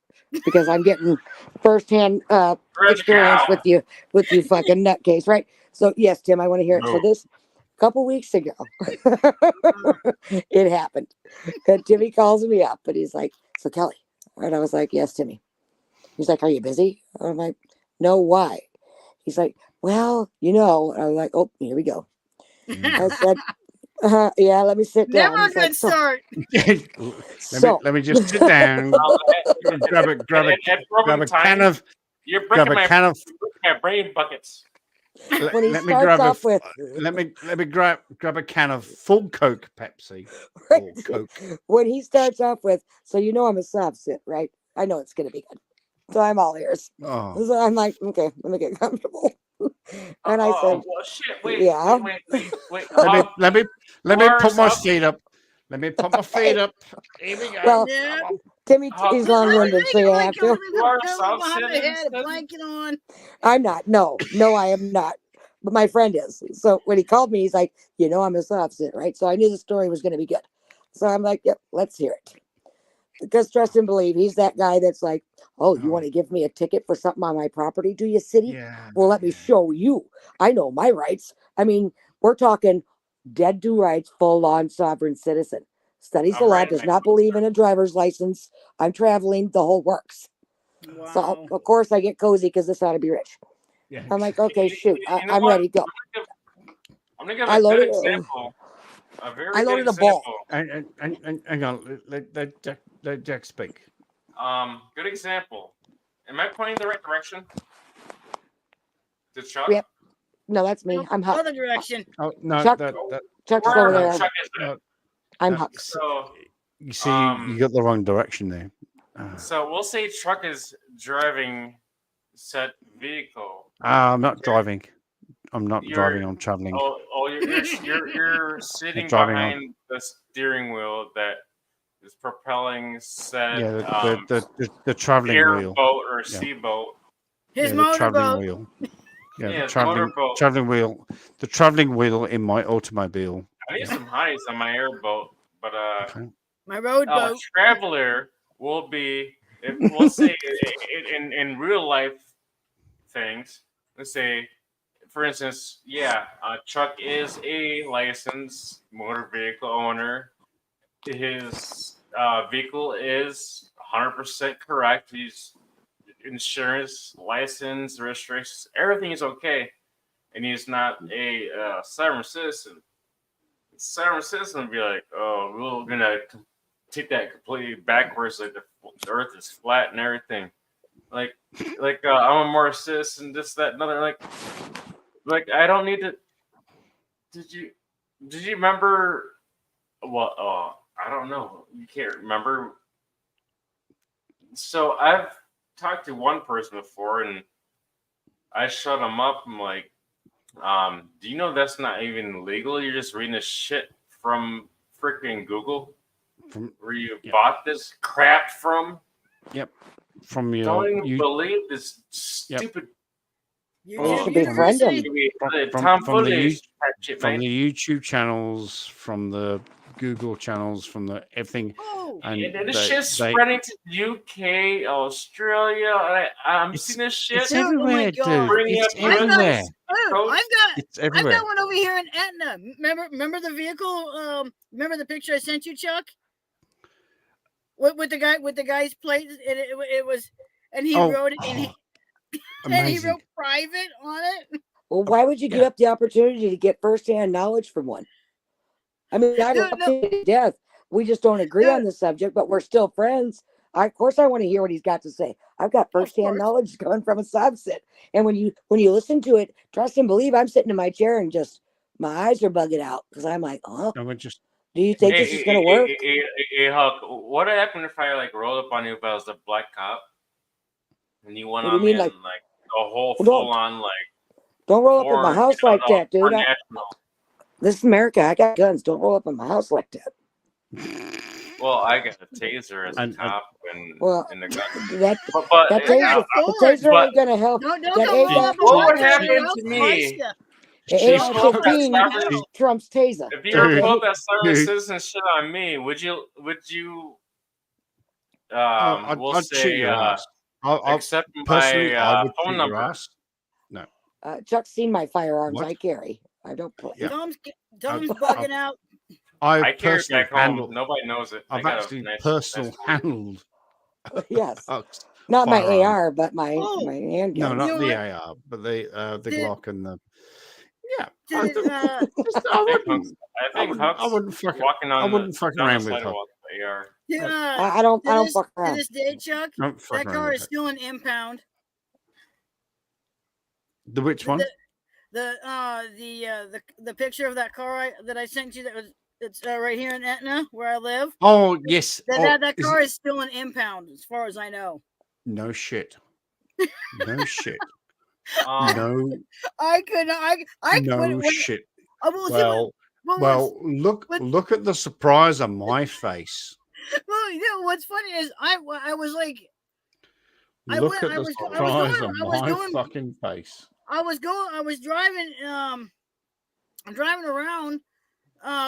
because I'm getting firsthand experience with you fucking nutcase, right? So yes, Tim, I want to hear it. So this couple weeks ago, it happened. And Timmy calls me up and he's like, so Kelly, and I was like, yes, Timmy. He's like, are you busy? I'm like, no, why? He's like, well, I was like, oh, here we go. I said, yeah, let me sit down.
Never a good start.
let me just sit down. grab a can of.
You're breaking my brain buckets.
When he starts off with,
let me grab a can of full Coke Pepsi.
Right.
Or Coke.
When he starts off with, so I'm a soft sit, right? I know it's gonna be good. So I'm all ears.
Oh.
So I'm like, okay, let me get comfortable. And I said,
well, shit, wait.
Let me put my feet up. Let me put my feet up. Here we go.
Well, Timmy, he's long-winded, so you have to. I'm not. No, I am not. But my friend is. So when he called me, he's like, I'm a soft sit, right? So I knew the story was going to be good. So I'm like, yep, let's hear it. Because trust and believe, he's that guy that's like, oh, you want to give me a ticket for something on my property, do you, city?
Yeah.
Well, let me show you. I know my rights. I mean, we're talking dead to rights, full-on sovereign citizen. Studies the law, does not believe in a driver's license. I'm traveling, the whole works. Wow. So, of course, I get cozy because this ought to be rich. Yeah. I'm like, okay, shoot, I'm ready to go.
I'm going to give a good example.
I loaded a ball.
And hang on, let Jack speak.
Good example. Am I pointing the right direction? To Chuck?
Yep. No, that's me. I'm Huck.
Other direction.
Oh no,
Chuck's over there.
Chuck is
I'm Huck.
So
you see, you got the wrong direction there.
So we'll say Chuck is driving said vehicle.
I'm not driving. I'm not driving. I'm traveling.
You're sitting behind the steering wheel that is propelling said
the traveling
air
wheel,
boat or sea boat
His
the traveling
motorboat.
wheel. Yeah,
Yeah,
the
it's
traveling
motorboat.
traveling wheel in my automobile.
I need some hotties on my airboat, but
Okay.
My road boat.
traveler will be, if we'll say in real life things. Let's say, for instance, Chuck is a licensed motor vehicle owner. His vehicle is 100% correct. He's insurance, license, registrations, everything is okay, and he's not a sovereign citizen. Sovereign citizen would be like, oh, we're gonna take that completely backwards, like the Earth is flat and everything. Like I'm a more citizen, this, that, another. Like I don't need to. Did you remember? Well, I don't know. You can't remember. So I've talked to one person before, and I shut him up. I'm like, do you know that's not even legal? You're just reading this shit from freaking Google, where you bought this crap from.
Yep. From your
Don't even believe this stupid.
You should befriend him.
From the YouTube channels, from the Google channels, from the everything.
And this shit's spreading to UK, Australia. I'm seeing this shit.
It's everywhere, dude. It's everywhere.
I've got one over here in Etna. Remember the vehicle? Remember the picture I sent you, Chuck? With the guy's plate, it was, and he wrote it, and he wrote private on it.
Well, why would you give up the opportunity to get firsthand knowledge from one? I mean, I love him to death. We just don't agree on the subject, but we're still friends. Of course, I want to hear what he's got to say. I've got firsthand knowledge coming from a subset, and when you listen to it, trust and believe. I'm sitting in my chair and just my eyes are bugging out because I'm like, oh. Do you think this is going to work?
Hey, Huck, what happened if I rolled up on you if I was the black cop and you went on me and a whole full on
Don't roll up at my house like that, dude. This is America. I got guns. Don't roll up in my house like that.
Well, I got a taser as a cop and the gun.
The taser ain't going to help.
What would happen to me?
AR-15 Trump's taser.
If you ever pulled that sovereign citizen shit on me, would you we'll say accept my phone number?
No.
Chuck's seen my firearms I carry. I don't put.
Tom's bugging out.
I carry back home. Nobody knows it.
I've actually personal handled.
Yes. Not my AR, but my handgun.
No, not the AR, but the Glock and the. Yeah, I wouldn't fuck around with her.
I don't fuck around.
To this day, Chuck, that car is still an impound.
The which one?
The picture of that car that I sent you it's right here in Etna where I live.
Oh yes,
that car is still an impound as far as I know.
No shit. No shit. No.
I could.
No shit. Well, look at the surprise on my face.
Well, you know what's funny is I was like,
look at the surprise on my fucking face.
I was driving. I'm driving around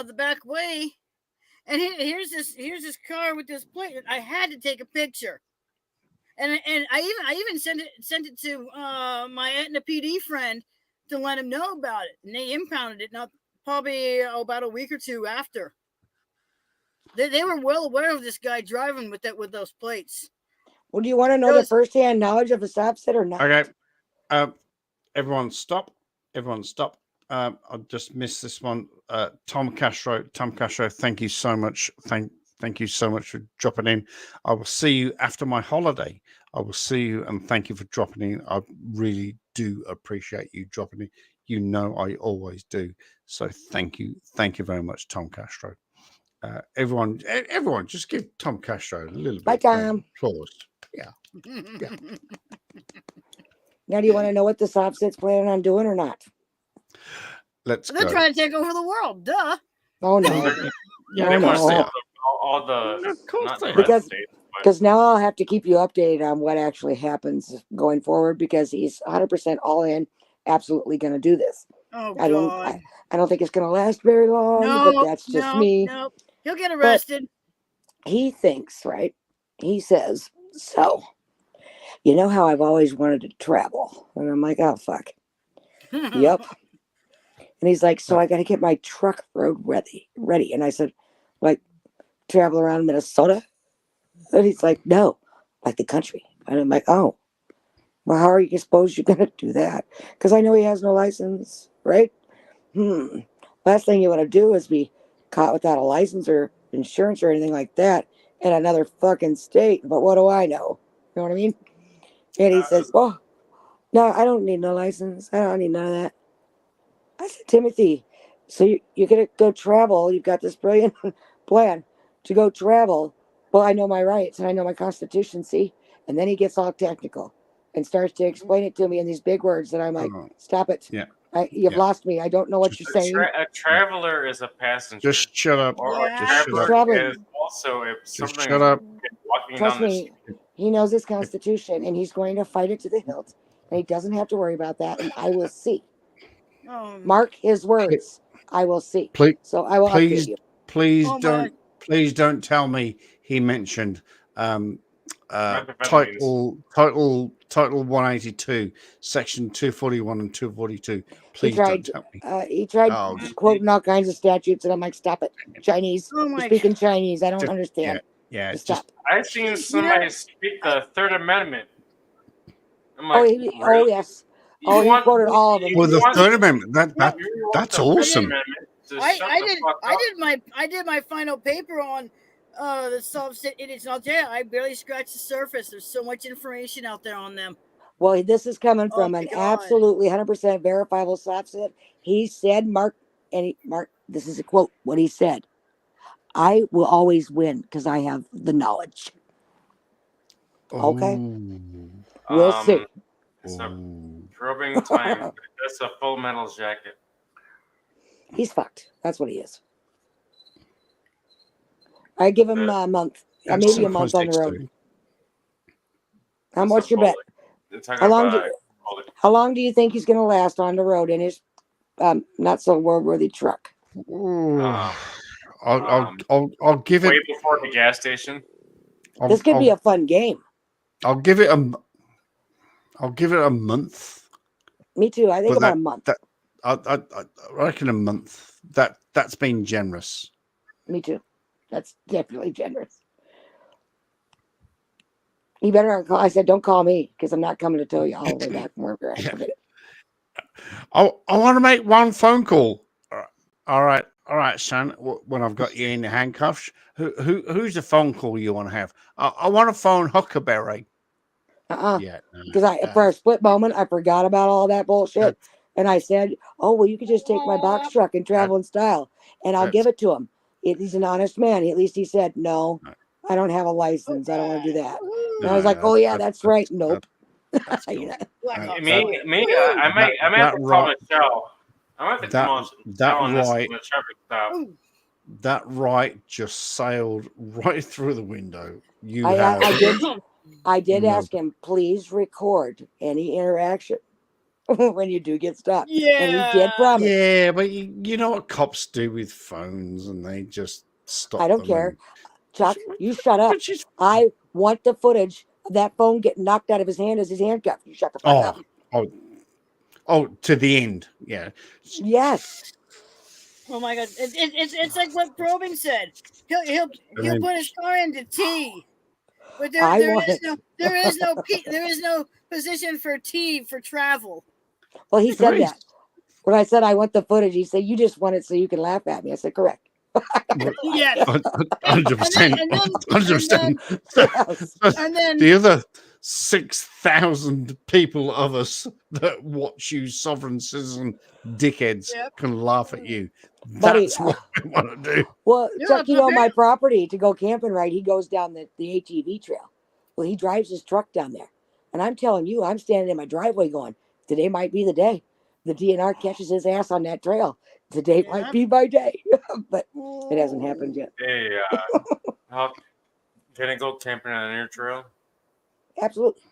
the back way, and here's this car with this plate. I had to take a picture. And I even sent it to my Etna PD friend to let him know about it, and they impounded it. Not probably about a week or two after. They were well aware of this guy driving with those plates.
Well, do you want to know the firsthand knowledge of a subset or not?
Okay, everyone stop. I just missed this one. Tom Castro, thank you so much. Thank you so much for dropping in. I will see you after my holiday. I will see you and thank you for dropping in. I really do appreciate you dropping in. You know I always do. So thank you. Thank you very much, Tom Castro. Everyone, just give Tom Castro a little bit of applause. Yeah.
Now, do you want to know what the subset's planning on doing or not?
They're trying to take over the world. Duh.
Oh, no.
All the
because Because now I'll have to keep you updated on what actually happens going forward because he's 100% all in, absolutely going to do this.
Oh
I
God.
don't think it's going to last very long, but
No,
that's just
no,
me.
no. He'll get arrested.
He thinks, right? He says, so, you know how I've always wanted to travel? And I'm like, oh, fuck. Yep. And he's like, so I got to get my truck road ready. And I said, like, travel around Minnesota? And he's like, no, like the country. And I'm like, oh, well, how are you supposed you're going to do that? Because I know he has no license, right? Last thing you want to do is be caught without a license or insurance or anything like that in another fucking state. But what do I know? You know what I mean? And he says, oh, no, I don't need no license. I don't need none of that. I said, Timothy, so you're going to go travel. You've got this brilliant plan to go travel. Well, I know my rights and I know my Constitution, see? And then he gets all technical and starts to explain it to me in these big words that I'm like, stop it.
Yeah.
You've lost me. I don't know what you're saying.
A traveler is a passenger.
Just shut up.
Or
Yeah.
a traveler
Traveling.
is also if
Just
something
shut up.
walking
Trust
down the
me, he knows his Constitution and he's going to fight it to the hilt. And he doesn't have to worry about that. And I will see. Mark his words. I will see.
Please,
So I will update you.
please
Oh,
don't tell me he mentioned
Methamphetamines.
title 182, section 241 and 242. Please don't tell me.
He tried
Oh,
quoting all kinds of statutes, and I'm like, stop it. Chinese.
Oh
You're
my
speaking Chinese. I don't
Just-
understand.
Yeah,
Just
just
stop.
I've seen somebody speak the Third Amendment. I'm like,
Oh, yes. Oh, he quoted all of them.
with the Third Amendment. That's
the Third
awesome.
Amendment to shut the fuck up.
I did my final paper on the soft idiots. I'll tell you, I barely scratched the surface. There's so much information out there on them.
Well, this is coming
Oh
from
my
an
God.
absolutely 100% verifiable soft sit. He said, Mark, this is a quote, what he said. I will always win because I have the knowledge. Okay.
Ooh.
We'll see.
It's a
Ooh.
probing time. That's a Full Metal Jacket.
He's fucked. That's what he is. I give him a month.
That's
Maybe
some
a month on the
context,
road.
too.
How much your bet? How long do you think he's going to last on the road in his not so roadworthy truck?
Ooh. I'll give it.
Way before the gas station.
This could be a fun game.
I'll give it a month.
Me too. I think
But
about a month.
I reckon a month. That's been generous.
Me too. That's definitely generous. You better not call. I said, don't call me because I'm not coming to tell you all the way back from work.
I want to make one phone call. All right, son. When I've got you in the handcuffs, who's the phone call you want to have? I want to phone Huckleberry. Yeah,
Because for a split moment I forgot about all that bullshit, and I said, "Oh well, you could just take my box truck and travel in style, and I'll give it to him." He's an honest man. At least he said, "No, I don't have a license. I don't want to do that." And I was like, "Oh yeah, that's right." Nope.
Me, I might have to call Michelle. I might have to call Michelle.
That right just sailed right through the window.
I did ask him, please record any interaction when you do get stopped.
Yeah.
And he did promise.
Yeah, but you know what cops do with phones, and they just stop.
I don't care. Chuck, you shut up. I want the footage of that phone getting knocked out of his hand as his handcuffed. You shut the fuck up.
Oh, to the end. Yeah.
Yes.
Oh my God! It's like what Probing said. He'll put his car into T, but there is no position for T for travel.
Well, he said that. When I said I want the footage, he said you just want it so you can laugh at me. I said correct.
Yes.
100%. 100%.
And then
the other 6,000 people of us that watch you, sovereign citizen dickheads, can laugh at you. That's what I want to do.
Well, Chuck, my property to go camping, right? He goes down the ATV trail. Well, he drives his truck down there. And I'm telling you, I'm standing in my driveway going, today might be the day. The DNR catches his ass on that trail. Today might be my day. But it hasn't happened yet.
Hey, Can I go camping on an air trail?
Absolutely.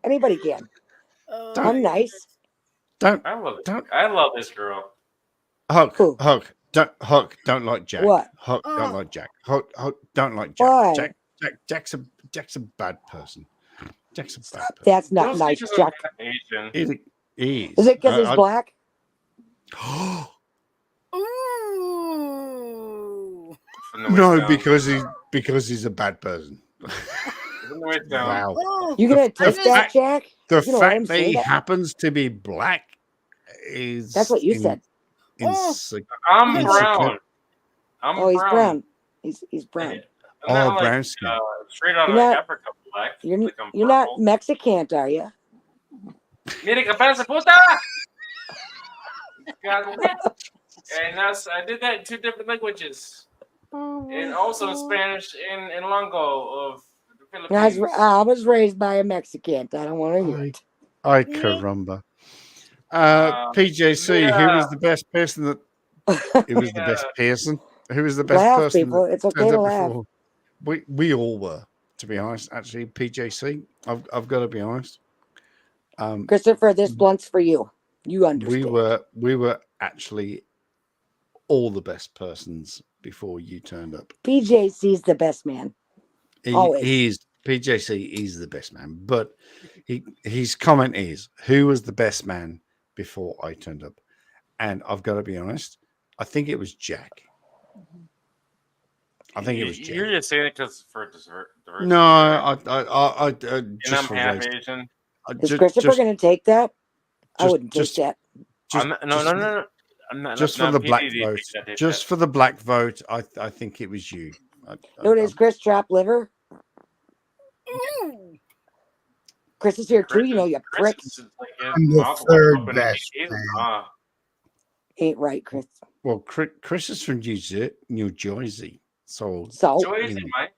Anybody can.
Oh,
I'm
my
nice.
Don't
I love it.
Don't-
I love this girl.
Huck.
Who?
Huck. Don't like Jack.
What?
Huck don't
Oh.
like Jack. Huck don't like Jack.
Why?
Jack's a bad person. Jack's a bad person.
That's not
Those
nice,
pictures are
Jack.
Asian.
It is.
Is it because he's black?
gosh. Ooh.
From the waist
No,
down.
because he's a bad person.
From the waist down.
Wow.
Oh,
You gonna
The
take that,
fact-
Jack?
The
You gonna let him
fact that
say
he
that?
happens to be black is
That's what you said.
Oh.
I'm
It's
brown. I'm
Oh, he's brown. He's brown.
I'm not
Oh,
like,
brown skin.
straight out of
You're not-
Africa black.
You're
like I'm
you're not
purple.
Mexican, are you?
Mire que pasa, puta! God, and I did that in 2 different languages. And also in Spanish and Longo of the Philippines.
I was raised by a Mexican. I don't want to hear it.
Ay caramba. PJC, who
yeah.
was the best person that who was the best person? Who was the best
Laugh,
person
people.
that
It's okay
turned
to
up
laugh.
before? We all were, to be honest. Actually, PJC, I've got to be honest.
Christopher, this blunt's for you. You understand.
We were actually all the best persons before you turned up.
PJC's the best man. Always.
He's PJC is the best man, but his comment is, who was the best man before I turned up? And I've got to be honest, I think it was Jack. I think it was Jack.
You're just saying it because for dessert.
No, I
And
just
I'm
for
half
race.
Asian.
Is Christopher going to take that? I
just-
wouldn't
just-
take that.
No. I'm not.
Just for
not
the black
PDD,
vote.
that-
Just for the black vote, I think it was you.
No, it is Chris Trap Liver.
Ooh.
Chris is here too. You know, you
Chris
prick.
is like
I'm the
mouth
third
open,
best
he's-
man.
Ain't right, Chris.
Well, Chris is from New Jersey, so
So,
Joy is
you know.
Mike.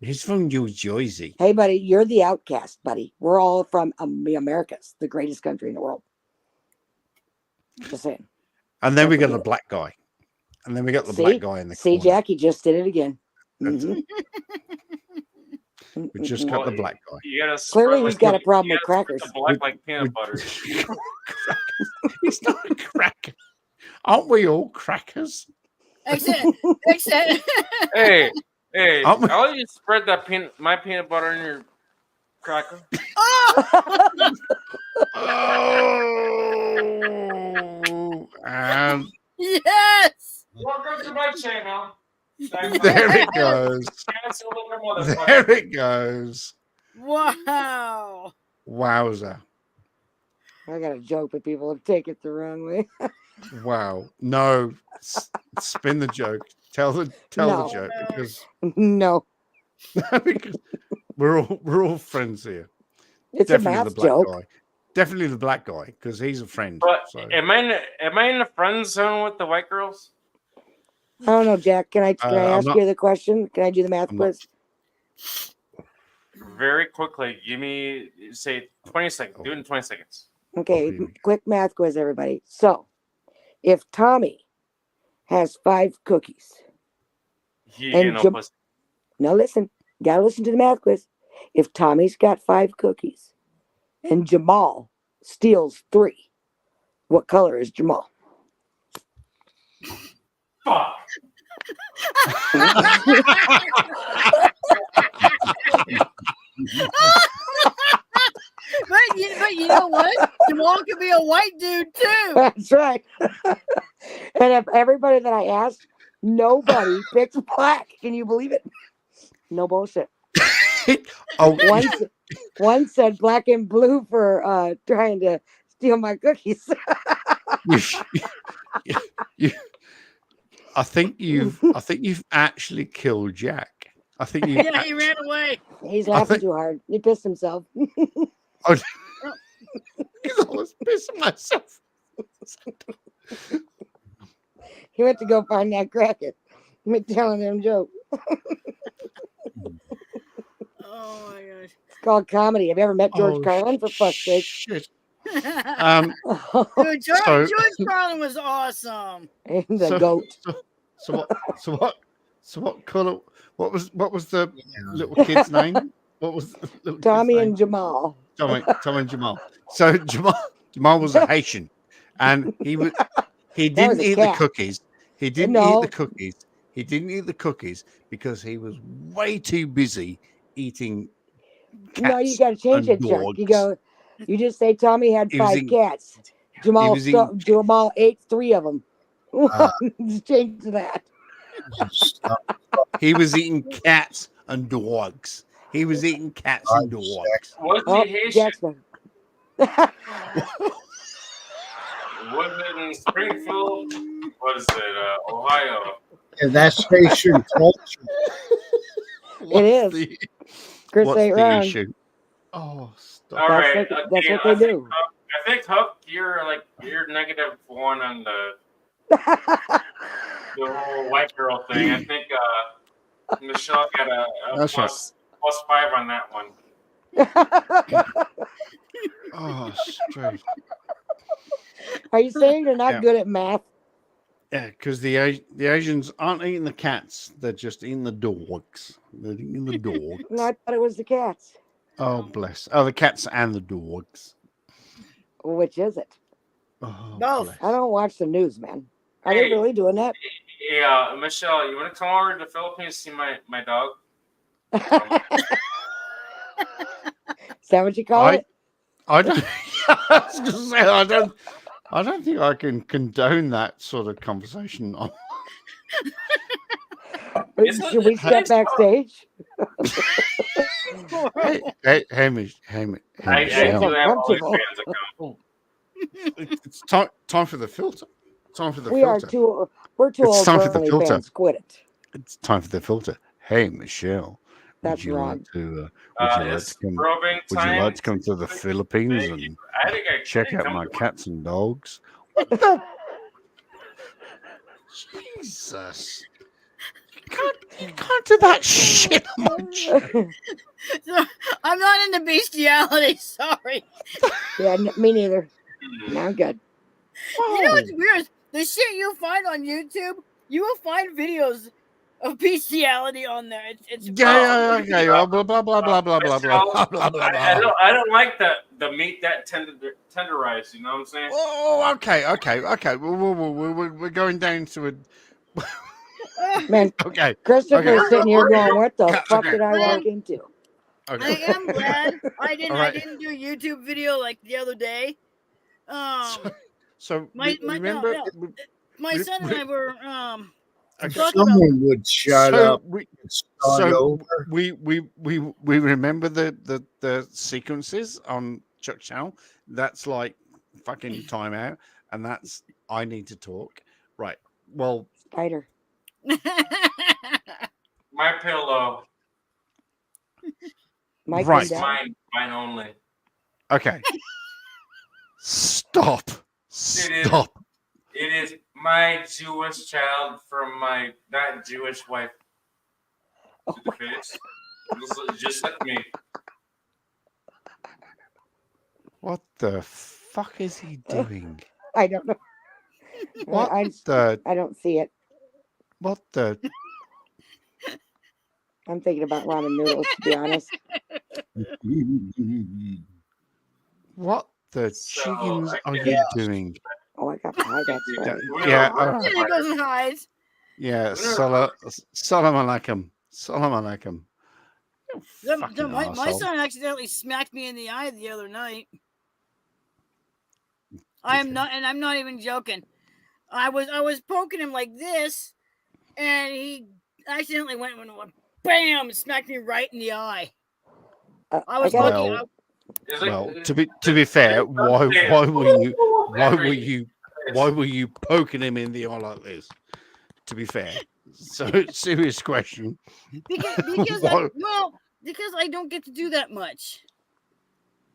he's from New Jersey.
hey, buddy, you're the outcast, buddy. We're all from the Americas, the greatest country in the world. Just saying.
And then we got
forget
the
it.
black guy. And then we got the
See?
black guy in the
See,
corner.
Jack, he just did it again.
That's
Mhm.
We just got the black guy.
You gotta
Clearly,
spread
he's
like
got a
the-
problem
you
with
gotta spread
crackers.
The black like peanut butter.
He's not a cracker. Aren't we all crackers?
Exit.
hey,
I'm-
I'll just spread that my peanut butter in your cracker.
Oh,
Oh, and
yes.
Welcome to my channel.
there it goes.
Cancel the motherfucker.
There it goes.
Wow.
Wowza.
I got a joke, but people have taken it the wrong way.
Wow. No, spin the joke. Tell the
No.
joke because
No,
we're all friends here.
it's a
Definitely the
math
black
joke.
guy. Definitely the black guy because he's a friend.
But
So.
am I in the friend zone with the white girls?
I don't know, Jack. Can I
I'm
ask
not-
you the question? Can I do the math
I'm not-
quiz?
Very quickly, give me say 20 seconds. Do it in 20 seconds.
Okay,
here we go.
quick math quiz, everybody. So, if Tommy has 5 cookies,
He
And
ain't no
Jam-
pussy.
now listen, gotta listen to the math quiz. If Tommy's got 5 cookies and Jamal steals 3, what color is Jamal?
Fuck.
But you know what? Jamal could be a white dude too.
That's right. And if everybody that I asked, nobody picked black. Can you believe it? No bullshit.
Oh,
One said black and blue for trying to steal my cookies.
I think you've actually killed Jack. I think you.
Yeah, he ran away.
He's laughing
think-
too hard. He pissed himself.
He's always pissing myself.
He went to go find that cracker. Me telling him joke.
Oh my gosh.
It's called comedy. Have you ever met George
Oh,
Carlin? For fuck's sake.
Shit.
Dude,
So-
George Carlin was awesome.
And the goat.
So So what color? What was the little kid's name? What was the little kid's
Tommy
name?
and Jamal.
Tommy and Jamal. So Jamal was a Haitian, and he
That
didn't
was a
eat the
cat.
cookies. He didn't eat
No.
the cookies. He didn't eat the cookies because he was way too busy eating cats.
No, you got to change
and
it, Chuck. You
dogs.
you just say Tommy had
He was
5
eating-
cats. Jamal
was eating-
Jamal ate 3 of them. Just change to that.
He was eating cats and dogs. He was eating cats and dogs.
Was
Oh,
he Haitian?
Jackson.
Was it in Springfield? Was it Ohio?
Yeah, that's Haitian culture.
It is. Chris
What's
ain't
the
wrong.
issue? Oh, stop.
All right.
That's
okay,
what they do.
I think Hook, you're -1 on the whole white girl thing. I think Michelle got a
That's
+5 on that one.
Oh, straight.
Are you saying they're not
Yeah.
good at math?
Yeah, because the Asians aren't eating the cats; they're just eating the dogs. They're eating the dogs.
No, I thought it was the cats.
Oh, bless! Oh, the cats and the dogs.
Which is it?
Oh,
Both.
bless.
I don't watch the news, man. Are they
Hey.
really doing that?
Yeah, Michelle, you want to come over to the Philippines to see my dog?
Is that what you call it?
I don't. I was gonna say, I don't think I can condone that sort of conversation.
Should we step backstage?
Hey,
I
Michelle.
do have all these
uncomfortable.
fans that come.
It's time for the filter. Time for the
We are
filter.
we're too
It's
old
time
for
for the filter.
OnlyFans. Quit it.
It's time for the filter. Hey, Michelle.
That's
would you
wrong.
like to? Would you like
It's
to come?
probing
Would you
time.
like to come to the Philippines and
I think I
check
can
out
come
my
to-
cats and dogs? What the? Jesus! You can't do that shit on my show.
I'm not into bestiality. Sorry.
Yeah, me neither. No, I'm good.
You know what's weird? The shit you find on YouTube, you will find videos of bestiality on there. It's
Yeah. Blah blah blah blah blah blah blah blah blah blah.
I don't like the meat that tenderized. You know what I'm saying?
Oh, okay. We're going down to a.
Man,
Okay.
Christopher is
Okay.
sitting here going, "What the
Okay.
fuck did I walk into?"
I
Okay.
am glad I didn't.
All right.
I didn't do a YouTube video like the other day.
So
My
remember.
my son and I were
Okay.
talking about.
Someone would shut up and start
So
over.
we remember the sequences on Chuck Channel. That's like fucking timeout, and that's I need to talk. Right. Well,
Spider.
My pillow,
Mike
Right.
down.
mine only.
okay. Stop. Stop.
It is my Jewish child from my not Jewish wife. To the face, just like me.
What the fuck is he doing?
I don't know.
What
I
the?
don't see it.
What the?
I'm thinking about ramen noodles, to be honest.
What the
So,
chickens
I
are
guess-
you doing?
Oh, I got pie. That's right.
Yeah. all right.
It doesn't hide.
Yeah. Salam alaikum. Salam alaikum. You fucking
My
arsehole.
son accidentally smacked me in the eye the other night. I'm not even joking. I was poking him like this, and he accidentally went bam, smacked me right in the eye. I was
got
looking.
Well,
Is it-
Well, to be fair, why were you poking him in the eye like this? To be fair, so serious question.
because I don't get to do that much.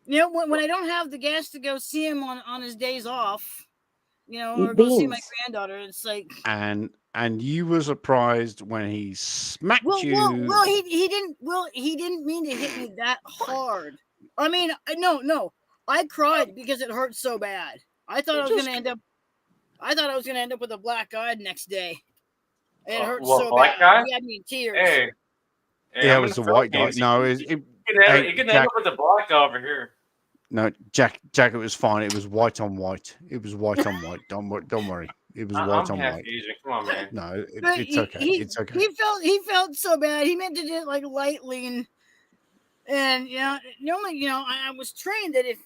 You know, when I don't have the gas to go see him on his days off, you know,
Eat
or go see my
beans.
granddaughter, it's like,
And you were surprised when he smacked you.
he didn't mean to hit me that hard. I mean, no, I cried because it hurt so bad. I thought I was gonna end up with a black eye next day. It hurt
Well,
so
black
bad.
guy?
He had me in tears.
Hey.
Yeah, it
I'm
was
in
the white guy.
Philippines.
No,
you can end
Jack,
up with the black guy over here.
no, Jack, it was fine. It was white on white. It was white on white. Don't worry. It was white
I'm
on
half
white.
Asian. Come on, man.
No,
But
it's okay. It's okay.
He felt so bad. He meant to do it like lightly, and normally I was trained that if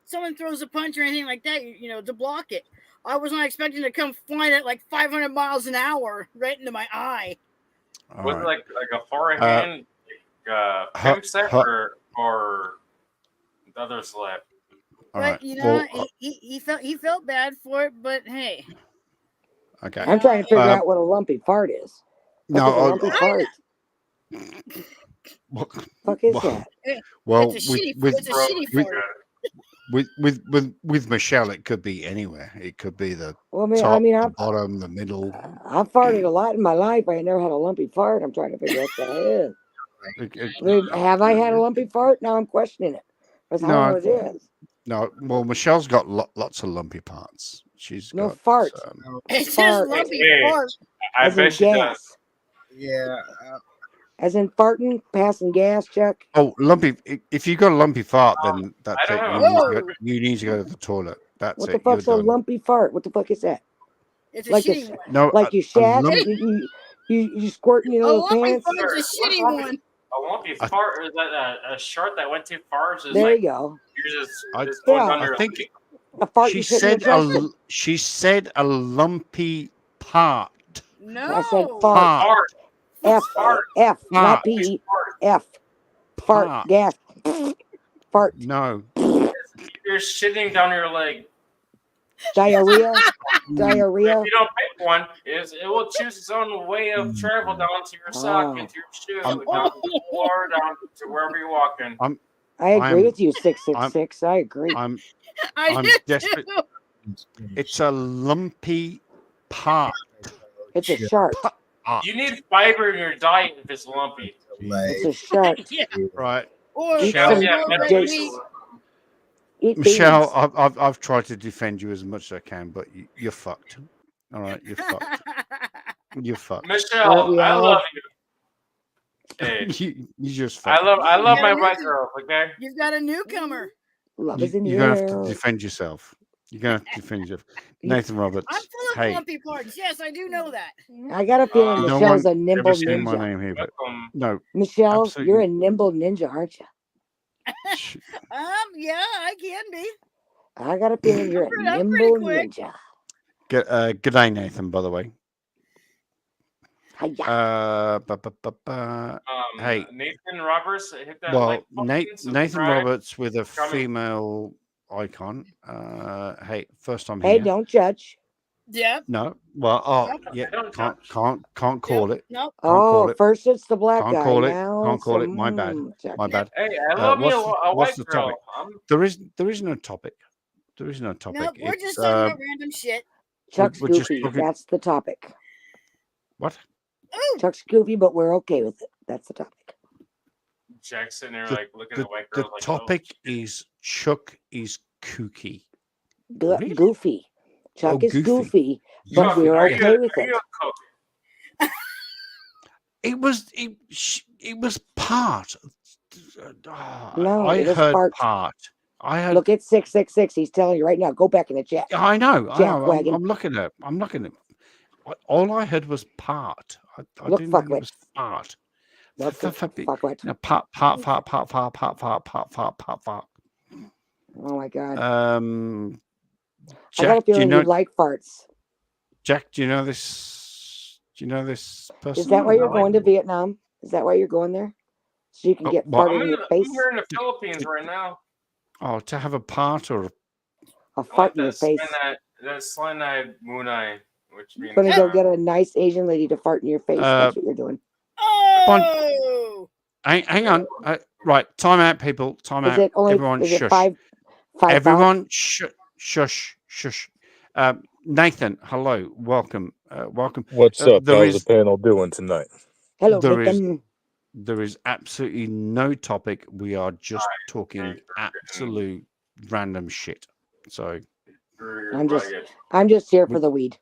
someone throws a punch or anything like that, to block it. I was not expecting to come flying at like 500 miles an hour right into my eye.
All
Was
right.
it like a forehand pimp set or the other slap?
All
But
right.
well,
Well,
he felt bad for it. But hey,
okay.
I'm trying to figure out what a lumpy fart is. What is a
No,
lumpy fart? Fuck is that?
Well,
it's a shitty fart.
with Michelle, it could be anywhere. It could be the
Well,
top, the
I've
bottom, the middle.
farted a lot in my life. I ain't never had a lumpy fart. I'm trying to figure out what that is. Have I had a lumpy fart? Now I'm questioning it. That's how it is.
No, well, Michelle's got lots of lumpy parts. She's
No
got
fart.
It's
Fart.
just lumpy fart.
I
As in
bet she
gas.
does.
Yeah.
As in farting, passing gas, Chuck.
Oh, lumpy. If you got a lumpy fart, then that's
I
it.
don't
You need to go to the toilet. That's
What
it.
the fuck's a
You're done.
lumpy fart? What the fuck is that?
It's a
Like
shitty one.
No,
Like you shat?
lump-
You squirting your
A
little
lumpy
pants?
fart's a shitty one.
A lumpy fart is that a short that went too far? Is just
There
like
you go.
you're just
I-
just going
Yeah.
under.
I think
A fart
she
you shit in
said
your chest?
she said a lumpy part.
No.
I said fart.
Fart.
F,
Fart.
F, not
Fart.
P, F. Fart,
Part.
gas. Fart,
No.
You're shitting down your leg.
diarrhea,
If
diarrhea.
you don't pick one, it will choose its own way of travel down to your sock, into your shoe, down to the floor, down to wherever you're walking.
I agree
I'm-
with you, 666. I agree.
I'm
I
I'm
did
desperate.
too.
It's a lumpy part.
It's a shark.
You need fiber in your diet if it's lumpy.
It's a shark.
Yeah.
Right.
Or
Michelle-
Yeah,
or
that's
red
Jason.
meat.
Eat
Michelle,
beans.
I've tried to defend you as much as I can, but you're fucked. All right, you're fucked. You're fucked.
Michelle,
Aren't we
I
all?
love you. Hey,
You just
I
fucked.
love my
Yeah,
black
you-
girls. Okay.
You've got a newcomer.
Love is in
You're gonna have to
you.
defend yourself. You're gonna have to defend yourself. Nathan Roberts.
I'm full of
Hey,
lumpy parts. Yes, I do know that.
I got a feeling
No
Michelle's a
ever
nimble
seen my
ninja.
name here, but
Welcome.
no.
Michelle,
Absolutely.
you're a nimble ninja, aren't you?
sh-
Yeah, I can be.
I got a feeling you're a
I'm pretty
nimble
quick.
ninja.
Good day, Nathan. By the way.
Hiya.
Hey.
Nathan Roberts, hit that
Well,
like button,
Nathan
subscribe.
Roberts with a
comment.
female icon. Hey, first time
Hey,
here.
don't judge.
Yep.
No. Well, oh
Yep.
yeah.
Don't
Can't call it.
Nope.
Can't call
Oh,
it.
first it's the black
Can't
guy.
call it.
Now
Can't call it.
some-
My bad.
Chuck.
My bad.
Hey, I love me
what's
a
what's
white
the
girl.
topic? There is no topic. There is no topic.
Nope. We're
It's,
just talking about random shit.
Chuck's
we're just
goofy.
talking-
That's the topic.
what?
Ooh.
Chuck's goofy, but we're okay with it. That's the topic.
Jack's sitting there
The-
like looking
The,
at white
the
girls like,
topic is Chuck is kooky. Really?
Goofy. Chuck
Oh,
is
goofy.
goofy,
oh,
but we're
are you-
okay with
are
it.
you a cook?
It was part.
No,
I
it was
heard
part.
part. I heard.
Look at 666. He's telling you right now. Go back in the chat.
I know. I know.
Jackwagon.
I'm looking at. I'm looking at. All I heard was part. I
Look,
didn't think
fuckwit.
it was part.
Look, fuck what?
No, part.
Oh my god. I got a
Jack, do you
feeling
know?
you like farts.
Jack, do you know this? Do you know this person?
Is that why you're
I
going to Vietnam? Is that why you're going there? So you can
Oh,
get
what?
farted in your face?
I'm here in the Philippines right now.
Oh, to have a part or
A
I like
fart in your
that
face.
slant-eyed moon-eye, which means
Gonna go get a nice Asian lady to fart in your face. That's what you're doing.
Oh.
hang on. Right, time out, people. Time
Is
out.
it only?
Everyone,
Is it
shush.
five?
Everyone, shush. Nathan, hello, welcome, welcome.
What's up?
there
How's
is-
the panel doing tonight?
Hello,
there is-
Nathan.
There is absolutely no topic. We are just talking absolute random shit. So
I'm just here for the weed.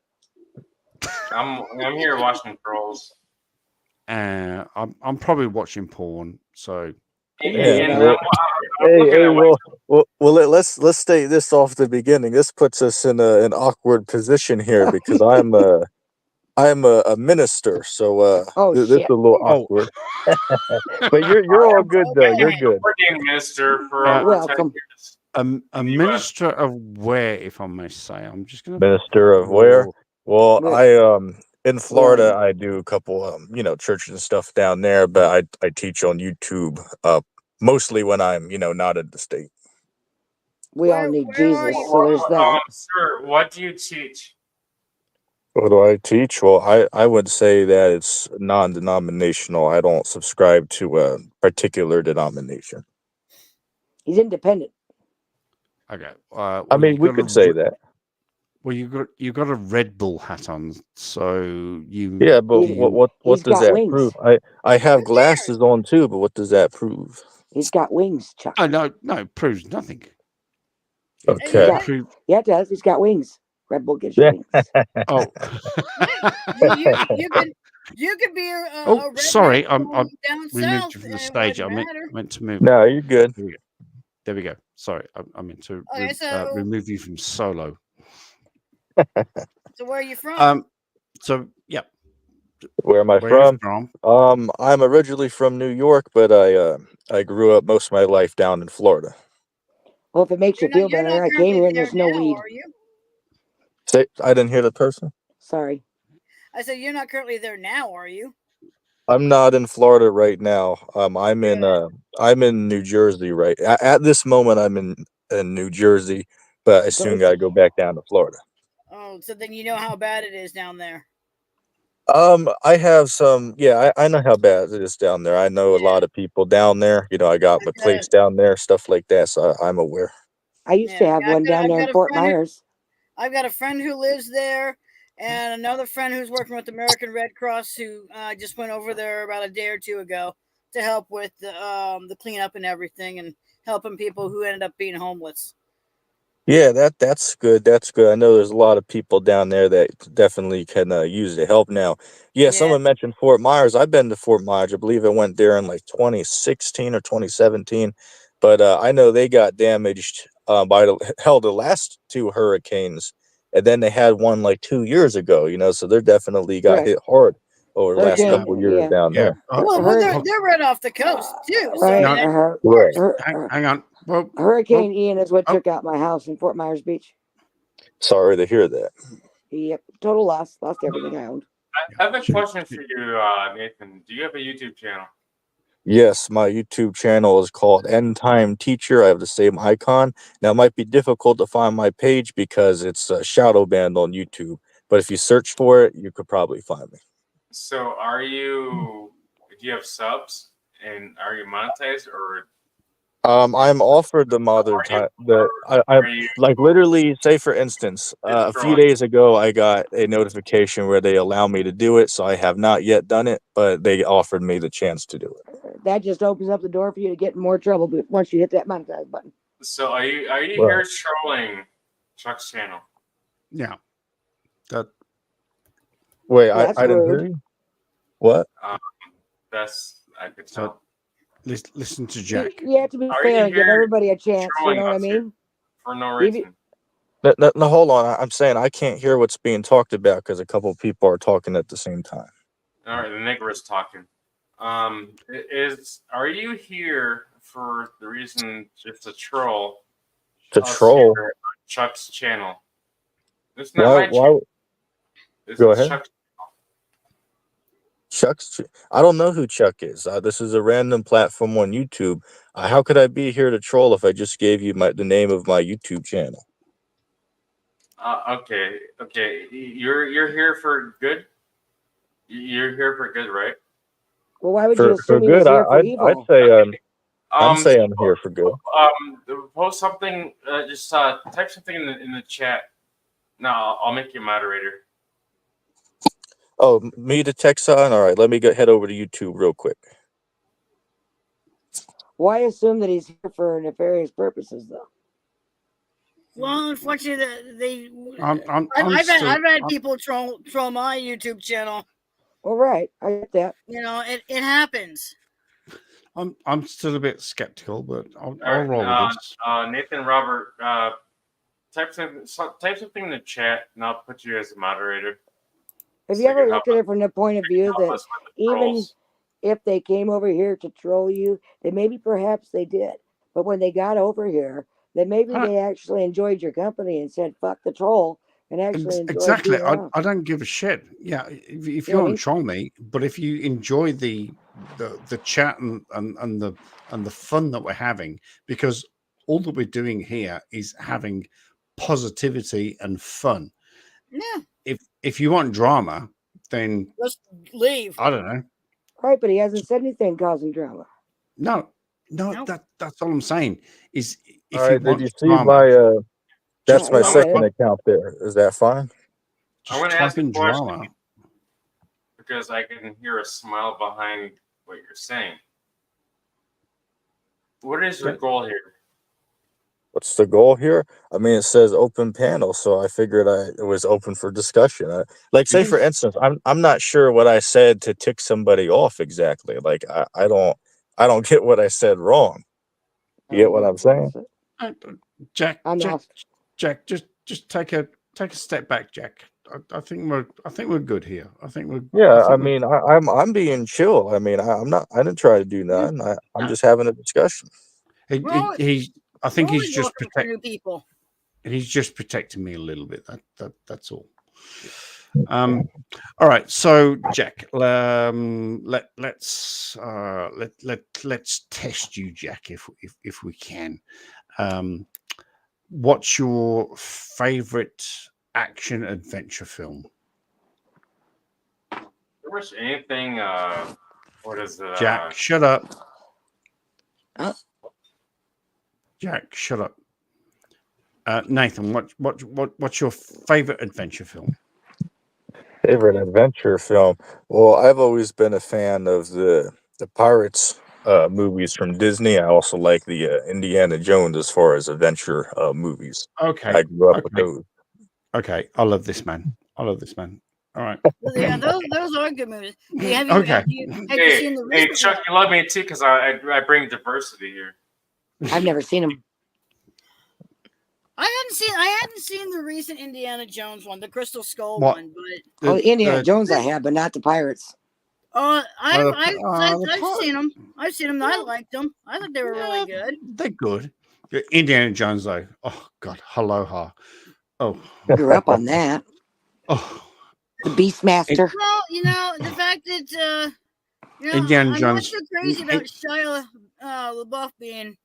I'm here watching trolls.
I'm probably watching porn. So
And
well,
I'm
hey,
looking at
let's state this off the beginning. This puts us in an awkward position here because I'm a minister, so
Oh
this is
shit.
a little
oh,
awkward. But you're all good though. You're
Okay.
good.
ordained minister for
Uh,
over 10
Welcome.
years.
a
in the US.
minister of where, if I may say, I'm just gonna.
Minister of where? Well,
Where-
I in Florida
Where?
I do a couple churches and stuff down there, but I teach on YouTube mostly when I'm not in the state.
We all
Where-
need
where are
Jesus,
you?
so there's that.
Sir, what do you teach?
What do I teach? Well, I would say that it's non-denominational. I don't subscribe to a particular denomination.
He's independent.
Okay.
I
well,
mean,
you
we
got
could
a
say
re-
that.
Well, you got a Red Bull hat on, so you.
Yeah, but
He-
what
he's
does
got
that
wings.
prove? I have glasses on too, but what does that prove?
He's got wings, Chuck.
Oh no, it proves nothing.
Okay.
Yeah.
Yeah, it does. He's got wings. Red Bull gives you wings.
Oh.
You could be a
Oh,
redneck
sorry, I'm
from down
removed
south.
you from the
and it
stage. I
wouldn't
meant,
matter.
meant to move.
No, you're good.
There we go. Sorry, I meant to
Okay, so-
remove you from solo.
So where are you from?
So yeah,
Where am I
where are you
from?
from?
I'm originally from New York, but I grew up most of my life down in Florida.
Well, if it makes you feel
You're
better,
not
I came here and
currently
there's
there
no
now,
weed.
are you?
Say, I didn't hear the person.
Sorry.
I said you're not currently there now, are you?
I'm not in Florida right now. I'm in New Jersey right at this moment. I'm in New Jersey, but I soon gotta go back down to Florida.
Oh, so then you know how bad it is down there.
I have some. Yeah, I know how bad it is down there. I know a lot of people down there. I got my place down there, stuff like that. So I'm aware.
I used to have one down there in Fort Myers.
I've got a friend who lives there, and another friend who's working with the American Red Cross who just went over there about a day or two ago to help with the cleanup and everything, and helping people who ended up being homeless.
Yeah, that's good. That's good. I know there's a lot of people down there that definitely can use the help now. Yeah, someone mentioned Fort Myers. I've been to Fort Myers. I believe I went there in like 2016 or 2017, but I know they got damaged by the last two hurricanes, and then they had one like 2 years ago. So they're definitely got hit hard over the last couple years down there.
Well, they're right off the coast too. So
Right.
Hang on. Well,
Hurricane Ian is what took out my house in Fort Myers Beach.
Sorry to hear that.
Yep, total loss. Lost everything I owned.
I have a question for you, Nathan. Do you have a YouTube channel?
Yes, my YouTube channel is called End Time Teacher. I have the same icon. Now, it might be difficult to find my page because it's shadow banned on YouTube, but if you search for it, you could probably find me.
So, do you have subs, and are you monetized, or?
I'm offered the I like literally say for instance, a few days ago I got a notification where they allow me to do it, so I have not yet done it, but they offered me the chance to do it.
That just opens up the door for you to get in more trouble once you hit that monetize button.
So are you here trolling Chuck's channel?
Yeah. That.
Wait, I didn't hear you. What?
That's I could tell.
Listen to Jack.
You have to be fair and give everybody a chance. You know what I mean?
For no reason.
No, hold on. I'm saying I can't hear what's being talked about because a couple of people are talking at the same time.
All right, the nigger is talking. Are you here for the reason just to troll?
To troll
Chuck's channel. It's not my channel.
Go ahead. Chuck's. I don't know who Chuck is. This is a random platform on YouTube. How could I be here to troll if I just gave you the name of my YouTube channel?
Okay. You're here for good. You're here for good, right?
Well, why would you assume he was here for evil?
I'd say I'm saying I'm here for good.
Post something. Just type something in the chat. No, I'll make you a moderator.
Oh, me to text on? All right, let me head over to YouTube real quick.
Why assume that he's here for nefarious purposes, though?
Well, unfortunately,
I've
I've had people troll my YouTube channel.
All right, I get that.
You know, it happens.
I'm still a bit skeptical, but I'll
All
roll
right,
with this.
Nathan Robert, type something in the chat, and I'll put you as a moderator.
Have
So
you
you
ever
can
looked
help
at it from the point of view
help
that
us with the
even
trolls.
if they came over here to troll you, then maybe perhaps they did. But when they got over here, then maybe they actually enjoyed your company and said, fuck the troll, and actually enjoyed
Exactly.
being around.
I don't give a shit. Yeah, if
Yeah,
you
me
want to troll me, but if you enjoy the chat and the fun that we're having, because all that we're doing here is having positivity and fun.
Yeah.
If you want drama, then
Just leave.
I don't know.
Right, but he hasn't said anything causing drama.
No, that's all I'm saying. Is if
All
you
right, did
want
you see
drama,
my that's my
Yeah,
second account there. Is that fine?
I'm going to
type
ask a
in
question
drama.
because I can hear a smile behind what you're saying. What is your goal here?
What's the goal here? I mean, it says open panel, so I figured it was open for discussion. Like, say for instance, I'm not sure what I said to tick somebody off exactly. Like, I don't get what I said wrong. You get what I'm saying?
Jack,
I'm
Jack, just take a step back, Jack. I think we're good here. I think we're
Yeah. I mean, I'm being chill. I mean, I didn't try to do nothing. I'm just having a discussion.
I think
We're
he's
always
just
welcome for new people.
he's just protecting me a little bit. That's all. All right. So Jack, let's test you, Jack, if we can. What's your favorite action adventure film?
Pretty much anything. What is it?
Jack, shut up. Jack, shut up. Nathan, what's your favorite adventure film?
Favorite adventure film? Well, I've always been a fan of the Pirates movies from Disney. I also like the Indiana Jones as far as adventure movies.
Okay.
I grew up with those.
Okay. I love this man. All right.
Yeah, those are good movies. Have you
Hey,
seen the
hey,
recent
Chuck, you love me too because I bring diversity here.
I've never seen him.
I hadn't seen the recent Indiana Jones one, the Crystal Skull
What?
one, but
Indiana Jones I have, but not the Pirates.
I've
the
seen them. I've seen them. I liked them. I thought they were really good.
They're good. Indiana Jones, though. Oh God, Aloha. Oh,
Grew up on that.
Oh,
the Beastmaster.
Well, you know the fact that
Indiana
I'm
Jones.
not so crazy about Shia LaBeouf being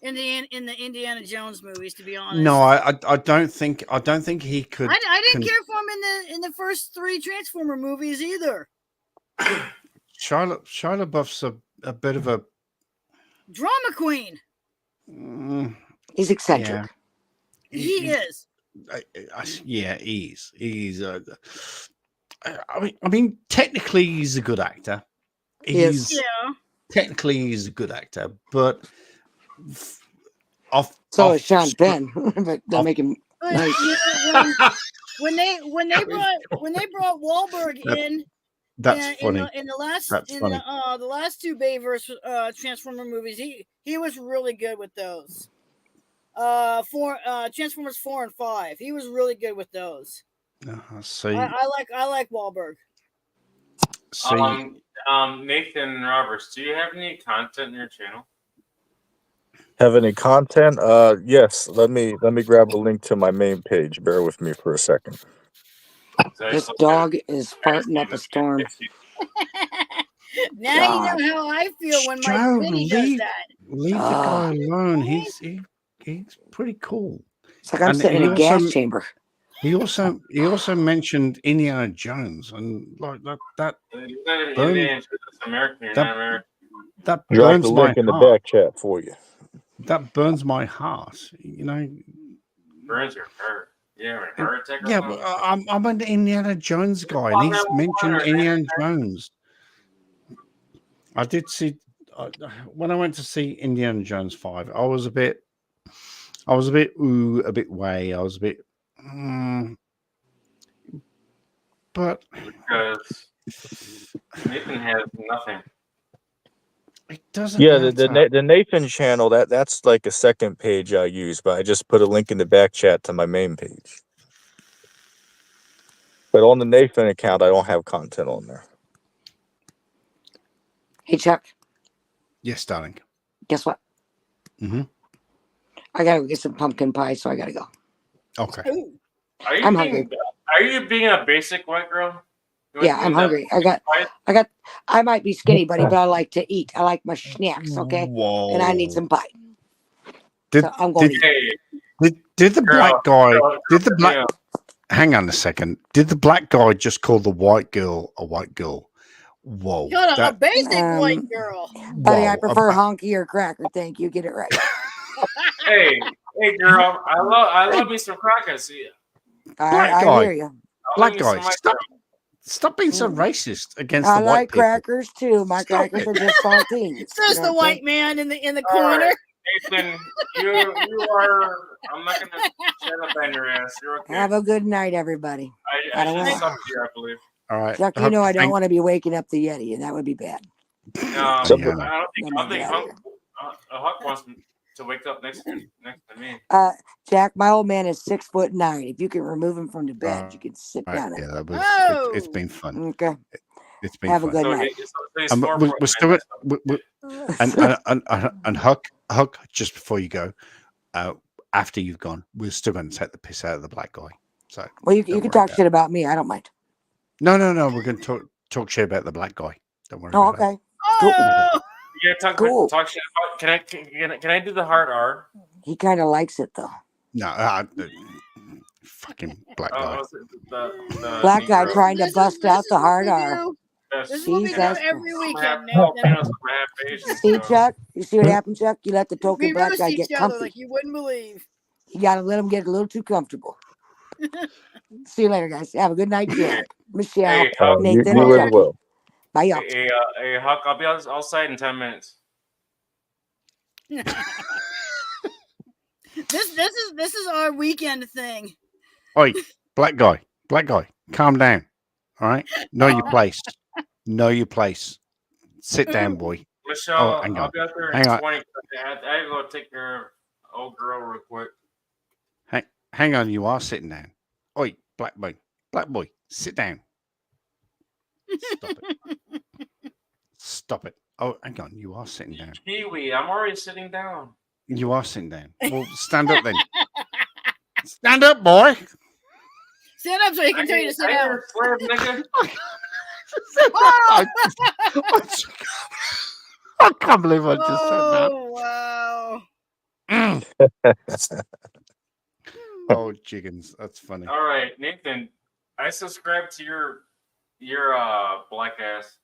in the Indiana Jones movies, to be honest.
No, I don't think he could.
I didn't care for him in the first 3 Transformer movies either.
Shia LaBeouf's a bit of a
drama queen.
He's eccentric.
Yeah.
He is.
Yeah, he's. I mean, technically, he's a good actor. Technically, he's a good actor, but
is Sean Penn, but they'll make him nice.
when they brought Wahlberg in.
That's funny.
In the last
funny.
The last 2 Bayverse Transformer movies, he was really good with those. Transformers 4 and 5. He was really good with those.
See,
I like Wahlberg.
Nathan Roberts, do you have any content in your channel?
Have any content? Yes. Let me grab a link to my main page. Bear with me for a second.
This dog is farting up a storm.
Now you know how I feel when my Vinny does that.
Leave the guy alone. He's pretty cool.
It's like I'm sitting in a gas chamber.
He also mentioned Indiana Jones and like that
That burns my heart. In the back chat for you.
That burns my heart. You know.
Burns your heart. Yeah, heart attack.
Yeah, but I'm an Indiana Jones guy, and he's mentioned Indiana Jones. I did see when I went to see Indiana Jones 5. I was a bit I was a bit ooh, a bit way. I was a bit, but
Because Nathan has nothing.
it doesn't
Yeah,
matter.
the Nathan channel, that's like a second page I use, but I just put a link in the back chat to my main page. But on the Nathan account, I don't have content on there.
Hey, Chuck,
Yes, darling.
guess what?
Mm-hmm.
I gotta go get some pumpkin pie, so I gotta go.
Okay.
Ooh.
I'm hungry.
Are you being a basic white girl? You
Yeah,
want
I'm
that
hungry.
pie?
I might be skinny, buddy, but I like to eat. I like my snacks, okay?
Whoa.
And I need some pie.
Did
So I'm going to eat.
Hey,
did the
girl,
black guy?
girl,
Did the black?
yeah.
Hang on a second. Did the black guy just call the white girl a white girl? Whoa.
You got a
that-
basic white
Um,
girl.
Buddy,
whoa,
I prefer honky or cracker. Thank you. Get it right.
Hey, girl, I love me some crackers. Yeah.
Black
I
guy.
hear you.
I'll
Black
love me some
guy.
white
Stop.
girl.
Stop being so racist against
I
the white
like
people.
crackers too. My
Stop
crackers
it.
are just saltines.
Says
You know
the
what I'm
white
saying?
man in the
All
corner.
right, Nathan, you are. I'm not gonna shut up on your ass. You're okay.
Have a good night, everybody.
I
don't
should
know.
suck you, I believe.
All right.
Chuck, you know I don't want to be waking up the Yeti, and that would be bad.
No,
Yeah.
I don't think
Let me get out of
Huck wants to wake up next to me.
Jack, my old man is 6'9". If you can remove him from the bed, you can sit
All right,
down.
yeah, that was.
Oh.
It's been fun.
Okay.
It's been
Have a
fun.
good
So
night.
he's
We're still at, and Huck, just before you go, after you've gone, we're still going to take the piss out of the black guy. So
Well, you
don't
can
worry
talk
about
shit about me. I don't mind.
No, we're going to talk shit about the black guy. Don't worry.
Oh,
about
okay.
Oh,
Yeah, talk shit about. Can I do the hard R?
He kind of likes it though.
No, fucking black guy.
The
Black guy
Negro.
trying to
This is-
bust
this
out
is
the
what
hard
we
R.
do.
Yes.
This is what we do
Jesus.
every weekend,
Half
Nathan.
Asian,
See,
so-
Chuck? You see what happened, Chuck? You let the token
We
black
roast
guy
each
get
other
comfy.
like you wouldn't believe.
You got to let him get a little too comfortable. See you later, guys. Have a good night, Jack, Michelle,
Hey, Huck,
Nathan,
you
and
as
Chucky.
well.
Bye, y'all.
Hey, Huck, I'll be outside in 10 minutes.
This is our weekend thing.
Oi, black guy, calm down. All right, know your place. Know your place. Sit down, boy.
Michelle,
Oh, hang
I'll
on.
be out there
Hang
in
on.
20. I have to go take care of old girl real quick.
Hang on, you are sitting down. Oi, black boy, sit down. Stop it. Stop it. Oh, hang on, you are sitting down.
Kiwi, I'm already sitting down.
You are sitting down. Well, stand up then. Stand up, boy.
Stand up so he can tell you to sit down.
Nigga.
I can't believe I just said that.
Oh wow.
Oh, chickens. That's funny.
All right, Nathan, I subscribe to your black ass.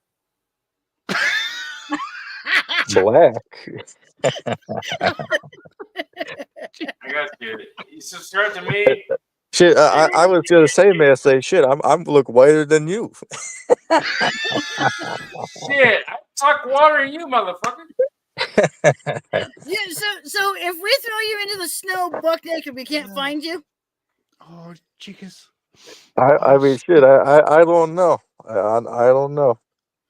Black.
I got you. You subscribe to me.
Shit, I was gonna say, man, shit. I'm look whiter than you.
Shit, I talk water to you, motherfucker.
Yeah, so if we throw you into the snow buck naked, we can't find you.
Oh, chickens.
I mean, shit. I don't know. I don't know.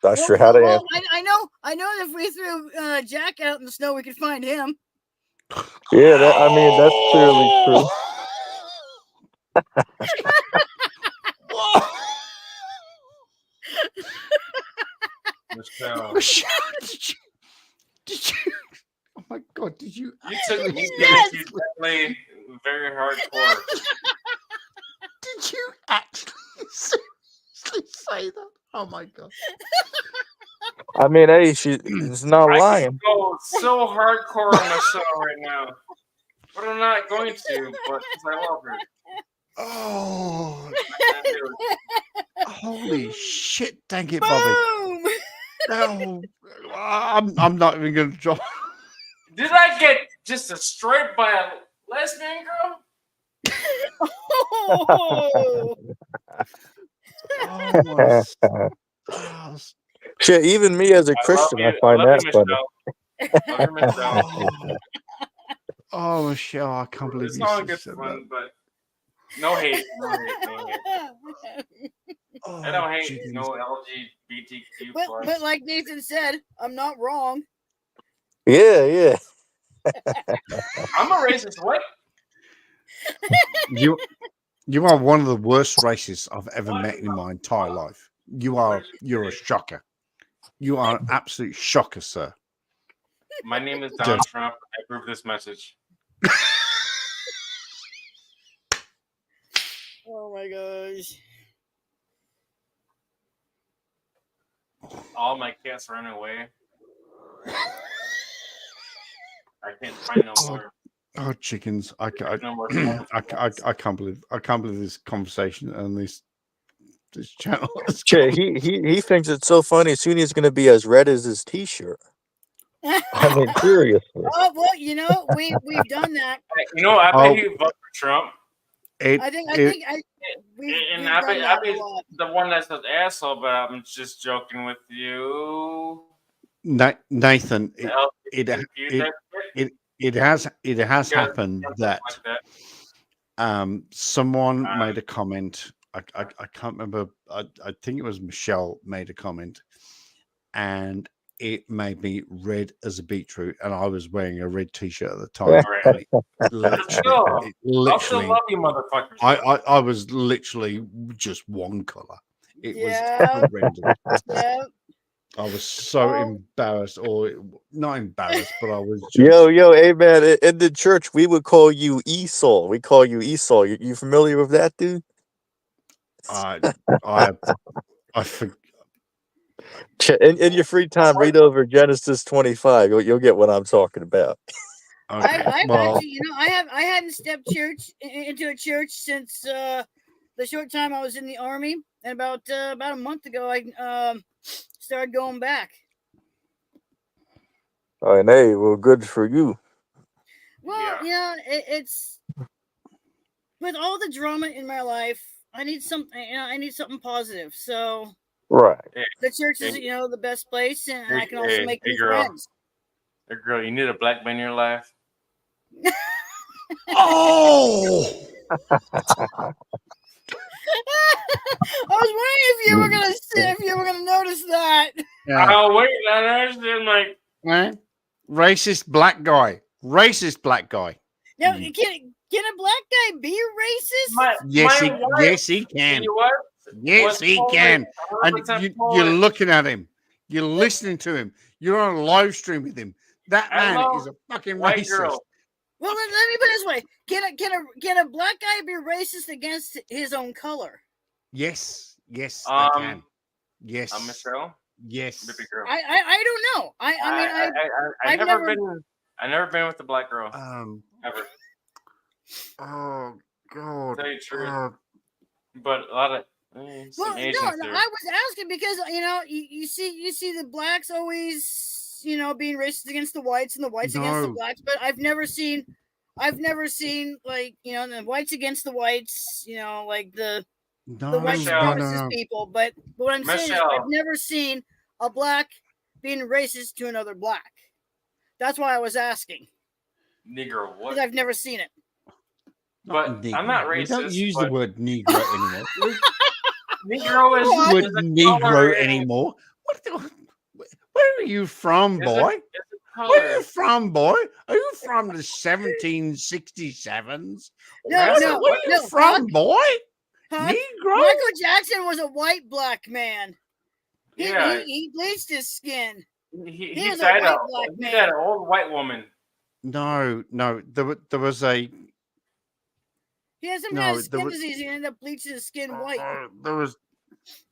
Not sure how to answer.
I know if we threw Jack out in the snow, we could find him.
Yeah, I mean that's clearly true.
Michelle,
Did you? Oh my god! Did you?
you took me
Yes.
definitely very hardcore.
Did you actually seriously say that? Oh my god!
I mean, hey, she's not
I
lying.
can go so hardcore on the show right now, but I'm not going to. But 'cause I love her.
Oh,
I can't do it.
holy shit! Thank it, Bobby.
Boom!
No, I'm not even going to drop.
Did I get just destroyed by a lesbian girl?
Oh,
Oh my stars.
Shit, even me as a Christian, I find that funny.
Michelle. Love you, Michelle.
Oh, Michelle, I can't believe
It's
you
all good
said
fun,
that.
but no hate, no hate, no hate. I don't hate
chickens.
no LGBTQ
but like Nathan said, I'm not wrong.
Yeah.
I'm a racist. What?
You are one of the worst racists I've ever met in my entire life. You're a shocker. You are an absolute shocker, sir.
My name is Donald Trump. I approve this message.
Oh my gosh.
All my cats ran away. I can't find no more.
Oh, chickens! I
No more.
can't believe this conversation and this channel.
He thinks it's so funny. Soon he's going to be as red as his T-shirt. I mean, seriously.
Oh well, you know we've done that.
You know, I bet he voted for Trump.
I think we've
And
done
I
that
bet
a lot.
the one that's an asshole, but I'm just joking with you.
Nathan,
You
it has happened that someone made a comment. I can't remember. I think it was Michelle made a comment, and it made me red as a beetroot, and I was wearing a red T-shirt at the time. And it
I'll still love you, motherfuckers.
I was literally just one color. It was horrendous.
Yeah.
I was so embarrassed, or not embarrassed, but I was just,
Yo, hey man, in the church we would call you Esau. We call you Esau. You familiar with that, dude?
I forgot.
In your free time, read over Genesis 25. You'll get what I'm talking about.
Okay.
I've
Well,
actually, I hadn't stepped into a church since the short time I was in the army, and about a month ago I started going back.
Oh, and hey, well, good for you.
Well, yeah, it's with all the drama in my life, I need something. I need something positive. So
Right.
the church is, the best place, and I can also make new
girl.
friends.
Hey, girl, you need a black man in your life.
oh,
I was wondering if you were gonna notice that.
yeah.
Oh wait, I understand. Like,
Racist black guy.
Now, can a black guy be racist?
Yes, he can.
You know what?
Yes, he can. And you're looking at him. You're listening to him. You're on a live stream with him. That man is a fucking racist.
Girl.
Well, let me put it this way: can a black guy be racist against his own color?
Yes, they can. Yes,
Michelle.
Yes,
baby girl.
I don't know.
I've never been with a black girl. Ever.
Oh God.
To tell you the truth. But a lot of.
Well, no, I was asking because you see the blacks always being racist against the whites and the whites against the blacks, but I've never seen like the whites against the whites, like the white supremacist people. But what I'm saying is I've never seen a black being racist to another black. That's why I was asking.
Negro, what?
Because I've never seen it.
But I'm not racist.
We don't use the word Negro anymore.
Negro is
the word Negro anymore. Where are you from, boy? Where are you from, boy? Are you from the 1767s?
No.
Where are you from, boy?
Huh?
Negro?
Michael Jackson was a white black man.
Yeah.
He bleached his skin.
He was a white black man. He had an old white woman.
No. There was a.
He had some kind of skin disease. He ended up bleaching his skin white.
There was.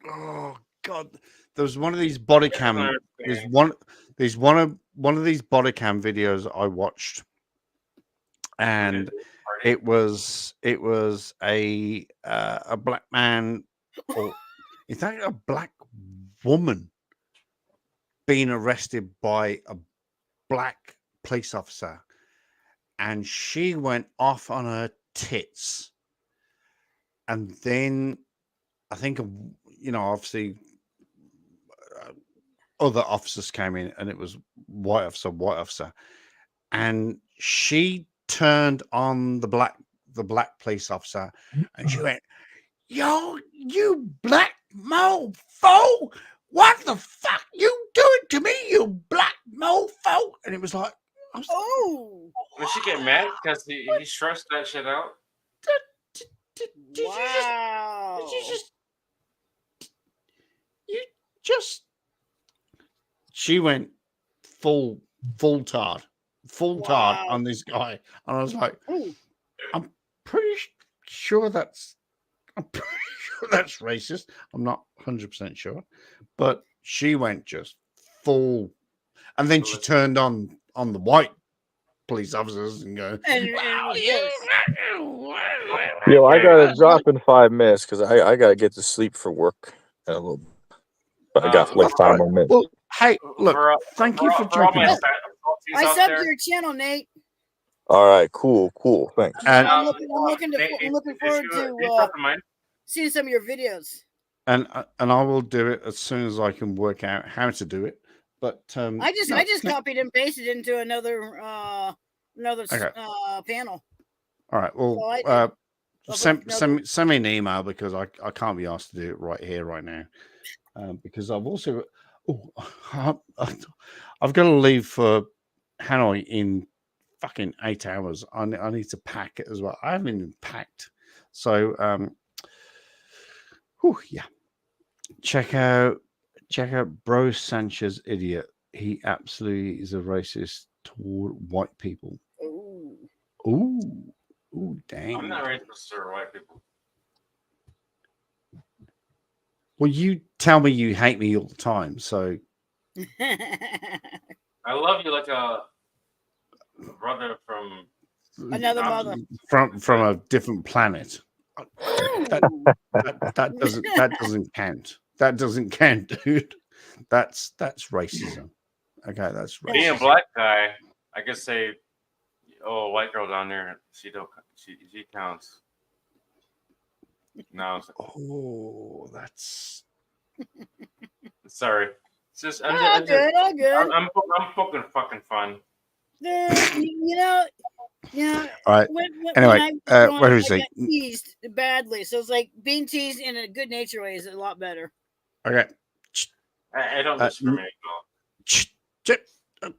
Oh God! There was one of these body cam. There's one of these body cam videos I watched, and it was a black man, or in fact a black woman, being arrested by a black police officer, and she went off on her tits, and then I think obviously other officers came in, and it was white officer, and she turned on the black police officer, and she went, "Yo, you black mofo! What the fuck you doing to me, you black mofo?" And it was like,
Oh,
Would she get mad because he stressed that shit out?
Did
wow.
you just she went full tard
Wow.
on this guy, and I was like,
Ooh.
I'm pretty sure that's racist. I'm not 100% sure, but she went just full, and then she turned on the white police officers and go, "Well,
Yo, I gotta drop in 5 minutes because I gotta get to sleep for work in a little bit. But I got like 5 more minutes.
Well, hey, look, thank you for jumping in.
I subbed to your channel, Nate.
All right, cool, thanks.
And
I'm looking forward to seeing some of your videos.
and I will do it as soon as I can work out how to do it. But
I just copied and pasted into another panel.
All right. Well, send me an email because I can't be asked to do it right here, right now. Because I've also I've got to leave for Hanoi in fucking 8 hours. I need to pack it as well. I haven't even packed. So yeah. Check out Bro Sanchez Idiot. He absolutely is a racist toward white people. Ooh, dang.
I'm not racist toward white people.
Well, you tell me you hate me all the time, so
I love you like a brother from
another mother
from a different planet. That doesn't count. That doesn't count, dude. That's racism. Okay, that's racism.
Being a black guy, I could say, "Oh, a white girl down there, she counts." No,
that's
sorry. It's just
all good.
I'm poking fucking fun.
You know.
All right. Anyway, where is he?
I got teased badly, so it's like being teased in a good natured way is a lot better.
Okay.
I don't discriminate at all.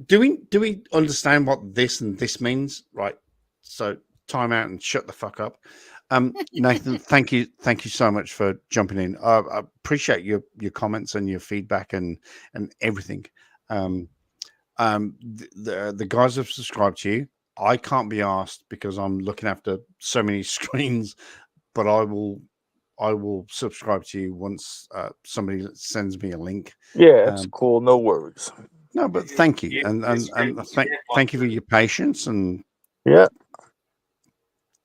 Do we understand what this and this means? Right. So time out and shut the fuck up. Nathan, thank you so much for jumping in. I appreciate your comments and your feedback and everything. The guys have subscribed to you. I can't be asked because I'm looking after so many screens, but I will subscribe to you once somebody sends me a link.
Yeah, it's cool. No worries.
No, but thank you, and thank you for your patience and
yeah.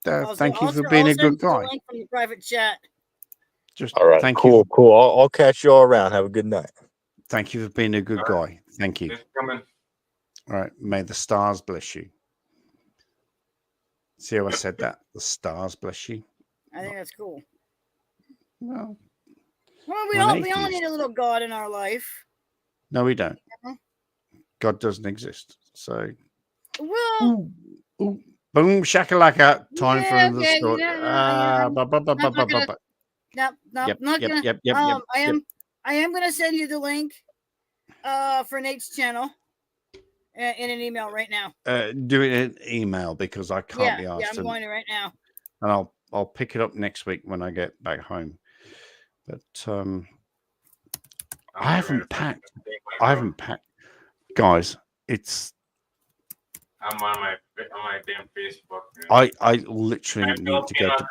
Thank you for being a good guy.
Link from the private chat.
Just
all right.
Thank
cool.
you.
Cool. I'll catch you all around. Have a good night.
Thank you for being a good guy. Thank you.
Coming.
All right. May the stars bless you. See how I said that? The stars bless you.
I think that's cool.
Well,
we all need a little God in our life.
No, we don't. God doesn't exist. So,
well,
boom, shakalaka. Time for another
okay,
story.
Not gonna. I am gonna send you the link for Nate's channel in an email right now.
Do it in email because I can't be asked.
Yeah, I'm going to right now.
And I'll pick it up next week when I get back home. But I haven't packed. Guys, it's.
I'm on my damn Facebook.
I literally need to go to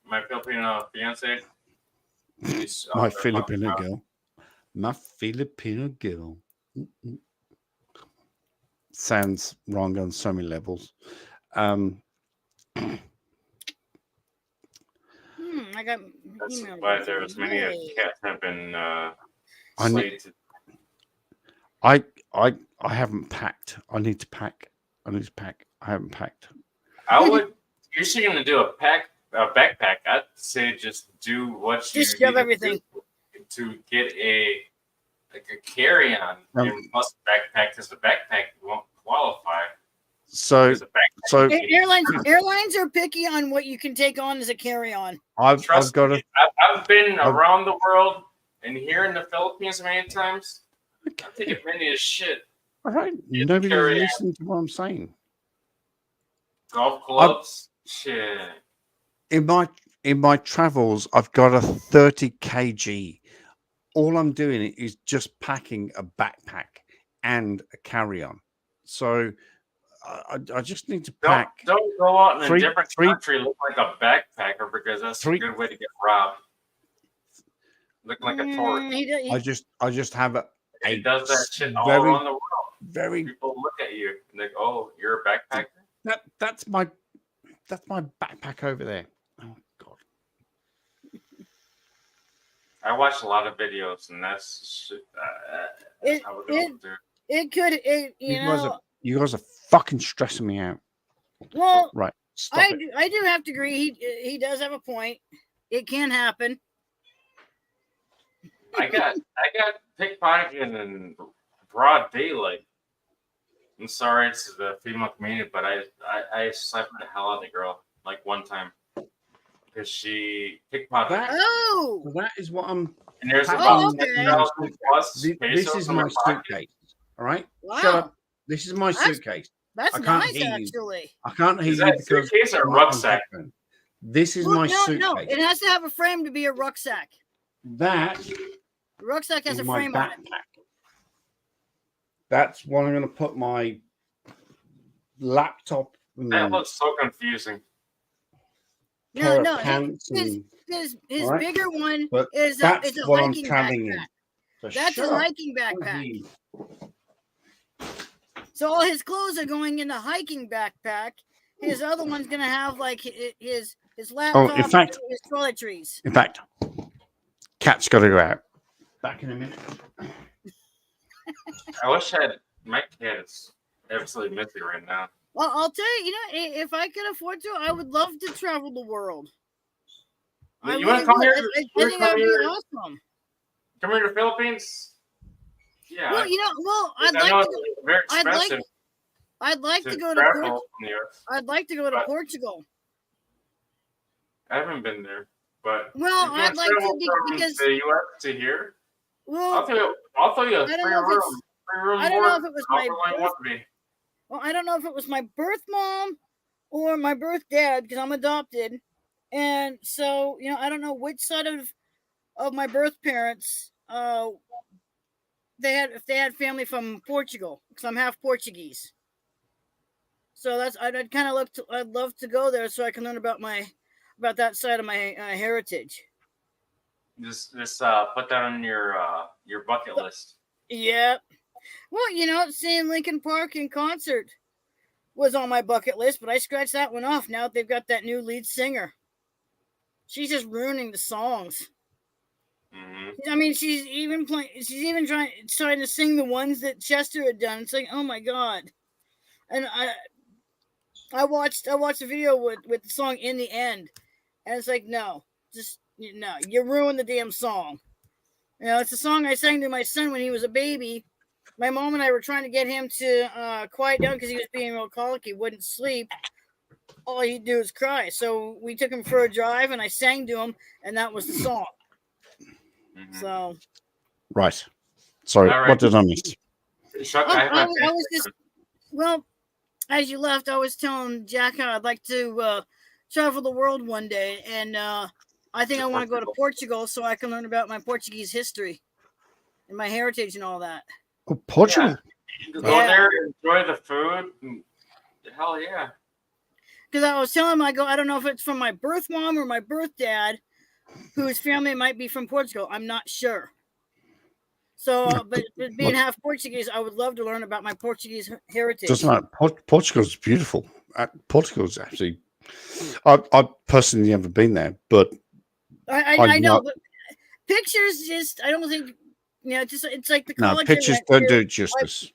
my Filipino fiance.
My Filipino girl. My Filipino girl. Sounds wrong on so many levels.
That's
I got.
why there's many cats have been slated.
I haven't packed. I need to pack. I haven't packed.
I would. You're still going to do a backpack. I'd say just do what you
just shove everything
to get a carry-on. And plus backpack because the backpack won't qualify.
So So
airlines are picky on what you can take on as a carry-on.
I've
Trust
got
me, I've been around the world and here in the Philippines many times. I'm taking many as shit.
all right.
You
Nobody's
carry on.
listening to what I'm saying.
Golf clubs, shit.
In my travels, I've got a 30 kg. All I'm doing is just packing a backpack and a carry-on. So I just need to pack.
Don't go out in a different
three-
country look like a backpacker because that's a good way to get robbed. Look like a tourist.
I just have
He does that shit all
very-
around the world.
very
People look at you and they go, "Oh, you're a backpacker."
that's my backpack over there. Oh God.
I watched a lot of videos, and that's shit.
It
how it goes, dude.
it could
You guys are fucking stressing me out.
well
Right. Stop it.
I do have to agree. He does have a point. It can happen.
I got pickpocketed in broad daylight. I'm sorry, it's the female community, but I slapped the hell out of the girl like one time because she pickpocketed.
Oh,
That is what I'm.
And there's
packing
about
okay.
10,000 plus
This
pesos
is
in
my
pocket.
suitcase. All right.
wow.
Shut up. This is my
That's-
suitcase.
That's
I can't
nice,
hear you.
actually.
I can't hear
Is
you
that
because
suitcase or
I'm not on
rucksack?
headphone. This is
Well,
my
no,
suitcase.
no, it has to have a frame to be a rucksack.
That
The rucksack has
is
a
my
frame on it.
backpack. That's what I'm going to put my laptop and
That looks so confusing.
pair of
No,
pants
his
and
his
All right.
bigger one
But
is
that's
a
what I'm
hiking
traveling in.
backpack.
So
That's
shut
a
up.
hiking backpack. So all his clothes are going in the hiking backpack. His other one's gonna have like his laptop,
in fact-
and his toiletries.
In fact, Cat's got to go out. Back in a minute.
I wish my cat is absolutely missing right now.
Well, I'll tell you, if I could afford to, I would love to travel the world. I
You want
really
to come
would.
here?
I
You
think
wanna
that'd
come
be
here?
awesome.
Come here to the Philippines? Yeah.
Well, I'd
I know
like
it's
to.
very
I'd like-
expensive
I'd like to go to
travel
Portugal.
from the US.
I'd like to go to
But-
Portugal.
I haven't been there, but
Well,
if you
I'd
wanna
like to
travel from
because
the US to here,
well,
I'll throw you a
I don't
free
know if
room.
it's-
Free room
I don't know
board,
if it was
however
my
long you want to be.
well, I don't know if it was my birth mom or my birth dad because I'm adopted, and so I don't know which side of my birth parents if they had family from Portugal because I'm half Portuguese. So I'd kind of I'd love to go there so I can learn about that side of my heritage.
Just put that on your bucket list.
Yeah. Well, seeing Linkin Park in concert was on my bucket list, but I scratched that one off. Now they've got that new lead singer. She's just ruining the songs.
Mm-hmm.
I mean, she's even trying to sing the ones that Chester had done. It's like, oh my god! And I watched a video with the song In the End, and it's like, no, you ruined the damn song. It's a song I sang to my son when he was a baby. My mom and I were trying to get him to quiet down because he was being real colicky. He wouldn't sleep. All he'd do is cry. So we took him for a drive, and I sang to him, and that was the song.
Mm-hmm.
So
Right. Sorry.
All right.
What did I miss?
Chuck,
I was just as you left, I was telling Jack how I'd like to travel the world one day, and I think I want to go to Portugal so I can learn about my Portuguese history and my heritage and all that.
Oh, Portugal.
Go
Yeah.
there, enjoy the food. Hell yeah.
Because I was telling him, I don't know if it's from my birth mom or my birth dad, whose family might be from Portugal. I'm not sure. So, but being half Portuguese, I would love to learn about my Portuguese heritage.
Doesn't matter. Portugal's beautiful. Portugal's actually. I've personally never been there, but
I know, but pictures just I don't think it's like the
no,
college.
pictures don't do it justice.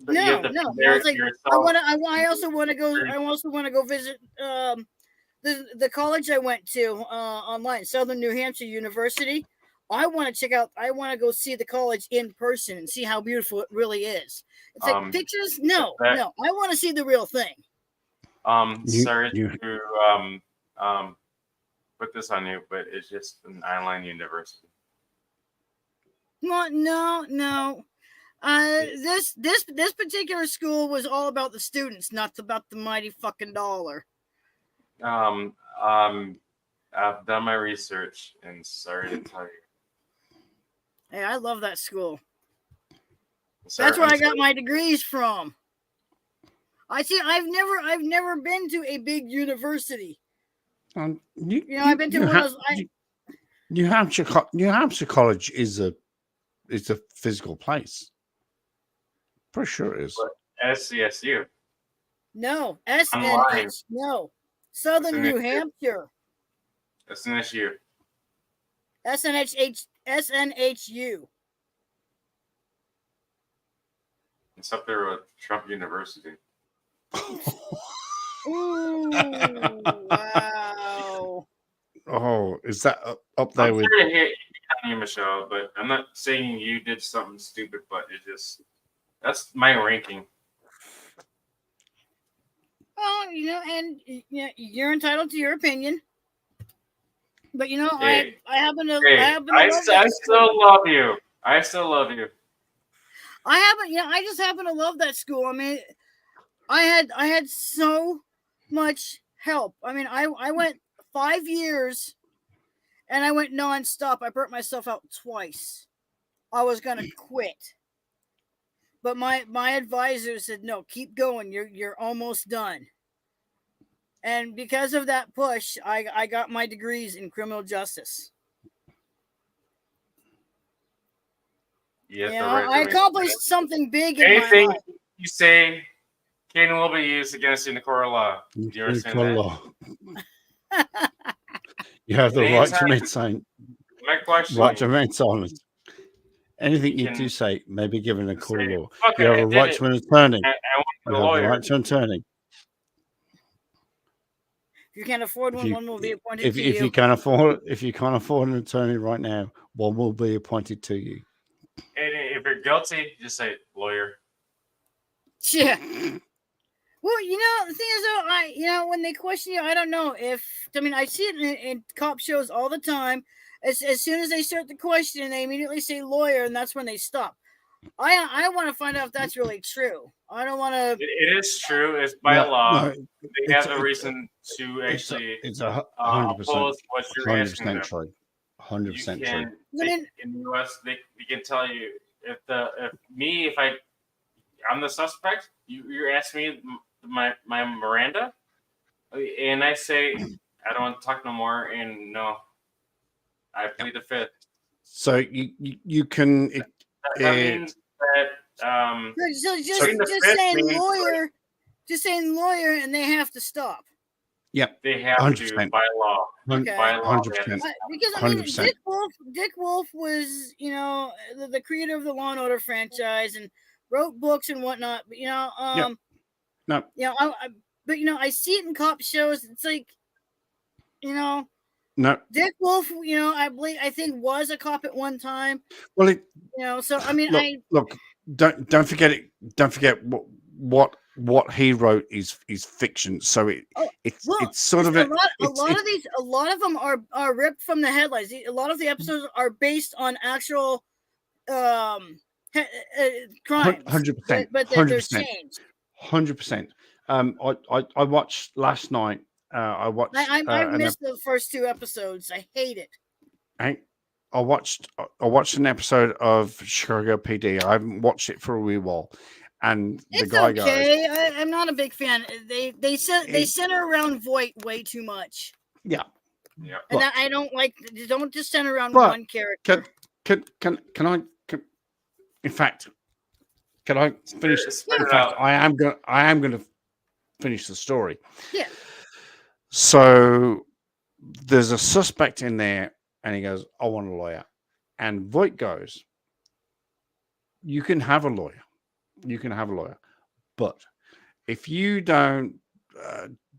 But you have to compare it to yourself.
I also want to go. I also want to go visit the college I went to online, Southern New Hampshire University. I want to check out. I want to go see the college in person and see how beautiful it really is. It's like pictures. No. I want to see the real thing.
Sorry
you
to put this on you, but it's just an island university.
Well, no. This particular school was all about the students, not about the mighty fucking dollar.
I've done my research, and sorry to tell you.
Hey, I love that school.
Sorry,
That's where
I'm
I got
sorry.
my degrees from. I've never been to a big university. I've been to one of those.
New Hampshire College is a physical place. Pretty sure it is.
SCSU.
No,
Online.
SNH. No, Southern New Hampshire.
SNSU.
SNHU.
It's up there with Trump University.
Ooh, wow.
Oh, is that up there
I'm
with?
sorry to hate you, Michelle, but I'm not saying you did something stupid, but that's my ranking.
Well, and you're entitled to your opinion. But
Hey,
I happen to
I still love you. I still love you.
I just happen to love that school. I mean, I had so much help. I mean, I went 5 years and I went nonstop. I burnt myself out twice. I was gonna quit. But my advisor said, no, keep going. You're almost done. And because of that push, I got my degrees in criminal justice. I accomplished something big in
Anything
my life.
you say can will be used against you in the court of law. Do you understand that?
You have the right to
Anytime-
remain silent.
My question.
Right to remain silent. Anything you
can
do say may be given a court of
say,
law.
"Fuck
You
it,
have
I
a
did
right
it.
to an attorney.
I want
You
a
have the
lawyer.
right to an attorney.
If you can't afford one, one will be appointed
If
to
you
you.
can't afford an attorney right now, one will be appointed to you.
And if you're guilty, just say lawyer.
Yeah. Well, the thing is, though, when they question you, I don't know I see it in cop shows all the time. As soon as they start the question, they immediately say lawyer, and that's when they stop. I want to find out if that's really true. I don't want to.
It is true. It's by
No,
law.
no,
They have the reason to
It's
actually
it's 100%
oppose what you're asking
100%
them.
true. 100%
You
true.
can, in the U.S., they can tell you if I'm the suspect, you're asking me my Miranda, and I say I don't want to talk no more, and no, I plead the fifth.
So you can.
That means that
So just
pleading the fifth
saying
means,
lawyer, just saying lawyer, and they have to stop.
Yep.
They have
100%.
to by law.
Okay.
By law,
100%.
Because
100%.
Dick Wolf was the creator of the Law and Order franchise and wrote books and whatnot. But
No.
I see it in cop shows. It's like,
No.
Dick Wolf. I think was a cop at one time.
Well,
So I mean,
look. Don't forget it. Don't forget what he wrote is fiction. So it's sort of
a lot of them are ripped from the headlines. A lot of the episodes are based on actual crimes.
100%.
But they're changed.
100%. I watched last night. I
missed the first 2 episodes. I hate it.
I watched an episode of Chicago PD. I haven't watched it for a wee while, and the guy goes,
I'm not a big fan. They center around Voight way too much.
Yeah.
And I don't like. Don't just center around one character.
Can I? In fact, can I finish? In fact, I am going to finish the story.
Yeah.
So there's a suspect in there, and he goes, "I want a lawyer," and Voight goes, "You can have a lawyer. You can have a lawyer, but if you don't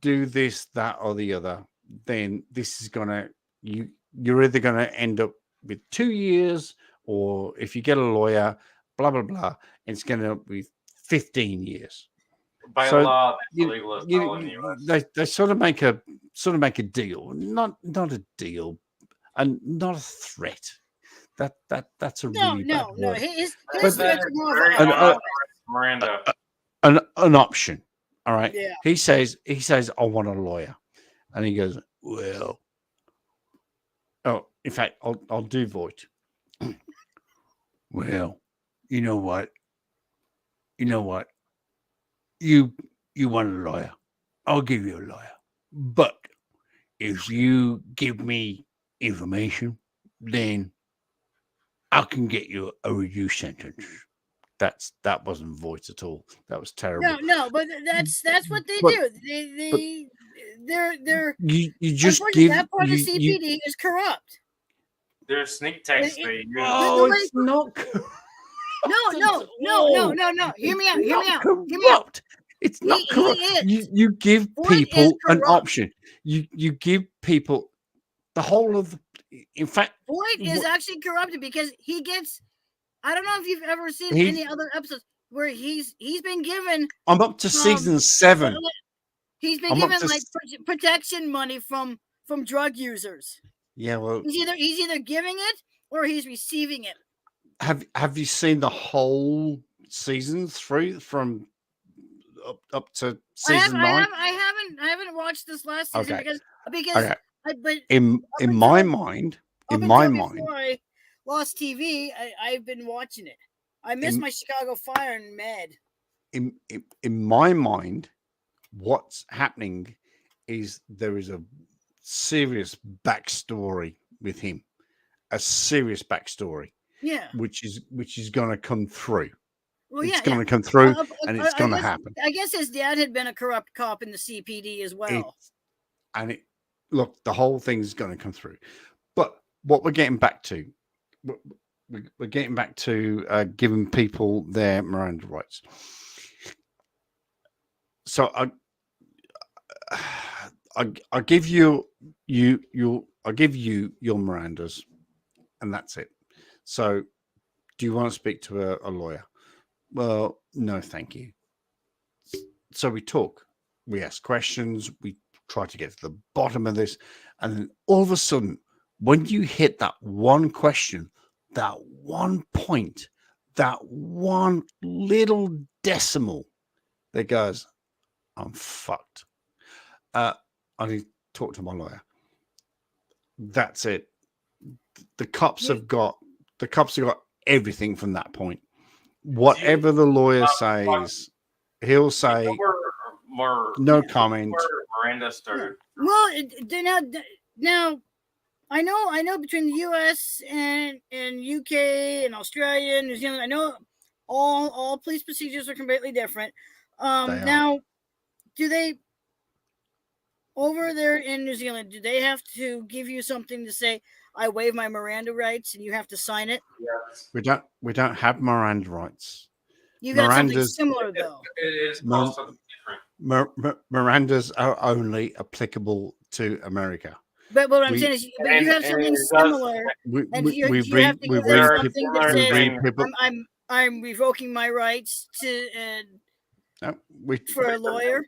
do this, that, or the other, then this is you're either gonna end up with 2 years, or if you get a lawyer, blah blah blah, it's gonna be 15 years."
By
So,
law, it's
you,
illegal as well in the U.S.
they sort of make a deal, not a deal, and not a threat. That's a
No,
really
no,
bad
no.
word.
His
But
threats are more of
Very
a
unauthorized Miranda.
an option. All right.
Yeah.
He says I want a lawyer, and he goes, well, oh, in fact, I'll do Voight. Well, you know what? You want a lawyer. I'll give you a lawyer. But if you give me information, then I can get you a reduced sentence. That wasn't Voight at all. That was terrible.
No, but that's what they
But-
do. They're
You just
unfortunately,
give
that part of the
you-
CPD is corrupt.
There's sneak text
It-
they use.
Oh,
way-
it's not
No. Hear me out.
corrupt. It's not
He
corrupt.
is.
You give
Voight is
people an
corrupt.
option. You give people the whole of. In fact,
Boyd is
What-
actually corrupted because he gets. I don't know if you've ever seen
He-
any other episodes where he's been given.
I'm up to season 7.
He's been
I'm up
given
to
like protection money from drug users.
Yeah, well,
He's either giving it or he's receiving it.
have you seen the whole season through from up to season 9?
I haven't watched this last season
Okay.
because
Okay.
but
In
until-
my mind,
up
in my
until
mind,
before I lost TV, I've been watching it. I missed
In-
my Chicago Fire and Med.
in my mind, what's happening is there is a serious backstory with him, a serious backstory,
Yeah.
which is going to come through.
Well,
It's
yeah.
going to come through, and
I
it's going to
guess-
happen.
I guess his dad had been a corrupt cop in the CPD as well.
Look, the whole thing's going to come through. But what we're getting back to, we're getting back to giving people their Miranda rights. So I give you I give you your Mirandas, and that's it. So, do you want to speak to a lawyer? Well, no, thank you. So we talk, we ask questions, we try to get to the bottom of this, and then all of a sudden, when you hit that one question, that one point, that one little decimal that goes, I'm fucked. I need to talk to my lawyer. That's it. The cops have got everything from that point. Whatever the lawyer says, he'll say no comment.
Miranda started.
Well, now I know between the U.S. and UK and Australia and New Zealand, I know all police procedures are completely different.
They are.
Now, do they over there in New Zealand? Do they have to give you something to say? I waive my Miranda rights, and you have to sign it.
Yes.
We don't have Miranda rights.
You got something
Miranda's-
similar though.
It is
No.
called something different.
Mirandas are only applicable to America.
But what I'm
We-
saying is, but you
And-
have
and
something
it does-
similar.
We
And you have to
we
give
them
read
something
people.
that
We
says,
read people.
I'm revoking my rights to
No, we,
for a lawyer.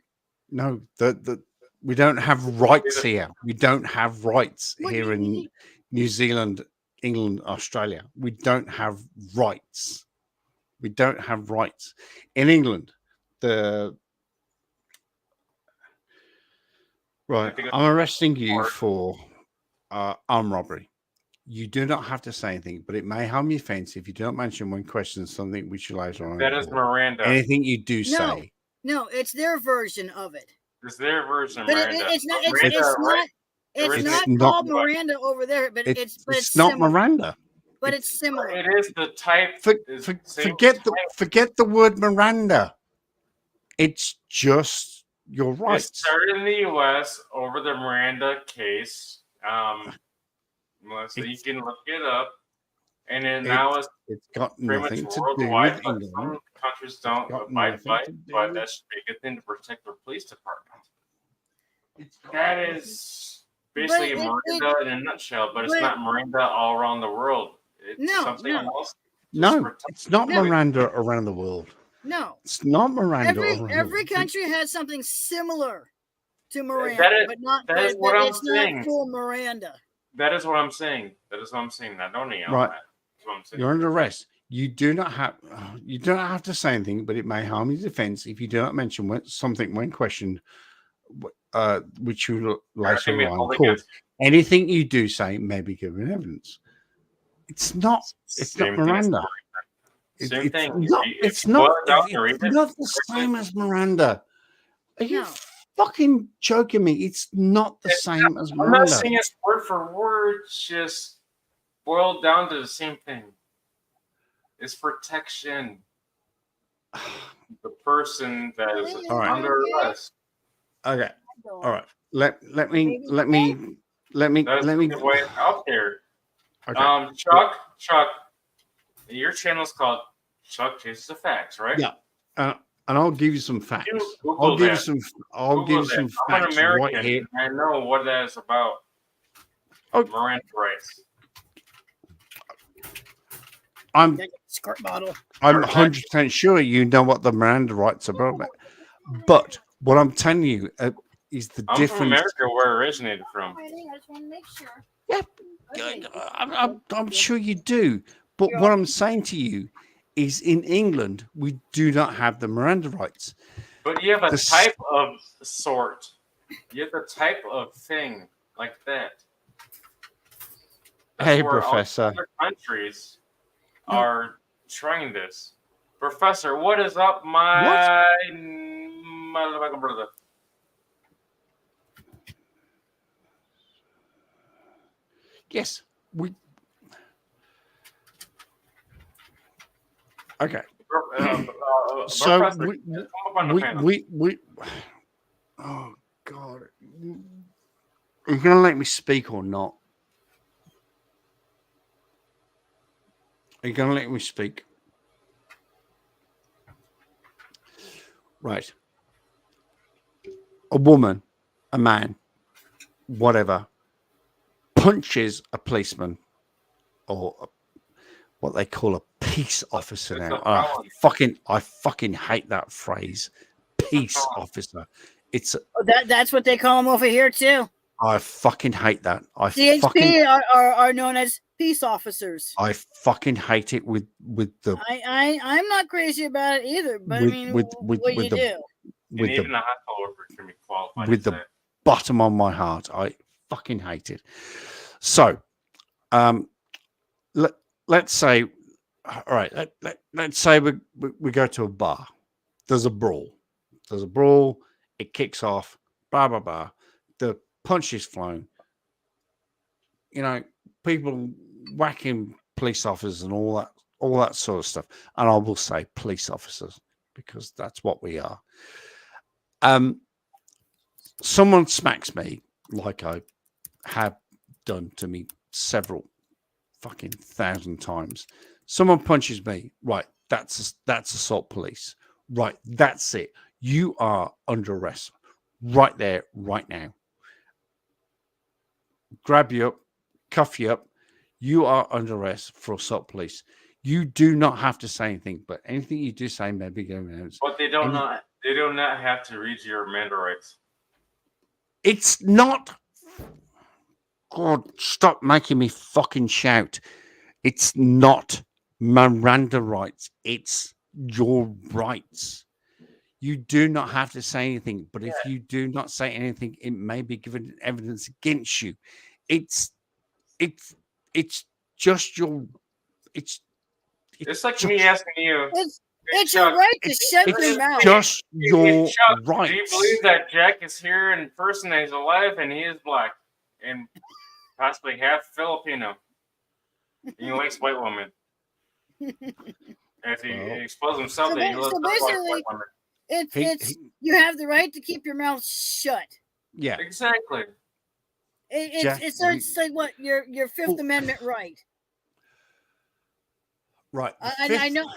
no, we don't have rights here. We don't have rights
What
here
do you
in
mean?
New Zealand, England, Australia. We don't have rights. We don't have rights. In England, right,
think
I'm arresting you for armed robbery. You do not have to say anything, but it may harm your offence if you do not mention when questioned something which you later on.
That is
report.
Miranda.
Anything you do
No.
say.
No, it's their version of it.
It's their version of
But
Miranda.
it's not.
Miranda, right?
It's
It's
not
not-
called Miranda over there, but
It's
it's
not
similar.
Miranda.
But it's similar.
It is the type.
For,
is
for,
same
forget the word Miranda. It's just your
It
rights.
started in the U.S. over the Miranda case. Melissa, you
It's-
can look it up. And then
It's
now it's
It's got
pretty
nothing
much
to do
worldwide,
with
but
England.
some countries don't
got
abide
nothing
by
to
it,
do
but
with-
that should be a good thing to protect their police department. That is basically
But
Miranda in a nutshell, but it's
but-
not Miranda all around the world. It's
No,
something
no.
else.
No,
protect-
it's not
No.
Miranda around the world.
No.
It's not Miranda.
Every country has something similar to Miranda,
That is-
but not.
that is
but
what I'm
it's
saying.
not full Miranda.
That is what I'm saying. That is what I'm saying. I don't know
Right.
that. That's what I'm saying.
You're under arrest. You do not have. You don't have to say anything, but it may harm your defence if you do not mention something when questioned, which you later
give me a
on
public
court.
answer.
Anything you do say may be given evidence. It's not. It's
Same
not
thing as
Miranda.
Same
It's
thing.
not.
If
It's
you
not.
boil it down to read
It's
it,
not the same as Miranda. Are you
No.
fucking joking me? It's not the same as
I'm not
Miranda.
saying it's word for word, just boiled down to the same thing. It's protection. The person that is
All right.
under arrest.
Okay. All right. Let me
That's the way out there.
Okay.
Chuck, your channel's called Chuck Chases the Facts, right?
Yeah. And I'll give you some facts.
Google
I'll give you
that.
some. I'll
Google
give you some
that. I'm an
facts
American.
right here.
I know what that is about.
Oh.
Miranda rights.
I'm
Squirt bottle.
I'm 100% sure you know what the Miranda rights are about. But what I'm telling you is the
I'm from
difference.
America, where it originated from.
I just want to make sure.
Yeah, I'm sure you do. But what I'm saying to you is in England, we do not have the Miranda rights.
But you have a
The
type of sort. You have a type of thing like that. That's
Hey,
where all
Professor.
other countries are trying this. Professor, what is up, my motherfucking brother?
Yes, we. Okay. So
Professor, come up on the panel.
we. Oh God, are you gonna let me speak or not? Are you gonna let me speak? Right. A woman, a man, whatever, punches a policeman or what they call a peace officer now. I fucking hate that phrase, peace officer. It's
That's what they call them over here too.
I fucking hate that.
CHP are known as peace officers.
I fucking hate it with the
I'm not crazy about it either, but I mean, what do you do?
with
even
the
a hospital worker can be qualified.
with the bottom of my heart. I fucking hate it. So, let's say, all right, let's say we go to a bar. There's a brawl. It kicks off. Blah blah blah. The punch is flown. You know, people whacking police officers and all that sort of stuff. And I will say police officers because that's what we are. Someone smacks me like I have done to me several fucking 1,000 times. Someone punches me, right? That's assault police, right? That's it. You are under arrest, right there, right now. Grab you up, cuff you up. You are under arrest for assault police. You do not have to say anything, but anything you do say may be going out.
But they do not have to read your Miranda rights.
It's not. God, stop making me fucking shout. It's not Miranda rights. It's your rights. You do not have to say anything, but if you do not say anything, it may be given evidence against you. It's just your. It's
like me asking you.
It's your right to shut your mouth.
Just your
Chuck,
rights.
do you believe that Jack is here in person, that he's alive, and he is black, and possibly half Filipino? And he likes white women. If he exposed himself, that he loves white women.
It's you have the right to keep your mouth shut.
Yeah,
exactly.
It's like what your Fifth Amendment right.
Right.
I know.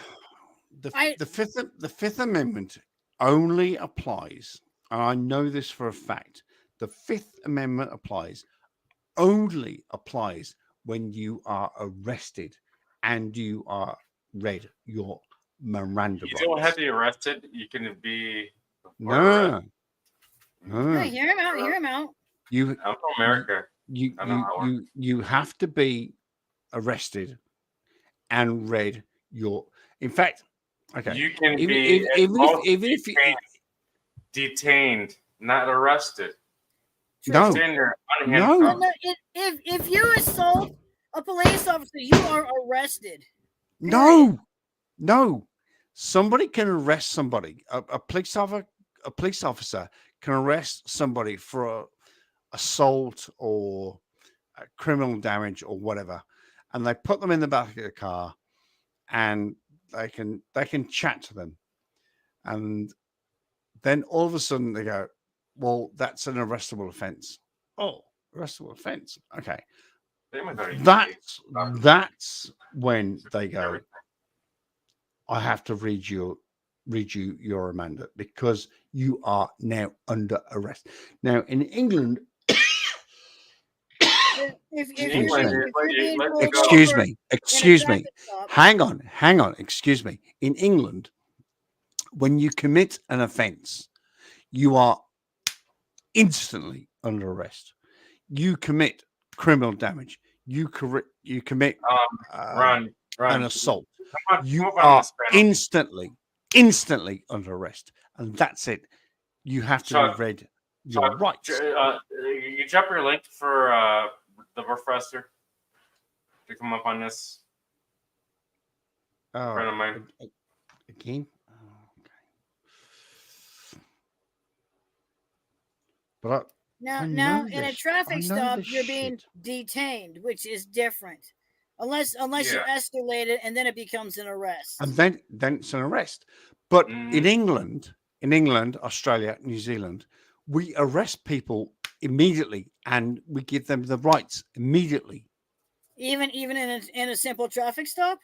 The Fifth Amendment only applies, and I know this for a fact. The Fifth Amendment only applies when you are arrested and you are read your Miranda
You
rights.
don't have to be arrested. You can be.
No.
Yeah, hear him out. Hear him out.
You
I'm from America.
you have to be arrested and read your. In fact, okay.
You can
Even
be
if you
detained, not arrested.
no
Stand there
no
unhandcuffed.
If you assault a police officer, you are arrested.
no no somebody can arrest somebody. A police officer can arrest somebody for assault or criminal damage or whatever, and they put them in the back of the car, and they can chat to them, and then all of a sudden they go, well, that's an arrestable offense. Oh, arrestable offense. Okay. That's when they go, I have to read you your Amanda, because you are now under arrest. Now in England, excuse me. Hang on. Excuse me. In England, when you commit an offense, you are instantly under arrest. You commit criminal damage. You commit an assault. You are instantly under arrest, and that's it. You have to have read your rights.
You drop your link for the professor to come up on this.
Oh,
Friend of mine.
Again. But
now in a traffic stop, you're being detained, which is different. Unless you escalate it, and then it becomes an arrest.
And then it's an arrest. But in England, Australia, New Zealand, we arrest people immediately, and we give them the rights immediately.
Even in a simple traffic stop.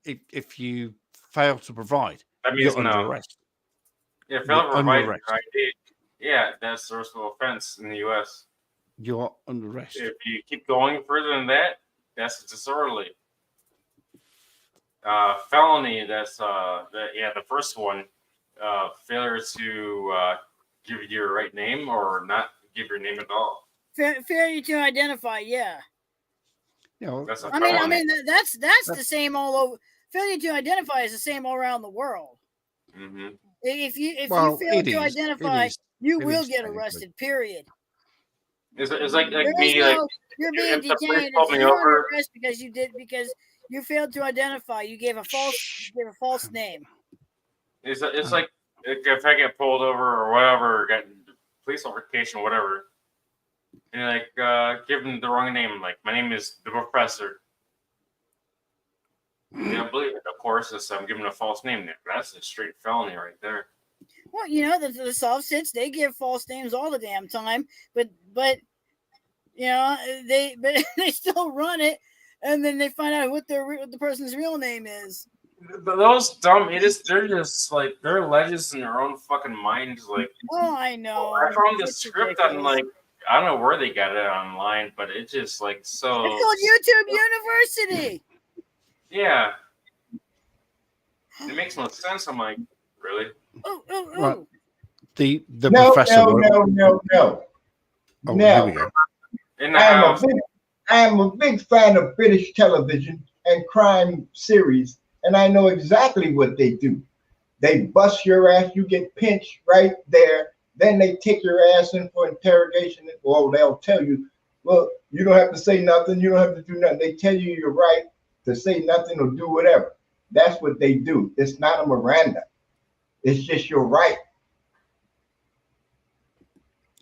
If you fail to provide,
that means
you're under arrest.
Yeah, fail to provide your ID. Yeah, that's a arrestable offense in the U.S.
You're under arrest.
If you keep going further than that, that's disorderly. Felony, that's the first one. Failure to give you your right name or not give your name at all.
Failure to identify, yeah.
You know,
that's
I mean that's the same all over. Failure to identify is the same all around the world.
Mm-hmm.
If you fail to identify, you will get arrested. Period.
It's like me.
You're being detained. You're under arrest because you failed to identify. You gave a false name.
It's like if I get pulled over or whatever, get police altercation or whatever, and like give them the wrong name. Like, my name is the professor. They don't believe it. Of course, I'm giving a false name there. That's a straight felony right there.
Well, the soft sits, they give false names all the damn time, but they still run it, and then they find out what the person's real name is.
Those dumb idiots, they're just like, they're legends in their own fucking minds. Like,
oh, I know.
I found the script on, like, I don't know where they got it online, but it's just like so.
It's called YouTube University.
Yeah, it makes no sense. I'm like, really?
Well, the professor.
No.
Oh, here we go.
I am a big fan of British television and crime series, and I know exactly what they do. They bust your ass, you get pinched right there. Then they take your ass in for interrogation. Well, they'll tell you, well, you don't have to say nothing. You don't have to do nothing. They tell you you're right to say nothing or do whatever. That's what they do. It's not a Miranda. It's just your right.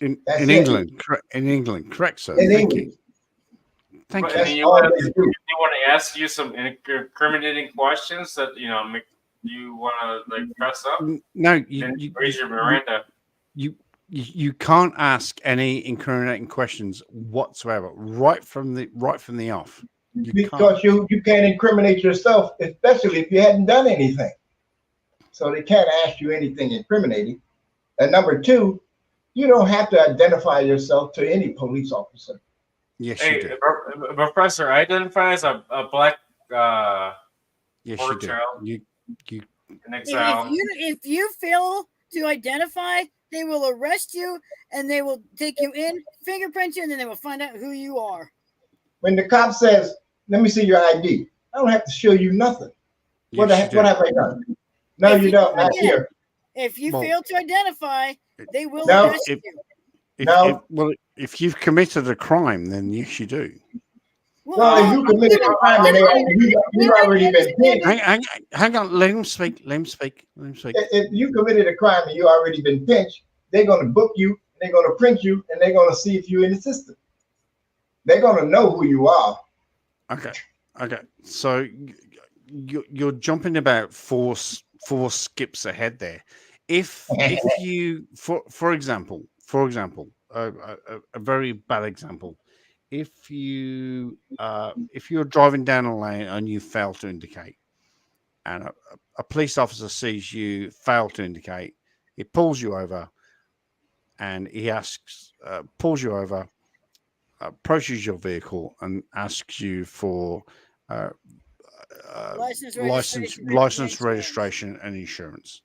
In England, correct, sir.
Thank you.
Thank you.
You want to ask you some incriminating questions that make you want to like press up?
No,
you raise your Miranda.
You can't ask any incriminating questions whatsoever right from the off.
Because you can't incriminate yourself, especially if you hadn't done anything. So they can't ask you anything incriminating. And number two, you don't have to identify yourself to any police officer.
Yes, you do.
Professor, I identify as a black
Yes,
Border
you do.
child.
You
In exile.
If you fail to identify, they will arrest you and they will take you in, fingerprint you, and then they will find out who you are.
When the cop says, "Let me see your ID," I don't have to show you nothing. What
yes, you
what
do.
have I done? No,
If
you
you
don't. Not
again,
here.
If you
Well,
fail to identify, they will
No.
arrest
If,
you.
No.
well, if you've committed a crime, then yes, you do.
Well, if you committed a crime and you already been pinched,
Hang on. Let him speak. Let him speak. Let him speak.
if you committed a crime and you already been pinched, they're going to book you, they're going to print you, and they're going to see if you're in the system. They're going to know who you are.
Okay. So you're jumping about four skips ahead there. If you, for example, a very bad example, if you're driving down a lane and you fail to indicate, and a police officer sees you fail to indicate, he pulls you over, and he pulls you over, approaches your vehicle, and asks you for license, registration, and insurance.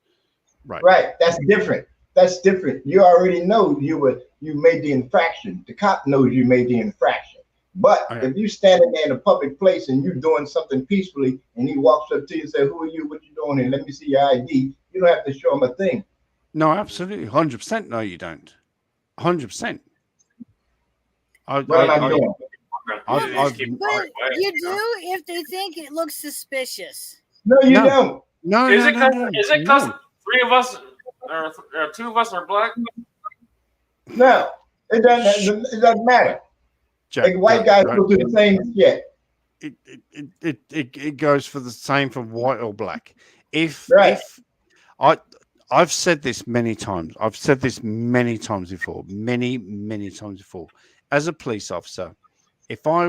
Right. That's different. You already know you made the infraction. The cop knows you made the infraction. But if you standing there in a public place and you're doing something peacefully, and he walks up to you and says, "Who are you? What you doing? And let me see your ID." You don't have to show him a thing.
No, absolutely, 100%. No, you don't. 100%.
What am I doing?
But you do if they think it looks suspicious.
No, you don't.
No,
Is it because three of us or two of us are black?
No, it doesn't matter.
Jack,
like white guys go through the same shit.
It goes for the same for white or black. If I've said this many times. I've said this many times before. Many times before. As a police officer, if I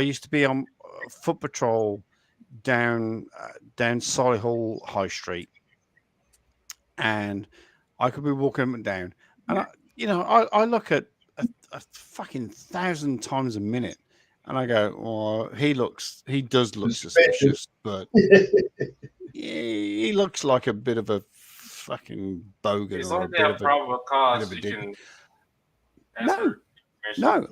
used to be on foot patrol down Solihull High Street, and I could be walking up and down, and I look at a fucking 1,000 times a minute, and I go, "Oh, he does look suspicious, but he looks like a bit of a fucking bogan."
As long as they have probable cause, you can answer.
No,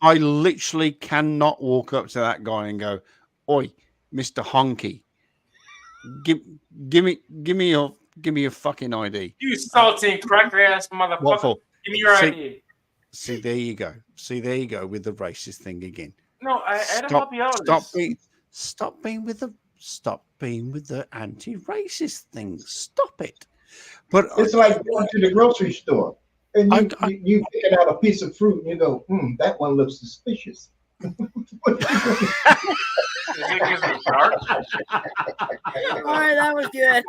I literally cannot walk up to that guy and go, "Oi, Mr. Honky, give me your fucking ID."
You salty cracker ass motherfucker!
What for?
Give me your ID.
See, there you go. With the racist thing again.
No, I don't help you out.
Stop being with the anti-racist thing. Stop it. But
it's like going to the grocery store and you picking out a piece of fruit and you go, "That one looks suspicious."
All right, that was good.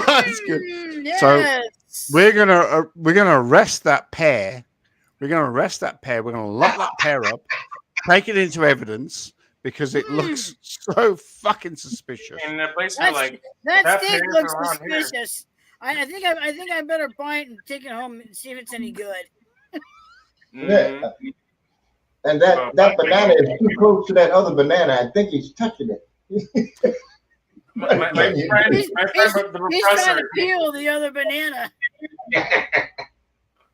That's good.
Yes.
So we're gonna arrest that pair. We're gonna lock that pair up, take it into evidence because it looks so fucking suspicious.
And the place like
that steak looks suspicious. I think I better buy it and take it home and see if it's any good.
Yeah. And that banana is too close to that other banana. I think he's touching it.
my friend, the professor.
He's trying to peel the other banana.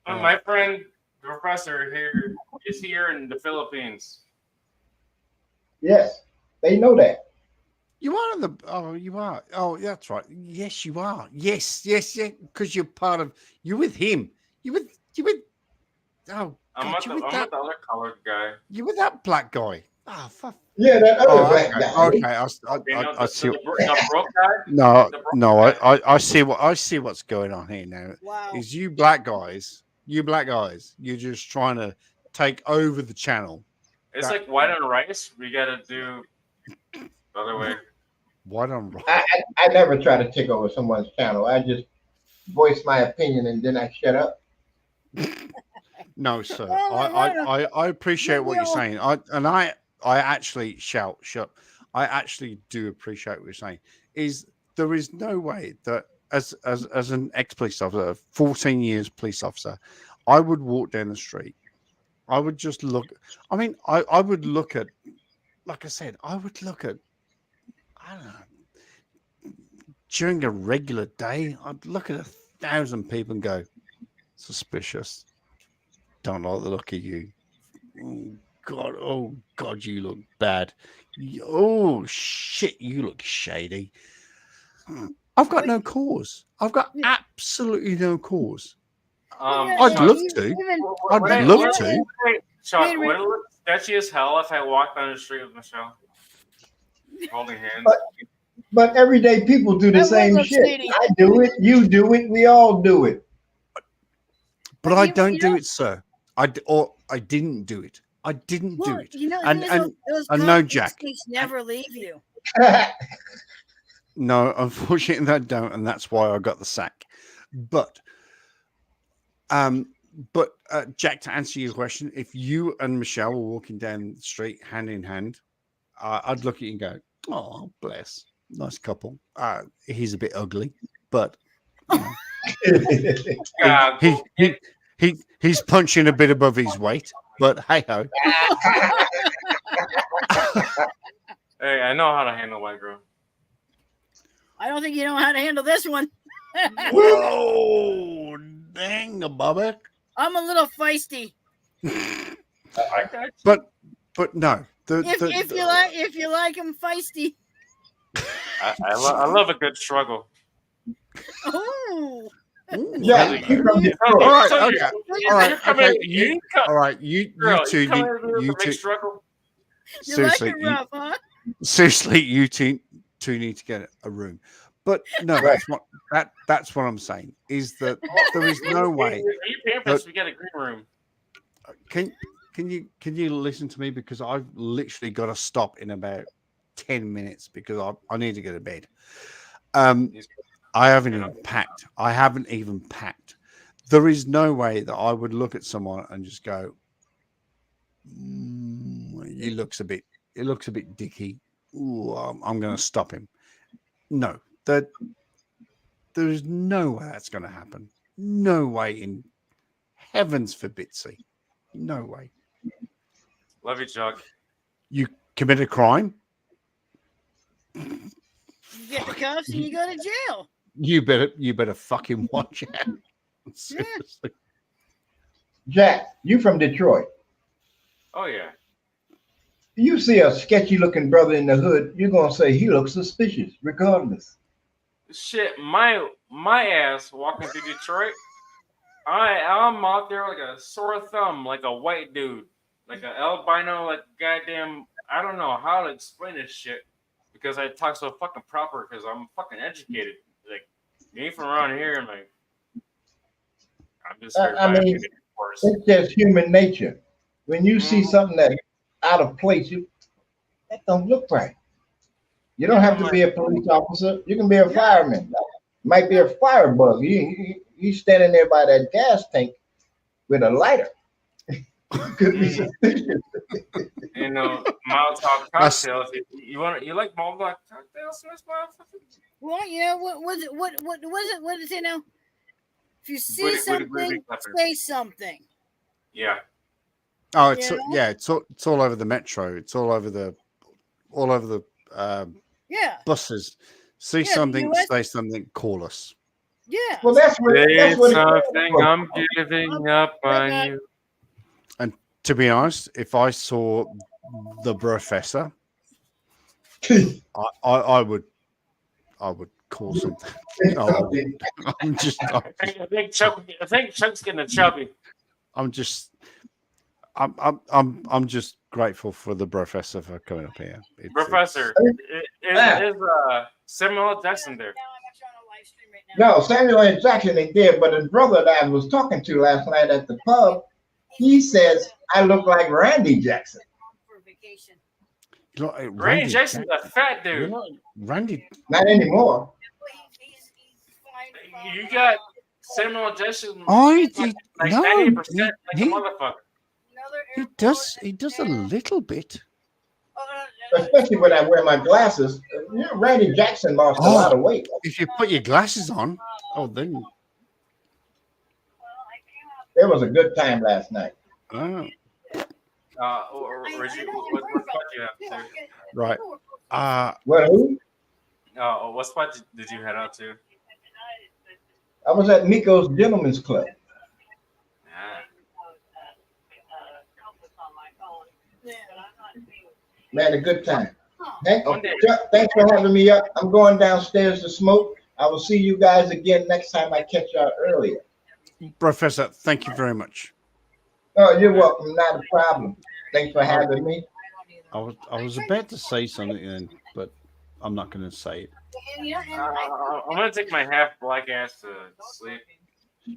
My friend, the professor here, is here in the Philippines.
Yes, they know that.
You are you are. Oh, that's right. Yes, you are. Yes. Because you're with him. You with. Oh,
I'm with the other colored guy.
You with that black guy? Oh, fuck.
Yeah, that other black guy.
Okay, I see.
The broke guy?
No. I see what's going on here now.
Wow.
Is you black guys, you're just trying to take over the channel.
It's like white on rice. We gotta do the other way.
White on rice.
I never try to take over someone's channel. I just voice my opinion and then I shut up.
No, sir. I appreciate what you're saying. I actually I actually do appreciate what you're saying. There is no way that as an ex-police officer, 14 years police officer, I would walk down the street. I would just look. I mean, I would look at like I said, I would look at, I don't know, during a regular day, I'd look at 1,000 people and go, suspicious. Don't like the look of you. Oh God, you look bad. Oh shit, you look shady. I've got no cause. I've got absolutely no cause. I'd love to. I'd love to.
Chuck, would it look sketchy as hell if I walked down the street with Michelle? Holding hands.
But everyday people do the same shit. I do it. You do it. We all do it.
But I don't do it, sir. I didn't do it. I didn't do it.
You know,
and
those
no, Jack.
never leave you.
No, unfortunately, they don't, and that's why I got the sack. But Jack, to answer your question, if you and Michelle were walking down the street hand in hand, I'd look at you and go, "Oh, bless, nice couple." He's a bit ugly, but he's punching a bit above his weight. But hey ho.
Hey, I know how to handle white girl.
I don't think you know how to handle this one.
Whoa, dang, Bubba.
I'm a little feisty.
But no.
If you like him feisty.
I love a good struggle.
Oh.
Yeah, you from Detroit.
All right, okay. All right, you two. Seriously,
rough, huh?
Seriously, you two need to get a room. But no, that's what I'm saying. Is that there is no way.
You pay for us to get a green room.
Can you listen to me, because I've literally got to stop in about 10 minutes because I need to go to bed. I haven't even packed. There is no way that I would look at someone and just go, it looks a bit dicky. Ooh, I'm going to stop him. No, there is no way that's going to happen. No way in heavens forbidsie. No way.
Love you, Chuck.
You commit a crime.
You get the cuffs and you go to jail.
You better fucking watch out. Seriously.
Jack, you from Detroit.
Oh yeah.
You see a sketchy looking brother in the hood, you're gonna say he looks suspicious, regardless.
Shit, my ass walking through Detroit. I'm out there like a sore thumb, like a white dude, like an albino, like goddamn. I don't know how to explain this shit because I talk so fucking proper because I'm fucking educated. Like, you ain't from around here, and like, I'm just.
I mean, it's just human nature. When you see something that's out of place, that don't look right. You don't have to be a police officer. You can be a fireman. Might be a firebug. He's standing there by that gas tank with a lighter. Could be suspicious.
You know, Molotov cocktails. You like Molotov cocktails, Miss Motherfucker?
Well, you know what was it? What did it say now? If you see something, say something.
Yeah.
Oh, it's all over the metro. It's all over the buses. See something, say something, call us.
Yeah.
Well, that's what
something I'm giving up on you.
And to be honest, if I saw the professor, I would call something. I
think Chuck's getting chubby.
I'm just grateful for the professor for coming up here.
Professor, is Samuel L. Jackson there?
No, Samuel L. Jackson ain't there, but his brother that I was talking to last night at the pub, he says I look like Randy Jackson.
Randy Jackson's a fat dude.
Randy,
not anymore.
You got Samuel L. Jackson.
Like 90%
like a motherfucker.
He does a little bit.
Especially when I wear my glasses. You know, Randy Jackson lost a lot of weight.
If you put your glasses on, then
there was a good time last night.
Oh.
Reggie, what spot do you have to?
Right.
Well, who?
What spot did you head out to?
I was at Miko's Gentlemen's Club.
Yeah.
Man, a good time.
One day.
Chuck, thanks for having me up. I'm going downstairs to smoke. I will see you guys again next time I catch y'all earlier.
Professor, thank you very much.
Oh, you're welcome. Not a problem. Thanks for having me.
I was about to say something then, but I'm not going to say it.
I'm gonna take my half black ass to sleep.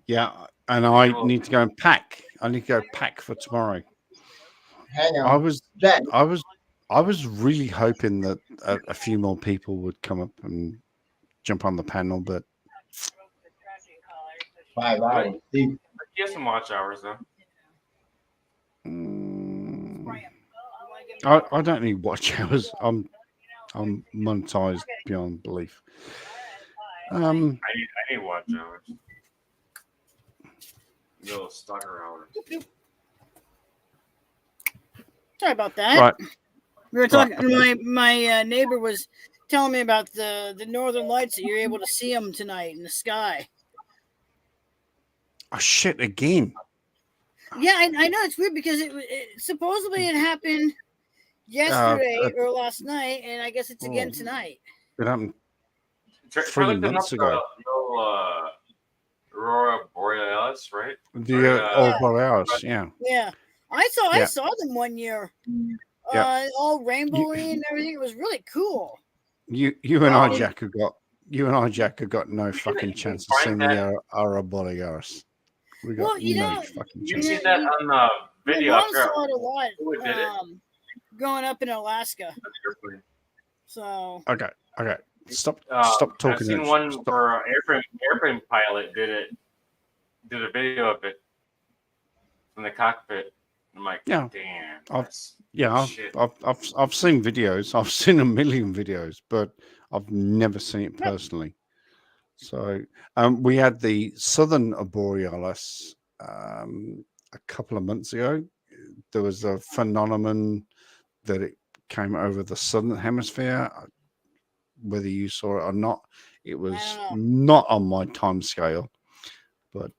Yeah, and I need to go and pack. I need to go pack for tomorrow.
Hang on.
I was really hoping that a few more people would come up and jump on the panel, but
5 hours.
He has some watch hours though.
I don't need watch hours. I'm monetized beyond belief.
I need watch hours. Little stalker hours.
Sorry about that.
Right.
We were talking. My neighbor was telling me about the northern lights, that you're able to see them tonight in the sky.
Oh shit! Again.
Yeah, I know it's weird because it supposedly it happened yesterday or last night, and I guess it's again tonight.
It happened
Try
3
looking
months
up
ago.
the Aurora Borealis, right?
The Borealis, yeah.
Yeah, I saw them one year. All rainbowy and everything. It was really cool.
You and I, Jack, have got no fucking chance of seeing the Aurora Borealis. We got no fucking
You
chance.
see that on the video?
My mom saw it a lot.
Who did it?
Growing up in Alaska. So
Okay. Stop talking.
I've seen one where airplane pilot did a video of it from the cockpit. I'm like,
Yeah.
damn.
I've seen videos. I've seen a million videos, but I've never seen it personally. So we had the Southern Borealis a couple of months ago. There was a phenomenon that it came over the southern hemisphere. Whether you saw it or not, it was not on my time scale. But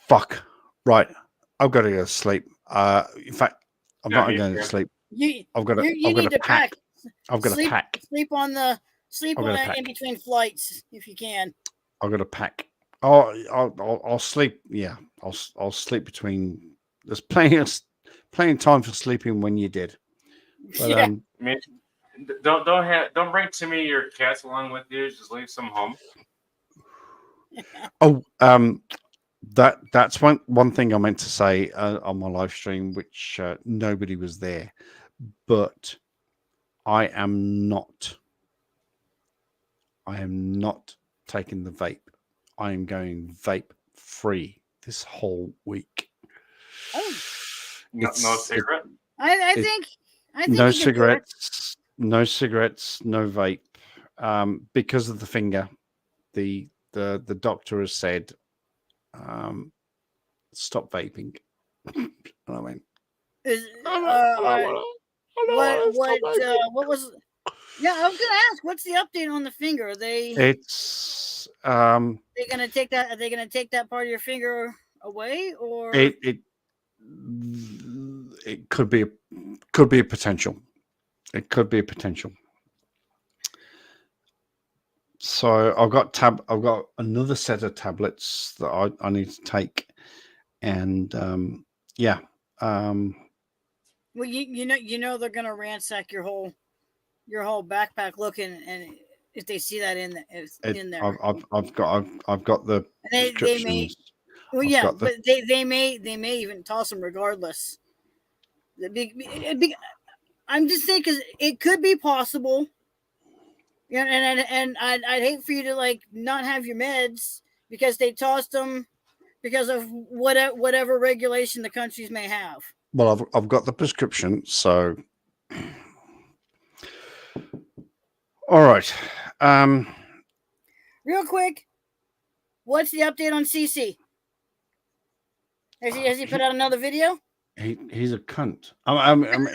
fuck. Right. I've got to go to sleep. In fact, I'm not going to sleep. I've got to pack. I've got to pack.
Sleep on in between flights if you can.
I've got to pack. I'll sleep. Yeah, I'll sleep between. There's plenty of time for sleeping when you're dead. But,
I mean, don't bring too many of your cats along with you. Just leave some home.
That's one thing I meant to say on my live stream, which nobody was there, but I am not taking the vape. I am going vape free this whole week.
No cigarette.
I think
no cigarettes, no vape, because of the finger. The doctor has said, stop vaping. And I went,
what was? Yeah, I was gonna ask, what's the update on the finger? Are they gonna take that? Are they gonna take that part of your finger away, or
it could be a potential. It could be a potential. So I've got another set of tablets that I need to take, and
well, you know they're gonna ransack your whole backpack looking, and if they see that in there,
I've got the
they may. Well, yeah, but they may even toss them regardless. I'm just saying, because it could be possible. Yeah, and I'd hate for you to not have your meds because they tossed them because of whatever regulation the countries may have.
Well, I've got the prescription, so all right.
Real quick, what's the update on CC? Has he put out another video?
He's a cunt.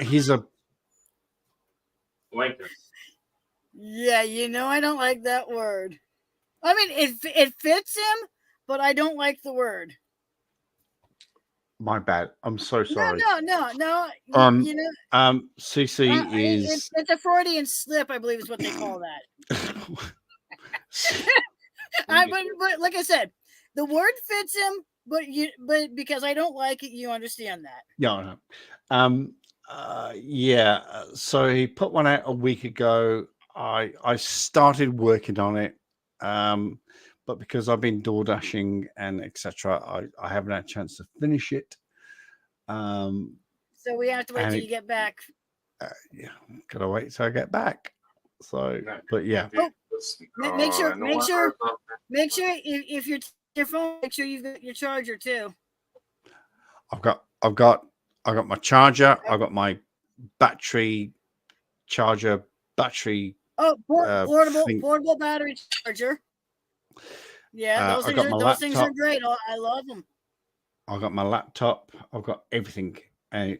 He's a
Lincoln.
Yeah, I don't like that word. I mean, it fits him, but I don't like the word.
my bad. I'm so sorry.
No.
CC is
It's a Freudian slip, I believe is what they call that. But like I said, the word fits him, but because I don't like it, you understand that.
Yeah. So he put one out a week ago. I started working on it, but because I've been door dashing and etc., I haven't had a chance to finish it.
So we have to wait till you get back.
Yeah, gotta wait till I get back. So, but yeah.
Oh, make sure if your phone, make sure you've got your charger too.
I've got my charger. I've got my battery charger.
Oh, portable battery charger. Yeah, those things are great. I love them.
I've got my laptop. I've got everything. And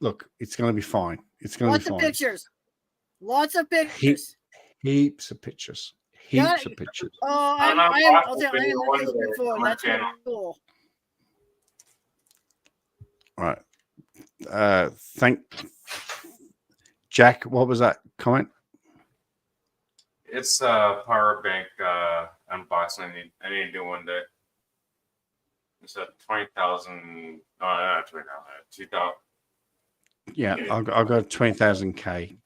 look, it's going to be fine. It's going to be fine.
Lots of pictures.
Heaps of pictures. Heaps of pictures.
Oh, I am looking forward. That's really cool.
All right. Thank Jack. What was that comment?
It's a power bank unboxing. I need to do one day. It's a 20,000. No, not 20,000. 2,000.
Yeah, I've got 20,000K.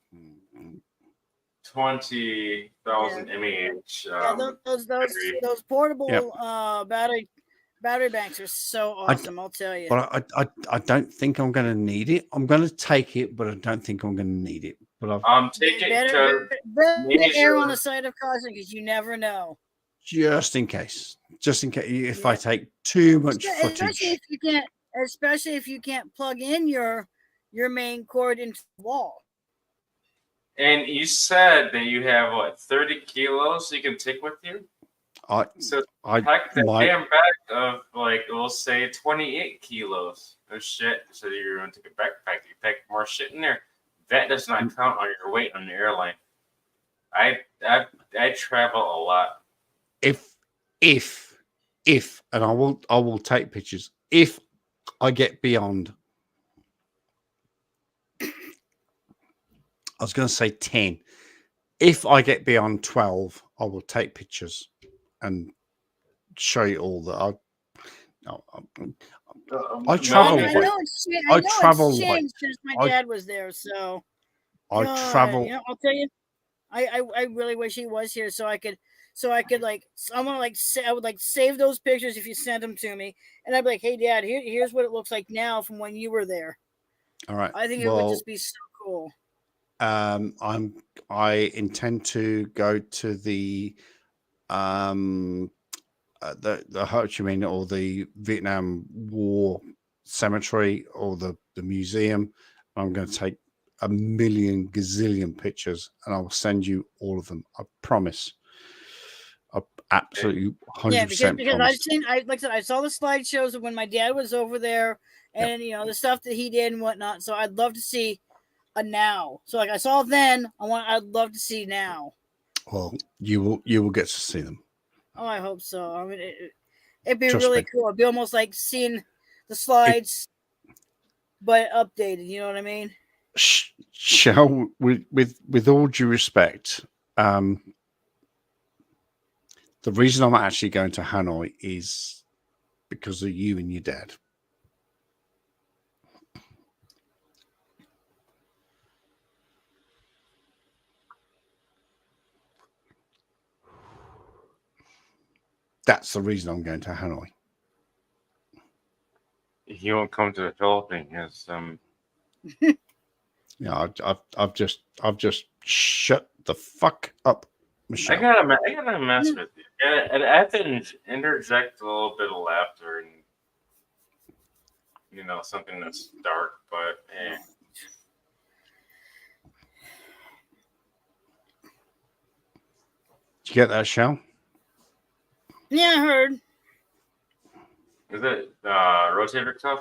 20,000 mAh.
Those portable battery banks are so awesome. I'll tell you.
But I don't think I'm going to need it. I'm going to take it, but I don't think I'm going to need it. But
take it
better err on the side of caution because you never know.
Just in case if I take too much footage,
especially if you can't plug in your main cord into the wall.
And you said that you have 30 kilos you can take with you. Pack the damn bag of we'll say 28 kilos of shit. So you're going to take a backpack. You pack more shit in there. That does not count on your weight on the airline. I travel a lot. If
and I will take pictures. If I get beyond, I was going to say 10. If I get beyond 12, I will take pictures and show you all that I travel.
I travel since my dad was there, so
I travel.
I'll tell you, I really wish he was here so I could I would save those pictures if you sent them to me, and I'd be like, hey Dad, here's what it looks like now from when you were there.
All right.
I think it would just be so cool.
I intend to go to the Ho Chi Minh or the Vietnam War Cemetery or the museum. I'm going to take a million gazillion pictures and I will send you all of them. I promise. I absolutely 100%.
Because I've seen, I saw the slideshows of when my dad was over there, and the stuff that he did and whatnot. So I'd love to see a now. So I saw then. I'd love to see now.
Well, you will get to see them.
Oh, I hope so. I mean, it'd be really cool. It'd be almost like seeing the slides, but updated. You know what I mean?
Shall with all due respect, the reason I'm actually going to Hanoi is because of you and your dad. That's the reason I'm going to Hanoi.
You won't come to the Philippines.
I've just shut the fuck up, Michelle.
I gotta mess with you. And I have to interject a little bit of laughter and something that's dark, but
Did you get that, Shell?
Yeah, I heard.
Is it rotator cuff?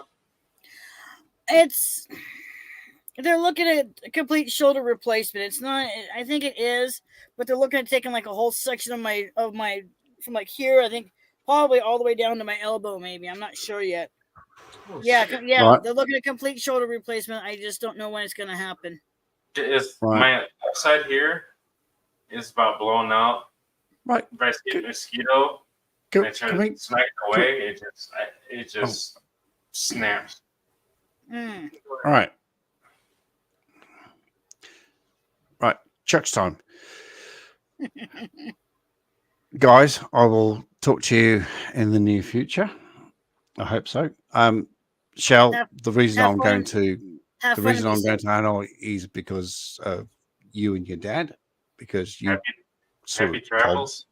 They're looking at a complete shoulder replacement. It's not. I think it is, but they're looking at taking like a whole section of my from like here. I think probably all the way down to my elbow. Maybe I'm not sure yet. Yeah.
Right.
They're looking at complete shoulder replacement. I just don't know when it's going to happen.
Is
Right.
my side here is about blown out.
Right.
If I see a mosquito,
Can,
I try
can
to
we,
smack it away. It just snaps.
Mm.
all right. Right. Chuck's time. Guys, I will talk to you in the near future. I hope so. Shell, the reason
have
I'm
fun.
going to
Have
the
fun
reason
and
I'm
be
going
safe.
to Hanoi is because of you and your dad, because you sort
Happy
of
travels.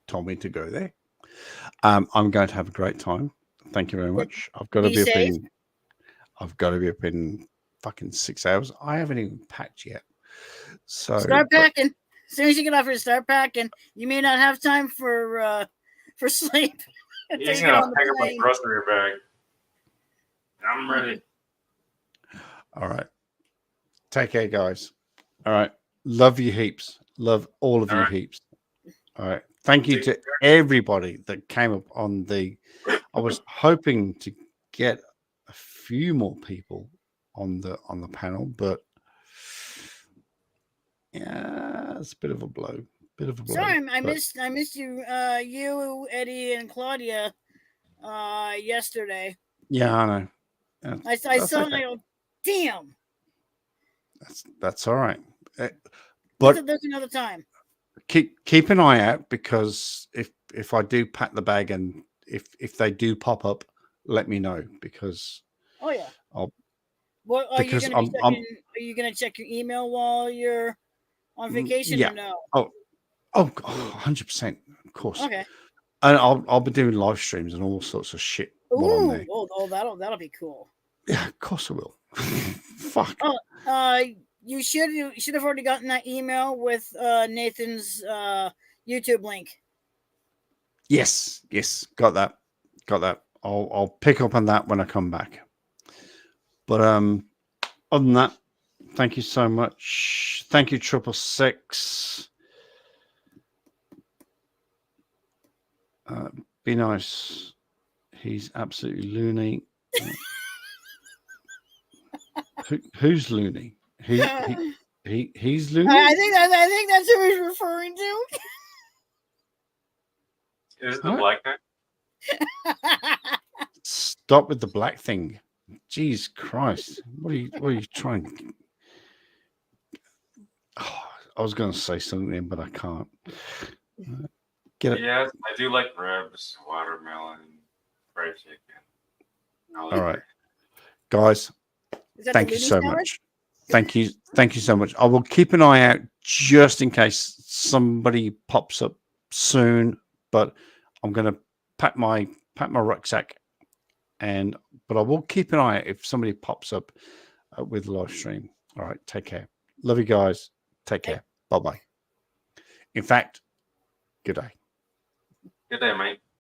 told me to go there. I'm going to have a great time. Thank you very much. I've got to
Be
be up
safe.
in. I've got to be up in fucking 6 hours. I haven't even packed yet. So
Start packing. As soon as you get off here, start packing. You may not have time for sleep. until
He's
you get
gonna
on the
pack up a
plane.
grocery bag. I'm ready.
all right. Take care, guys. All right. Love you heaps. Love all of
All
you
right.
heaps. All right. Thank you
Take
to
care.
everybody that came up on the. I was hoping to get a few more people on the panel, but yeah, it's a bit of a blow. Bit of a blow.
Sorry, I
but-
missed you, you, Eddie, and Claudia, yesterday.
Yeah, I know. Yeah,
I
that's
saw
okay.
and I go, damn.
That's all right. But
There's another time.
keep an eye out, because if I do pack the bag and if they do pop up, let me know, because
Oh yeah.
I'll
What are you
because
gonna be
I'm
checking? Are you gonna check your email while you're on vacation
yeah.
or no?
Oh, 100%, of course.
Okay.
And I'll be doing live streams and all sorts of shit while I'm there.
Ooh, that'll be cool.
Yeah, of course I will. Fuck.
Oh, you should have already gotten that email with Nathan's YouTube link.
Yes, got that. I'll pick up on that when I come back. But other than that, thank you so much. Thank you, 666. Be nice. He's absolutely loony. Who's loony? He's loony.
I think that's who he's referring to.
Is it the
Huh?
black guy?
Stop with the black thing. Jeez Christ. What are you trying? Oh, I was going to say something, but I can't. Get it.
Yes, I do like ribs, watermelon, fried chicken.
All right. Guys,
Is that
thank
the
you
loony
so
sandwich?
much. Thank you so much. I will keep an eye out just in case somebody pops up soon, but I'm going to pack my rucksack, but I will keep an eye out if somebody pops up with the live stream. All right, take care. Love you guys. Take care. Bye-bye. In fact, good day.
Good day, mate.